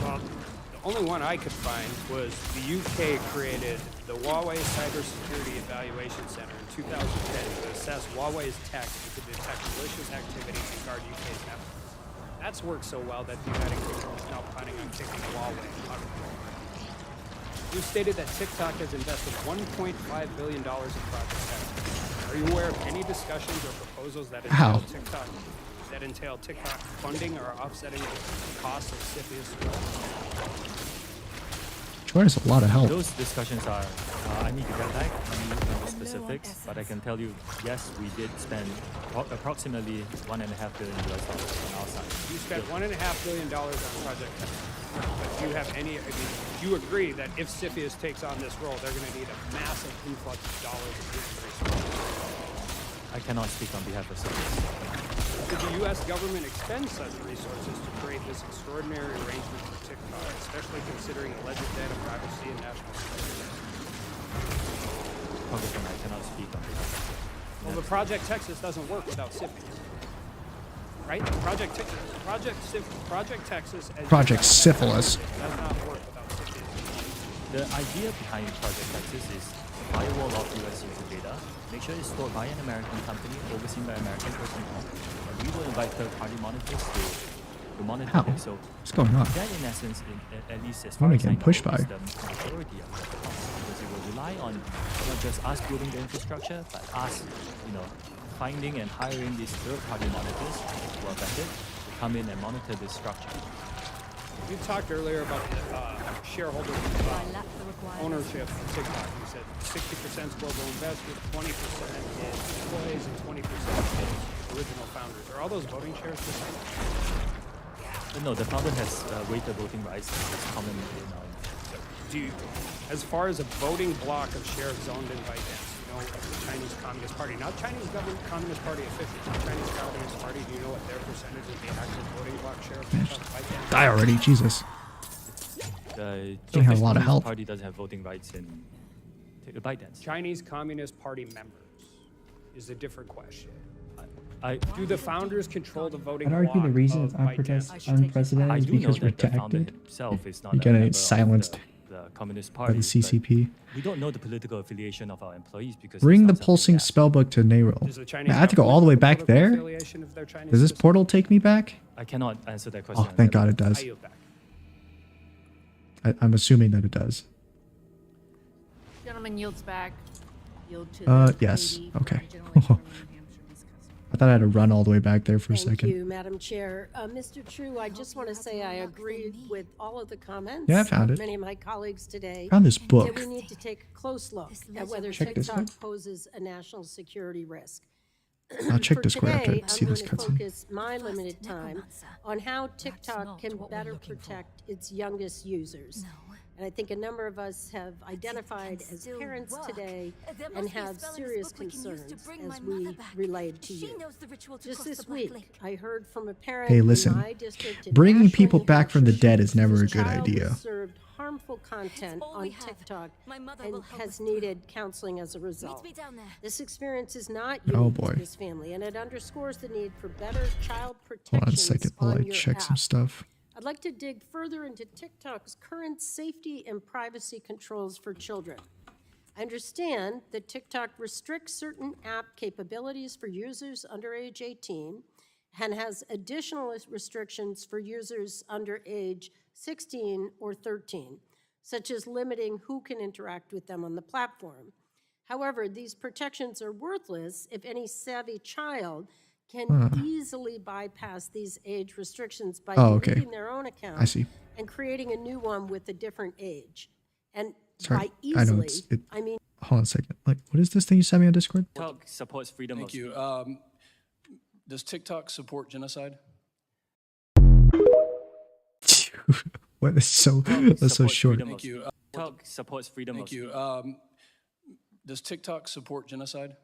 Well, the only one I could find was the UK created the Huawei Cybersecurity Evaluation Center in 2010 to assess Huawei's tech and to detect malicious activity and guard UK's networks. That's worked so well that the United Kingdom is now planning on kicking Huawei out of the world. You stated that TikTok has invested $1.5 billion in Project Tech. Are you aware of any discussions or proposals that entail TikTok funding or offsetting the costs of CFIUS?
Sure, it's a lot of help.
Those discussions are, I need to get back on the specifics, but I can tell you, yes, we did spend approximately $1.5 billion on our side.
You spent $1.5 billion on Project Tech. But do you have any, do you agree that if CFIUS takes on this role, they're going to need a massive influx of dollars of resources?
I cannot speak on behalf of CFIUS.
Did the U.S. government expend such resources to create this extraordinary arrangement for TikTok, especially considering alleged data privacy and national security?
Congressman, I cannot speak on behalf of CFIUS.
Well, the Project Texas doesn't work without CFIUS, right? Project Texas.
Project Syphilis.
Does not work without CFIUS.
The idea behind Project Texas is firewall off U.S. user data, make sure it's stored by an American company, overseen by American personnel, and we will invite third-party monitors to monitor this. So
what's going on?
that, in essence, at least as
What
far
am I
as I
getting
know,
pushed by?
is the majority of it. Because it will rely on not just us building the infrastructure, but us, finding and hiring these third-party monitors who are vetted to come in and monitor this structure.
You talked earlier about shareholder ownership of TikTok. You said 60% is global investors, 20% is employees, and 20% is original founders. Are all those voting shares the same?
No, the founder has weighted voting rights. It's common in our industry.
Do you, as far as a voting block of shares owned in ByteDance, the Chinese Communist Party, not Chinese Communist Party officials, the Chinese Communist Party, do you know what their percentage of the actual voting block share of ByteDance?
Die already, Jesus.
The
They have a lot of help.
Party doesn't have voting rights in ByteDance.
Chinese Communist Party members is a different question. Do the founders control the voting
I'd argue the
block
reason
of
it's
ByteDance?
unprecedented is because we're protected.
Not
You're getting silenced
the Communist
by
Party.
the CCP.
We don't know the political affiliation of our employees because
Bring the pulsing spellbook to Nayril. Man, I have to go all the way back there? Does this portal take me back?
I cannot answer that question.
Oh, thank God it does. I'm assuming that it does.
Gentleman yields back. Yield to the
Yes.
lady,
Okay.
gentleman from New Hampshire, Ms. Custer.
I thought I had to run all the way back there for a second.
Thank you, Madam Chair. Mr. True, I just want to say I agreed with all of the comments.
Yeah, I found
of
it.
Many of my colleagues today.
Found this book.
That we need to take a close look at whether
Check this
TikTok
out.
poses a national security risk.
I'll check
For
Discord after I
today,
see
I'm
this
going to
cutscene.
focus my limited time on how TikTok can better protect its youngest users. And I think a number of us have identified as parents today and have serious concerns as we relayed to you. Just this week, I heard from a parent
Hey,
in
listen.
my district in
Bringing
Nashville,
people
New
back from the
Hampshire,
dead is never a
whose
good
child
idea.
was served harmful content on TikTok and has needed counseling as a result. This experience is not
Oh,
unique
boy.
to this family, and it underscores the need for better child
Hold
protection
on a second while I
on your
check some
app.
stuff.
I'd like to dig further into TikTok's current safety and privacy controls for children. I understand that TikTok restricts certain app capabilities for users under age 18 and has additional restrictions for users under age 16 or 13, such as limiting who can interact with them on the platform. However, these protections are worthless if any savvy child can easily bypass these age restrictions by deleting their own account
I see.
and creating a new one with a different age. And
Sorry,
by easily, I mean...
Hold on a second. Like, what is this thing you sent me on Discord?
TikTok supports freedom of speech.
Thank you. Does TikTok support genocide?
What is so? That's so short.
Thank you.
TikTok supports freedom of speech.
Thank you. Does TikTok support genocide?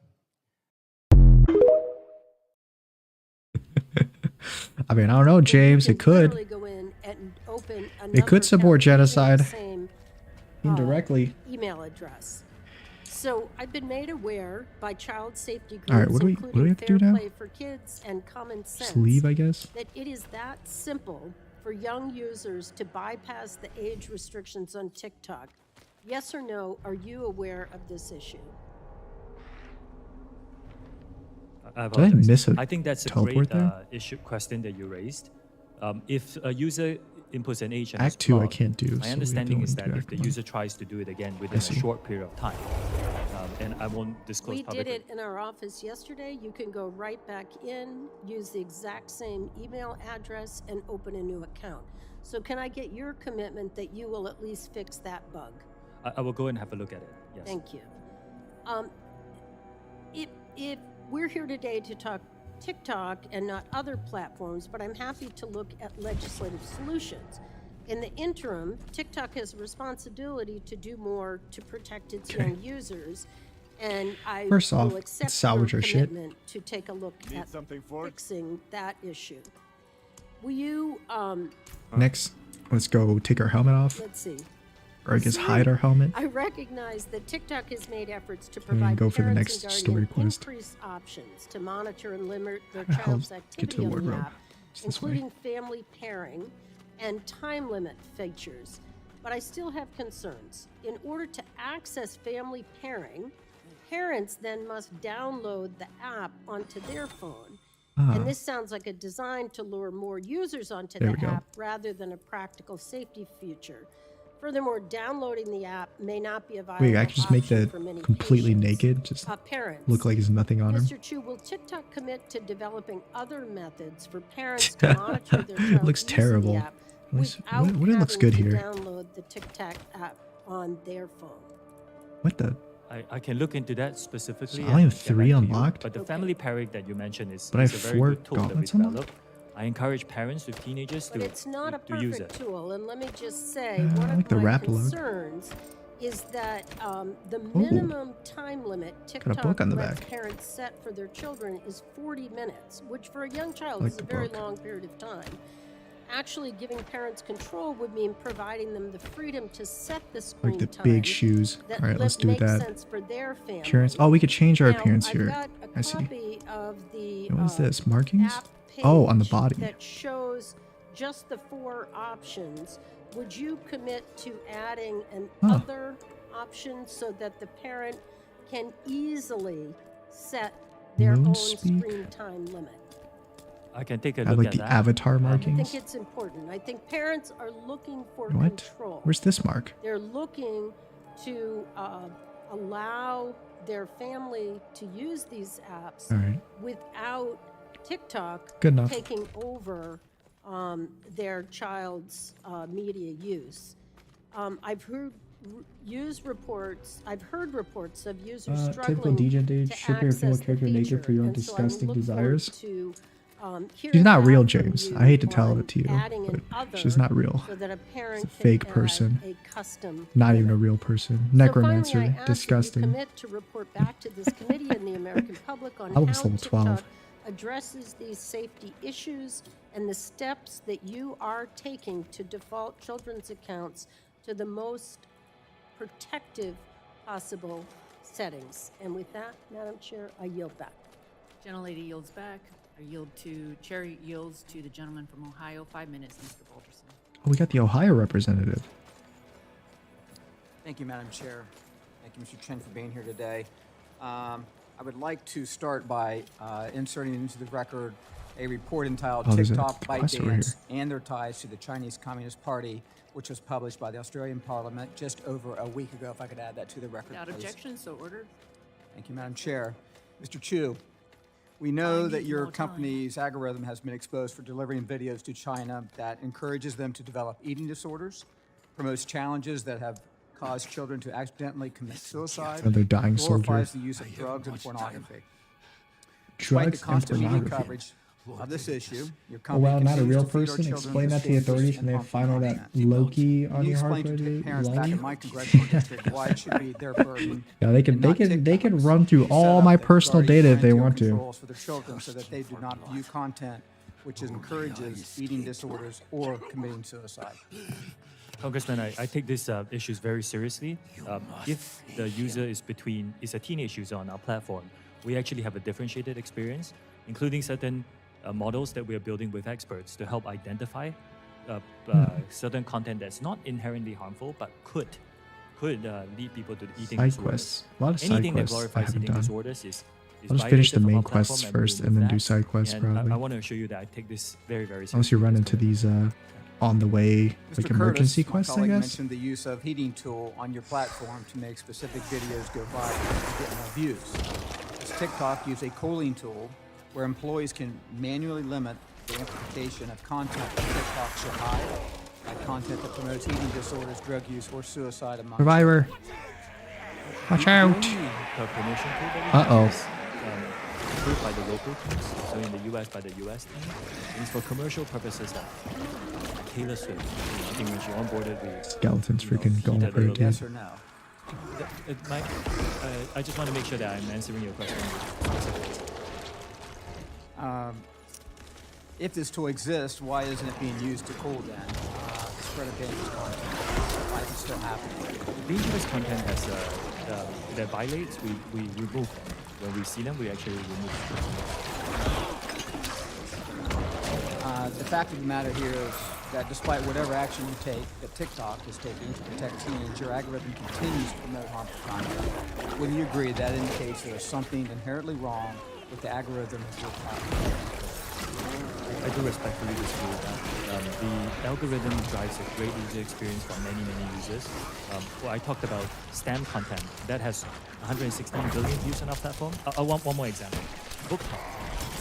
I mean, I don't know, James. It could. It could support genocide indirectly.
Email address. So I've been made aware by child safety groups,
All right, what do we have to do now?
Fair Play for Kids and Common Sense,
Just leave, I guess.
that it is that simple for young users to bypass the age restrictions on TikTok. Yes or no, are you aware of this issue?
Did I miss a
I think that's a
teleport
great
there?
question that you raised. If a user inputs an age and
Act
is
2 I
blocked,
can't do, so we
My
have
understanding
to
is
go
that
into
if the
Act 1.
user tries to do it again within a
see.
short period of time, and I won't disclose
We
publicly.
did it in our office yesterday. You can go right back in, use the exact same email address, and open a new account. So can I get your commitment that you will at least fix that bug?
I will go and have a look at it. Yes.
Thank you. If we're here today to talk TikTok and not other platforms, but I'm happy to look at legislative solutions. In the interim, TikTok has a responsibility to do more to protect its young users, and I
First off,
will accept
salvage
your
our shit.
commitment to take a look at fixing that issue. Will you,
Next, let's go take our helmet off.
let's see.
Or I guess hide our helmet.
I recognize that TikTok has made efforts to
And
provide
go for the
parents
next
and
story
guardians
quest.
increased options to monitor and limit their
How the hell
child's
get to
activity
the
on the
wardrobe?
app,
It's this way.
including family pairing and time limit features. But I still have concerns. In order to access family pairing, parents then must download the app onto their phone. And this sounds like a design to lure more users onto
There
the
we go.
app rather than a practical safety feature. Furthermore, downloading the app may not be a viable
Wait, I can just make
option
that
for many
completely
patients.
naked, just
Parents,
look like there's nothing on him.
Mr. Chu, will TikTok commit to developing other methods for parents to monitor their child's
It looks
use of
terrible.
the app
Looks-
without
what it looks
having
good
to
here?
download the TikTok app on their phone?
What the?
I can look into that specifically.
So I only
and
have
get
3
back to you.
unlocked?
But the family pairing that you mentioned is,
But I
is
have
a very
4
good tool that we
gauntlets unlocked?
developed. I encourage parents with teenagers
But
to,
it's not a
to use it.
perfect tool, and let me just say,
I
one
like the
of my
wrap load.
concerns is that the minimum time limit TikTok
book on the
lets
back.
parents set for their children is 40 minutes, which for a young child
I like
is a
the
very
book.
long period of time. Actually, giving parents control would mean providing them the freedom to set the screen
Like the
time
big shoes.
that
Alright, let's do
makes
that.
sense for their family.
Appearance. Oh, we could change our
Now,
appearance
I've
here.
got a
I see.
copy of the
What is this? Markings?
app
Oh, on the
page
body.
that shows just the 4 options. Would you commit to adding an other option so that the parent can easily set their
Moon
own
speak?
screen time limit?
I can take a
I
look
like
at
the
that.
avatar
I
markings.
think it's important. I think parents are looking for
What?
control.
Where's this mark?
They're looking to allow their family to use these apps
All right.
without TikTok
Good enough.
taking over their child's media use. I've heard reports of users
Typical
struggling
DJ dude,
to
strip your female
access the
character naked for your own
feature, and so I
disgusting
look forward
desires.
to,
She's
hearing
not
back
real,
from
James.
you
I hate to tell
on
it to you,
adding
but
an other
she's not real.
so that a parent
It's a
can
fake
add
person.
a custom
Not even a
limit.
real person.
So
Necromancer.
finally, I ask that you
Disgusting.
commit to report back to this committee and the American public on
I
how
was level 12.
TikTok addresses these safety issues and the steps that you are taking to default children's accounts to the most protective possible settings. And with that, Madam Chair, I yield back.
Gentlelady yields back. Chair yields to the gentleman from Ohio. 5 minutes, Mr. Balderson.
Oh, we got the Ohio representative.
Thank you, Madam Chair.
Thank you, Mr. Chen, for being here today. I would like to start by inserting into the record a report entitled
there's a
TikTok,
quest over here.
ByteDance, and Their Ties to the Chinese Communist Party, which was published by the Australian Parliament just over a week ago. If I could add that to the record,
Without
please.
objection, so ordered.
Thank you, Madam Chair. Mr. Chu, we know that your company's algorithm has been exposed for delivering videos to China that encourages them to develop eating disorders, promotes challenges that have caused children to accidentally commit suicide,
Another dying
glorifies
soldier.
the use of drugs and pornography. Despite the
Drugs and
constant media
pornography.
coverage of this issue, your
Oh,
company
well, not a
continues
real
to feed our
person.
children
Explain
with
that to the
dangerous
authorities when
and
they
harmful
find all
content.
that Loki
Can
on
you
your hard
explain to
drive?
parents back
lying?
in my congressional district why it should be their burden?
Yeah, they
and not
can run through all my personal data if they want to.
controls for their children so that they do not view content which encourages eating disorders or committing suicide.
Congressman, I take these issues very seriously. If the user is a teenage user on our platform, we actually have a differentiated experience, including certain models that we are building with experts to help identify certain content that's not inherently harmful, but could lead people to eating
Side
disorders.
quests. A lot of side
Anything that
quests I
glorifies
haven't
eating
done.
disorders is
I'll just finish the
violative of
main
our
quests
platform,
first
we
and then
remove
do
that.
side quests
And
probably.
I want to assure you that I take this very, very seriously.
Unless you run into these on the way like
Mr.
emergency
Curtis,
quests,
my
I
colleague
guess.
mentioned the use of heating tool on your platform to make specific videos go viral and get more views. Does TikTok use a cooling tool where employees can manually limit the amplification of content that TikTok should hide, like content that promotes eating disorders, drug use, or suicide among
Survivor. Watch out.
Permission tool that we have
Uh-oh.
is, approved by the local teams, so in the US by the US team. And it's for commercial purposes that Taylor Swift, I think when she onboarded, we
Skeletons freaking going
heated
for
a
it,
little
dude.
Yes or no?
I just want to make sure that I'm answering your question specifically.
If this tool exists, why isn't it being used to cool down the spread of dangerous content? Why is it still happening?
Dangerous content has that violates, we remove them. When we see them, we actually remove them.
The fact of the matter here is that despite whatever action you take, that TikTok is taking to protect teens, your algorithm continues to promote harmful content. Wouldn't you agree that indicates there is something inherently wrong with the algorithm of your platform?
I do respectfully disagree with that. The algorithm drives a great user experience for many, many users. Well, I talked about STEM content. That has 116 billion views on our platform. One more example. Book talk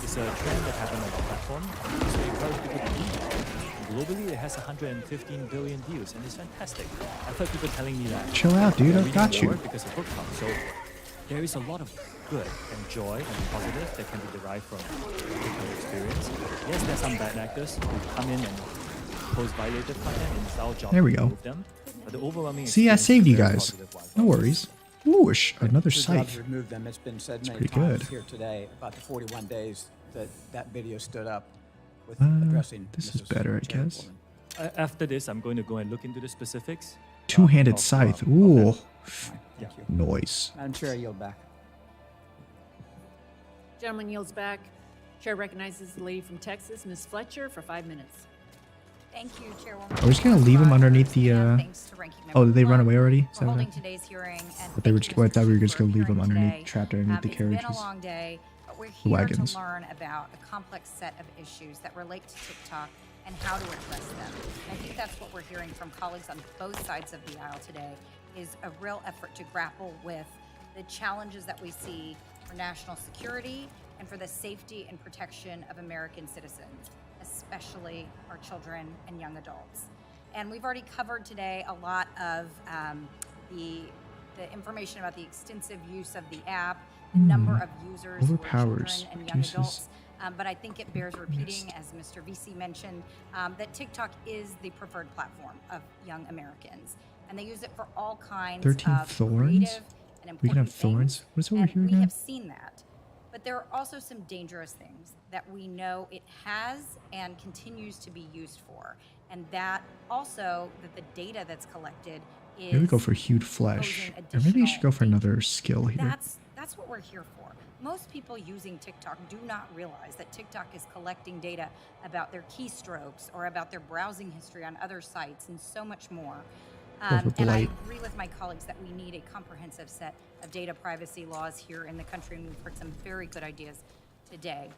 is a trend that happened on our platform. So it encourages people to read. Globally, it has 115 billion views, and it's fantastic. I've heard people telling me that.
Chill out, dude.
they're
I've got
reading
you.
more because of book talk. So there is a lot of good and joy and positive that can be derived from the TikTok experience. Yes, there's some bad actors who come in and post violative content, and it's our job
There we
to
go.
remove them. But the overwhelming
See, I
experience
saved
is
you
very
guys.
positive one.
No worries. Whoosh, another
It's your job
site.
to remove them. It's been said
It's
many
pretty
times
good.
here today about the 41 days that video stood up with addressing
This is
Mrs.
better, I guess.
Chairwoman.
After this, I'm going to go and look into the specifics.
Two-handed
of,
scythe.
of
Ooh.
that. Yeah.
Noise.
Madam Chair, I yield back.
Gentleman yields back. Chair recognizes the lady from Texas, Ms. Fletcher, for 5 minutes.
Thank you, Chairwoman.
Are we just gonna leave them underneath the?
Thanks to Ranking Member
Oh, did they run
Blunt
away already? Is
for
that what
holding
happened?
today's hearing, and
But they were.
thank
Well, I
you,
thought we were
Mr.
just gonna leave them
Chair,
underneath,
today.
trapped underneath the
It's been a
carriages.
long day, but we're
The
here
wagons.
to learn about a complex set of issues that relate to TikTok and how to address them. I think that's what we're hearing from colleagues on both sides of the aisle today, is a real effort to grapple with the challenges that we see for national security and for the safety and protection of American citizens, especially our children and young adults. And we've already covered today a lot of the information about the extensive use of the app, the number of users who are
Overpowers.
children and young
Produces.
adults. But I think it bears repeating, as Mr. VC mentioned, that TikTok is the preferred platform of young Americans. And they use it for all kinds
13
of
thorns?
creative and important
We can have thorns?
things.
What's over
And
here
we
again?
have seen that. But there are also some dangerous things that we know it has and continues to be used for. And that also, that the data that's collected is
Maybe we go for hued flesh.
posing
Or maybe you should go for
additional
another skill here.
That's what we're here for. Most people using TikTok do not realize that TikTok is collecting data about their keystrokes or about their browsing history on other sites and so much more.
Over
And I
blight.
agree with my colleagues that we need a comprehensive set of data privacy laws here in the country, and we've heard some very good ideas today.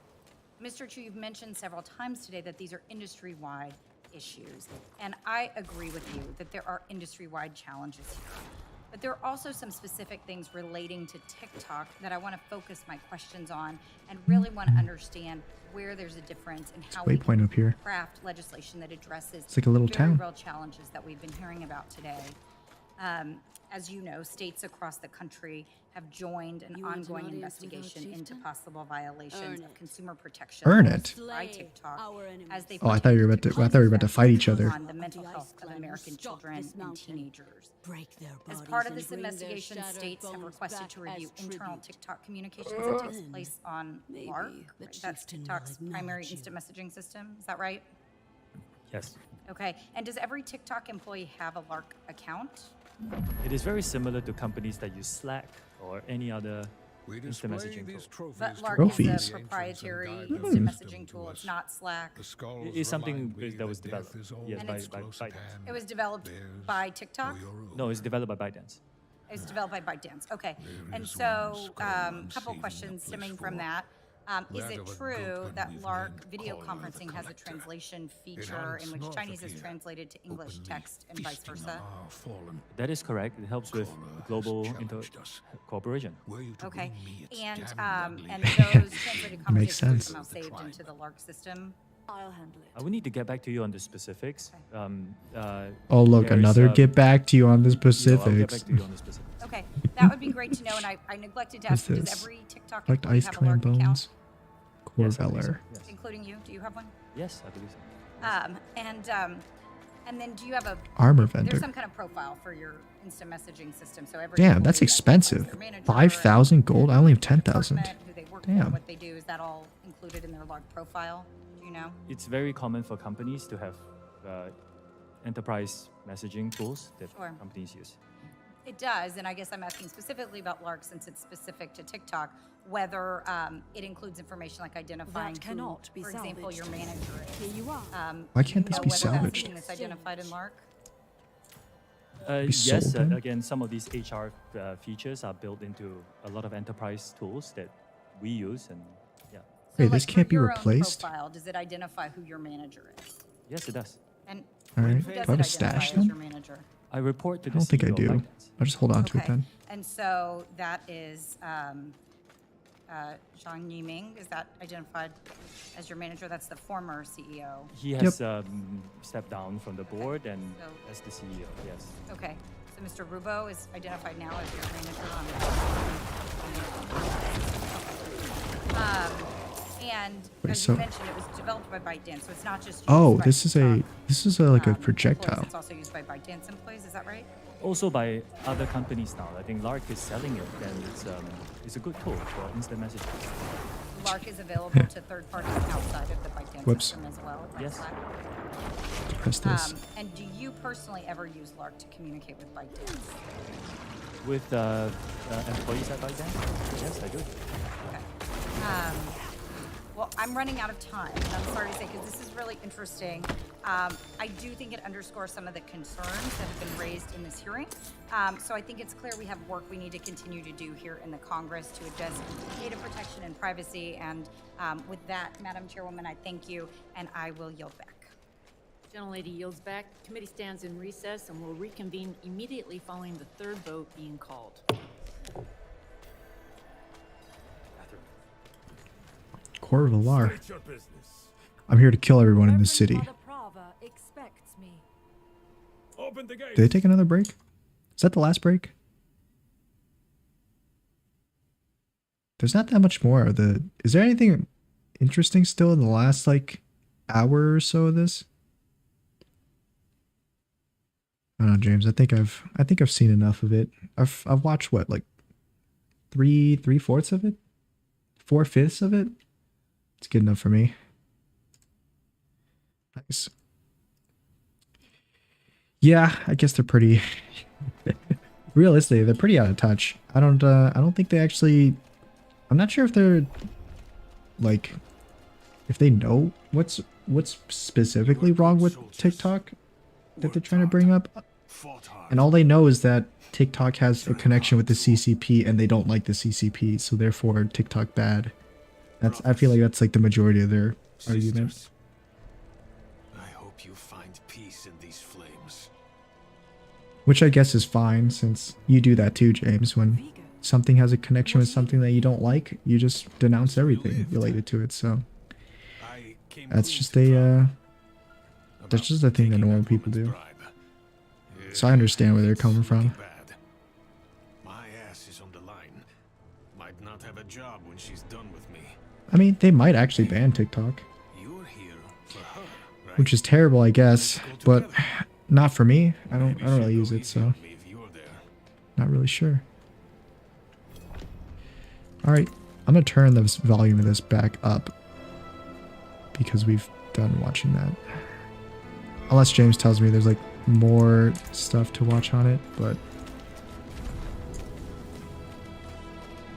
Mr. Chu, you've mentioned several times today that these are industry-wide issues, and I agree with you that there are industry-wide challenges here. But there are also some specific things relating to TikTok that I want to focus my questions on and really want to understand where there's a difference in how we
Waypoint
can
up here.
craft legislation that addresses
It's like a little
very
town.
real challenges that we've been hearing about today. As you know, states across the country have joined an ongoing investigation into possible violations of consumer protection
Earn
laws
it?
by TikTok as they
Oh, I thought you were about to. I thought we were about to fight each other.
on the mental health of American children and teenagers. As part of this investigation, states have requested to review internal TikTok communications that takes place on LARC. That's TikTok's primary instant messaging system. Is that right?
Yes.
Okay. And does every TikTok employee have a LARC account?
It is very similar to companies that use Slack or any other instant messaging tool.
But LARC
Trophies.
is a proprietary instant messaging tool. It's not Slack.
It is something that was developed, yes,
And
by
it's-
ByteDance.
It was developed by TikTok?
No, it's developed by ByteDance.
It's developed by ByteDance. Okay. And so, a couple questions stemming from that. Is it true that LARC video conferencing has a translation feature in which Chinese is translated to English text and vice versa?
That is correct. It helps with global cooperation.
Okay. And those translated
Makes
conversations are
sense.
somehow saved into the LARC system? I'll handle it.
I would need to get back to you on the specifics.
Oh, look,
there's,
another get back to you on the
I'll get back
specifics.
to you on the specifics.
Okay, that would be great to know. And I neglected to
What's
ask you, does
this?
every TikTok
Like
employee
Ice
have a
Clan
LARC account?
Bones.
Yes, I believe so.
Corveller.
Yes.
Including you? Do you have one?
Yes, I believe so.
And then do you have a
Armor vendor.
There's some kind of profile for your instant messaging system. So every
Damn, that's
employee
expensive.
their manager
5,000 gold. I only have
and
10,000.
department, who they work for,
Damn.
what they do. Is that all included in their LARC profile? Do you know?
It's very common for companies to have enterprise messaging tools that
Sure.
companies use.
It does, and I guess I'm asking specifically about LARC since it's specific to TikTok, whether it includes information like identifying
That cannot
who,
be
for example, your
salvaged.
manager is.
Here you are.
Why can't
do you
this
know
be
whether
salvaged?
That's something that's identified in LARC?
Yes,
sold them?
again, some of these HR features are built into a lot of enterprise tools that we use, and yeah.
Wait,
So,
this
like,
can't
for
be
your own
replaced?
Profile, does it identify who your manager is?
Yes, it does.
And
All right.
who
Do I
does
have
it
a stash
identify as
then?
your manager?
I report to
I
the
don't think I
CEO of
do.
ByteDance.
I'll just hold on to it
Okay,
then.
and so that is Zhang Yiming. Is that identified as your manager? That's the former CEO.
He has stepped down from the board and
So-
as the CEO, yes.
Okay, so Mr. Rubo is identified now as your manager on and
Wait,
as
so-
you mentioned, it was developed by ByteDance, so it's not just used
Oh,
by
this is
TikTok,
like a
employees,
projectile.
It's also used by ByteDance employees, is that right?
Also by other companies now. I think LARC is selling it, and it's a good tool for instant messaging.
LARC is available to third parties outside of the ByteDance
Whoops.
system as well. like
Yes.
Slack.
Press this.
And do you personally ever use LARC to communicate with ByteDance?
With employees at ByteDance? Yes, I do.
Okay. Well, I'm running out of time, and I'm sorry to say, because this is really interesting. I do think it underscores some of the concerns that have been raised in this hearing. So I think it's clear we have work we need to continue to do here in the Congress to address data protection and privacy. And with that, Madam Chairwoman, I thank you, and I will yield back.
Gentlelady yields back. Committee stands in recess and will reconvene immediately following the third vote being called.
Corvelar. I'm here to kill everyone in this city.
expects me.
Open the gate.
Did they take another break? Is that the last break? There's not that much more. Is there anything interesting still in the last like hour or so of this? I don't know, James. I think I've seen enough of it. I've watched what, like 3/4 of it? 4/5 of it? It's good enough for me. Nice. Yeah, I guess they're pretty realistically, they're pretty out of touch. I don't think they actually, I'm not sure if they're like, if they know what's specifically wrong with TikTok that they're trying to bring up. And all they know is that TikTok has a connection with the CCP and they don't like the CCP, so therefore TikTok bad. I feel like that's like the majority of their argument.
I hope you find peace in these flames.
Which I guess is fine, since you do that too, James. When something has a connection with something that you don't like, you just denounce everything related to it, so that's just a thing that normal people do. So I understand where they're coming from.
My ass is on the line. Might not have a job when she's done with me.
I mean, they might actually ban TikTok, which is terrible, I guess, but not for me. I don't really use it, so not really sure. All right, I'm gonna turn the volume of this back up because we've done watching that. Unless James tells me there's like more stuff to watch on it, but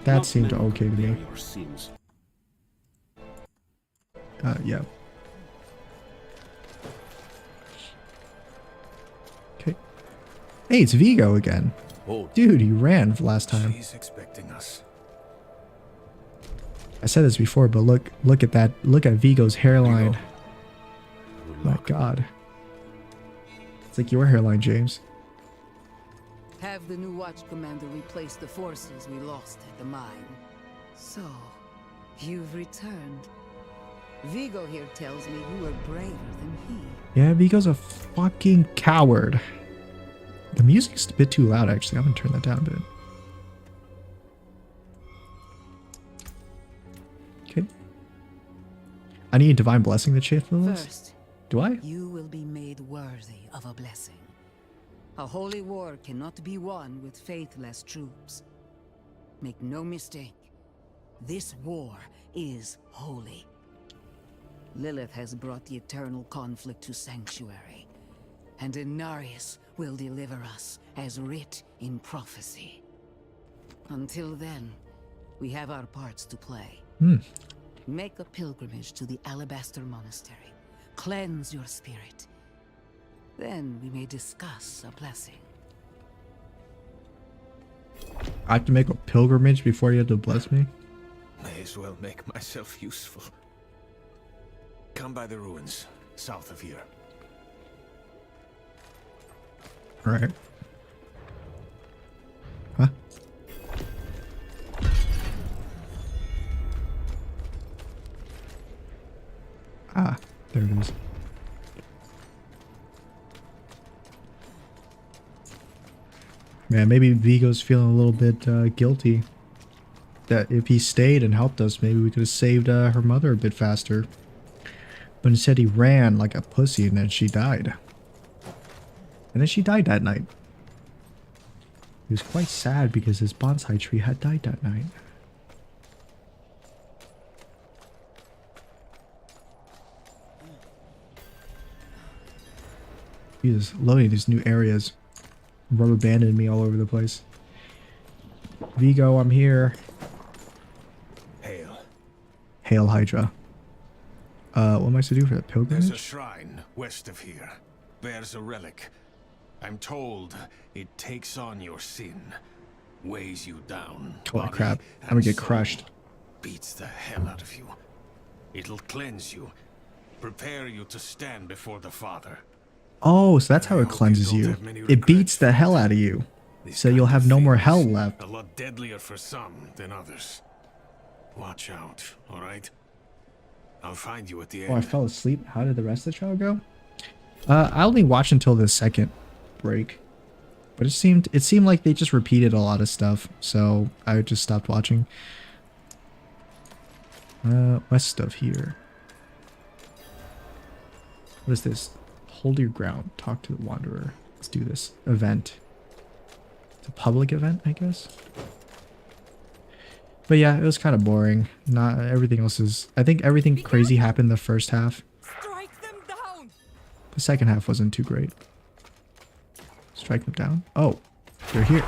that seemed okay to me. Yeah. Okay. Hey, it's Vigo again. Dude, you ran last time.
She's expecting us.
I said this before, but look at that. Look at Vigo's hairline. My God. It's like your hairline, James.
Have the new watch commander replace the forces we lost at the mine. So, you've returned. Vigo here tells me you were braver than he.
Yeah, Vigo's a fucking coward. The music's a bit too loud, actually. I'm gonna turn that down a bit. Okay. I need a divine blessing to chase the list.
First,
do I?
You will be made worthy of a blessing. A holy war cannot be won with faithless troops. Make no mistake, this war is holy. Lilith has brought the eternal conflict to Sanctuary, and Inarius will deliver us as writ in prophecy. Until then, we have our parts to play. Make a pilgrimage to the Alabaster Monastery. Cleanse your spirit. Then we may discuss a blessing.
I have to make a pilgrimage before you have to bless me?
May as well make myself useful. Come by the ruins, south of here.
Alright. Huh? Ah, there it is. Man, maybe Vigo's feeling a little bit guilty. That if he stayed and helped us, maybe we could have saved her mother a bit faster. But instead he ran like a pussy and then she died. And then she died that night. He was quite sad because his bonsai tree had died that night. He is loading these new areas. Rubber banded me all over the place. Vigo, I'm here.
Hail.
Hail Hydra. What am I supposed to do for that pilgrimage?
There's a shrine west of here. Bears a relic. I'm told it takes on your sin, weighs you down.
Holy crap. I'm gonna get crushed.
Beats the hell out of you. It'll cleanse you, prepare you to stand before the Father.
Oh, so that's how it cleanses you. It beats the hell out of you. So you'll have no more hell left.
A lot deadlier for some than others. Watch out, alright? I'll find you at the end.
Oh, I fell asleep. How did the rest of the trial go? I only watched until the second break. But it seemed like they just repeated a lot of stuff. So I just stopped watching. West of here. What is this? Hold your ground. Talk to the Wanderer. Let's do this. Event. It's a public event, I guess. But yeah, it was kind of boring. Not everything else is... I think everything crazy happened the first half.
Strike them down.
The second half wasn't too great. Strike them down? Oh, they're here.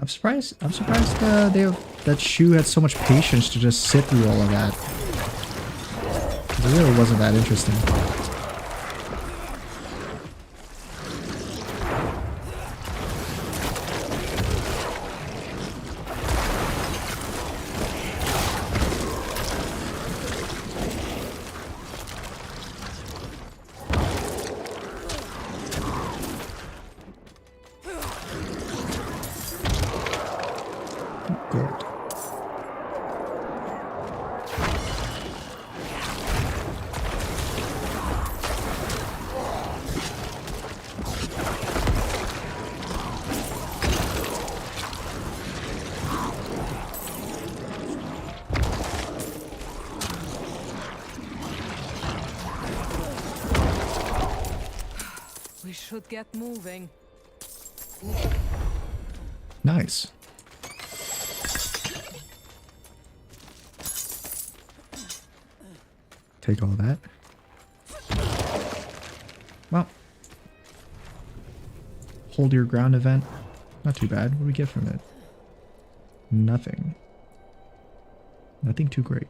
I'm surprised that Shu had so much patience to just sit through all of that. 'Cause it really wasn't that interesting. Gold.
We should get moving.
Nice. Take all that. Well. Hold your ground event. Not too bad. What do we get from it? Nothing. Nothing too great.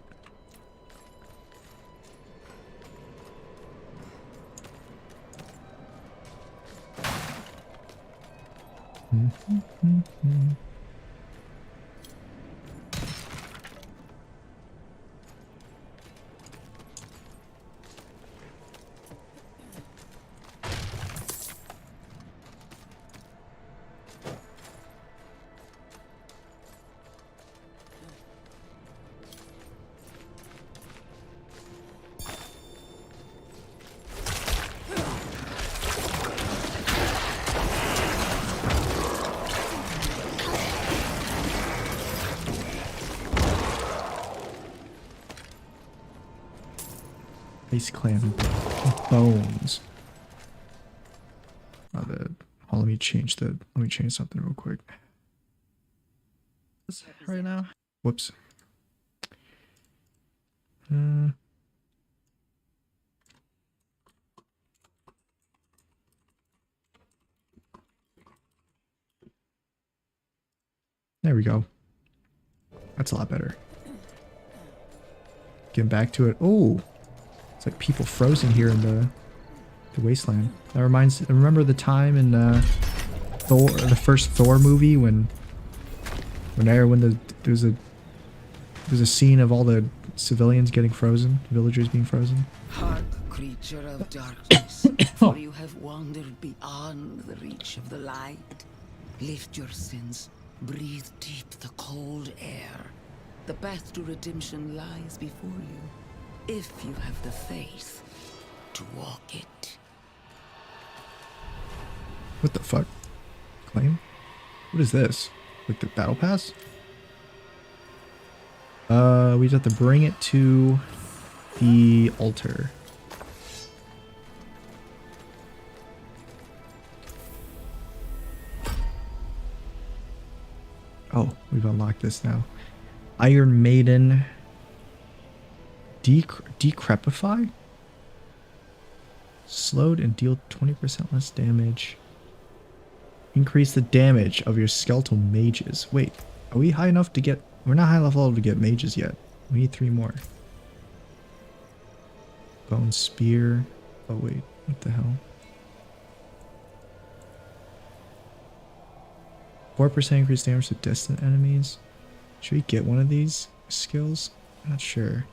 Base clan bones. Let me change something real quick. Right now. Whoops. There we go. That's a lot better. Getting back to it. Oh, it's like people frozen here in the wasteland. That remember the time in Thor, the first Thor movie when there was a scene of all the civilians getting frozen, villagers being frozen.
Hark, creature of darkness, for you have wandered beyond the reach of the light. Lift your sins, breathe deep the cold air. The path to redemption lies before you, if you have the faith to walk it.
What the fuck? Claim? What is this? Like the battle pass? We just have to bring it to the altar. Oh, we've unlocked this now. Iron Maiden. Decrepify? Slowed and deal 20% less damage. Increase the damage of your skeletal mages. Wait, are we high enough to get... We're not high enough level to get mages yet. We need 3 more. Bone spear. Oh wait, what the hell? 4% increased damage to distant enemies. Should we get one of these skills? I'm not sure.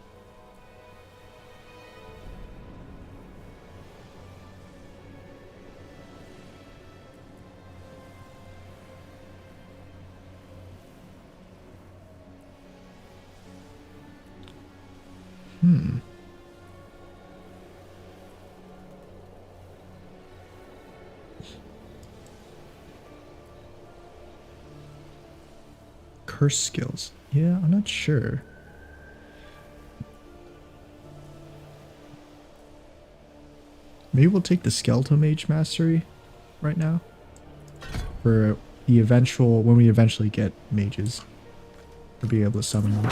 Curse skills. Yeah, I'm not sure. Maybe we'll take the Skeletal Mage Mastery right now. For the eventual, when we eventually get mages. We'll be able to summon them.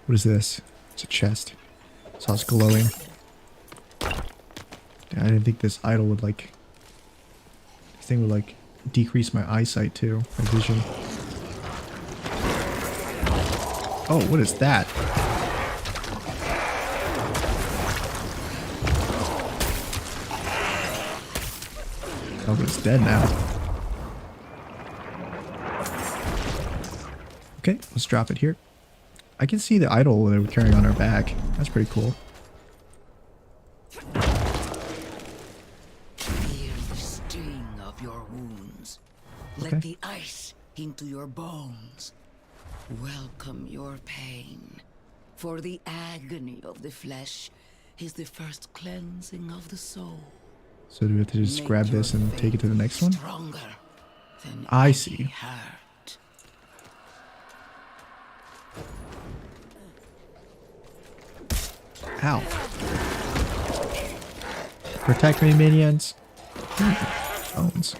What is this? It's a chest. So it's glowing. I didn't think this idol would like... This thing would like decrease my eyesight too. My vision. Oh, what is that? Oh, but it's dead now. Okay, let's drop it here. I can see the idol that we're carrying on our back. That's pretty cool.
Feel the sting of your wounds. Let the ice into your bones. Welcome your pain. For the agony of the flesh is the first cleansing of the soul.
So do we have to just grab this and take it to the next one?
Stronger than
I see.
hurt.
Ow. Protect me, minions. Bones.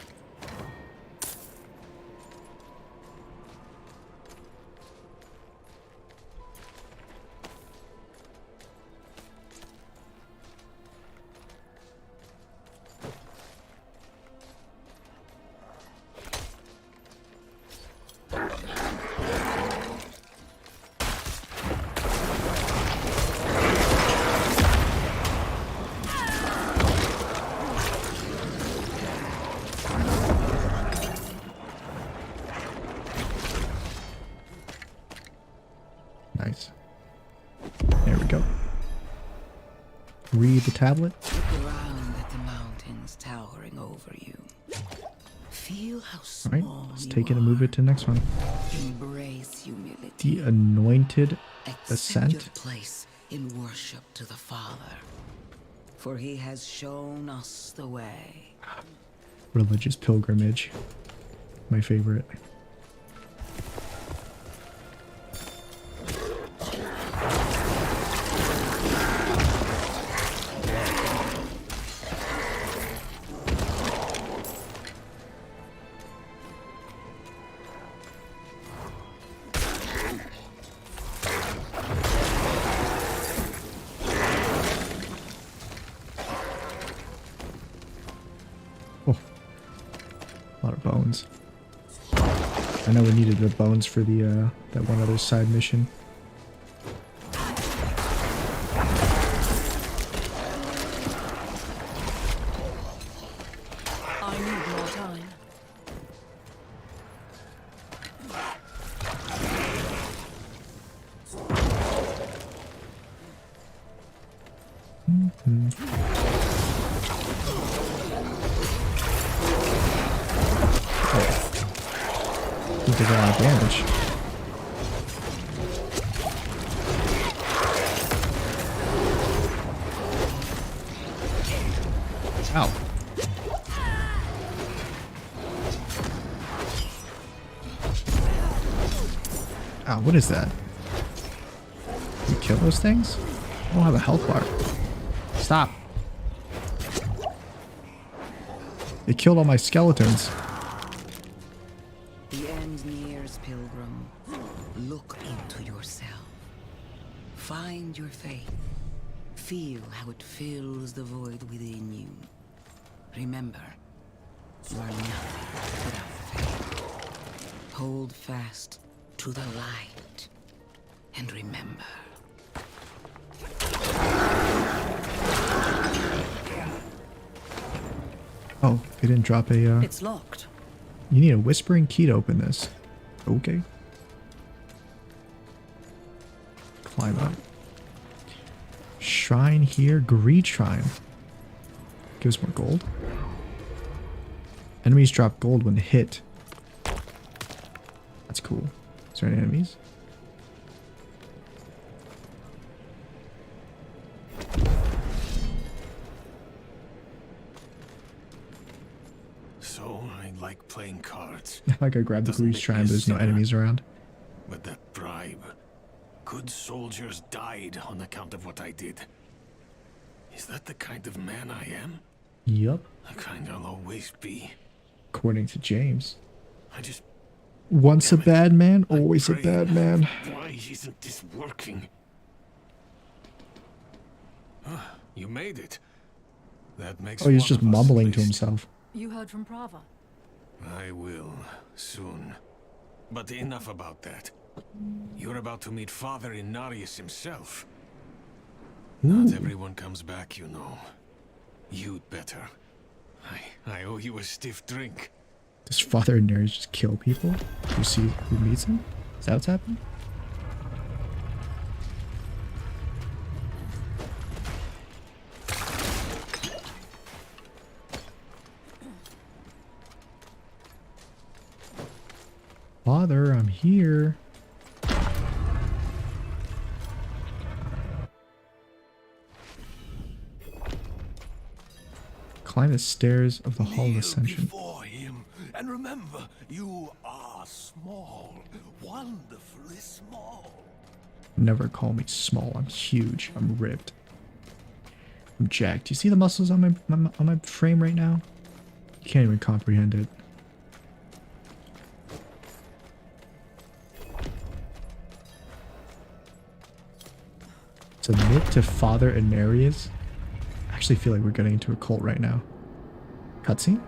Nice. There we go. Read the tablet.
Look around at the mountains towering over you. Feel how small
Alright, let's take it and move it to the next one.
Embrace humility.
The Anointed
Accept
Ascent.
your place in worship to the Father, for he has shown us the way.
Religious pilgrimage. My favorite. A lot of bones. I know we needed the bones for the that one other side mission.
I need more time.
He did a lot of damage. Ow. Ow, what is that? You kill those things? I don't have a health bar. Stop. It killed all my skeletons.
The end nears, pilgrim. Look into yourself. Find your faith. Feel how it fills the void within you. Remember, you are nothing without faith. Hold fast to the light. And remember.
Oh, they didn't drop a,
It's locked.
You need a whispering key to open this. Okay. Climb up. Shrine here. Greed Shrine. Gives more gold. Enemies drop gold when hit. That's cool. Is there any enemies?
So I like playing cards.
Like I grabbed the
Doesn't
Greed
make
Shrine,
me
but there's no
sinner.
enemies around.
With that bribe, good soldiers died on account of what I did. Is that the kind of man I am?
Yup.
The kind I'll always be.
According to James.
I just...
Once a bad man, always a bad man.
Why isn't this working? You made it. That makes
Oh, he's
one
just
of us,
mumbling
at
to
least.
himself.
You heard from Prava.
I will, soon. But enough about that. You're about to meet Father Inarius himself. Not everyone comes back, you know. You'd better. I owe you a stiff drink.
Does Father Inarius just kill people who meets him? Is that what's happening? Father, I'm here. Climb the stairs of the Hall of Ascension.
Before him, and remember, you are small, wonderfully small.
Never call me small. I'm huge. I'm ripped. I'm jacked. Do you see the muscles on my frame right now? You can't even comprehend it. Submit to Father Inarius. I actually feel like we're getting into a cult right now. Cutscene?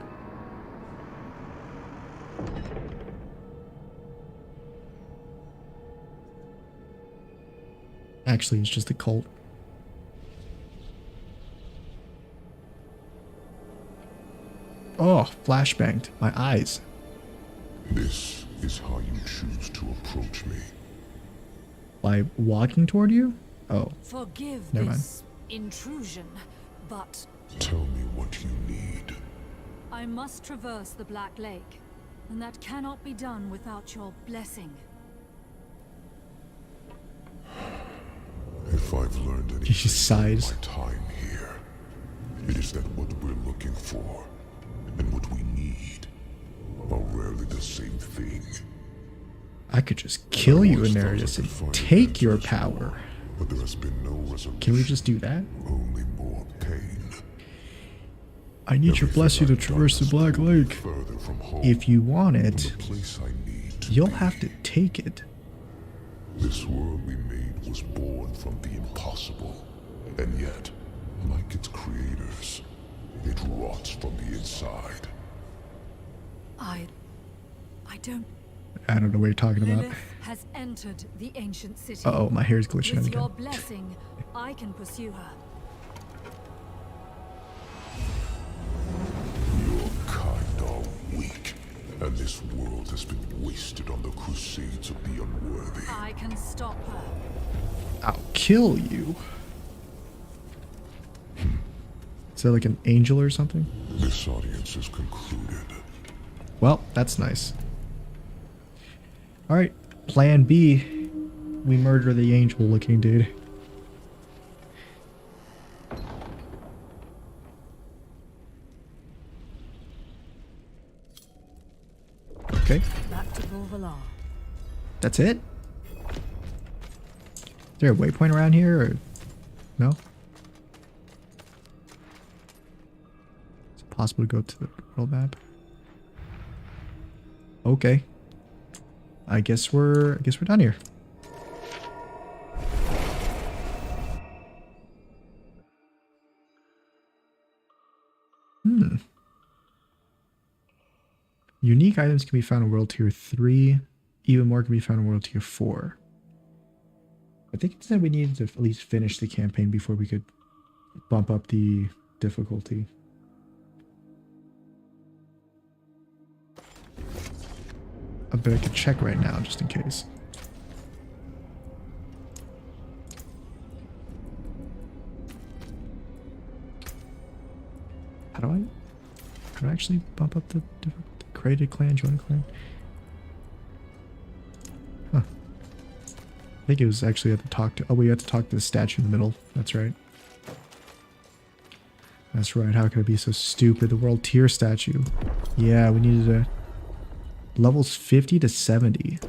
Actually, it's just a cult. Oh, flashbanged. My eyes.
This is how you choose to approach me.
By walking toward you? Oh.
Forgive
Never mind.
this intrusion, but
Tell me what you need.
I must traverse the Black Lake, and that cannot be done without your blessing.
If I've learned anything
He just sighs.
from my time here, it is that what we're looking for and what we need are rarely the same thing.
I could just kill you, Inarius, and take your power.
But there has been no resolution.
Can we just do that?
Only more pain.
I need your blessing to traverse the Black Lake.
Further from home,
If you want it,
the place I need to
you'll
be.
have to take it.
This world we made was born from the impossible, and yet, like its creators, it rots from the inside.
I don't.
I don't know what you're talking about.
Lilith has entered the ancient city.
Uh-oh, my hair's glitching
With
again.
your blessing, I can pursue her.
Your kind are weak, and this world has been wasted on the crusades of the unworthy.
I can stop her.
I'll kill you. Is that like an angel or something?
This audience is concluded.
Well, that's nice. Alright, plan B. We murder the angel looking dude. Okay,
Back to Beauvalar.
that's it? Is there a waypoint around here or no? Is it possible to go to the world map? Okay. I guess we're done here. Unique items can be found in World Tier 3. Even more can be found in World Tier 4. I think it said we needed to at least finish the campaign before we could bump up the difficulty. I bet I could check right now just in case. How do I actually bump up the difficulty? Created clan, join clan? Huh. I think it was actually at the talk to, oh, we had to talk to the statue in the middle. That's right. That's right. How could I be so stupid? The world tier statue. Yeah, we needed a levels 50 to 70.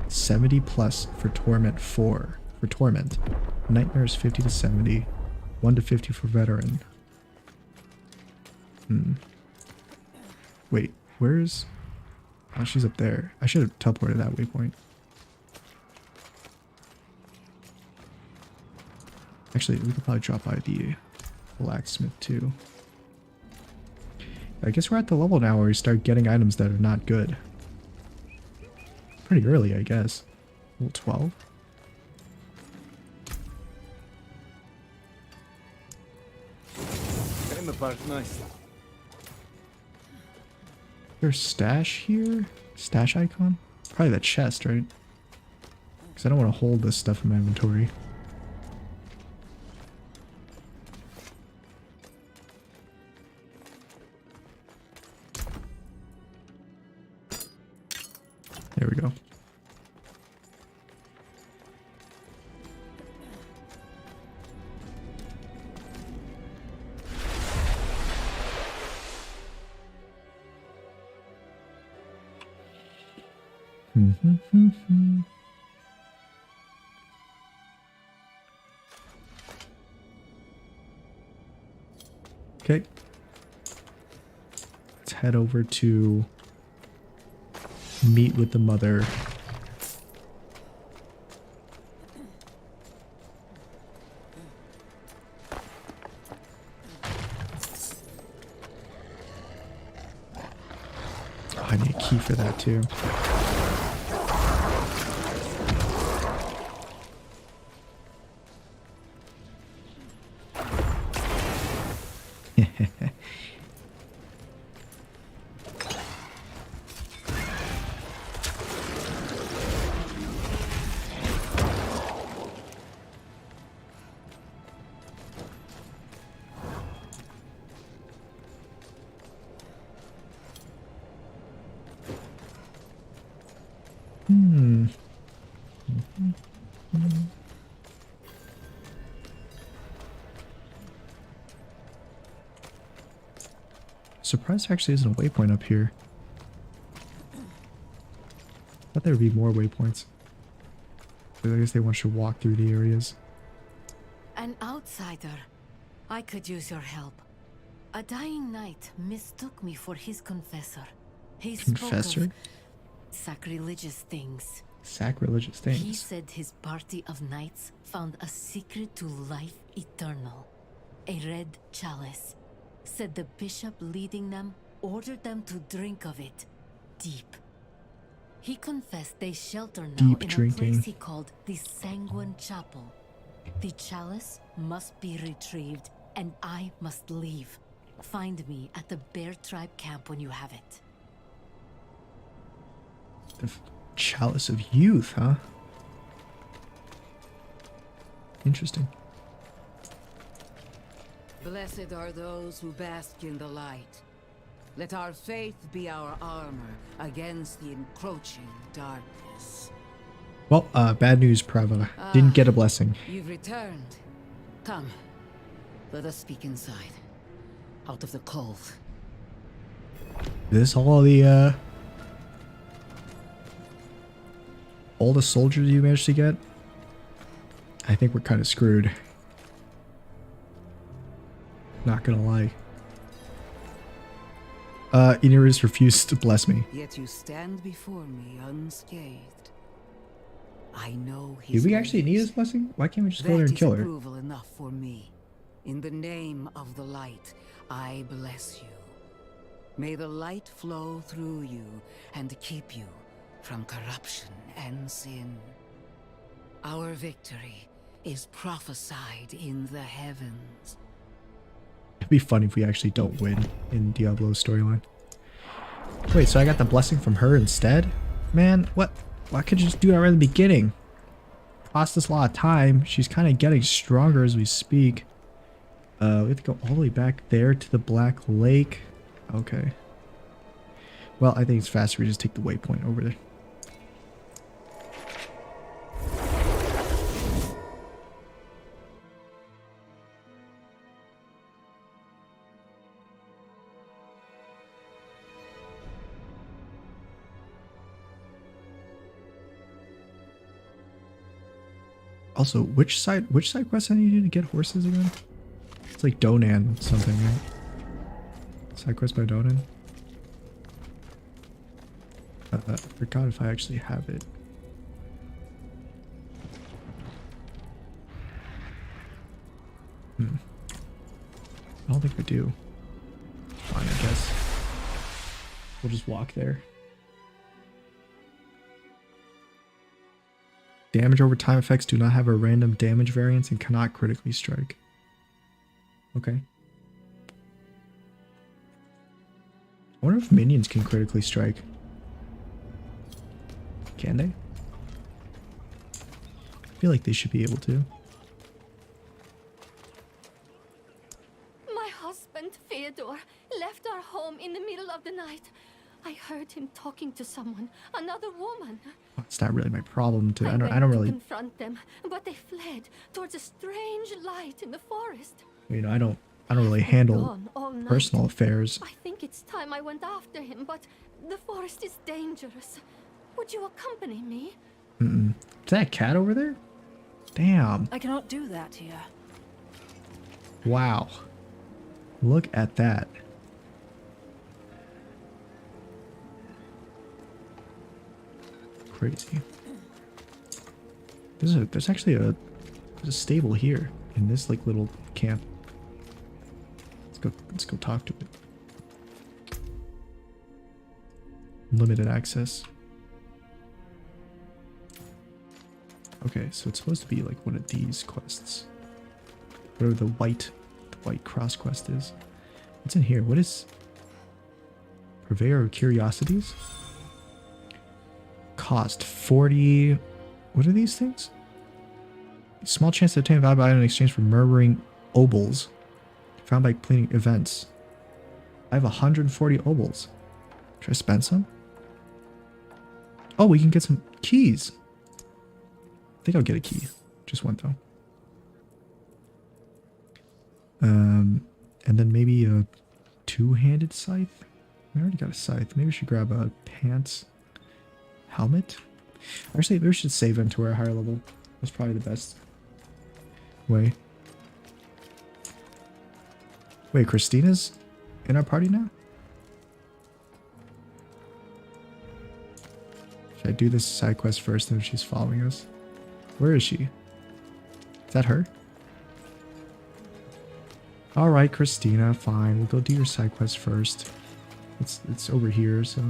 70 plus for Torment 4. For Torment. Nightmare is 50 to 70. 1 to 50 for Veteran. Wait, where's... Oh, she's up there. I should have teleported that waypoint. Actually, we could probably drop by the blacksmith too. I guess we're at the level now where we start getting items that are not good. Pretty early, I guess. Level 12. There's stash here? Stash icon? Probably that chest, right? Because I don't want to hold this stuff in my inventory. There we go. Okay. Let's head over to meet with the mother. Oh, I need a key for that too. Surprised there actually isn't a waypoint up here. Thought there would be more waypoints. But I guess they want you to walk through the areas.
An outsider. I could use your help. A dying knight mistook me for his confessor. He
Confessor?
spoke of sacrilegious things.
Sacrilegious things.
He said his party of knights found a secret to life eternal. A red chalice. Said the bishop leading them ordered them to drink of it. Deep. He confessed they shelter now
Deep
in
drinking.
a place he called the Sanguine Chapel. The chalice must be retrieved, and I must leave. Find me at the Bear Tribe camp when you have it.
The Chalice of Youth, huh? Interesting.
Blessed are those who bask in the light. Let our faith be our armor against the encroaching darkness.
Well, bad news, Prava. Didn't get a blessing.
You've returned. Come, let us speak inside, out of the cold.
This all the soldiers you managed to get? I think we're kind of screwed. Not gonna lie. Inuris refused to bless me.
Yet you stand before me unscathed. I know his
Did we actually need his blessing? Why can't we just go there and kill her?
Approval enough for me. In the name of the light, I bless you. May the light flow through you and keep you from corruption and sin. Our victory is prophesied in the heavens.
It'd be funny if we actually don't win in Diablo's storyline. Wait, so I got the blessing from her instead? Man, what? Why could you just do that right at the beginning? Cost us a lot of time. She's kind of getting stronger as we speak. We have to go all the way back there to the Black Lake. Okay. Well, I think it's faster we just take the waypoint over there. Also, which side quest I need to do to get horses again? It's like Donan something, right? Side quest by Donan? I forgot if I actually have it. I don't think I do. Fine, I guess. We'll just walk there. Damage over time effects do not have a random damage variance and cannot critically strike. Okay. I wonder if minions can critically strike. Can they? I feel like they should be able to.
My husband, Fyodor, left our home in the middle of the night. I heard him talking to someone, another woman.
It's not really my problem to. I
went
don't
to
really.
confront them, but they fled towards a strange light in the forest.
You know, I don't really handle
Gone all night.
personal affairs.
I think it's time I went after him, but the forest is dangerous. Would you accompany me?
Is that a cat over there? Damn.
I cannot do that here.
Wow. Look at that. Crazy. There's actually a stable here in this like little camp. Let's go talk to it. Limited access. Okay, so it's supposed to be like one of these quests. Whatever the white cross quest is. What's in here? What is Purveyor of Curiosities? Cost 40. What are these things? Small chance to obtain a valuable item in exchange for murmuring obols. Found by completing events. I have 140 obols. Should I spend some? Oh, we can get some keys. I think I'll get a key. Just one though. And then maybe a two-handed scythe. We already got a scythe. Maybe we should grab a pants helmet. Actually, maybe we should save into a higher level. That's probably the best way. Wait, Christina's in our party now? Should I do this side quest first and then she's following us? Where is she? Is that her? Alright, Christina, fine. We'll go do your side quest first. It's over here, so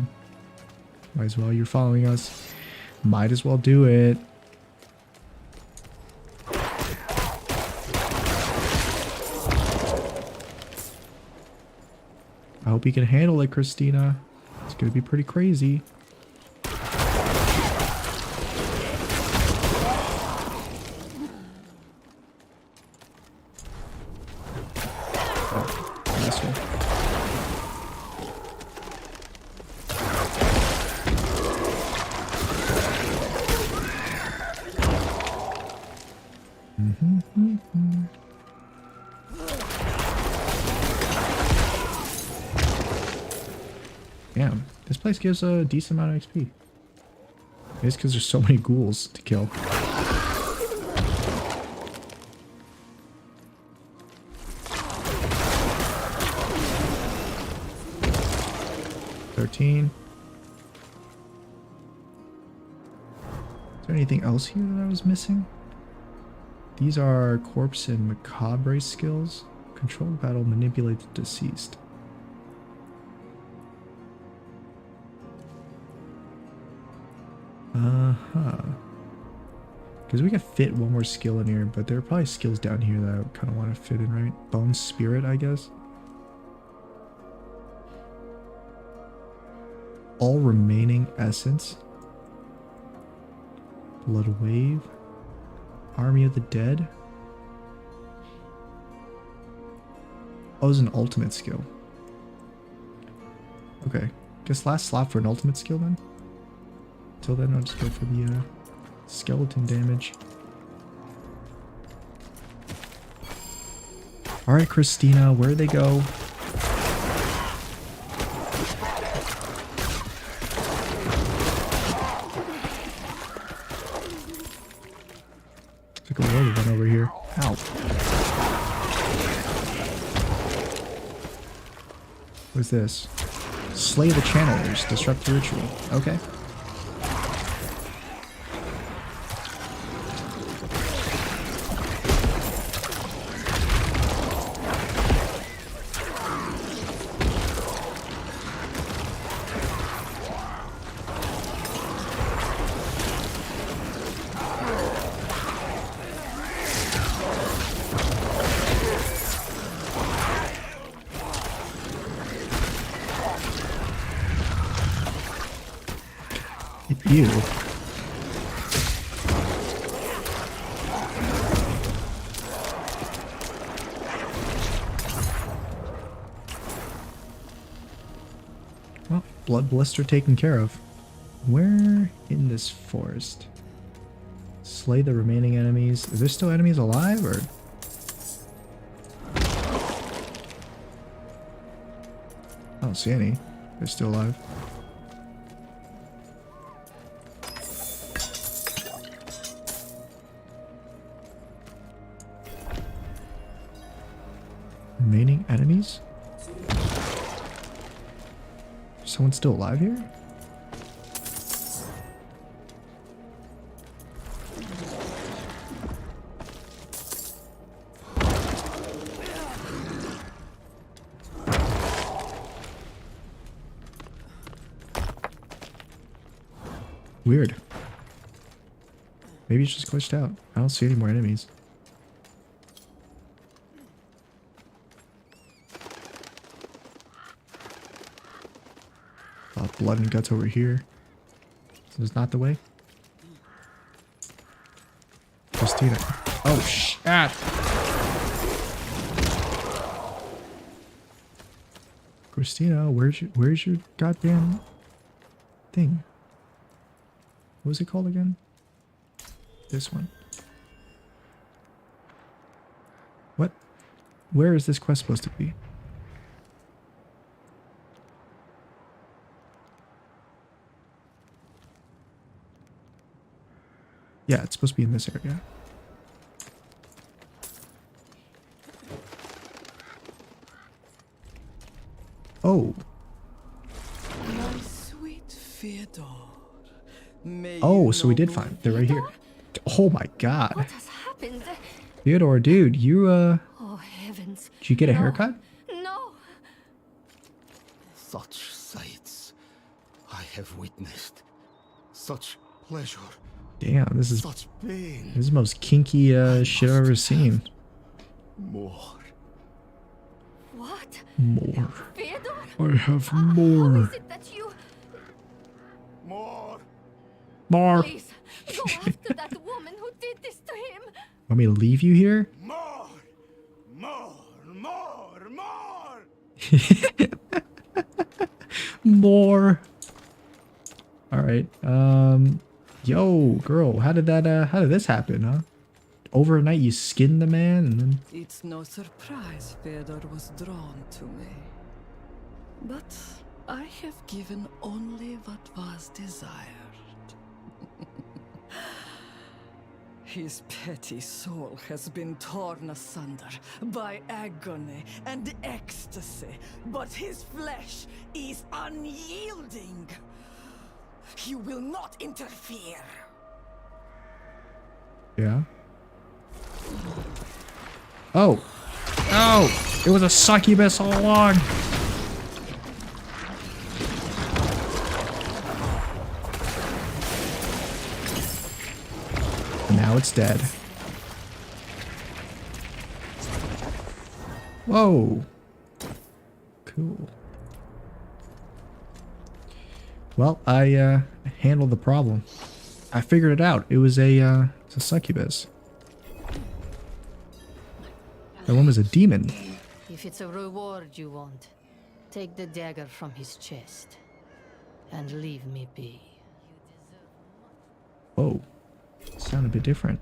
might as well. You're following us. Might as well do it. I hope you can handle it, Christina. It's gonna be pretty crazy. Damn, this place gives a decent amount of XP. It's because there's so many ghouls to kill. Is there anything else here that I was missing? These are corpse and macabre skills. Control battle, manipulate the deceased. Because we could fit one more skill in here, but there are probably skills down here that I kind of want to fit in, right? Bone Spirit, I guess. All remaining essence. Blood Wave. Army of the Dead. Oh, it's an ultimate skill. Okay. Guess last slot for an ultimate skill then. Until then, I'll just go for the skeleton damage. Alright, Christina, where'd they go? Looks like a warrior one over here. Ow. What's this? Slay the channelers, disrupt the ritual. Okay. You. Well, blood blister taken care of. Where in this forest? Slay the remaining enemies. Is there still enemies alive, or? I don't see any. They're still alive. Remaining enemies? Someone still alive here? Weird. Maybe it's just glitched out. I don't see any more enemies. Blood and guts over here. This is not the way. Christina. Oh, shit. Christina, where's your goddamn thing? What was it called again? This one. What? Where is this quest supposed to be? Yeah, it's supposed to be in this area. Oh.
My sweet Fyodor.
Oh, so we did find it. They're right here. Oh my god.
What has happened?
Theodore, dude, you
Oh heavens.
did you get a haircut?
No.
Such sights I have witnessed. Such pleasure.
Damn, this is
Such pain.
this is the most kinky shit I've ever seen.
More.
What?
More.
Fyodor?
I have
How
more.
is it that you...
More.
More.
Please, go after that woman who did this to him.
Want me to leave you here?
More. More. More.
More. All right. Yo, girl, how did this happen, huh? Overnight you skinned the man and then...
It's no surprise Fyodor was drawn to me. But I have given only what was desired. His petty soul has been torn asunder by agony and ecstasy, but his flesh is unyielding. You will not interfere.
Yeah. Oh. Oh! It was a succubus all along! And now it's dead. Whoa! Cool. Well, I handled the problem. I figured it out. It was a succubus. That one was a demon.
If it's a reward you want, take the dagger from his chest and leave me be.
Whoa. Sound a bit different.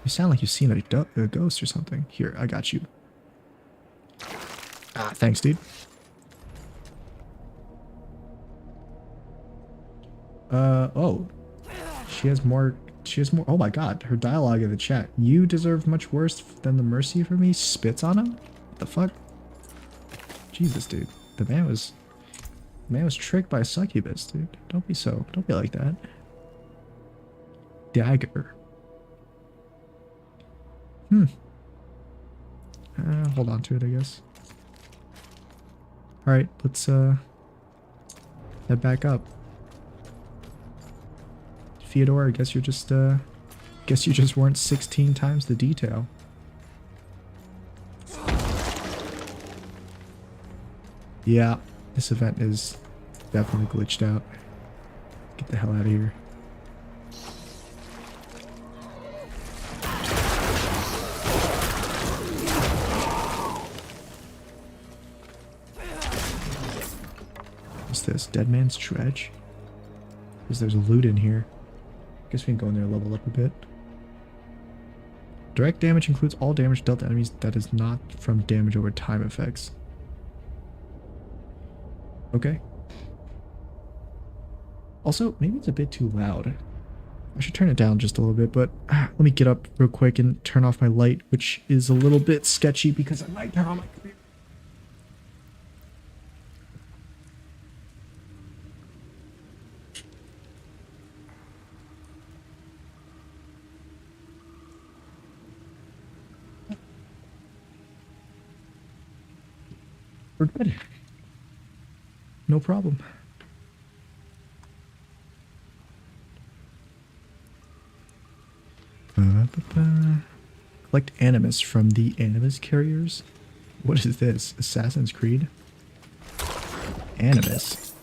You sound like you've seen a ghost or something. Here, I got you. Ah, thanks, dude. Oh. She has more, oh my god, her dialogue in the chat. You deserve much worse than the mercy for me? Spits on him? What the fuck? Jesus, dude. The man was tricked by a succubus, dude. Don't be like that. Dagger. Hold on to it, I guess. Alright, let's head back up. Fyodor, I guess you're just you just weren't 16 times the detail. Yeah, this event is definitely glitched out. Get the hell out of here. What's this? Dead Man's Dredge? Because there's a loot in here. Guess we can go in there and level up a bit. Direct damage includes all damage dealt to enemies that is not from damage over time effects. Okay. Also, maybe it's a bit too loud. I should turn it down just a little bit, but let me get up real quick and turn off my light, which is a little bit sketchy because I might turn on my computer. We're good. No problem. Collect Animus from the Animus carriers. What is this? Assassin's Creed? Animus.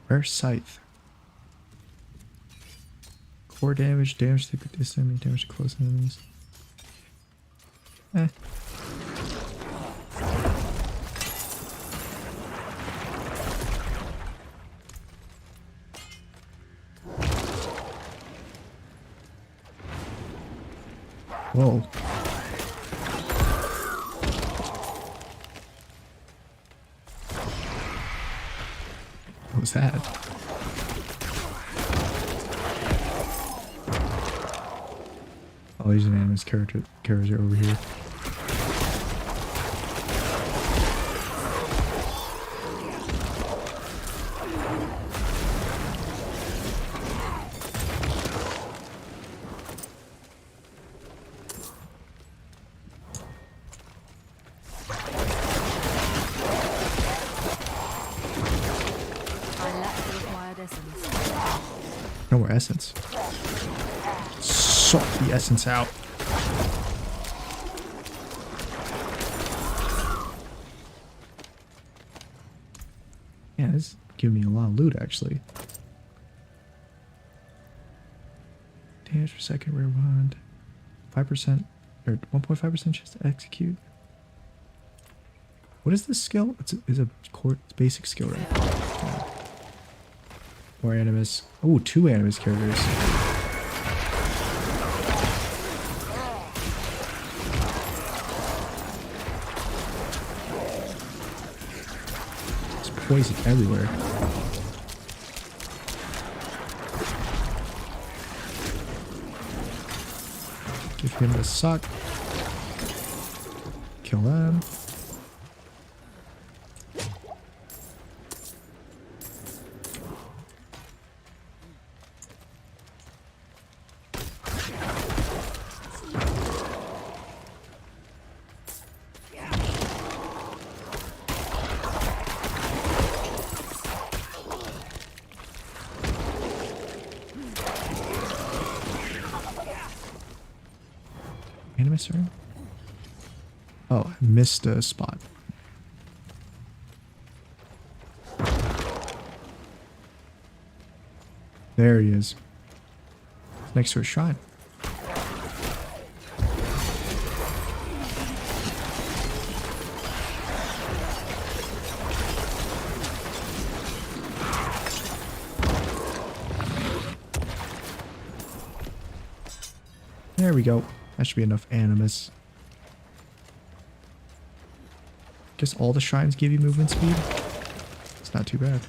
Rare Scythe. Core damage, damage to distance enemy, damage to close enemies. Whoa. What was that? All these animus characters are over here. No more essence. Suck the essence out. Yeah, this is giving me a lot of loot actually. Damage per second, rare wand. 5% or 1.5% chance to execute. What is this skill? It's a core, it's basic skill, right? Yeah. More animus. Oh, 2 animus characters. There's poison everywhere. Give him the suck. Kill them. Animus. Oh, I missed a spot. There he is. Next to a shrine. There we go. That should be enough animus. Guess all the shrines give you movement speed. It's not too bad.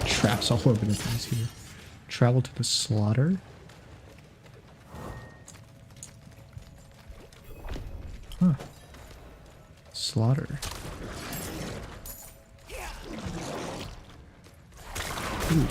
Traps all over the place here. Travel to the slaughter. Huh. Slaughter. Ooh.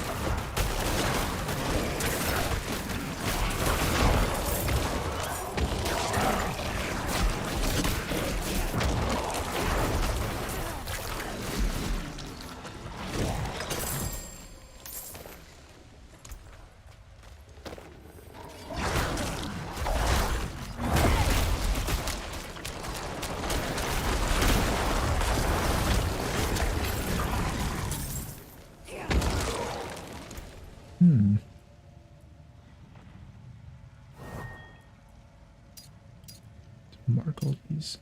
Mark all these.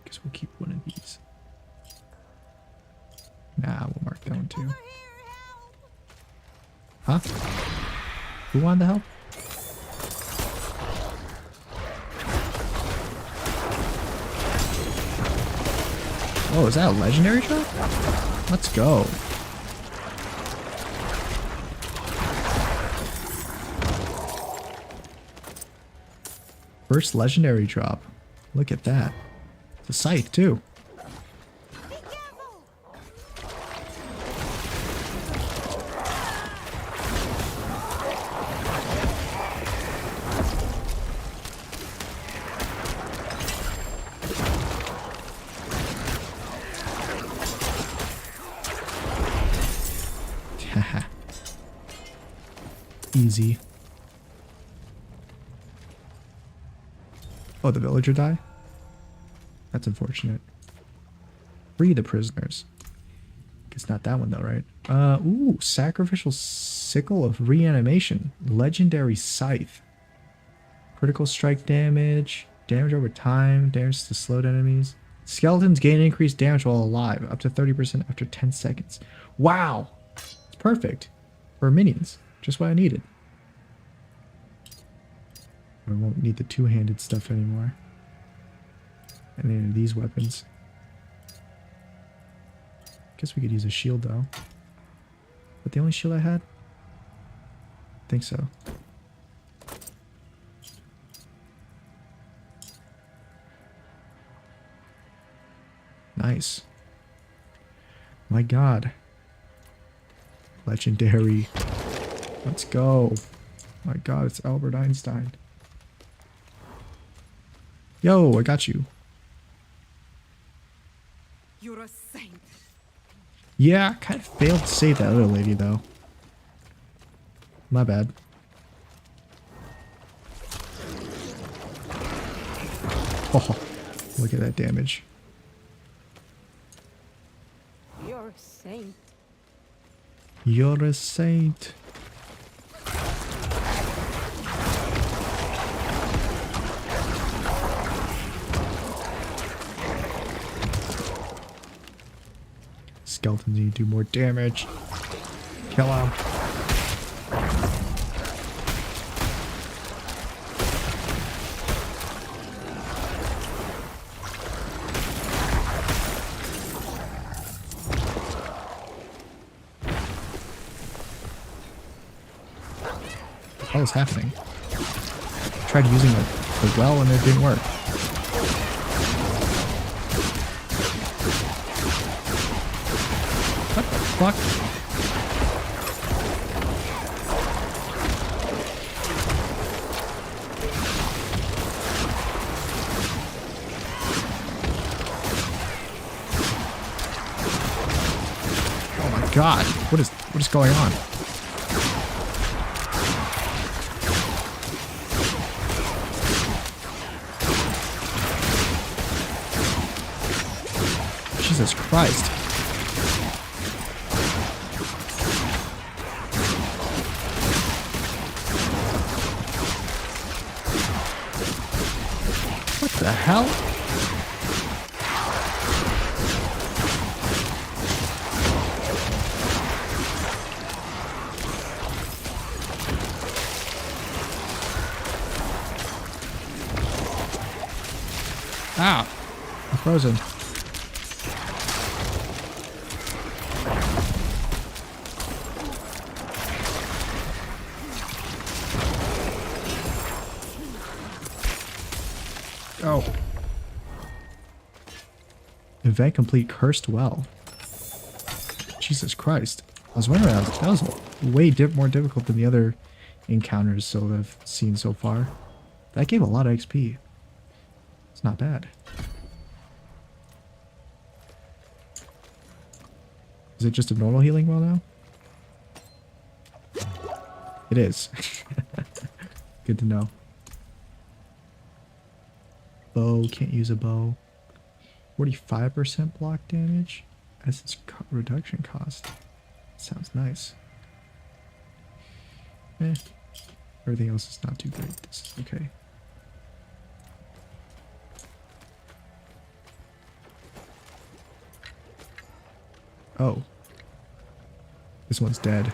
Guess we'll keep one of these. Nah, we'll mark that one too. Huh? Who wanted the help? Oh, is that a legendary drop? Let's go. First legendary drop. Look at that. It's a scythe too. Haha. Easy. Oh, the villager died? That's unfortunate. Free the prisoners. It's not that one though, right? Ooh, sacrificial sickle of reanimation. Legendary scythe. Critical strike damage. Damage over time. Damage to slowed enemies. Skeletons gain increased damage while alive. Up to 30% after 10 seconds. Wow! It's perfect. For minions. Just what I needed. I won't need the two-handed stuff anymore. And then these weapons. Guess we could use a shield though. But the only shield I had? I think so. Nice. My god. Legendary. Let's go. My god, it's Albert Einstein. Yo, I got you.
You're a saint.
Yeah, I kind of failed to save that other lady though. My bad. Oh, look at that damage.
You're a saint.
You're a saint. Skeletons need to do more damage. Kill him. What the hell is happening? I tried using the well and it didn't work. Fuck. Oh my god. What is going on? Jesus Christ. What the hell? Ah, I'm frozen. Oh. Event complete, cursed well. Jesus Christ. I was wondering, that was way more difficult than the other encounters so I've seen so far. That gave a lot of XP. It's not bad. Is it just a normal healing well now? It is. Good to know. Bow, can't use a bow. 45% block damage. Essence reduction cost. Sounds nice. Everything else is not too great. This is okay. Oh. This one's dead.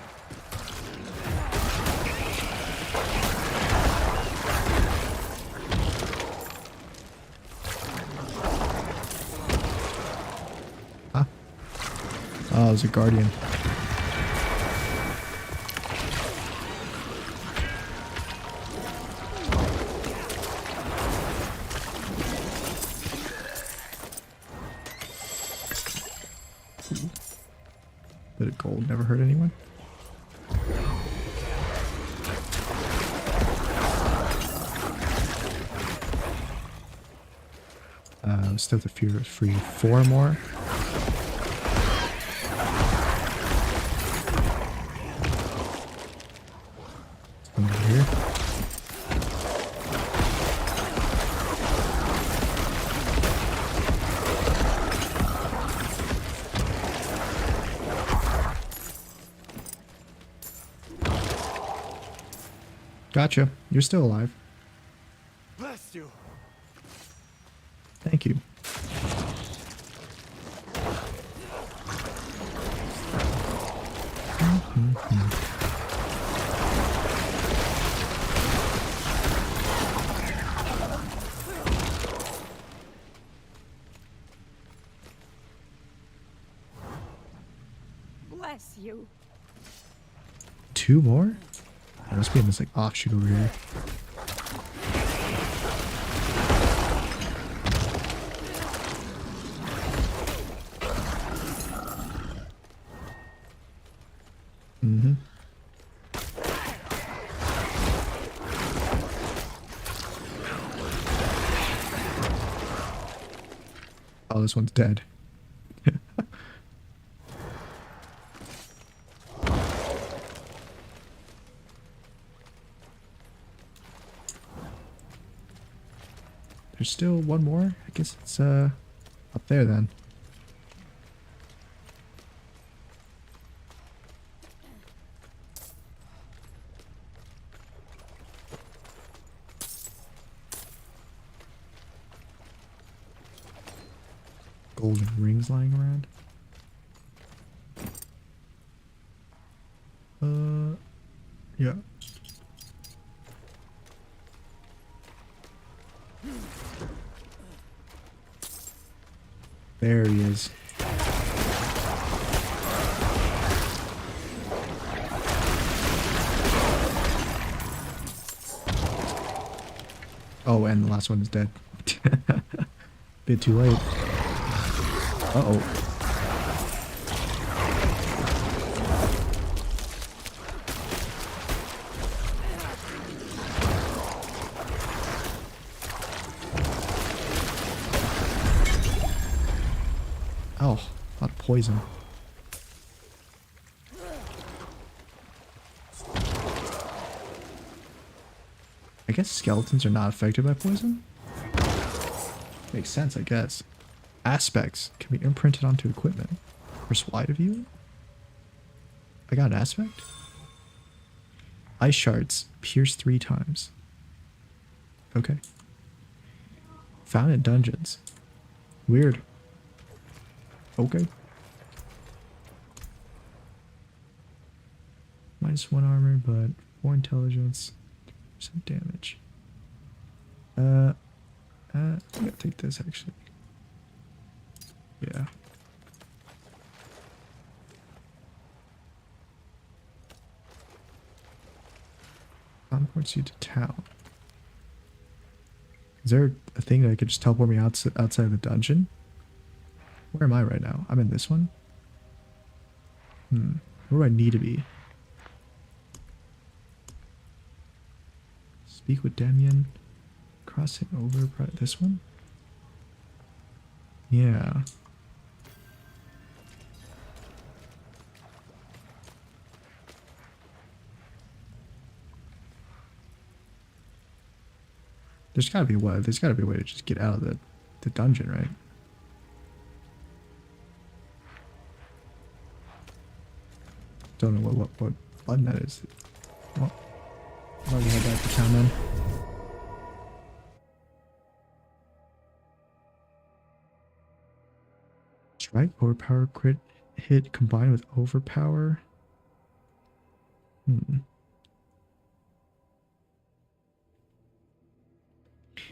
Huh? Oh, it was a guardian. Bit of gold never hurt anyone. Still have to free 4 more. Over here. Gotcha. You're still alive.
Bless you.
Thank you.
Bless you.
2 more? There must be in this like offshoot over here. Mm-hmm. Oh, this one's dead. There's still one more. I guess it's up there then. Golden rings lying around. Yeah. There he is. Oh, and the last one is dead. Bit too late. Uh-oh. Oh, a lot of poison. I guess skeletons are not affected by poison? Makes sense, I guess. Aspects can be imprinted onto equipment. Press Y to view it? I got an aspect? Ice shards. Pierce 3 times. Okay. Found in dungeons. Weird. Okay. -1 armor, but 4 intelligence. Some damage. I gotta take this actually. Yeah. Teleports you to town. Is there a thing that could just teleport me outside of the dungeon? Where am I right now? I'm in this one? Where do I need to be? Speak with Damien. Crossing over this one? Yeah. There's gotta be a way. There's gotta be a way to just get out of the dungeon, right? Don't know what button that is. Well, I'll already head back to town then. Strike, overpower, crit hit combined with overpower.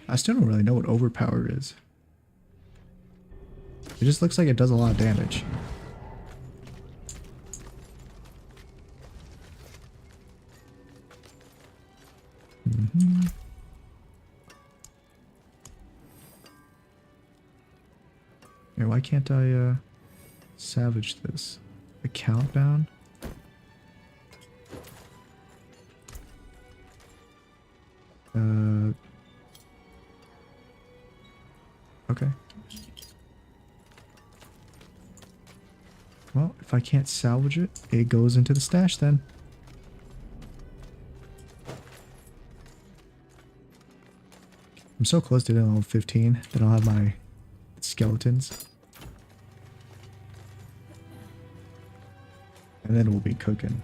I still don't really know what overpower is. It just looks like it does a lot of damage. Yeah, why can't I salvage this? Account bound? Okay. Well, if I can't salvage it, it goes into the stash then. I'm so close to level 15 that I'll have my skeletons. And then we'll be cooking.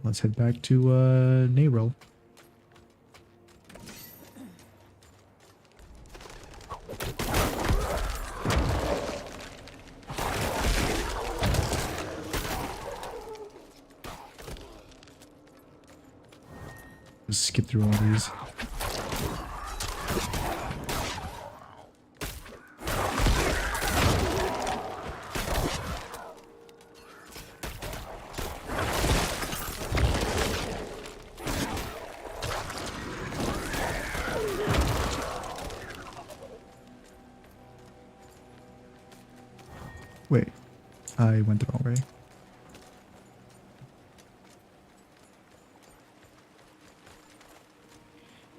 Let's head back to Nero. Just skip through all these. Wait, I went the wrong way.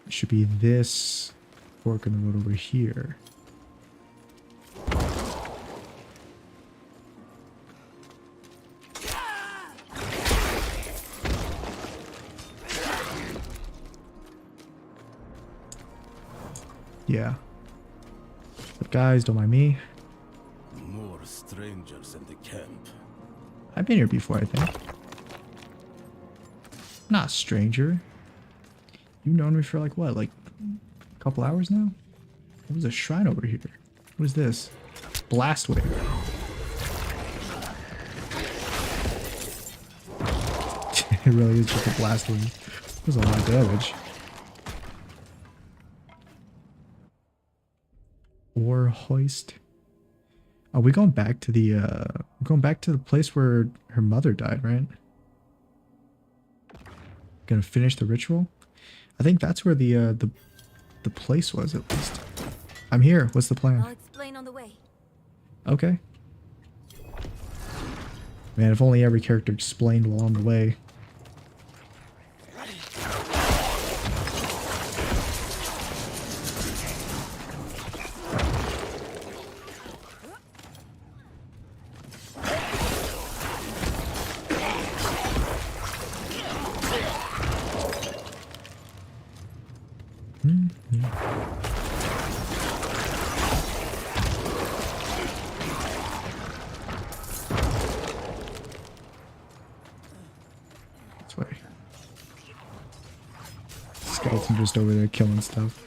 It should be this fork in the road over here. Yeah. But guys, don't mind me.
More strangers in the camp.
I've been here before, I think. Not a stranger. You've known me for like what, like a couple hours now? There's a shrine over here. What is this? Blast wave. It really is just a blast wave. There's a lot of damage. Ore hoist. Are we going back to the we're going back to the place where her mother died, right? Gonna finish the ritual? I think that's where the the place was, at least. I'm here. What's the plan?
I'll explain on the way.
Okay. Man, if only every character explained while on the way. This way. Skeleton just over there killing stuff.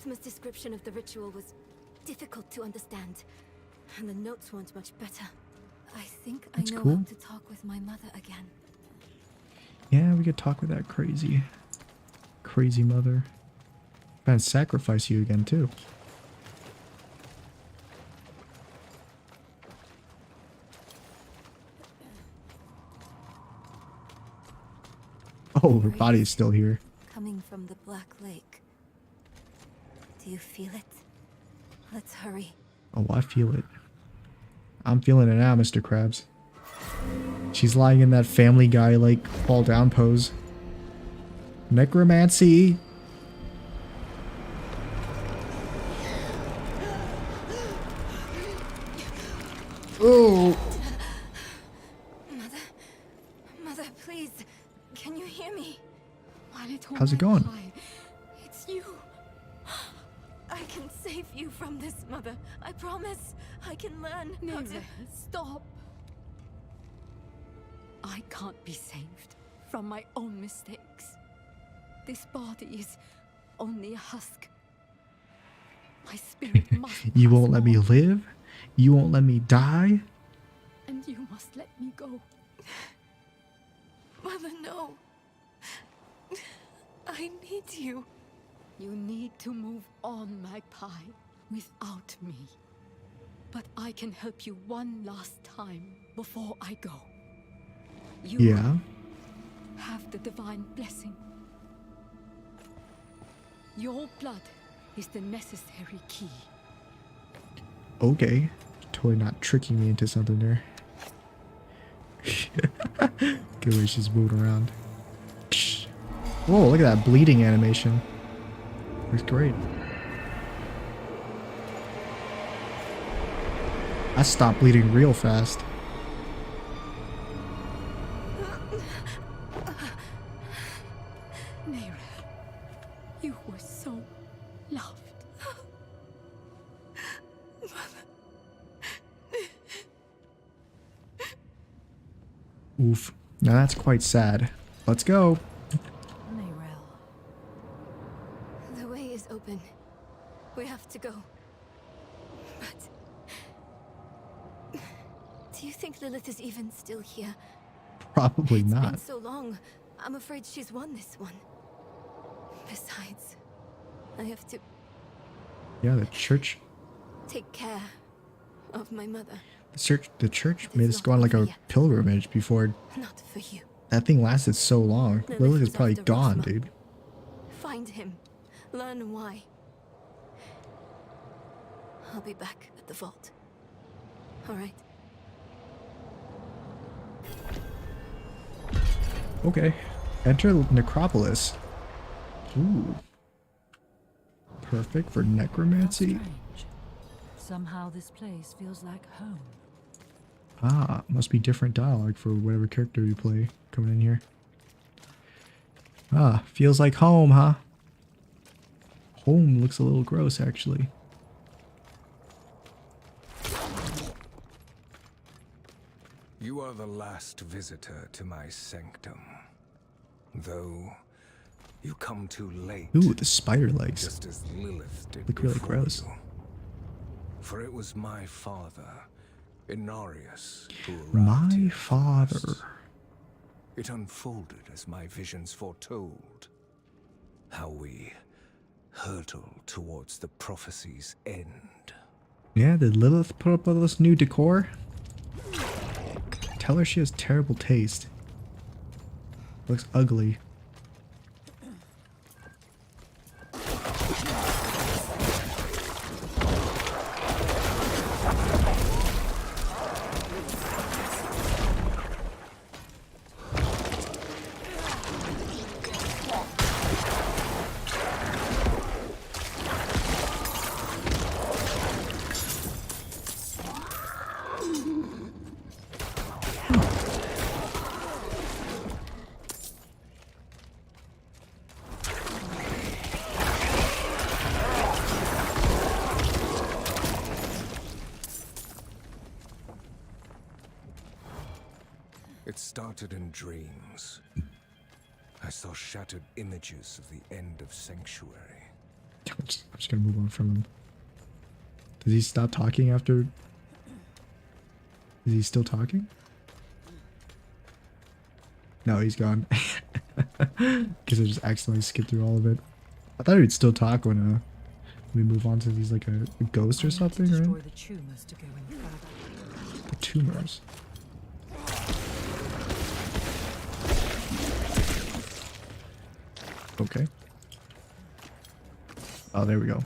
Smith's description of the ritual was difficult to understand, and the notes weren't much better. I think
That's
I know
cool.
how to talk with my mother again.
Yeah, we could talk with that crazy mother. And sacrifice you again, too. Oh, her body's still here.
Coming from the Black Lake. Do you feel it? Let's hurry.
Oh, I feel it. I'm feeling it now, Mr. Krabs. She's lying in that Family Guy, like, fall down pose. Necromancy! Oh!
Mother, please, can you hear me? My little
How's it going?
Wi-Fi. It's you. I can save you from this, Mother. I promise. I can learn how to...
Stop. I can't be saved from my own mistakes. This body is only a husk. My spirit must
You
pass
won't let me
on,
live? You won't let me die?
and you must let me go.
Mother, no. I need you.
You need to move on, Magpie, without me. But I can help you one last time before I go. You
Yeah.
have the divine blessing. Your blood is the necessary key.
Okay. Totally not tricking me into something there. Good way she's moving around. Whoa, look at that bleeding animation. Looks great. I stopped bleeding real fast.
Neira, you were so loved.
Oof. Now that's quite sad. Let's go.
The way is open. We have to go. But... do you think Lilith is even still here?
Probably
It's been
not.
so long. I'm afraid she's won this one. Besides, I have to
Yeah, the church.
take care of my mother.
The church made us go on like a pilgrimage before.
Not for you.
That thing lasted so long.
Lilith
Lilith is
was
probably
after
gone,
Rosma.
dude.
Find him. Learn why. I'll be back at the vault. All right.
Okay. Enter Necropolis. Ooh. Perfect for necromancy.
Somehow this place feels like home.
Ah, must be different dialogue for whatever character you play coming in here. Ah, feels like home, huh? Home looks a little gross, actually.
You are the last visitor to my sanctum. Though you come too late.
Ooh, the spider legs.
Just as Lilith did
Look really
before
gross.
you. For it was my father, Inarius, who arrived
My
here
father.
first. It unfolded as my visions foretold. How we hurtle towards the prophecy's end.
Yeah, did Lilith put up all this new decor? Tell her she has terrible taste. Looks ugly.
It started in dreams. I saw shattered images of the end of Sanctuary.
I'm just gonna move on from him. Does he stop talking after? Is he still talking? No, he's gone. Because I just accidentally skipped through all of it. I thought he'd still talk when we move on to these like a ghost or something, right?
The tumors to go in further.
The tumors. Okay. Oh, there we go.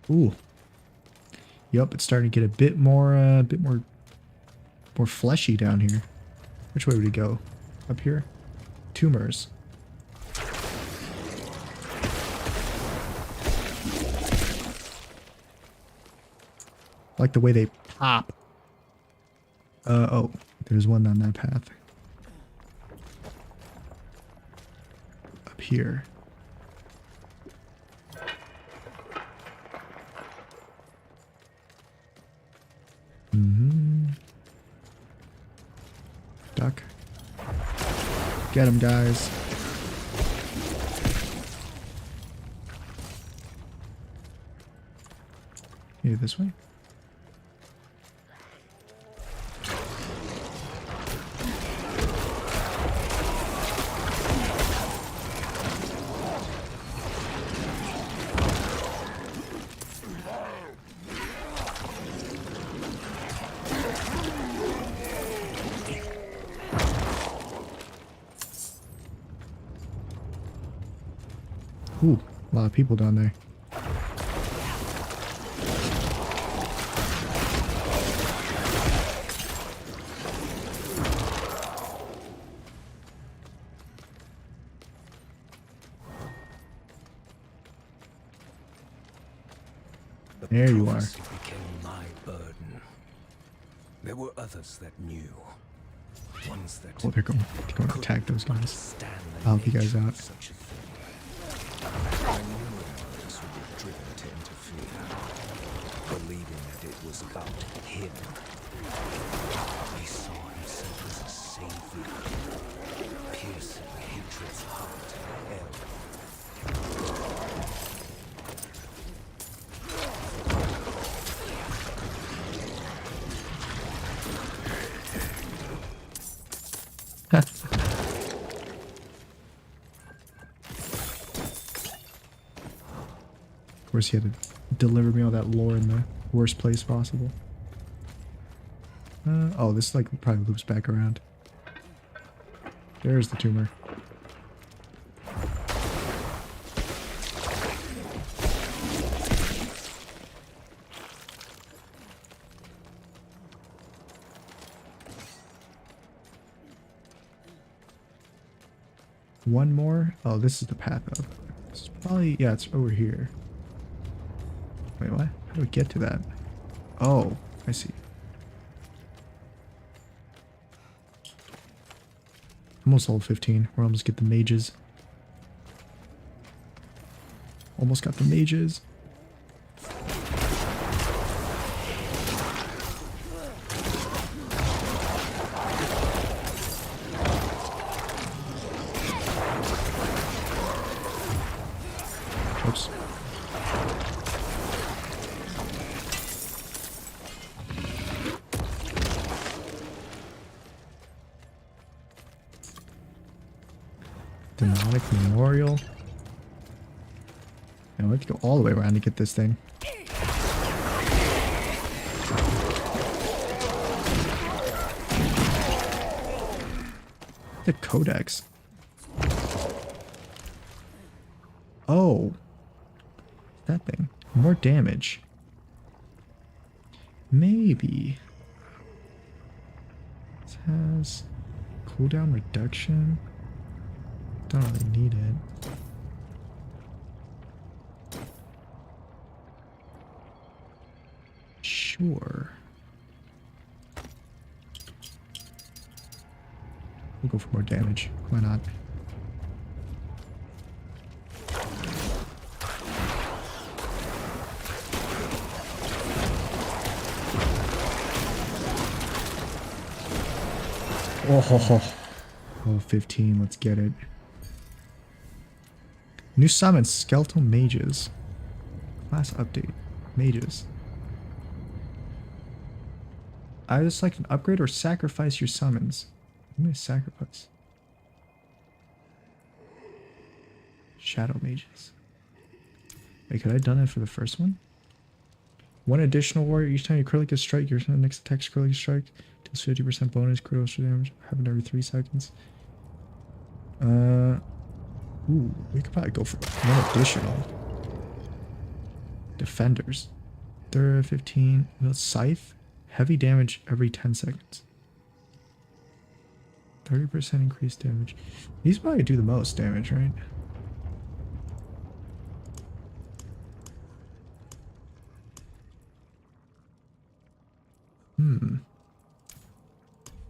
Ooh. Yup, it's starting to get a bit more fleshy down here. Which way would we go? Up here? Tumors. Like the way they pop. Oh, there's one on that path. Up here. Duck. Get him, guys. Maybe this way? Ooh, a lot of people down there. There you are.
Became my burden. There were others that knew. Ones that
Oh, they're going to attack those guys. I'll help you guys out.
I knew others would be driven to interfere, believing that it was about him. He saw himself as a savior, piercing hatred's heart and hell.
Of course, he had to deliver me all that lore in the worst place possible. Oh, this like probably loops back around. There's the tumor. One more? Oh, this is the path up. This is probably, yeah, it's over here. Wait, what? How do we get to that? Oh, I see. Almost level 15. We're almost get the mages. Almost got the mages. Oops. Demonic Memorial. Now we have to go all the way around to get this thing. the codex? Oh. That thing. More damage. Maybe. This has cooldown reduction. Don't really need it. Sure. We'll go for more damage. Why not? Oh, 15. Let's get it. New summons, skeletal mages. Class update. Mages. Either select an upgrade or sacrifice your summons. I'm gonna sacrifice. Shadow mages. Wait, could I have done it for the first one? One additional warrior each time you critically strike, your next attack's critically strike deals 50% bonus critical damage. Happen every 3 seconds. Ooh, we could probably go for one additional. Defenders. 15. Scythe. Heavy damage every 10 seconds. 30% increased damage. These probably do the most damage, right?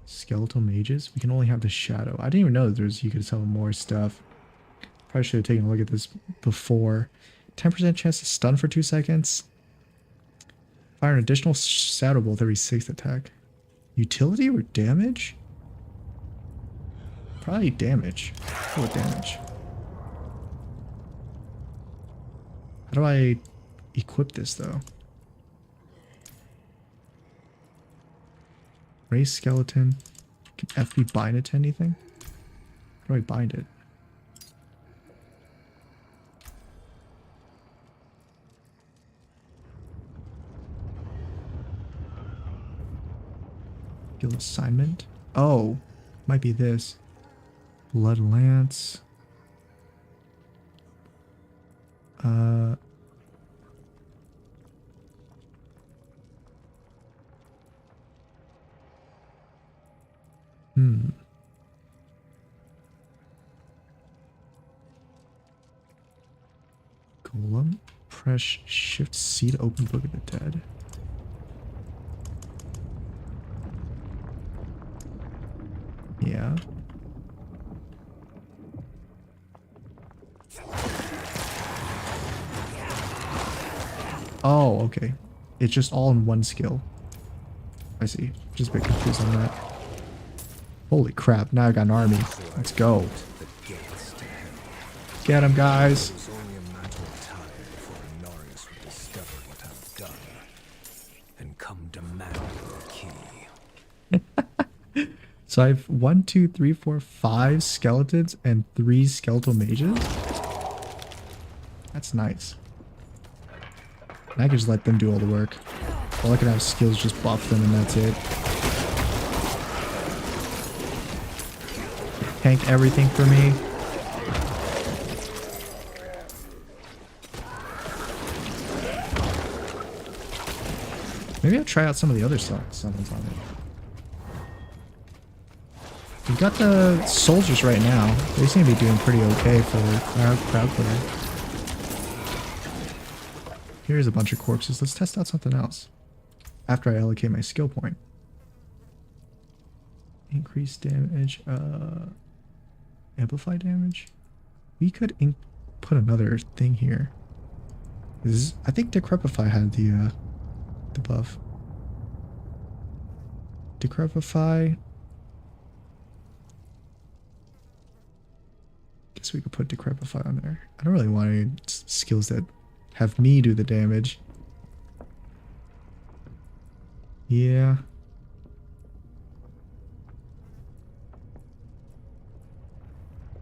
Skeletal mages? We can only have the shadow. I didn't even know that you could sell more stuff. Probably should have taken a look at this before. 10% chance to stun for 2 seconds. Fire an additional shadow bolt every 6th attack. Utility or damage? Probably damage. Go with damage. How do I equip this though? Raise skeleton. Can FB bind it to anything? How do I bind it? Guild assignment. Oh, might be this. Blood lance. Golem. Press Shift C to open Book of the Dead. Yeah. Oh, okay. It's just all in one skill. I see. Just a bit confused on that. Holy crap, now I got an army. Let's go. Get him, guys. So I have 1, 2, 3, 4, 5 skeletons and 3 skeletal mages. That's nice. And I can just let them do all the work. All I can have skills just buff them and that's it. Tank everything for me. Maybe I'll try out some of the other summons on it. We've got the soldiers right now. They seem to be doing pretty okay for crowd clearing. Here's a bunch of corpses. Let's test out something else. After I allocate my skill point. Increase damage. Amplify damage. We could put another thing here. I think Decrepify had the buff. Decrepify. Guess we could put Decrepify on there. I don't really want any skills that have me do the damage. Yeah.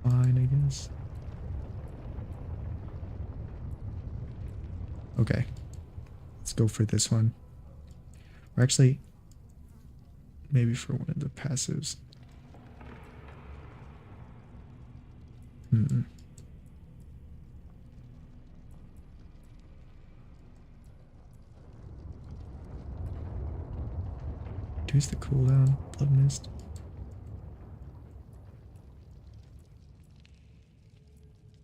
Fine, I guess. Okay. Let's go for this one. Or actually, maybe for one of the passives. Decrease the cooldown. Blood mist.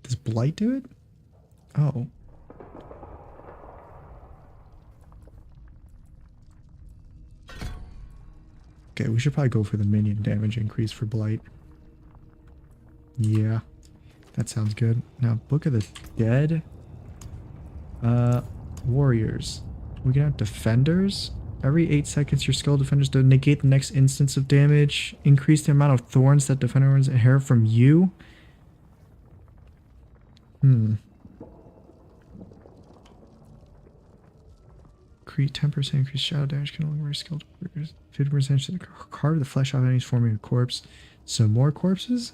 Does blight do it? Oh. Okay, we should probably go for the minion damage increase for blight. Yeah, that sounds good. Now, Book of the Dead. Warriors. We can have defenders. Every 8 seconds, your skill defenders to negate the next instance of damage. Increase the amount of thorns that defenders inherit from you. Create 10% increased shadow damage can only wear skilled workers. 50% to carve the flesh off enemies forming a corpse. Some more corpses?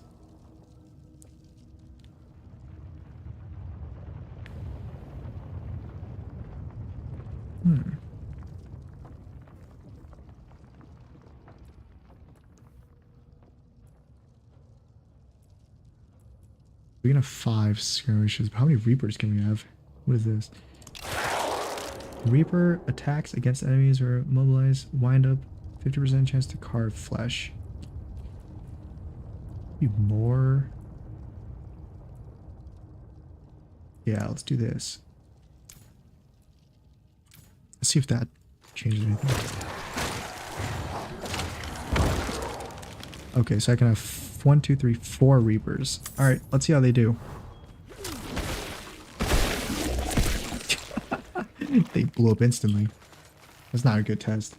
We can have 5 skirmishes. How many Reapers can we have? What is this? Reaper attacks against enemies or mobilize. Wind up. 50% chance to carve flesh. Maybe more. Yeah, let's do this. Let's see if that changes anything. Okay, so I can have 1, 2, 3, 4 Reapers. Alright, let's see how they do. They blew up instantly. That's not a good test.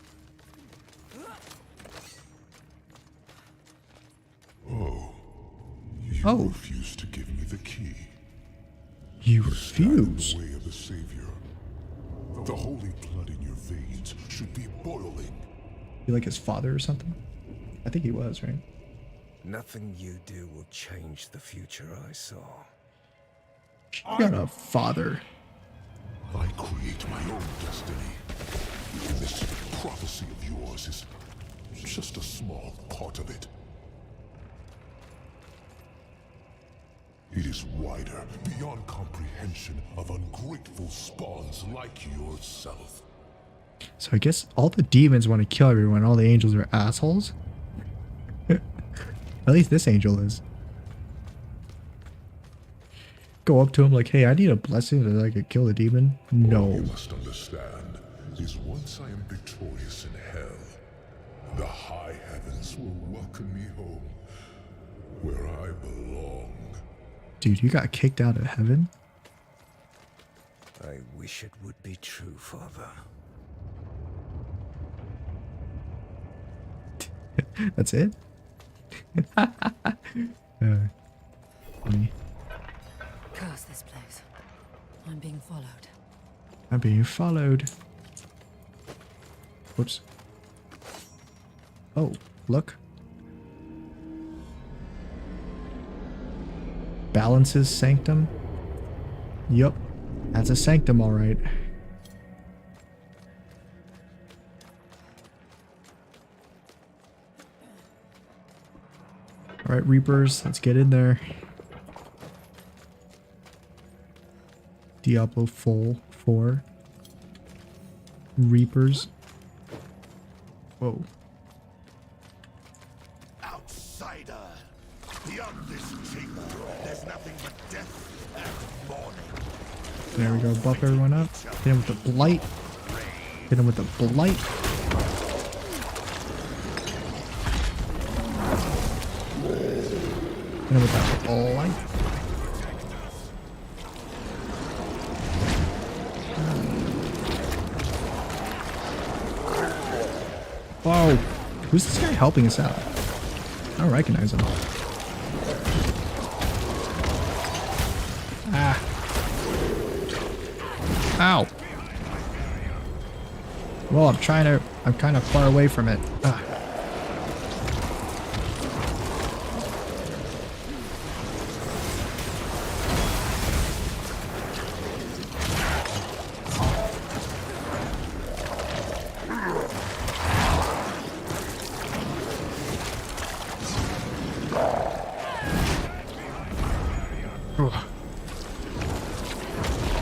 Oh. You refuse to give me the key.
You refuse?
The way of the Savior. The holy blood in your veins should be boiling.
You like his father or something? I think he was, right?
Nothing you do will change the future I saw.
You got a father.
I create my own destiny. This prophecy of yours is just a small part of it. It is wider, beyond comprehension of ungrateful spawns like yourself.
So I guess all the demons want to kill everyone. All the angels are assholes. At least this angel is. Go up to him like, hey, I need a blessing so that I could kill the demon. No.
All you must understand is once I am victorious in hell, the high heavens will welcome me home, where I belong.
Dude, you got kicked out of heaven?
I wish it would be true, Father.
That's it? Funny.
Curse this place. I'm being followed.
I'm being followed. Whoops. Oh, look. Balances sanctum. Yup. That's a sanctum, alright. Alright, Reapers, let's get in there. Diablo 4. Reapers. Whoa.
Outsider! Beyond this chamber, there's nothing but death and mourning.
There we go, buff everyone up. Hit him with the blight. Hit him with the blight. Hit him with that blight. Whoa. Who's this guy helping us out? I don't recognize him. Ah. Ow. Well, I'm kind of far away from it. Ah.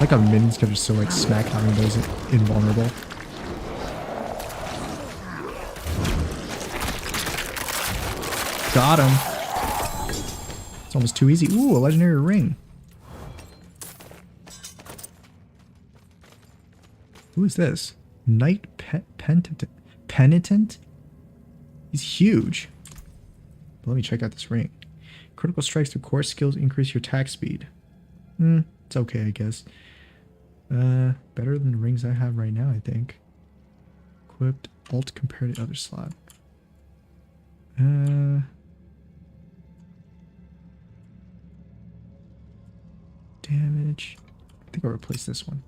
like how minions can just so like smack down those invulnerable. Got him. It's almost too easy. Ooh, a legendary ring. Who is this? Knight Penitent? He's huge. But let me check out this ring. Critical strikes through core skills increase your attack speed. It's okay, I guess. Better than the rings I have right now, I think. Equipped. Alt compared to other slot. Damage. I think I'll replace this one.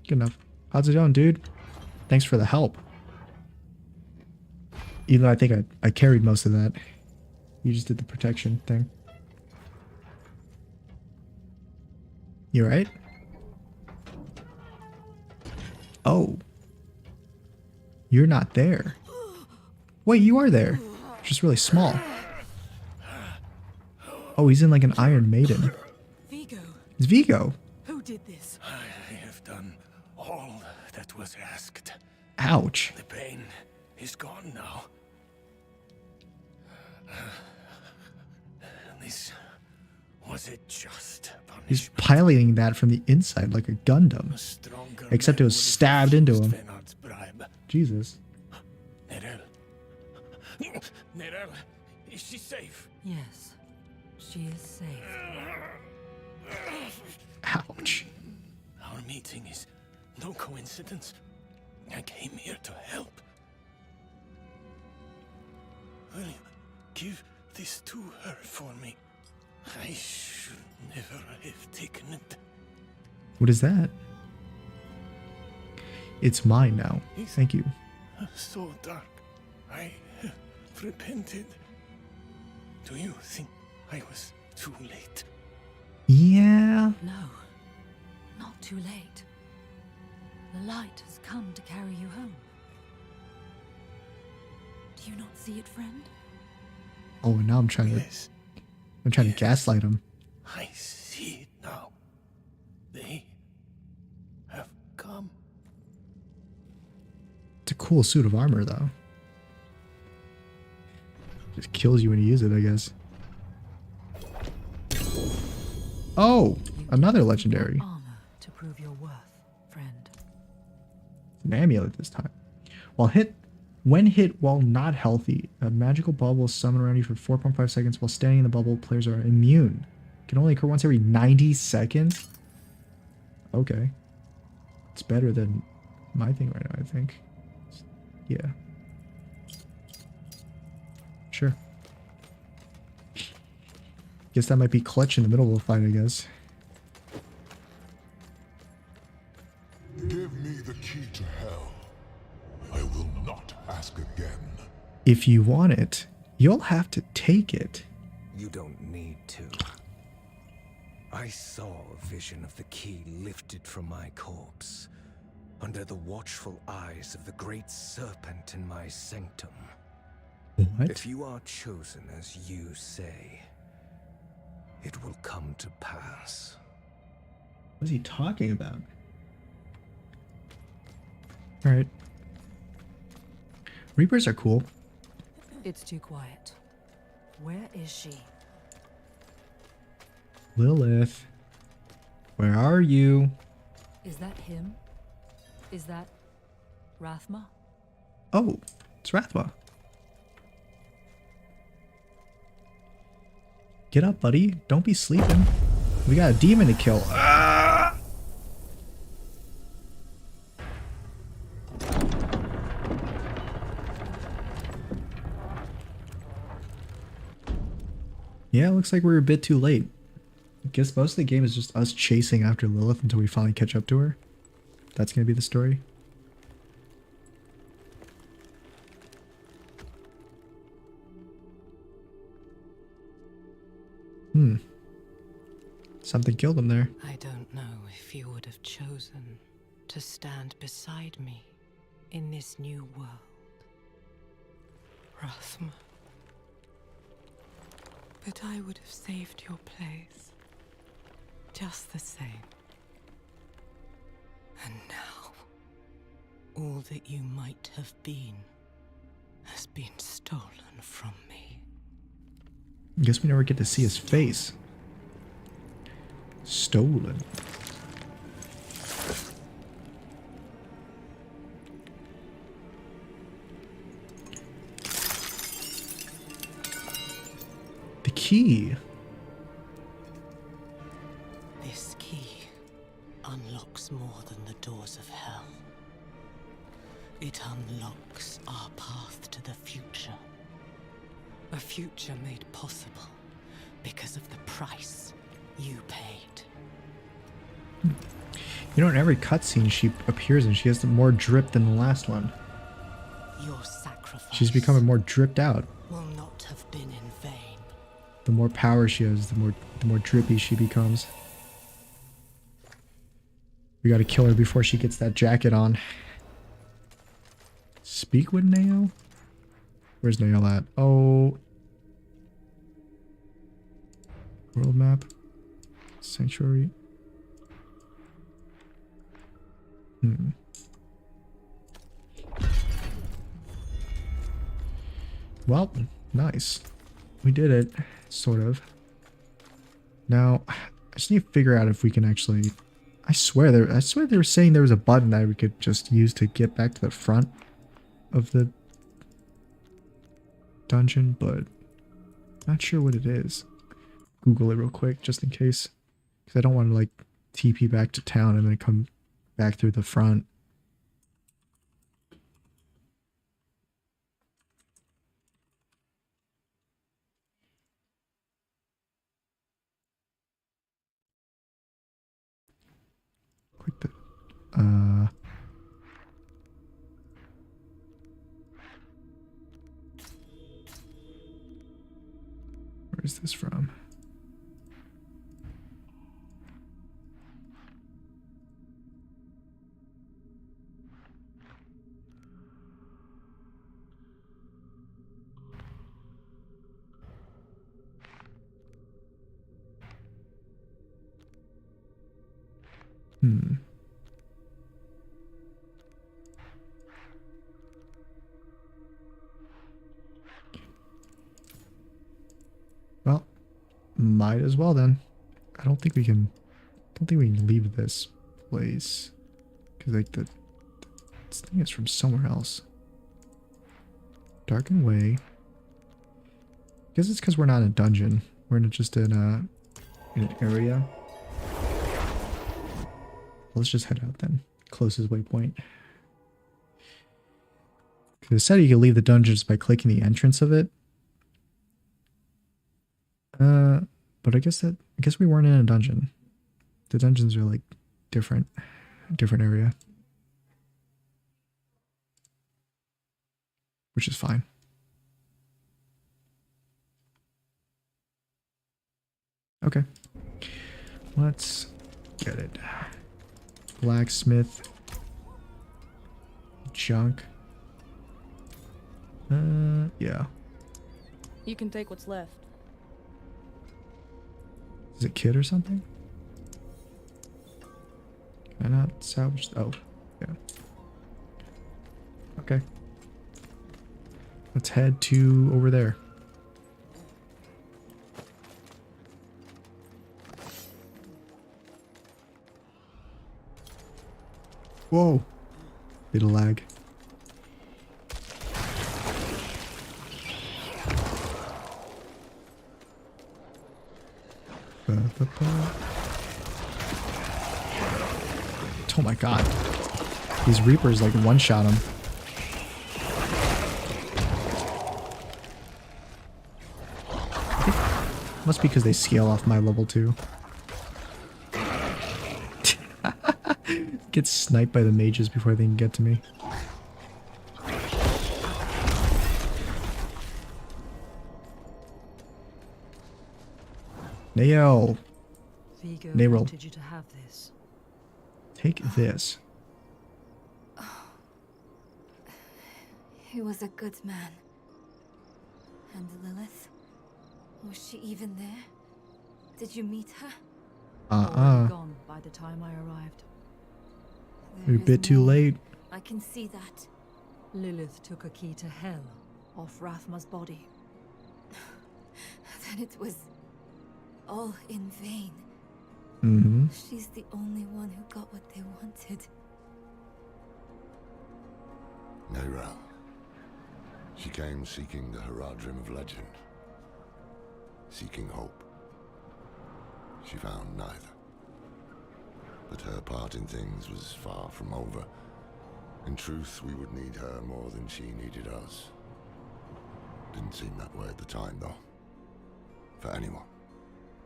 Good enough. How's it going, dude? Thanks for the help. Even though I think I carried most of that. You just did the protection thing. You right? Oh. You're not there. Wait, you are there. Just really small. Oh, he's in like an Iron Maiden.
Vigo.
It's Vigo.
Who did this?
I have done all that was asked.
Ouch.
The pain is gone now. This was it just punishment?
He's piloting that from the inside like a Gundam. Except it was stabbed into him. Jesus.
Nerel, is she safe?
Yes, she is safe.
Ouch.
Our meeting is no coincidence. I came here to help. Will you give this to her for me? I should never have taken it.
What is that? It's mine now. Thank you.
So dark. I have repented. Do you think I was too late?
Yeah.
No, not too late. The light has come to carry you home. Do you not see it, friend?
Oh, now I'm trying to gaslight him.
I see it now. They have come.
It's a cool suit of armor, though. Just kills you when you use it, I guess. Oh, another legendary.
Armor to prove your worth, friend.
An amulet this time. When hit while not healthy, a magical bubble will summon around you for 4.5 seconds. While standing in the bubble, players are immune. Can only occur once every 90 seconds? Okay. It's better than my thing right now, I think. Yeah. Sure. Guess that might be clutch in the middle of a fight, I guess.
Give me the key to hell. I will not ask again.
If you want it, you'll have to take it.
You don't need to. I saw a vision of the key lifted from my corpse, under the watchful eyes of the great serpent in my sanctum.
What?
If you are chosen as you say, it will come to pass.
What is he talking about? Alright. Reapers are cool.
It's too quiet. Where is she?
Lilith. Where are you?
Is that him? Is that Rathma?
Oh, it's Rathma. Get up, buddy. Don't be sleeping. We got a demon to kill. Ah! Yeah, looks like we're a bit too late. I guess most of the game is just us chasing after Lilith until we finally catch up to her. That's gonna be the story. Something killed him there.
I don't know if you would have chosen to stand beside me in this new world. Rathma. But I would have saved your place. Just the same. And now, all that you might have been has been stolen from me.
Guess we never get to see his face. Stolen. The key.
This key unlocks more than the doors of hell. It unlocks our path to the future. A future made possible because of the price you paid.
You know, in every cutscene she appears in, she has more drip than the last one.
Your sacrifice
She's becoming more dripped out.
will not have been in vain.
The more power she has, the more drippy she becomes. We gotta kill her before she gets that jacket on. Speak with Nail? Where's Nail at? Oh. World map. Sanctuary. Well, nice. We did it. Sort of. Now, I just need to figure out if we can actually... I swear they were saying there was a button that we could just use to get back to the front of the dungeon, but not sure what it is. Google it real quick just in case, because I don't want to like TP back to town and then come back through the front. Click the where is this from? Well, might as well then. I don't think we can leave this place. Because like this thing is from somewhere else. Darkened Way. I guess it's because we're not in a dungeon. We're just in an area. Let's just head out then. Closest waypoint. Because it said you could leave the dungeons by clicking the entrance of it. But I guess we weren't in a dungeon. The dungeons are like different area. Which is fine. Okay. Let's get it. Blacksmith. Junk. Yeah.
You can take what's left.
Is it kid or something? Can I not salvage? Oh, yeah. Okay. Let's head to over there. Whoa. Bit of lag. Oh my god. These Reapers like one-shot him. Must be because they scale off my level 2. Get sniped by the mages before they can get to me. Nail.
Vigo
Nail.
wanted you to have this.
Take this.
He was a good man. And Lilith? Was she even there? Did you meet her?
Already gone by the time I arrived.
You're a bit too late.
I can see that.
Lilith took a key to hell off Rathma's body.
Then it was all in vain.
Mm-hmm.
She's the only one who got what they wanted.
Neyrelle. She came seeking the Haradrim of legend. Seeking hope. She found neither. But her part in things was far from over. In truth, we would need her more than she needed us. Didn't seem that way at the time, though. For anyone.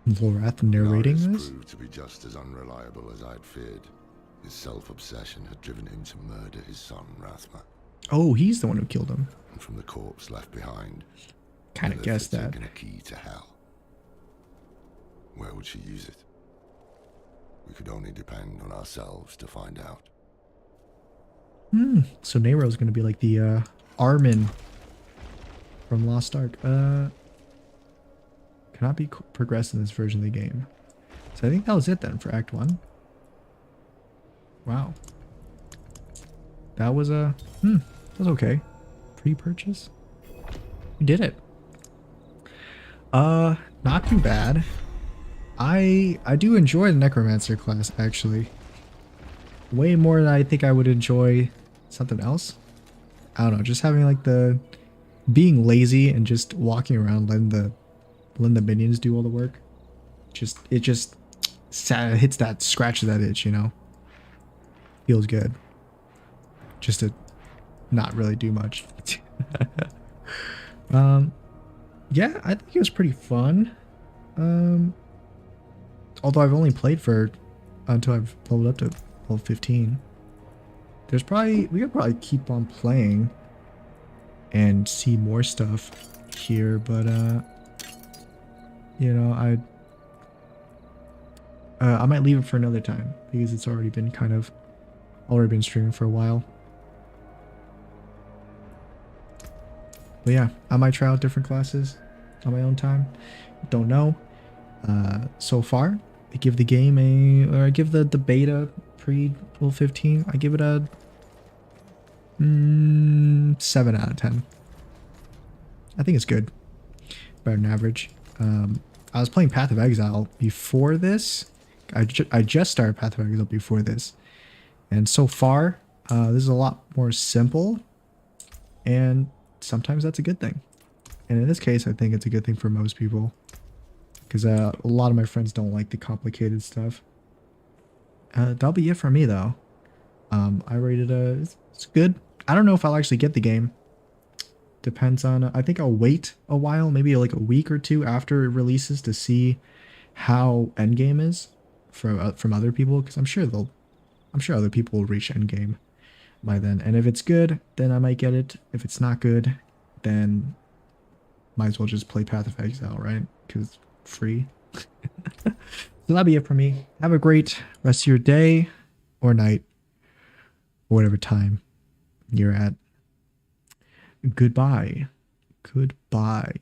Lorath narrating
Narius
this?
proved to be just as unreliable as I'd feared. His self-obsession had driven him to murder his son, Rathma.
Oh, he's the one who killed him.
And from the corpse left behind,
Kind of
Lilith
guessed
had
that.
taken a key to hell. Where would she use it? We could only depend on ourselves to find out.
So Neyrelle's gonna be like the Armin from Lost Ark. Cannot be progressed in this version of the game. So I think that was it then for Act 1. Wow. That was that was okay. Pre-purchase. We did it. Not too bad. I do enjoy the Necromancer class actually. Way more than I think I would enjoy something else. I don't know, just having like the being lazy and just walking around letting the minions do all the work. It just hits that scratches that itch, you know. Feels good. Just to not really do much. Yeah, I think it was pretty fun. Although I've only played for until I've leveled up to level 15. We could probably keep on playing and see more stuff here, but you know, I might leave it for another time because it's already been streaming for a while. But yeah, I might try out different classes on my own time. Don't know. So far, I give the game I give the beta pre-level 15, I give it a 7 out of 10. I think it's good. Better than average. I was playing Path of Exile before this. I just started Path of Exile before this. And so far, this is a lot more simple. And sometimes that's a good thing. And in this case, I think it's a good thing for most people. Because a lot of my friends don't like the complicated stuff. That'll be it for me, though. I rated it's good. I don't know if I'll actually get the game. Depends on... I think I'll wait a while, maybe like a week or two after it releases to see how endgame is from other people. Because I'm sure other people will reach endgame by then. And if it's good, then I might get it. If it's not good, then might as well just play Path of Exile, right? Because free. So that'll be it for me. Have a great rest of your day or night or whatever time you're at. Goodbye. Goodbye.